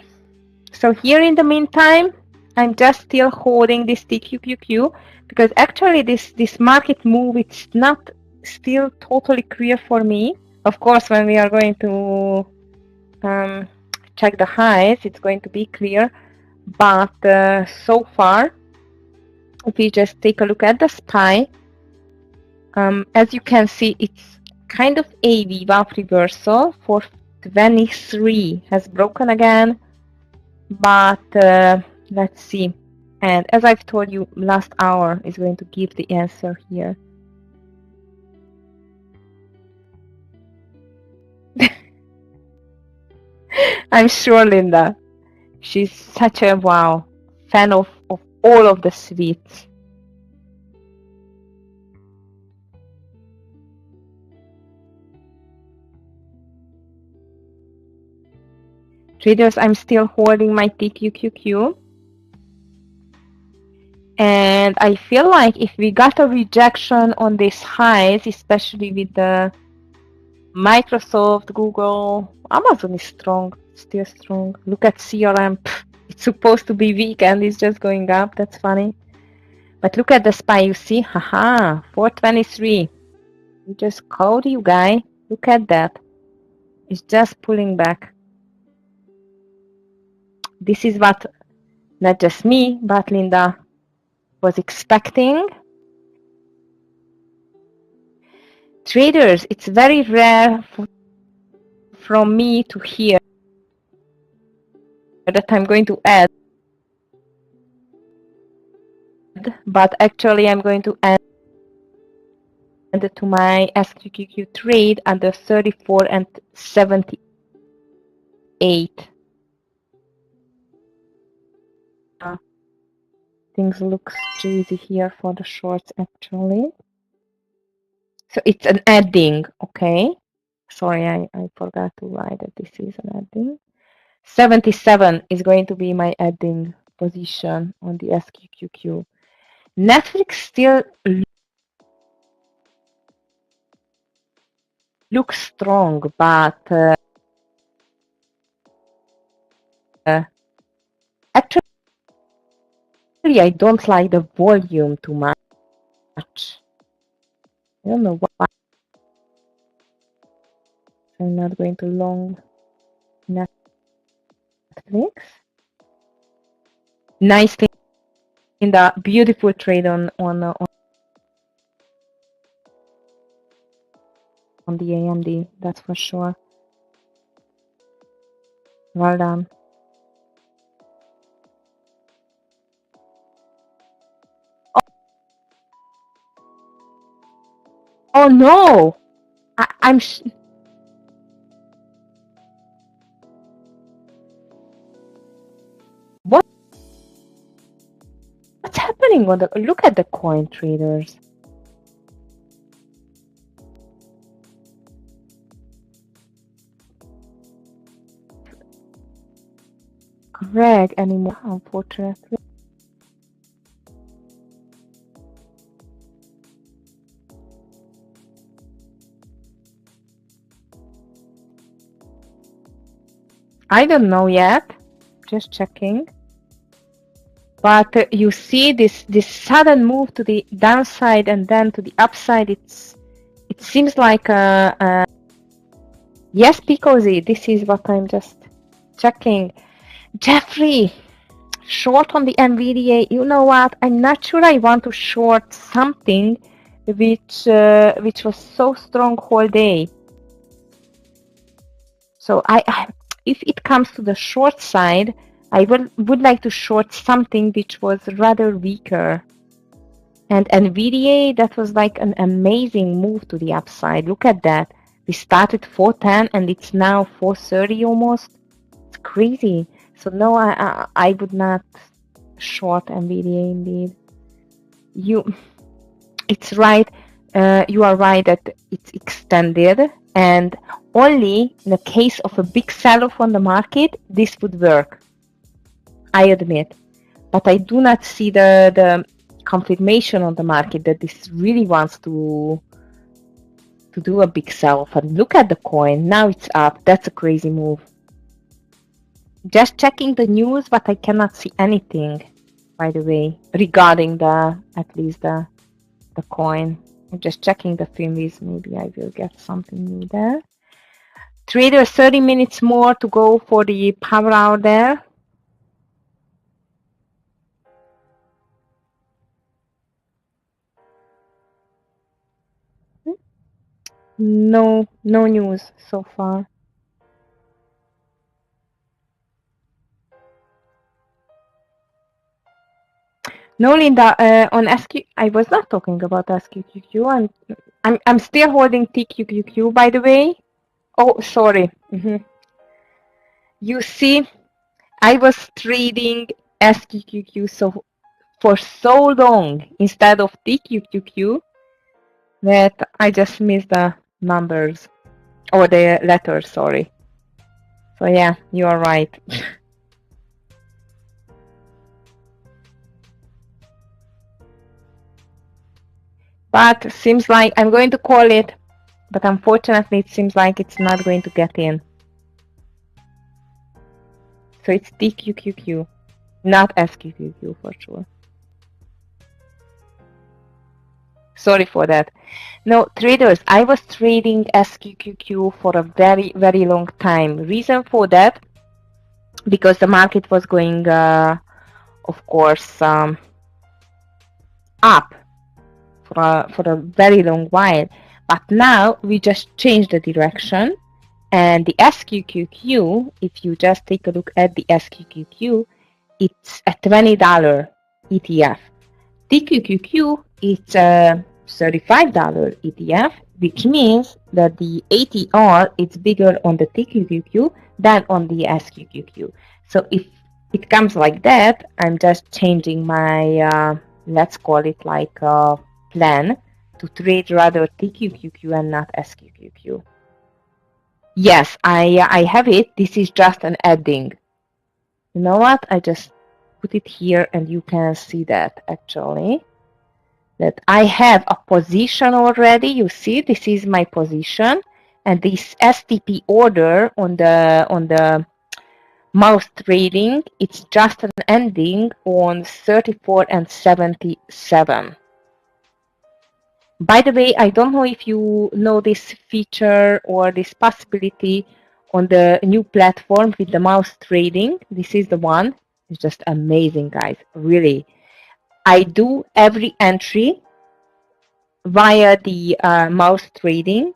So here in the meantime, I'm just still holding this TQQQ because actually this market move, it's not still totally clear for me. Of course, when we are going to check the highs, it's going to be clear. But so far, if we just take a look at the SPY, as you can see, it's kind of a VWAP reversal for 23 has broken again. But let's see. And as I've told you, last hour is going to give the answer here. I'm sure, Linda. She's such a wow fan of all of the sweets. Traders, I'm still holding my TQQQ. And I feel like if we got a rejection on these highs, especially with the Microsoft, Google, Amazon is strong, still strong. Look at CRM. It's supposed to be weak and it's just going up. That's funny. But look at the SPY, you see? Haha, 423. You just called you guy. Look at that. It's just pulling back. This is what not just me, but Linda was expecting. Traders, it's very rare from me to hear that I'm going to add, but actually I'm going to add to my SQQQ trade under 34 and 78. Things look crazy here for the shorts actually. So it's an adding, okay? Sorry, I forgot to write that this is an adding. 77 is going to be my adding position on the SQQQ. Netflix still looks strong, but actually I don't like the volume too much. I don't know why. I'm not going to long Netflix. Nice thing in the beautiful trade on the AMD, that's for sure. Well done. Oh no! I'm what's happening on the look at the coin traders. Greg anymore, unfortunately. I don't know yet. Just checking. But you see this sudden move to the downside and then to the upside. It seems like yes, because this is what I'm just checking. Jeffrey, short on the NVDA. You know what? I'm not sure I want to short something which was so strong whole day. So if it comes to the short side, I would like to short something which was rather weaker. And NVDA, that was like an amazing move to the upside. Look at that. We started 410 and it's now 430 almost. It's crazy. So no, I would not short NVDA indeed. It's right. You are right that it's extended, and only in the case of a big sell-off on the market, this would work. I admit, but I do not see the confirmation on the market that this really wants to do a big sell-off. And look at the coin. Now it's up. That's a crazy move. Just checking the news, but I cannot see anything, by the way, regarding at least the coin. I'm just checking the Finviz. Maybe I will get something new there. Trader, 30 minutes more to go for the power hour there. No news so far. No, Linda, on SQ, I was not talking about SQQQ. I'm still holding TQQQ, by the way. Oh, sorry. You see, I was trading SQQQ for so long instead of TQQQ that I just missed the numbers or the letters, sorry. So yeah, you are right. But seems like I'm going to call it, but unfortunately it seems like it's not going to get in. So it's TQQQ, not SQQQ for sure. Sorry for that. No, traders, I was trading SQQQ for a very, very long time. Reason for that, because the market was going, of course, up for a very long while. But now we just changed the direction, and the SQQQ, if you just take a look at the SQQQ, it's a $20 ETF. TQQQ, it's a $35 ETF, which means that the ATR is bigger on the TQQQ than on the SQQQ. So if it comes like that, I'm just changing my, let's call it like a plan to trade rather TQQQ and not SQQQ. Yes, I have it. This is just an adding. You know what? I just put it here and you can see that actually. That I have a position already. You see, this is my position, and this STP order on the mouse trading, it's just an ending on 34 and 77. By the way, I don't know if you know this feature or this possibility on the new platform with the mouse trading. This is the one. It's just amazing, guys. Really. I do every entry via the mouse trading,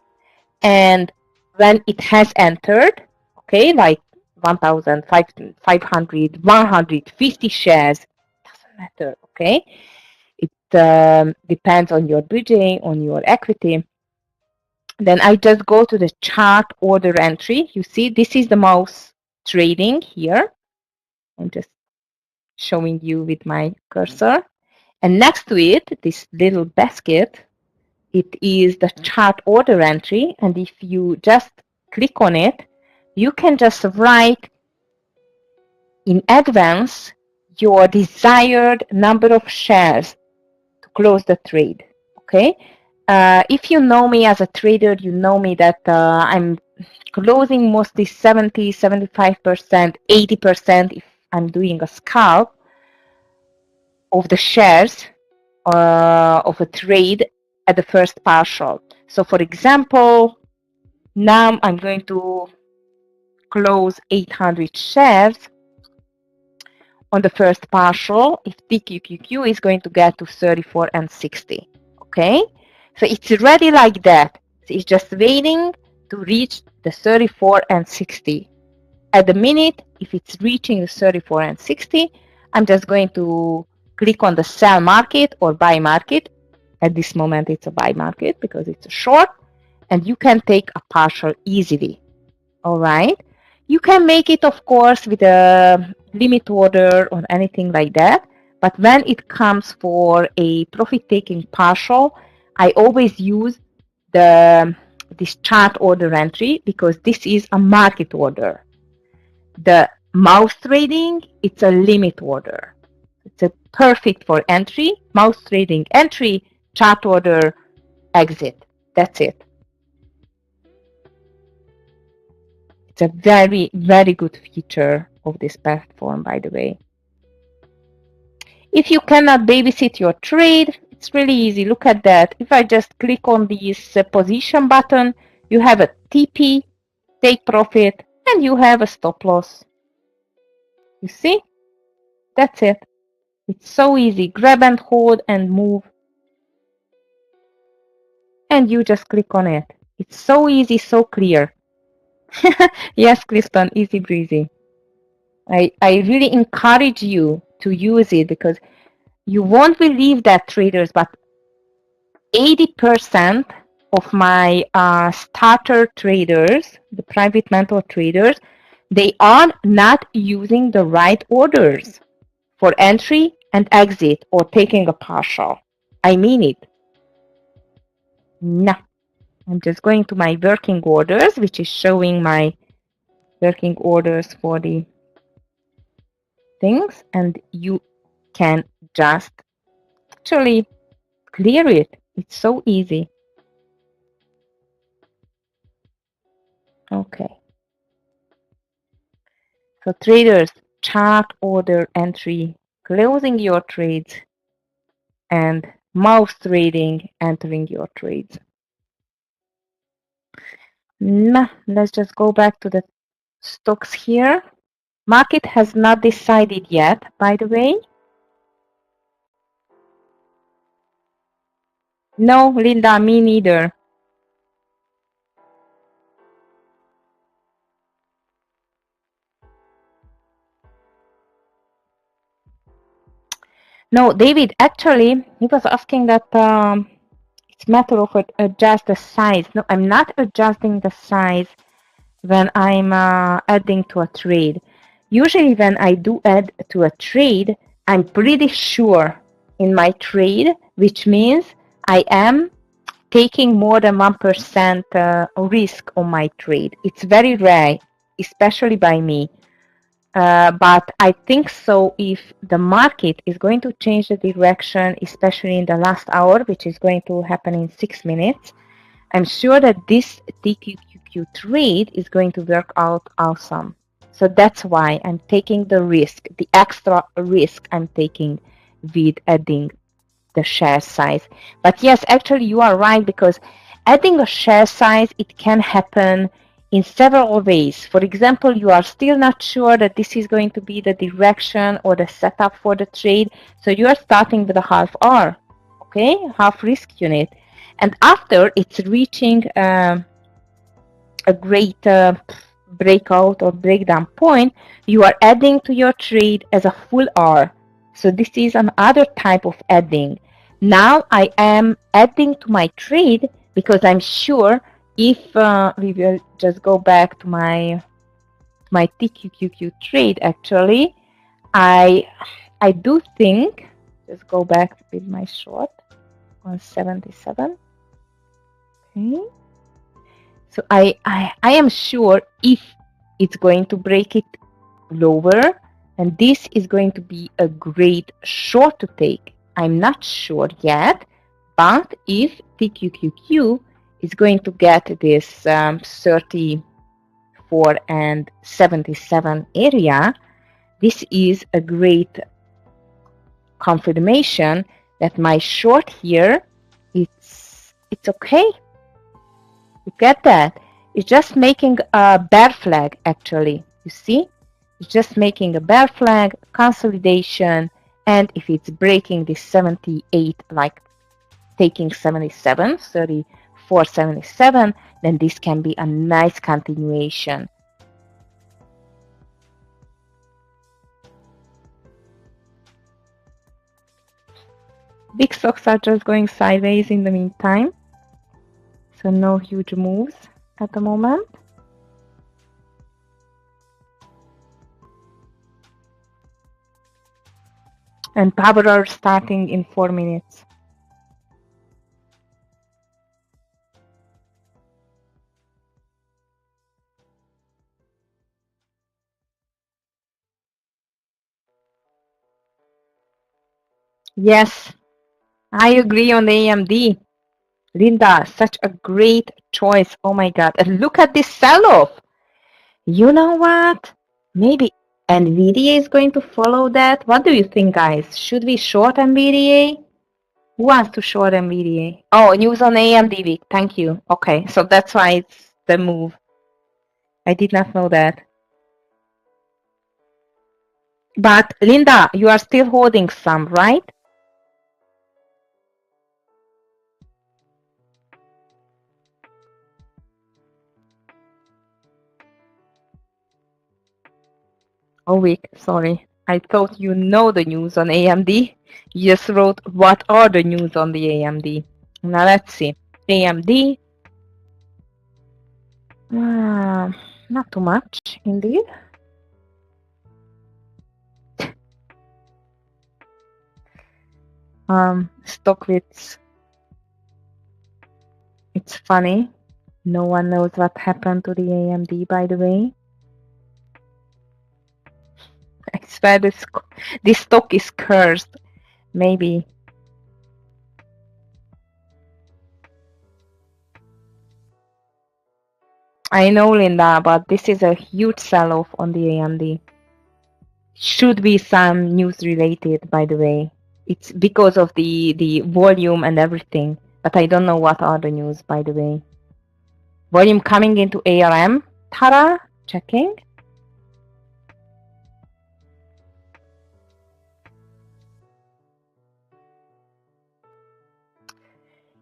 and when it has entered, okay, like 1,500, 150 shares, doesn't matter, okay? It depends on your budget, on your equity. Then I just go to the chart order entry. You see, this is the mouse trading here. I'm just showing you with my cursor. And next to it, this little basket, it is the chart order entry. And if you just click on it, you can just write in advance your desired number of shares to close the trade. Okay. If you know me as a trader, you know me that I'm closing mostly 70, 75%, 80% if I'm doing a scalp of the shares of a trade at the first partial. So for example, now I'm going to close 800 shares on the first partial if TQQQ is going to get to 34 and 60. Okay, so it's ready like that. So it's just waiting to reach the 34 and 60. At the minute, if it's reaching the 34 and 60, I'm just going to click on the sell market or buy market. At this moment, it's a buy market because it's a short, and you can take a partial easily. All right. You can make it, of course, with a limit order or anything like that. But when it comes for a profit-taking partial, I always use this chart order entry because this is a market order. The mouse trading, it's a limit order. It's a perfect for entry, mouse trading entry, chart order, exit. That's it. It's a very, very good feature of this platform, by the way. If you cannot babysit your trade, it's really easy. Look at that. If I just click on this position button, you have a TP, take profit, and you have a stop loss. You see? That's it. It's so easy. Grab and hold and move. And you just click on it. It's so easy, so clear. Yes, Clifton, easy breezy. I really encourage you to use it because you won't believe that, traders, but 80% of my starter traders, the private mentor traders, they are not using the right orders for entry and exit or taking a partial. I mean it. No. I'm just going to my working orders, which is showing my working orders for the things, and you can just actually clear it. It's so easy. Okay. So traders, chart order entry, closing your trades, and mouse trading, entering your trades. Nah, let's just go back to the stocks here. Market has not decided yet, by the way. No, Linda, me neither. No, David, actually, he was asking that it's matter of adjust the size. No, I'm not adjusting the size when I'm adding to a trade. Usually when I do add to a trade, I'm pretty sure in my trade, which means I am taking more than 1% risk on my trade. It's very rare, especially by me. But I think so if the market is going to change the direction, especially in the last hour, which is going to happen in 6 minutes, I'm sure that this TQQQ trade is going to work out awesome. So that's why I'm taking the risk, the extra risk I'm taking with adding the share size. But yes, actually you are right, because adding a share size, it can happen in several ways. For example, you are still not sure that this is going to be the direction or the setup for the trade. So you are starting with a half R, okay, half risk unit. And after it's reaching a great breakout or breakdown point, you are adding to your trade as a full R. So this is another type of adding. Now I am adding to my trade because I'm sure if we will just go back to my TQQQ trade, actually, I do think, just go back with my short on 77. Okay. So I am sure if it's going to break it lower, and this is going to be a great short to take. I'm not sure yet, but if TQQQ is going to get this 34 and 77 area, this is a great confirmation that my short here, it's okay. You get that? It's just making a bear flag, actually. You see? It's just making a bear flag, consolidation, and if it's breaking this 78, like taking 77, 34, 77, then this can be a nice continuation. Big stocks are just going sideways in the meantime. So no huge moves at the moment. And power are starting in 4 minutes. Yes, I agree on the AMD. Linda, such a great choice. Oh my God. And look at this sell-off. You know what? Maybe NVIDIA is going to follow that. What do you think, guys? Should we short NVIDIA? Who wants to short NVIDIA? Oh, news on AMD week. Thank you. Okay, so that's why it's the move. I did not know that. But Linda, you are still holding some, right? Oh, week. Sorry. I thought you know the news on AMD. You just wrote, what are the news on the AMD? Now let's see. AMD. Not too much, indeed. Stockwitz. It's funny. No one knows what happened to the AMD, by the way. I swear this stock is cursed. Maybe. I know, Linda, but this is a huge sell-off on the AMD. Should be some news related, by the way. It's because of the volume and everything. But I don't know what are the news, by the way. Volume coming into ARM. Tara, checking.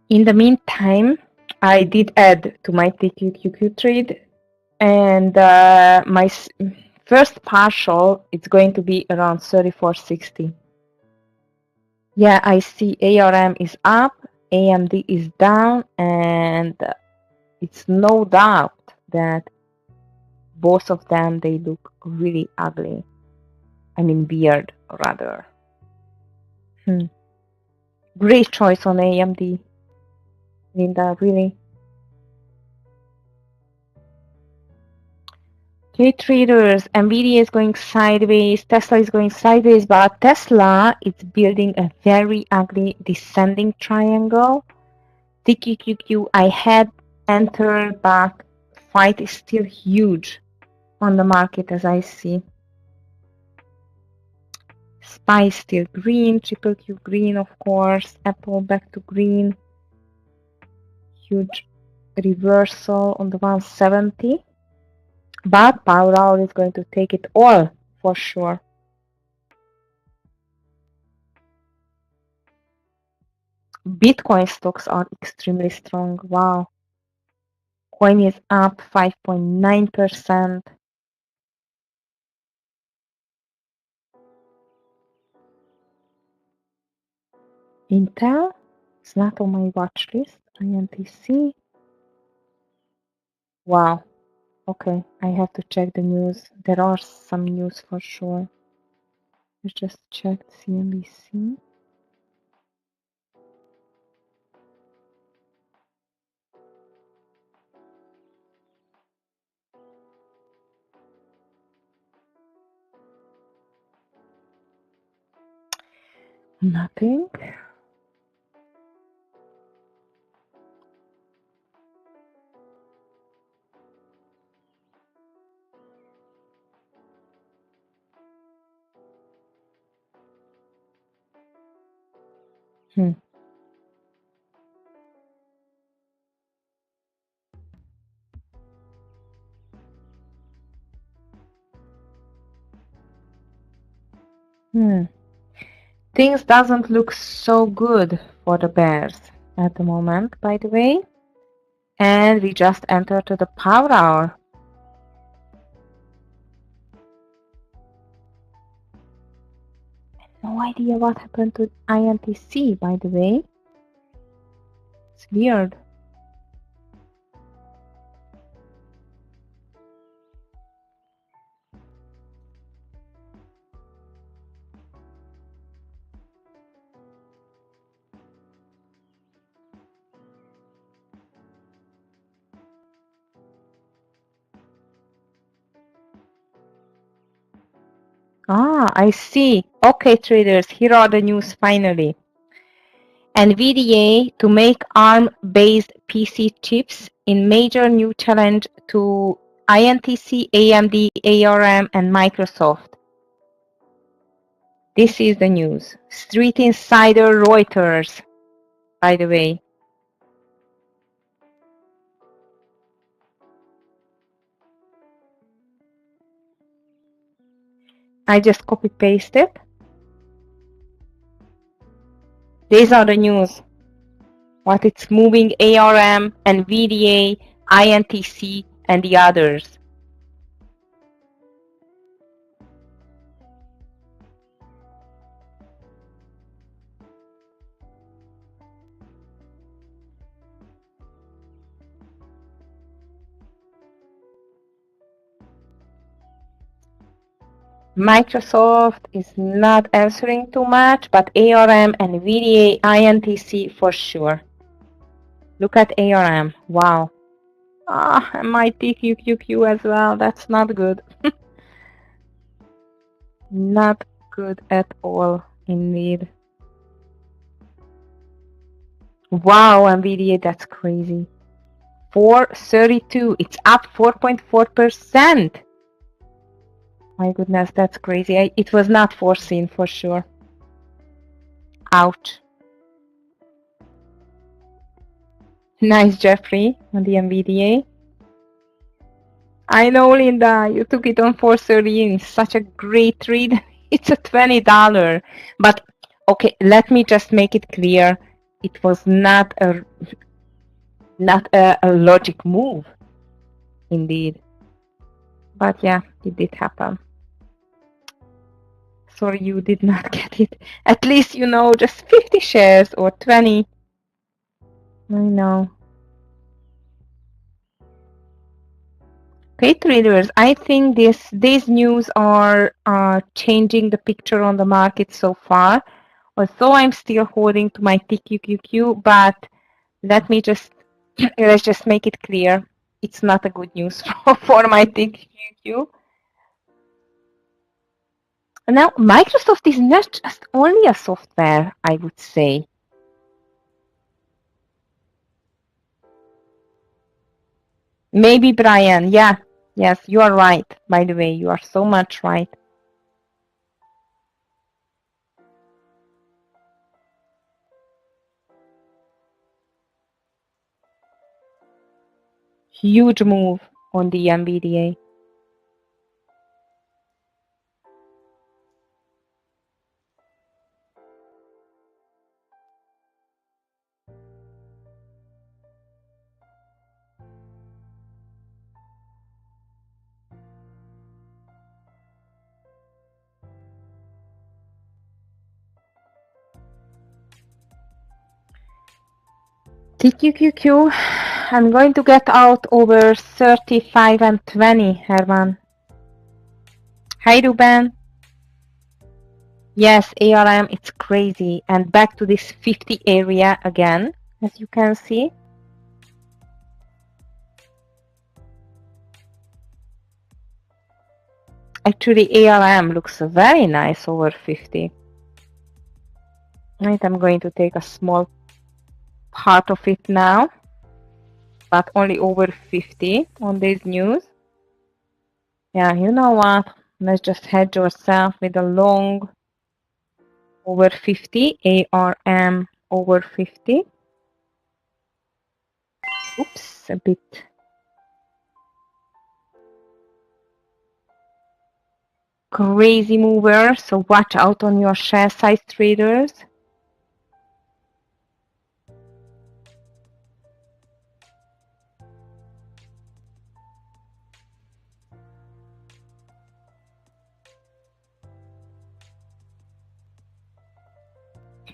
In the meantime, I did add to my TQQQ trade, and my first partial is going to be around 34.60. Yeah, I see ARM is up, AMD is down, and it's no doubt that both of them, they look really ugly. I mean, weird, rather. Great choice on AMD, Linda, really. Okay, traders, NVIDIA is going sideways, Tesla is going sideways, but Tesla is building a very ugly descending triangle. TQQQ, I had entered, but fight is still huge on the market as I see. SPY still green, triple Q green, of course. Apple back to green. Huge reversal on the 170. But power hour is going to take it all for sure. Bitcoin stocks are extremely strong. Wow. Coin is up 5.9%. Intel is not on my watch list. INTC. Wow. Okay, I have to check the news. There are some news for sure. Let's just check CNBC. Nothing. Hmm. Things doesn't look so good for the bears at the moment, by the way. And we just entered to the power hour. No idea what happened to INTC, by the way. It's weird. Ah, I see. Okay, traders, here are the news finally. NVIDIA to make ARM-based PC chips in major new challenge to INTC, AMD, ARM, and Microsoft. This is the news. Street Insider Reuters, by the way. I just copy-pasted. These are the news. What it's moving ARM, NVIDIA, INTC, and the others. Microsoft is not answering too much, but ARM, NVIDIA, INTC for sure. Look at ARM. Wow. Ah, and my TQQQ as well. That's not good. Not good at all, indeed. Wow, NVIDIA, that's crazy. 432. It's up 4.4%. My goodness, that's crazy. It was not foreseen for sure. Ouch. Nice, Jeffrey, on the NVDA. I know, Linda, you took it on 430. It's such a great trade. It's a $20. But, okay, let me just make it clear. It was not a logic move, indeed. But yeah, it did happen. Sorry you did not get it. At least, you know, just 50 shares or 20. I know. Okay, traders, I think these news are changing the picture on the market so far. Although I'm still holding to my TQQQ, but let me just let's just make it clear. It's not a good news for my TQQQ. Now, Microsoft is not just only a software, I would say. Maybe Brian, yeah. Yes, you are right. By the way, you are so much right. Huge move on the NVDA. TQQQ, I'm going to get out over 35 and 20, Herman. Hi, Ruben. Yes, ARM, it's crazy. And back to this 50 area again, as you can see. Actually, ARM looks very nice over 50. Right, I'm going to take a small part of it now, but only over 50 on this news. Yeah, you know what? Let's just hedge yourself with a long over 50, ARM over 50. Oops, a bit. Crazy mover, so watch out on your share size, traders.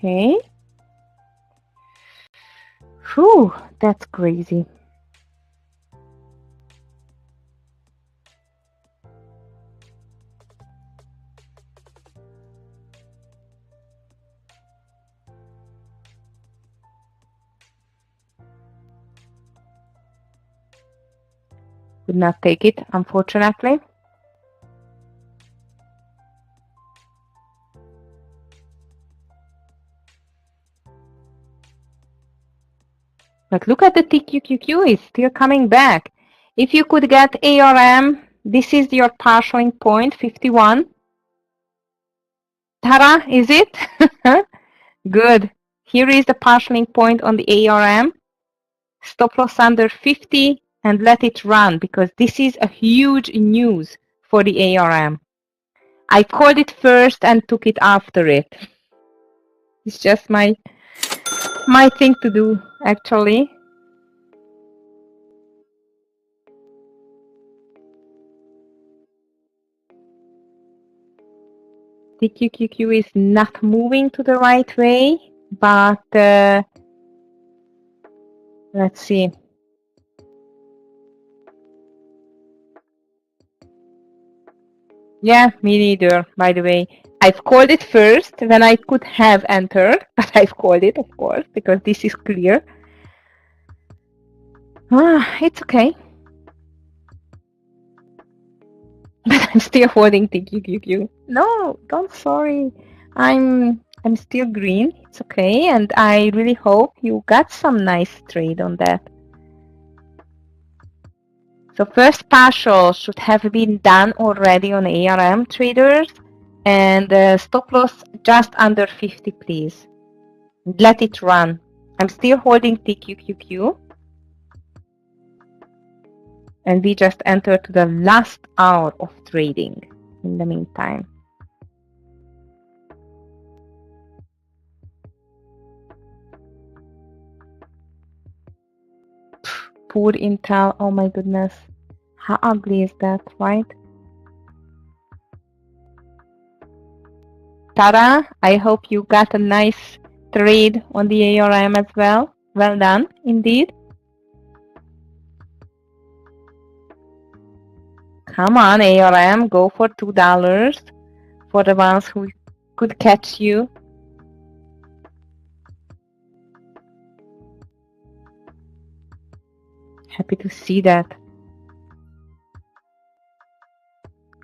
Okay. Whew, that's crazy. Could not take it, unfortunately. But look at the TQQQ, it's still coming back. If you could get ARM, this is your partialing point, 51. Tara, is it? Good. Here is the partialing point on the ARM. Stop loss under 50 and let it run, because this is a huge news for the ARM. I called it first and took it after it. It's just my thing to do, actually. The QQQ is not moving to the right way, but let's see. Yeah, me neither, by the way. I've called it first when I could have entered, but I've called it, of course, because this is clear. It's okay. But I'm still holding the QQQ. No, don't sorry. I'm still green. It's okay, and I really hope you got some nice trade on that. So first partial should have been done already on ARM, traders, and stop loss just under 50, please. Let it run. I'm still holding TQQQ. And we just entered the last hour of trading in the meantime. Poor Intel, oh my goodness. How ugly is that, right? Tara, I hope you got a nice trade on the ARM as well. Well done, indeed. Come on, ARM, go for $2 for the ones who could catch you. Happy to see that.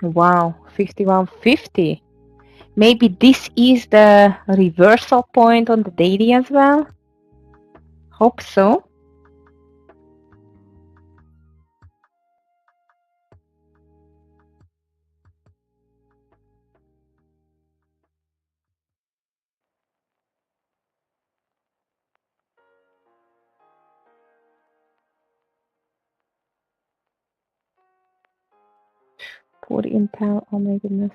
Wow, 51.50. Maybe this is the reversal point on the daily as well. Hope so. for Intel. Oh my goodness.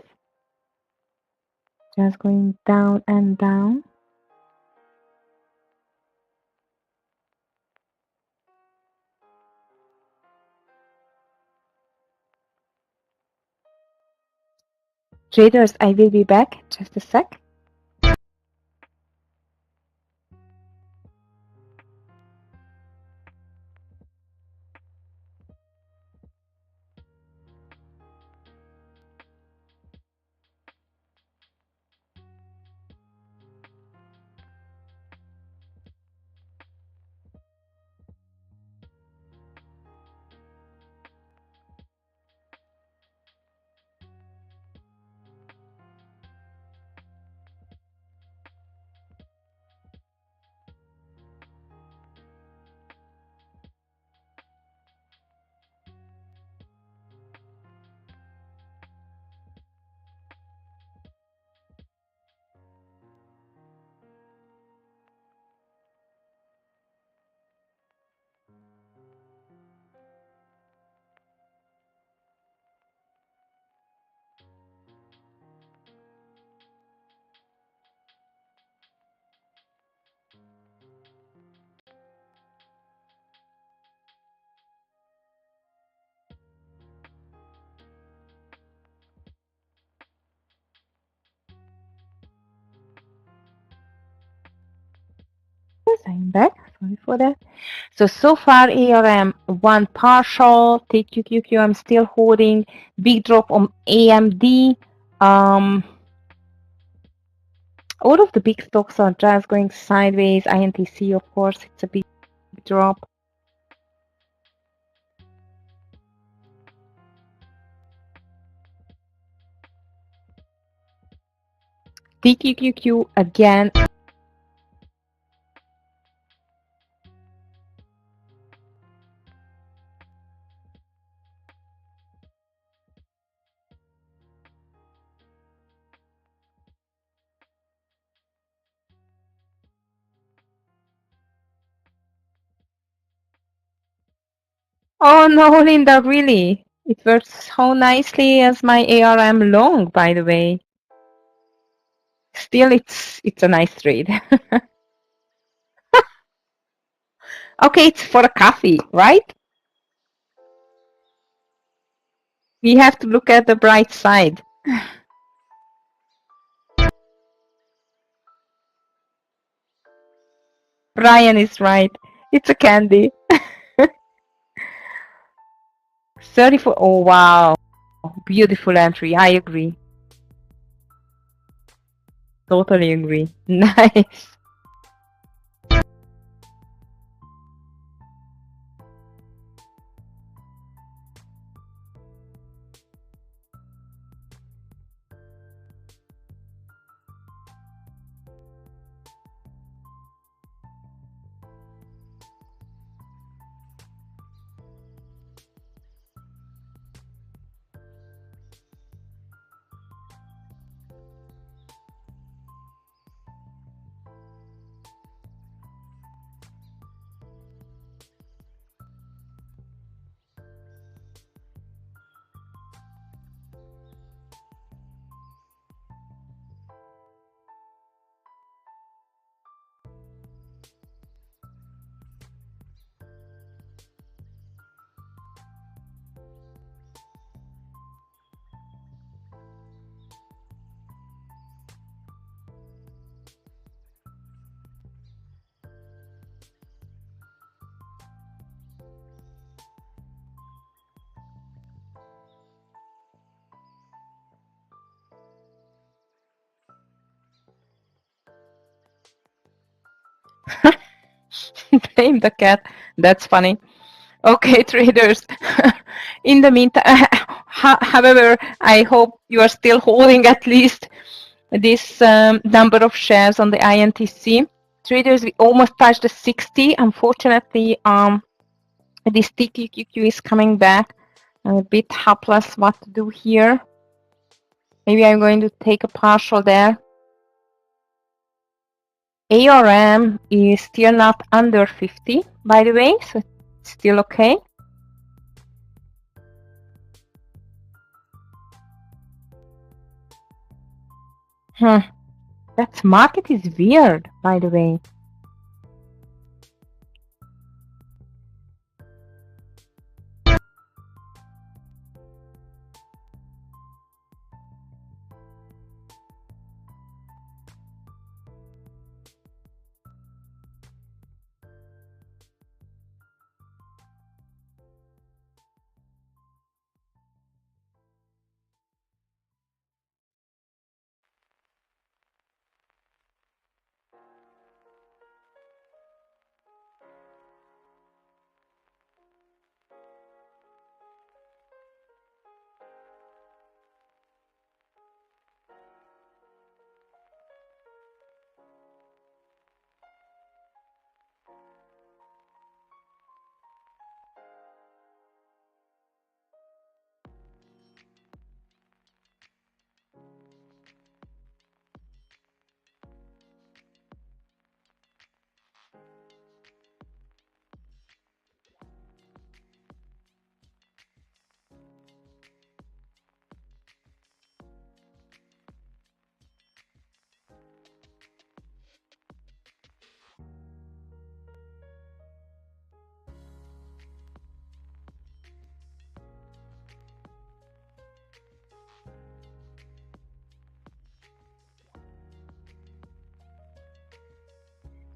Just going down and down. Traders, I will be back. Just a sec. I'm back. Sorry for that. So far ARM one partial, TQQQ I'm still holding, big drop on AMD. All of the big stocks are just going sideways. INTC, of course, it's a big drop. TQQQ again. Oh no, Linda, really? It works so nicely as my ARM long, by the way. Still, it's a nice trade. Okay, it's for a coffee, right? We have to look at the bright side. Brian is right. It's a candy. 34. Oh, wow. Beautiful entry. I agree. Totally agree. Nice. Blame the cat. That's funny. Okay, traders. In the meantime, however, I hope you are still holding at least this number of shares on the INTC. Traders, we almost touched the 60. Unfortunately, this TQQQ is coming back. I'm a bit helpless what to do here. Maybe I'm going to take a partial there. ARM is still not under 50, by the way, so it's still okay. That market is weird, by the way.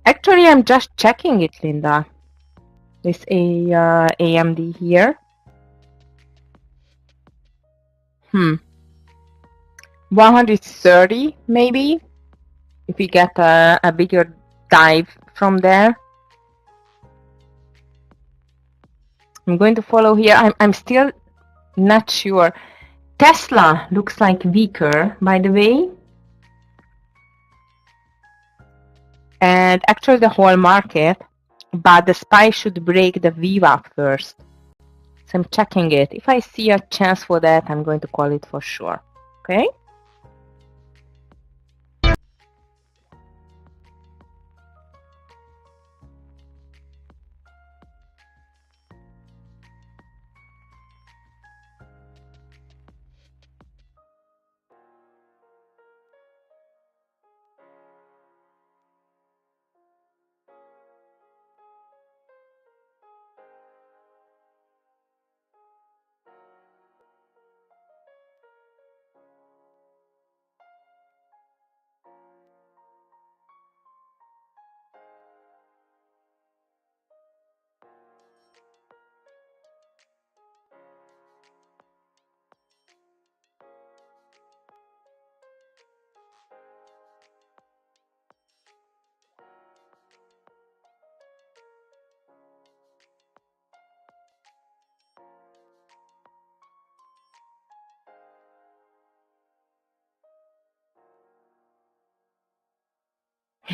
Actually, I'm just checking it, Linda. This AMD here. 130 maybe, if we get a bigger dive from there. I'm going to follow here. I'm still not sure. Tesla looks like weaker, by the way. And actually the whole market, but the SPY should break the VWAP first. So I'm checking it. If I see a chance for that, I'm going to call it for sure. Okay?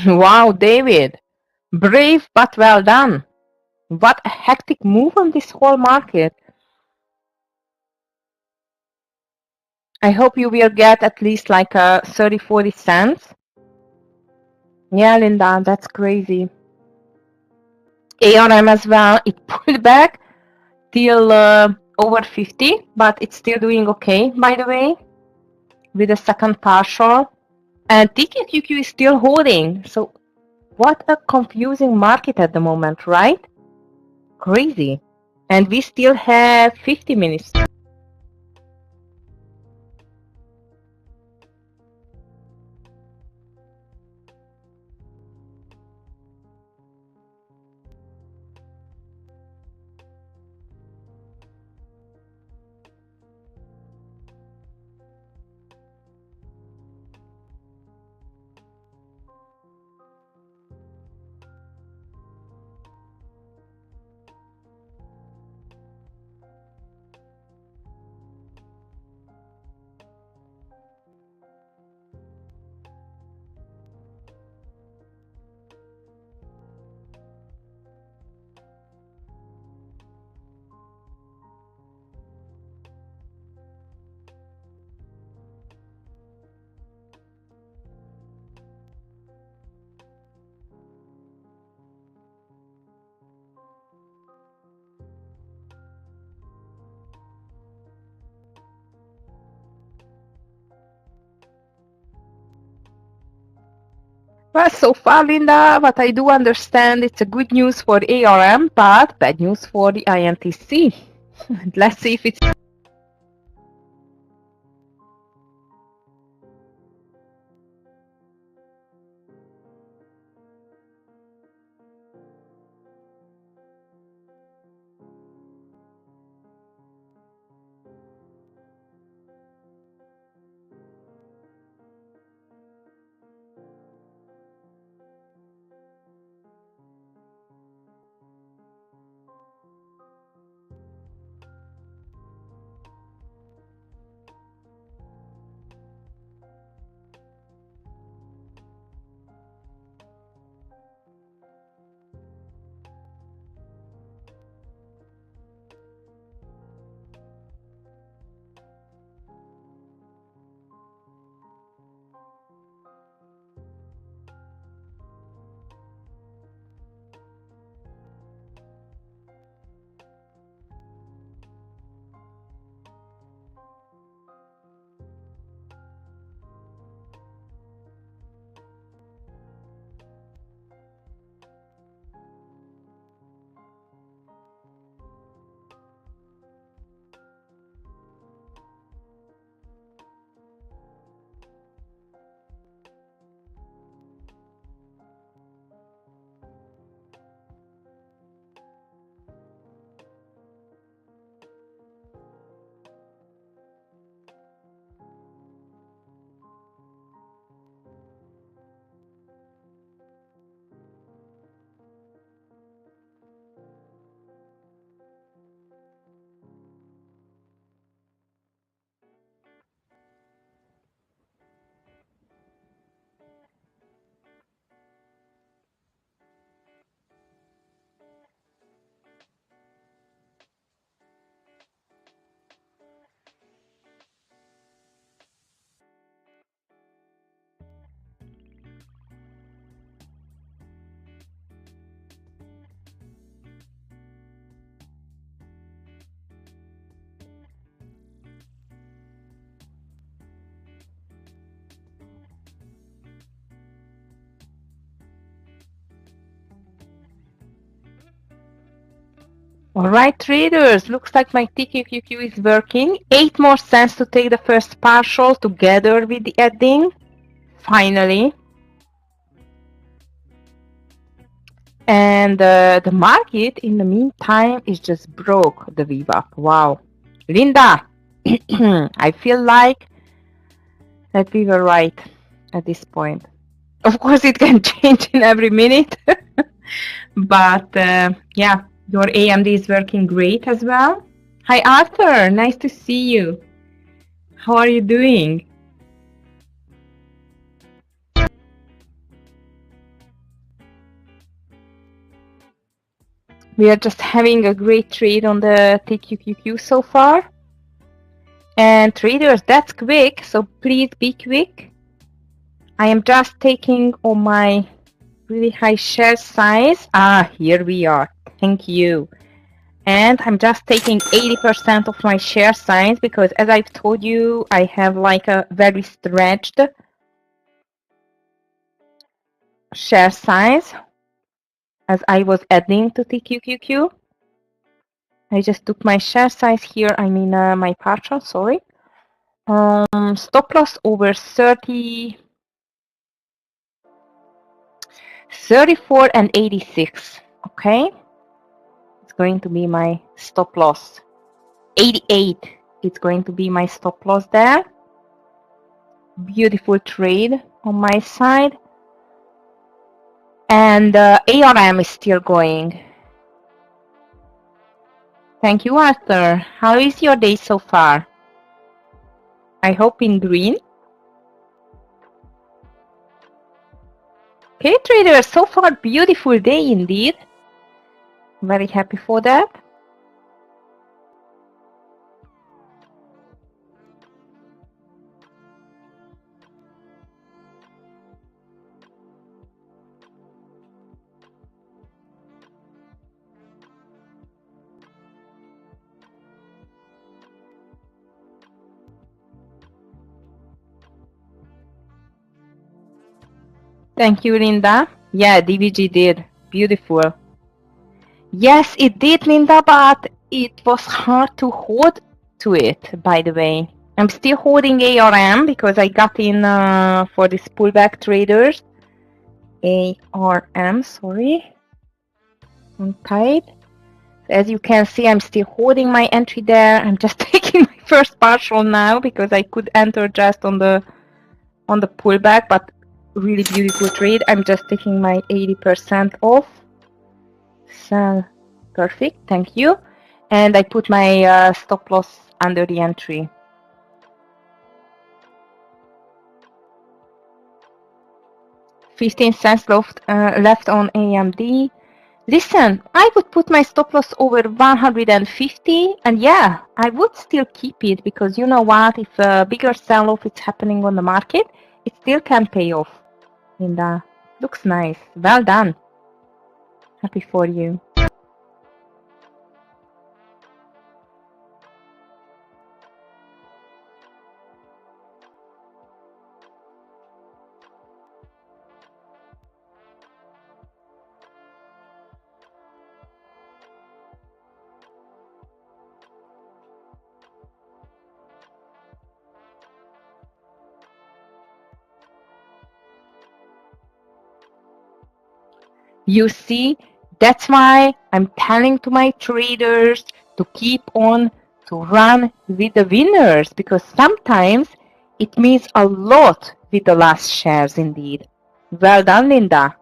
Wow, David. Brave but well done. What a hectic move on this whole market. I hope you will get at least like 30, 40 cents. Yeah, Linda, that's crazy. ARM as well, it pulled back till over 50, but it's still doing okay, by the way, with a second partial. And TQQQ is still holding. So what a confusing market at the moment, right? Crazy. And we still have 50 minutes. Well, so far, Linda, what I do understand, it's a good news for ARM, but bad news for the INTC. Let's see if it's all right, traders. Looks like my TQQQ is working. 8 more cents to take the first partial together with the adding. Finally. And the market, in the meantime, is just broke the VWAP. Wow. Linda, I feel like that we were right at this point. Of course, it can change in every minute. But yeah, your AMD is working great as well. Hi, Arthur. Nice to see you. How are you doing? We are just having a great trade on the TQQQ so far. And traders, that's quick, so please be quick. I am just taking on my really high share size. Here we are. Thank you. And I'm just taking 80% of my share size because, as I've told you, I have like a very stretched share size as I was adding to TQQQ. I just took my share size here, I mean my partial, sorry. Stop loss over 30, 34 and 86, okay? It's going to be my stop loss. 88, it's going to be my stop loss there. Beautiful trade on my side. And ARM is still going. Thank you, Arthur. How is your day so far? I hope in green. Okay, traders, so far beautiful day indeed. Very happy for that. Thank you, Linda. Yeah, DVG did. Beautiful. Yes, it did, Linda, but it was hard to hold to it, by the way. I'm still holding ARM because I got in for this pullback traders. ARM, sorry. On tight. As you can see, I'm still holding my entry there. I'm just taking my first partial now because I could enter just on the pullback, but really beautiful trade. I'm just taking my 80% off. So perfect, thank you. And I put my stop loss under the entry. $0.15 left on AMD. Listen, I would put my stop loss over 150, and yeah, I would still keep it because you know what? If a bigger sell-off is happening on the market, it still can pay off. And looks nice. Well done. Happy for you. You see, that's why I'm telling to my traders to keep on to run with the winners, because sometimes it means a lot with the last shares indeed. Well done, Linda.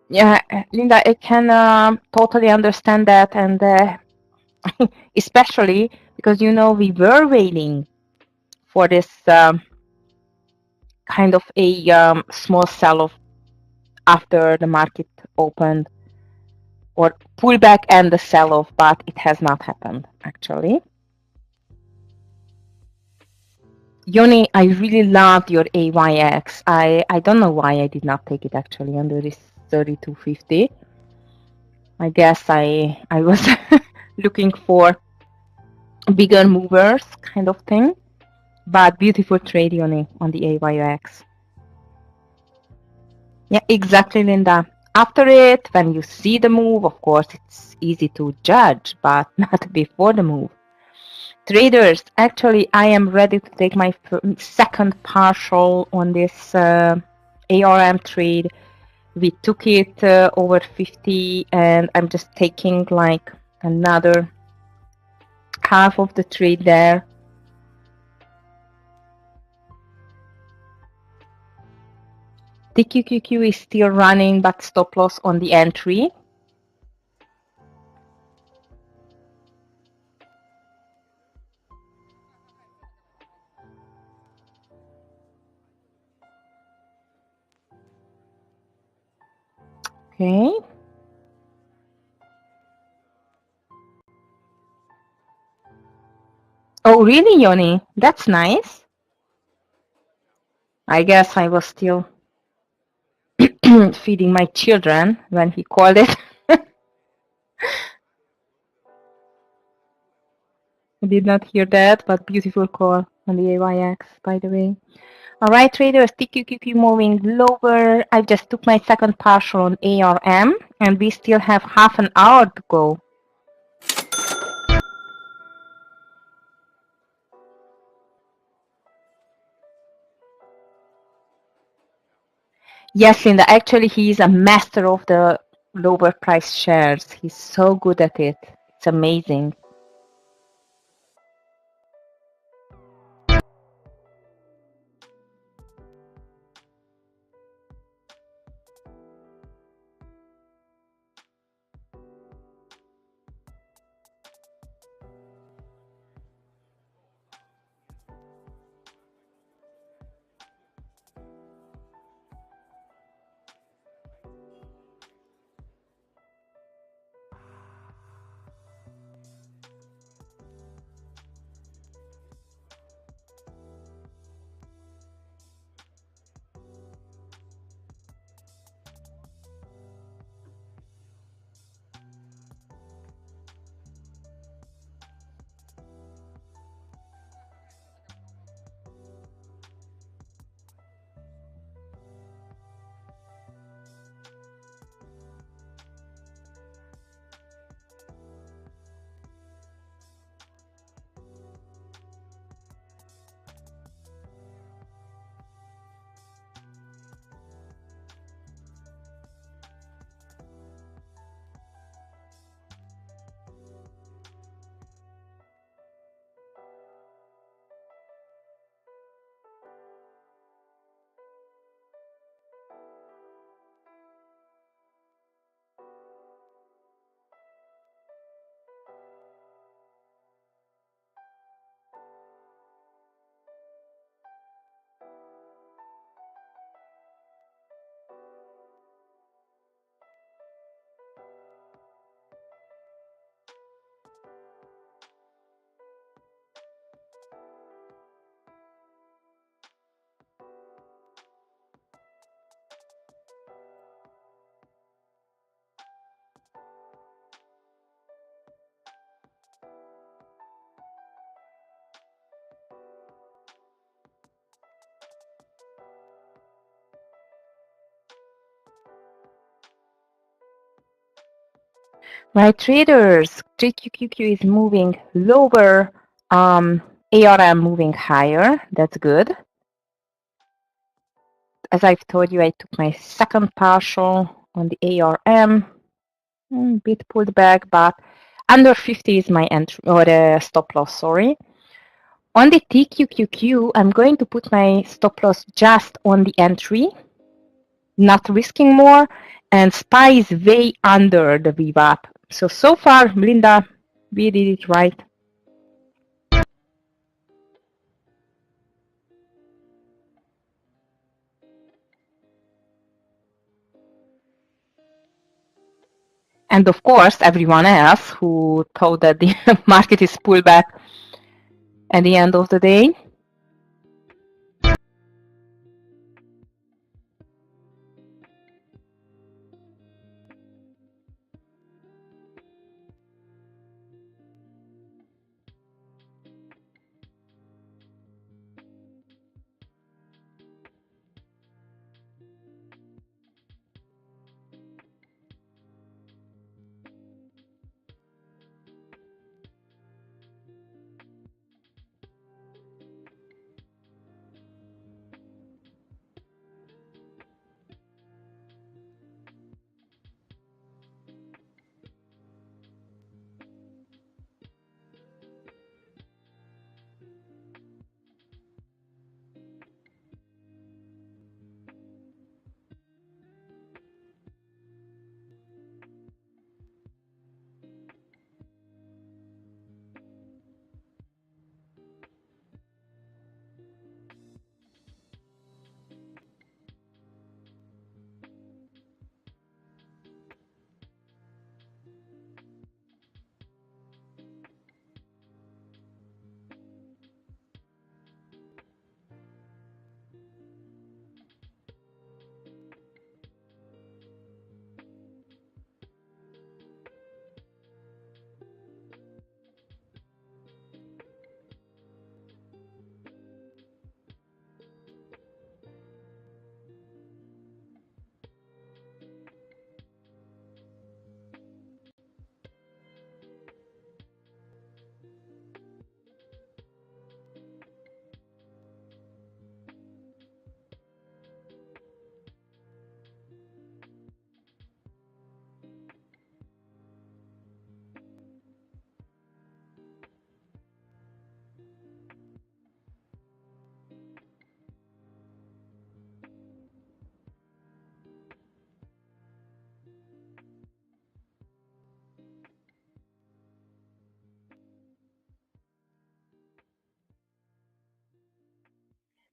Yeah, Linda, I can totally understand that, and especially because you know we were waiting for this kind of a small sell-off after the market opened, or pullback and the sell-off, but it has not happened actually. Yoni, I really loved your AYX. I don't know why I did not take it actually under this 3250. I guess I was looking for bigger movers kind of thing, but beautiful trade, Yoni, on the AYX. Yeah, exactly, Linda. After it, when you see the move, of course, it's easy to judge, but not before the move. Traders, actually, I am ready to take my second partial on this ARM trade. We took it over 50, and I'm just taking like another half of the trade there. The QQQ is still running, but stop loss on the entry. Okay. Oh, really, Yoni? That's nice. I guess I was still feeding my children when he called it. I did not hear that, but beautiful call on the AYX, by the way. All right, traders, TQQQ moving lower. I just took my second partial on ARM, and we still have half an hour to go. Yes, Linda, actually he's a master of the lower price shares. He's so good at it. It's amazing. Right, traders, TQQQ is moving lower, ARM moving higher. That's good. As I've told you, I took my second partial on the ARM. Bit pulled back, but under 50 is my entry or stop loss, sorry. On the TQQQ, I'm going to put my stop loss just on the entry, not risking more, and SPY is way under the VWAP. So far, Linda, we did it right. And of course, everyone else who thought that the market is pulled back at the end of the day.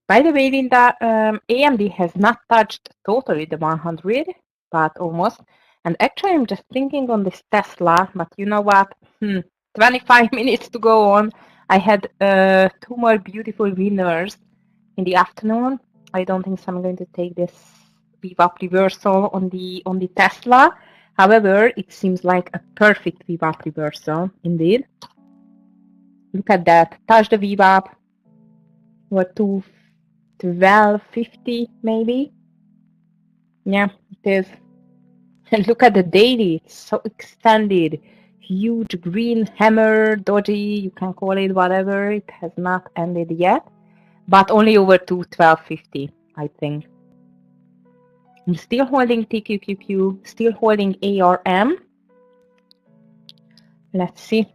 By the way, Linda, AMD has not touched totally the 100, but almost. And actually, I'm just thinking on this Tesla, but you know what? 25 minutes to go on. I had two more beautiful winners in the afternoon. I don't think so I'm going to take this VWAP reversal on the Tesla. However, it seems like a perfect VWAP reversal indeed. Look at that. Touch the VWAP. We're 1250 maybe. Yeah, it is. And look at the daily. It's so extended. Huge green hammer, doji, you can call it whatever. It has not ended yet, but only over to 1250, I think. I'm still holding TQQQ, still holding ARM. Let's see.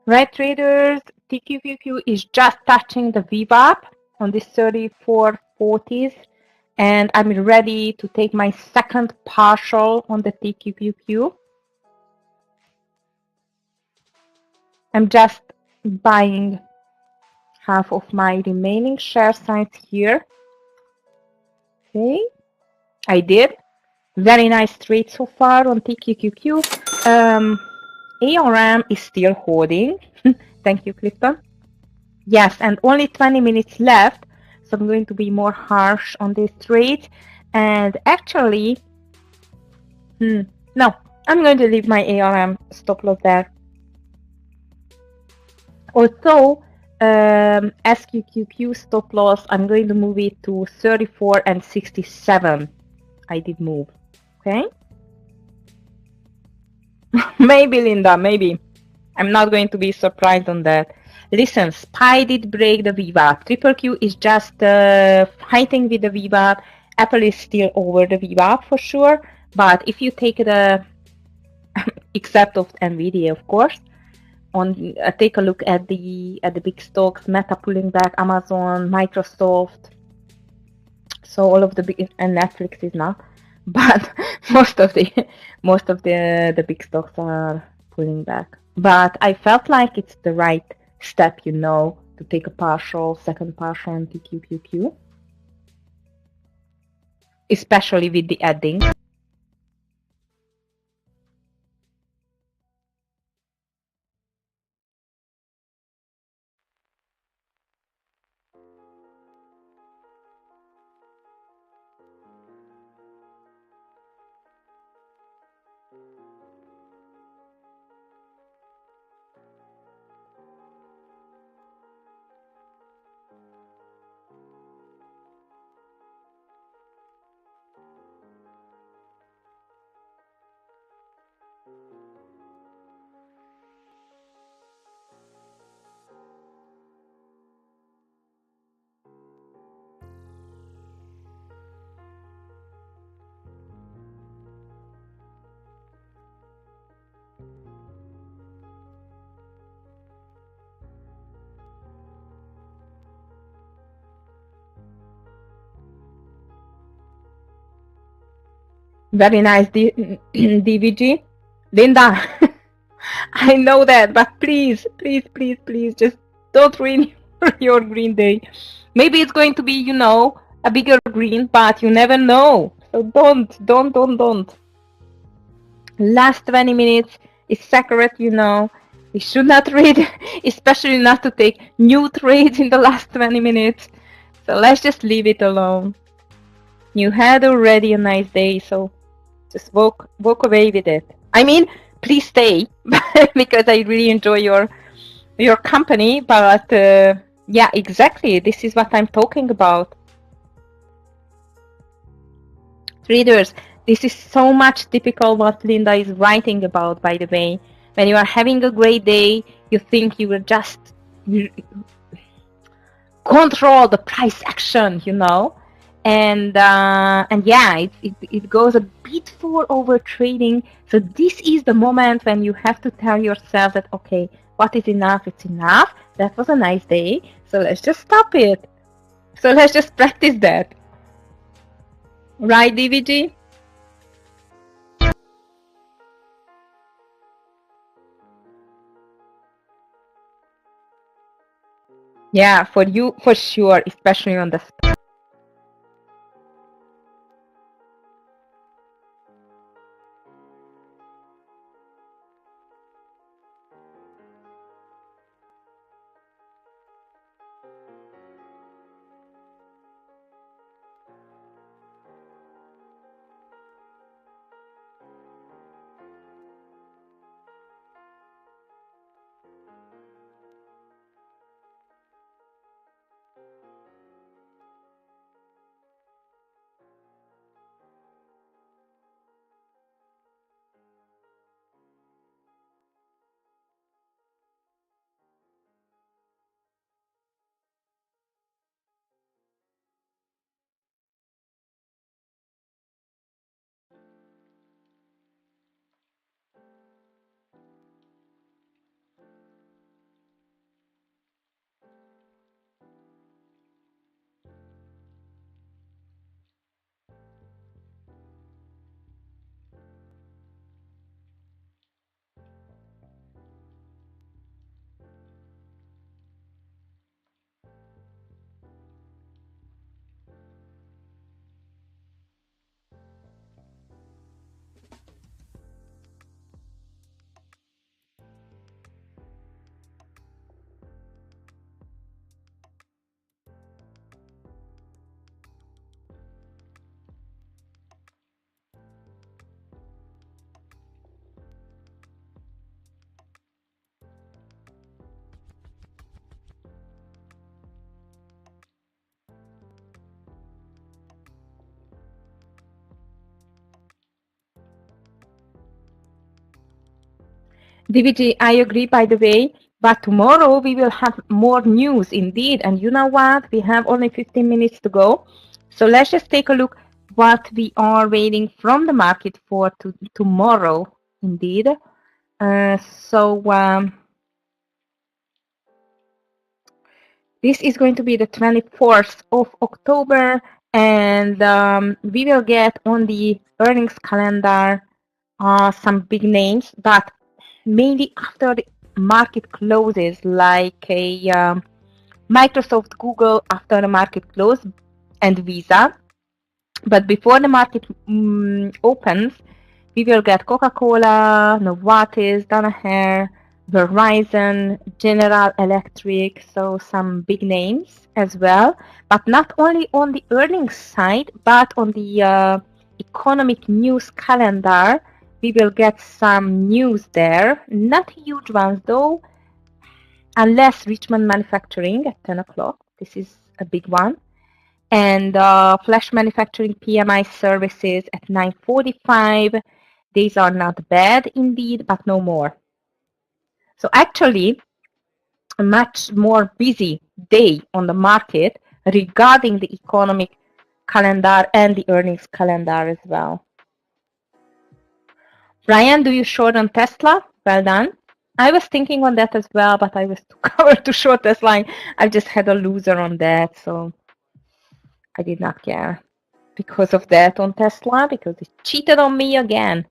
Right, traders, TQQQ is just touching the VWAP on this 3440s, and I'm ready to take my second partial on the TQQQ. I'm just buying half of my remaining share size here. Okay, I did. Very nice trade so far on TQQQ. ARM is still holding. Thank you, Clifton. Yes, and only 20 minutes left, so I'm going to be more harsh on this trade. And actually, no, I'm going to leave my ARM stop loss there. Also, SQQQ stop loss, I'm going to move it to 34 and 67. I did move, okay? Maybe, Linda, maybe. I'm not going to be surprised on that. Listen, SPY did break the VWAP. Triple Q is just fighting with the VWAP. Apple is still over the VWAP for sure. But if you take the, except of NVIDIA, of course, on take a look at the big stocks, Meta pulling back, Amazon, Microsoft. So all of the big, and Netflix is not, but most of the big stocks are pulling back. But I felt like it's the right step, you know, to take a partial, second partial on TQQQ, especially with the adding. Very nice, DVG. Linda, I know that, but please, please, please, please, just don't ruin your green day. Maybe it's going to be, you know, a bigger green, but you never know. So don't. Last 20 minutes is sacred, you know. We should not trade, especially not to take new trades in the last 20 minutes. So let's just leave it alone. You had already a nice day, so just walk away with it. I mean, please stay because I really enjoy your company. But yeah, exactly. This is what I'm talking about. Traders, this is so much typical what Linda is writing about, by the way. When you are having a great day, you think you will just control the price action, you know. And yeah, it goes a bit for over trading. So this is the moment when you have to tell yourself that, okay, what is enough? It's enough. That was a nice day. So let's just stop it. So let's just practice that. Right, DVG? Yeah, for you, for sure, especially on the DVG, I agree, by the way, but tomorrow we will have more news indeed. And you know what? We have only 15 minutes to go. So let's just take a look what we are waiting from the market for tomorrow indeed. This is going to be the 24th of October, and we will get on the earnings calendar some big names, but mainly after the market closes, like a Microsoft, Google after the market close, and Visa. But before the market opens, we will get Coca-Cola, Novartis, Danaher, Verizon, General Electric, so some big names as well. But not only on the earnings side, but on the economic news calendar, we will get some news there. Not huge ones though, unless Richmond Manufacturing at 10 o'clock. This is a big one. And Flash Manufacturing PMI services at 9:45. These are not bad indeed, but no more. So actually, a much more busy day on the market regarding the economic calendar and the earnings calendar as well. Brian, do you short on Tesla? Well done. I was thinking on that as well, but I was too covered to short this line. I just had a loser on that, so I did not care because of that on Tesla, because it cheated on me again.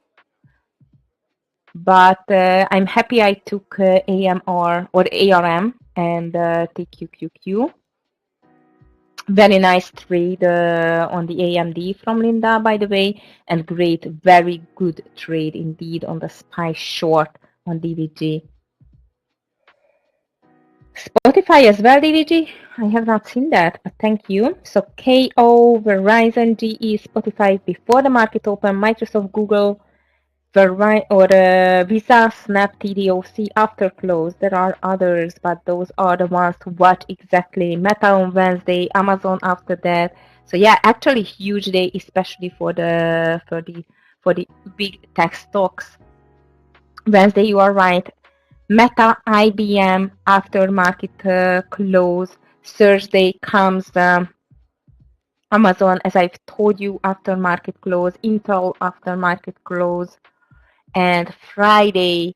But I'm happy I took AMR or ARM and TQQQ. Very nice trade on the AMD from Linda, by the way, and great, very good trade indeed on the SPY short on DVG. Spotify as well, DVG? I have not seen that, but thank you. So KO, Verizon, GE, Spotify before the market open, Microsoft, Google, Visa, Snap, TDOC after close. There are others, but those are the ones to watch exactly. Meta on Wednesday, Amazon after that. So yeah, actually huge day, especially for the big tech stocks. Wednesday, you are right. Meta, IBM after market close. Thursday comes Amazon, as I've told you, after market close. Intel after market close. And Friday,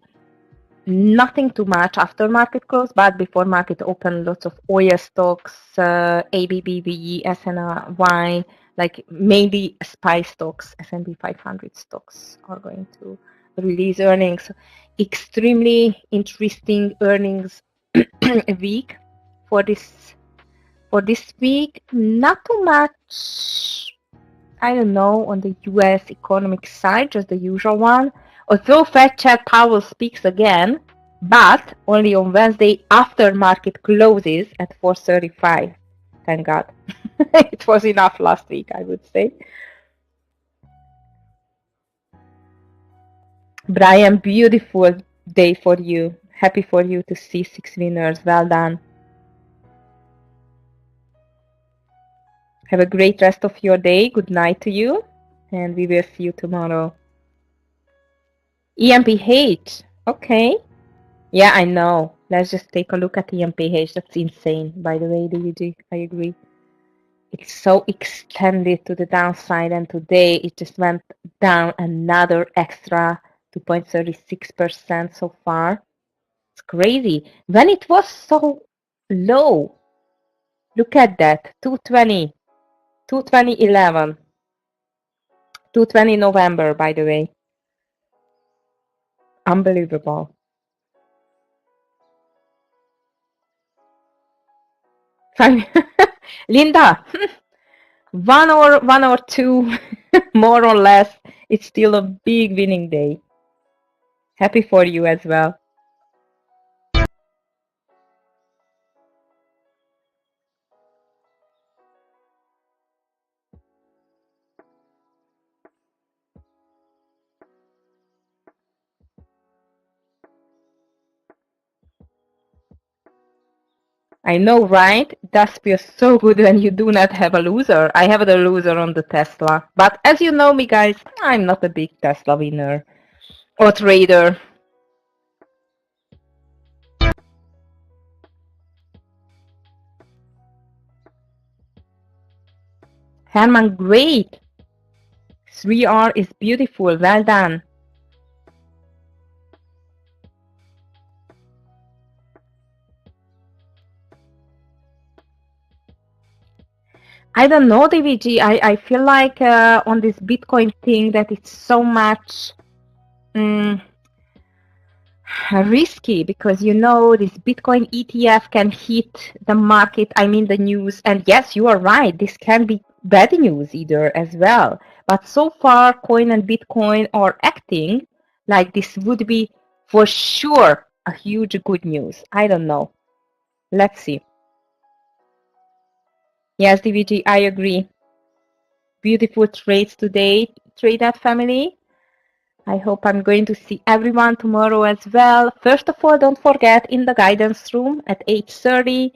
nothing too much after market close, but before market open, lots of oil stocks, ABBV, SNY, like mainly SPY stocks, S&P 500 stocks are going to release earnings. Extremely interesting earnings week for this week. Not too much, I don't know, on the US economic side, just the usual one. Although Fed Chair Powell speaks again, but only on Wednesday after market closes at 4:35. Thank God. It was enough last week, I would say. Brian, beautiful day for you. Happy for you to see 6 winners. Well done. Have a great rest of your day. Good night to you. And we will see you tomorrow. EMPH. Okay. Yeah, I know. Let's just take a look at EMPH. That's insane, by the way, DVG. I agree. It's so extended to the downside, and today it just went down another extra 2.36% so far. It's crazy. When it was so low, look at that. 220, 220.11. 220 November, by the way. Unbelievable. Linda, one or two, more or less, it's still a big winning day. Happy for you as well. I know, right? It does feel so good when you do not have a loser. I have the loser on the Tesla. But as you know me, guys, I'm not a big Tesla winner or trader. Herman, great. 3R is beautiful. Well done. I don't know, DVG. I feel like on this Bitcoin thing that it's so much risky, because you know this Bitcoin ETF can hit the market, I mean the news, and yes, you are right, this can be bad news either as well. But so far, coin and Bitcoin are acting like this would be for sure a huge good news. I don't know. Let's see. Yes, DVG, I agree. Beautiful trades today, Tradenet family. I hope I'm going to see everyone tomorrow as well. First of all, don't forget, in the guidance room at 8:30,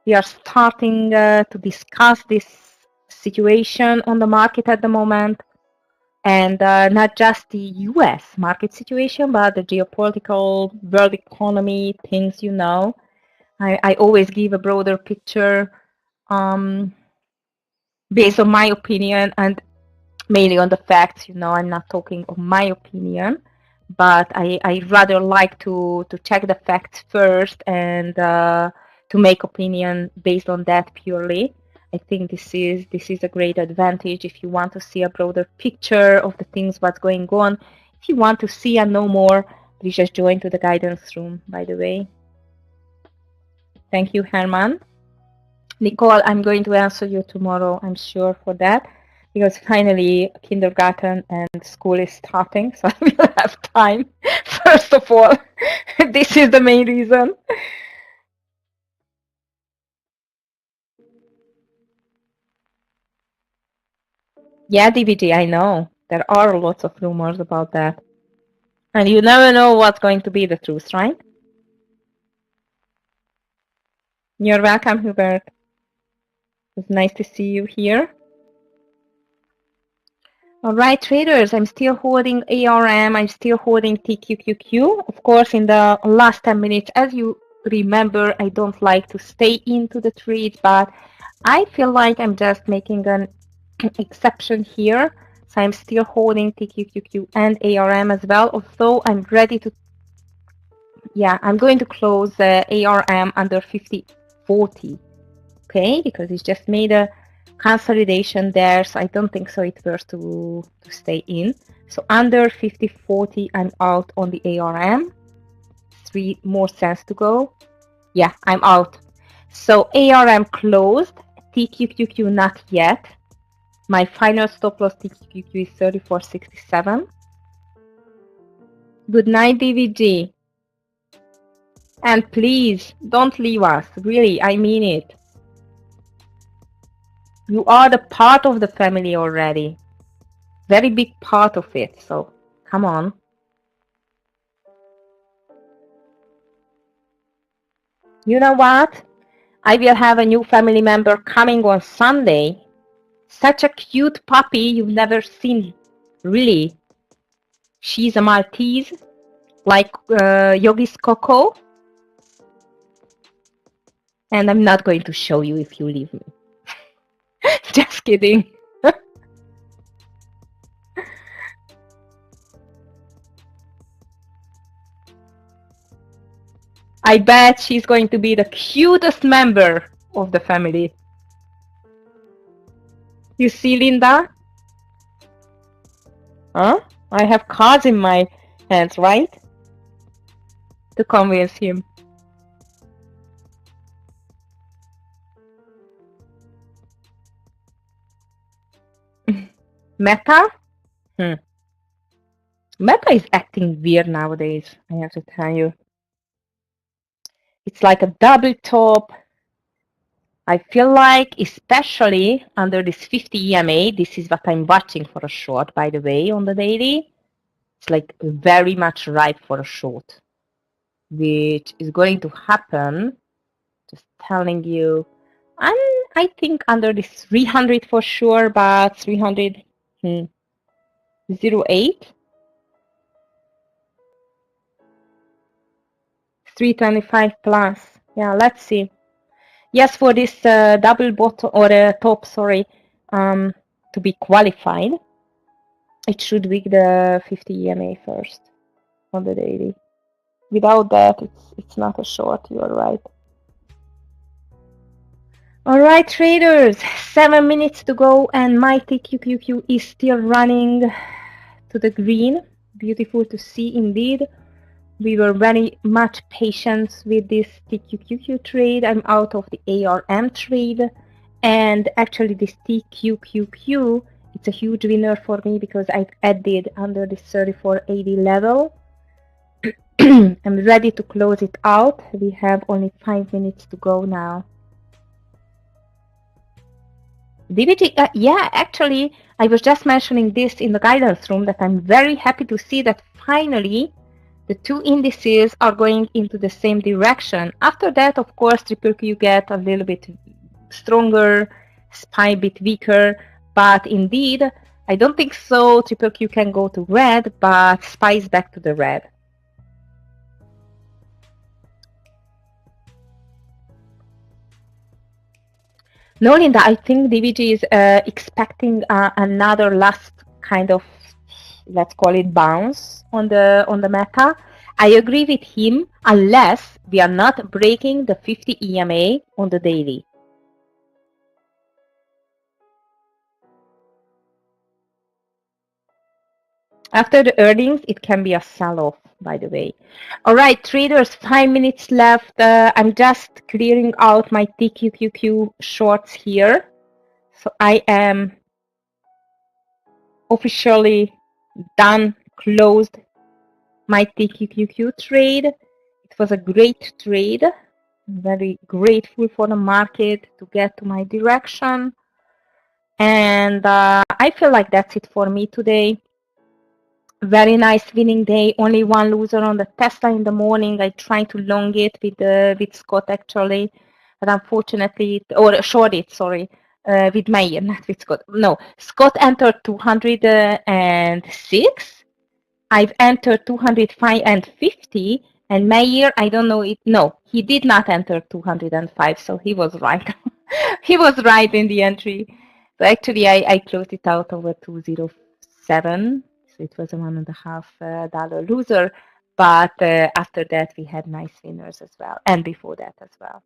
we are starting to discuss this situation on the market at the moment. And not just the US market situation, but the geopolitical, world economy, things you know. I always give a broader picture based on my opinion and mainly on the facts. You know, I'm not talking of my opinion, but I rather like to check the facts first and to make opinion based on that purely. I think this is a great advantage if you want to see a broader picture of the things what's going on. If you want to see and know more, please just join to the guidance room, by the way. Thank you, Herman. Nicole, I'm going to answer you tomorrow, I'm sure for that, because finally kindergarten and school is starting, so I will have time. First of all, this is the main reason. Yeah, DVD, I know. There are lots of rumors about that. And you never know what's going to be the truth, right? You're welcome, Hubert. It's nice to see you here. All right, traders, I'm still holding ARM, I'm still holding TQQQ. Of course, in the last 10 minutes, as you remember, I don't like to stay into the trades, but I feel like I'm just making an exception here. So I'm still holding TQQQ and ARM as well, although I'm ready to, yeah, I'm going to close ARM under 50.40, okay, because it's just made a consolidation there, so I don't think so it's worth to stay in. So under 50.40, I'm out on the ARM. 3 more cents to go. Yeah, I'm out. So ARM closed, TQQQ not yet. My final stop loss TQQQ is 34.67. Good night, DVG. And please, don't leave us. Really, I mean it. You are the part of the family already. Very big part of it, so come on. You know what? I will have a new family member coming on Sunday. Such a cute puppy you've never seen, really. She's a Maltese, like Yogi's Coco. And I'm not going to show you if you leave me. Just kidding. I bet she's going to be the cutest member of the family. You see, Linda? Huh? I have cards in my hands, right? To convince him. Meta? Meta is acting weird nowadays, I have to tell you. It's like a double top. I feel like, especially under this 50 EMA, this is what I'm watching for a short, by the way, on the daily. It's like very much ripe for a short, which is going to happen, just telling you, I think under this 300 for sure, but 300, 08? 325 plus. Yeah, let's see. Yes, for this double bottom or top, sorry, to be qualified, it should weak the 50 EMA first on the daily. Without that, it's not a short. You are right. All right, traders. 7 minutes to go, and my TQQQ is still running to the green. Beautiful to see, indeed. We were very much patient with this TQQQ trade. I'm out of the ARM trade, and actually this TQQQ, it's a huge winner for me because I've added under this 3480 level. I'm ready to close it out. We have only 5 minutes to go now. DBG, yeah, actually, I was just mentioning this in the guidance room that I'm very happy to see that finally the two indices are going into the same direction. After that, of course, triple Q get a little bit stronger, SPY a bit weaker, but indeed, I don't think so. Triple Q can go to red, but SPY is back to the red. No, Linda, I think DBG is expecting another last kind of, let's call it, bounce on the meta. I agree with him unless we are not breaking the 50 EMA on the daily. After the earnings, it can be a sell-off, by the way. All right, traders, 5 minutes left. I'm just clearing out my TQQQ shorts here. So I am officially done, closed my TQQQ trade. It was a great trade. I'm very grateful for the market to get to my direction. And I feel like that's it for me today. Very nice winning day. Only one loser on the Tesla in the morning. I tried to long it with Scott actually, but unfortunately, or short it, sorry, with Meir, not with Scott. No, Scott entered 206. I've entered 205 and 50, and Meir, I don't know it. No, he did not enter 205, so he was right. He was right in the entry. So actually, I closed it out over 207. So it was a $1.5 loser. But after that, we had nice winners as well, and before that as well.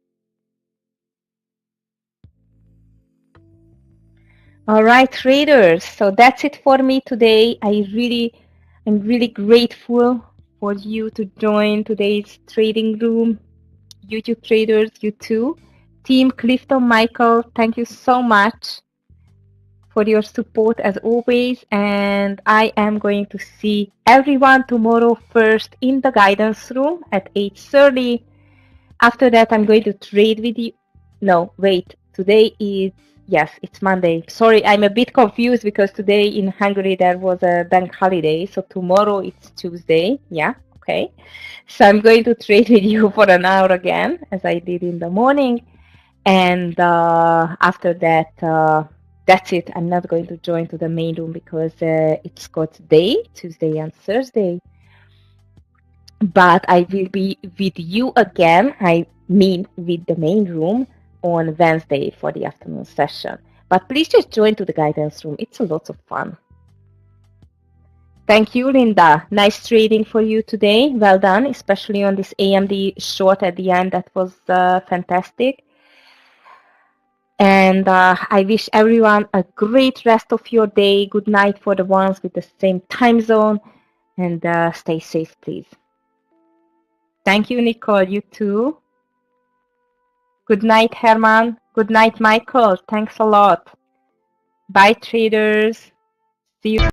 All right, traders. So that's it for me today. I'm really grateful for you to join today's trading room. YouTube traders, you too. Team Clifton, Michael, thank you so much for your support as always. And I am going to see everyone tomorrow first in the guidance room at 8:30. After that, I'm going to trade with you. No, wait. Today is, yes, it's Monday. Sorry, I'm a bit confused because today in Hungary there was a bank holiday. So tomorrow it's Tuesday. Yeah, okay. So I'm going to trade with you for an hour again, as I did in the morning. And after that, that's it. I'm not going to join to the main room because it's Scott's day, Tuesday and Thursday. But I will be with you again, I mean with the main room, on Wednesday for the afternoon session. But please just join to the guidance room. It's a lot of fun. Thank you, Linda. Nice trading for you today. Well done, especially on this AMD short at the end. That was fantastic. And I wish everyone a great rest of your day. Good night for the ones with the same time zone. And stay safe, please. Thank you, Nicole. You too. Good night, Herman. Good night, Michael. Thanks a lot. Bye, traders. See you.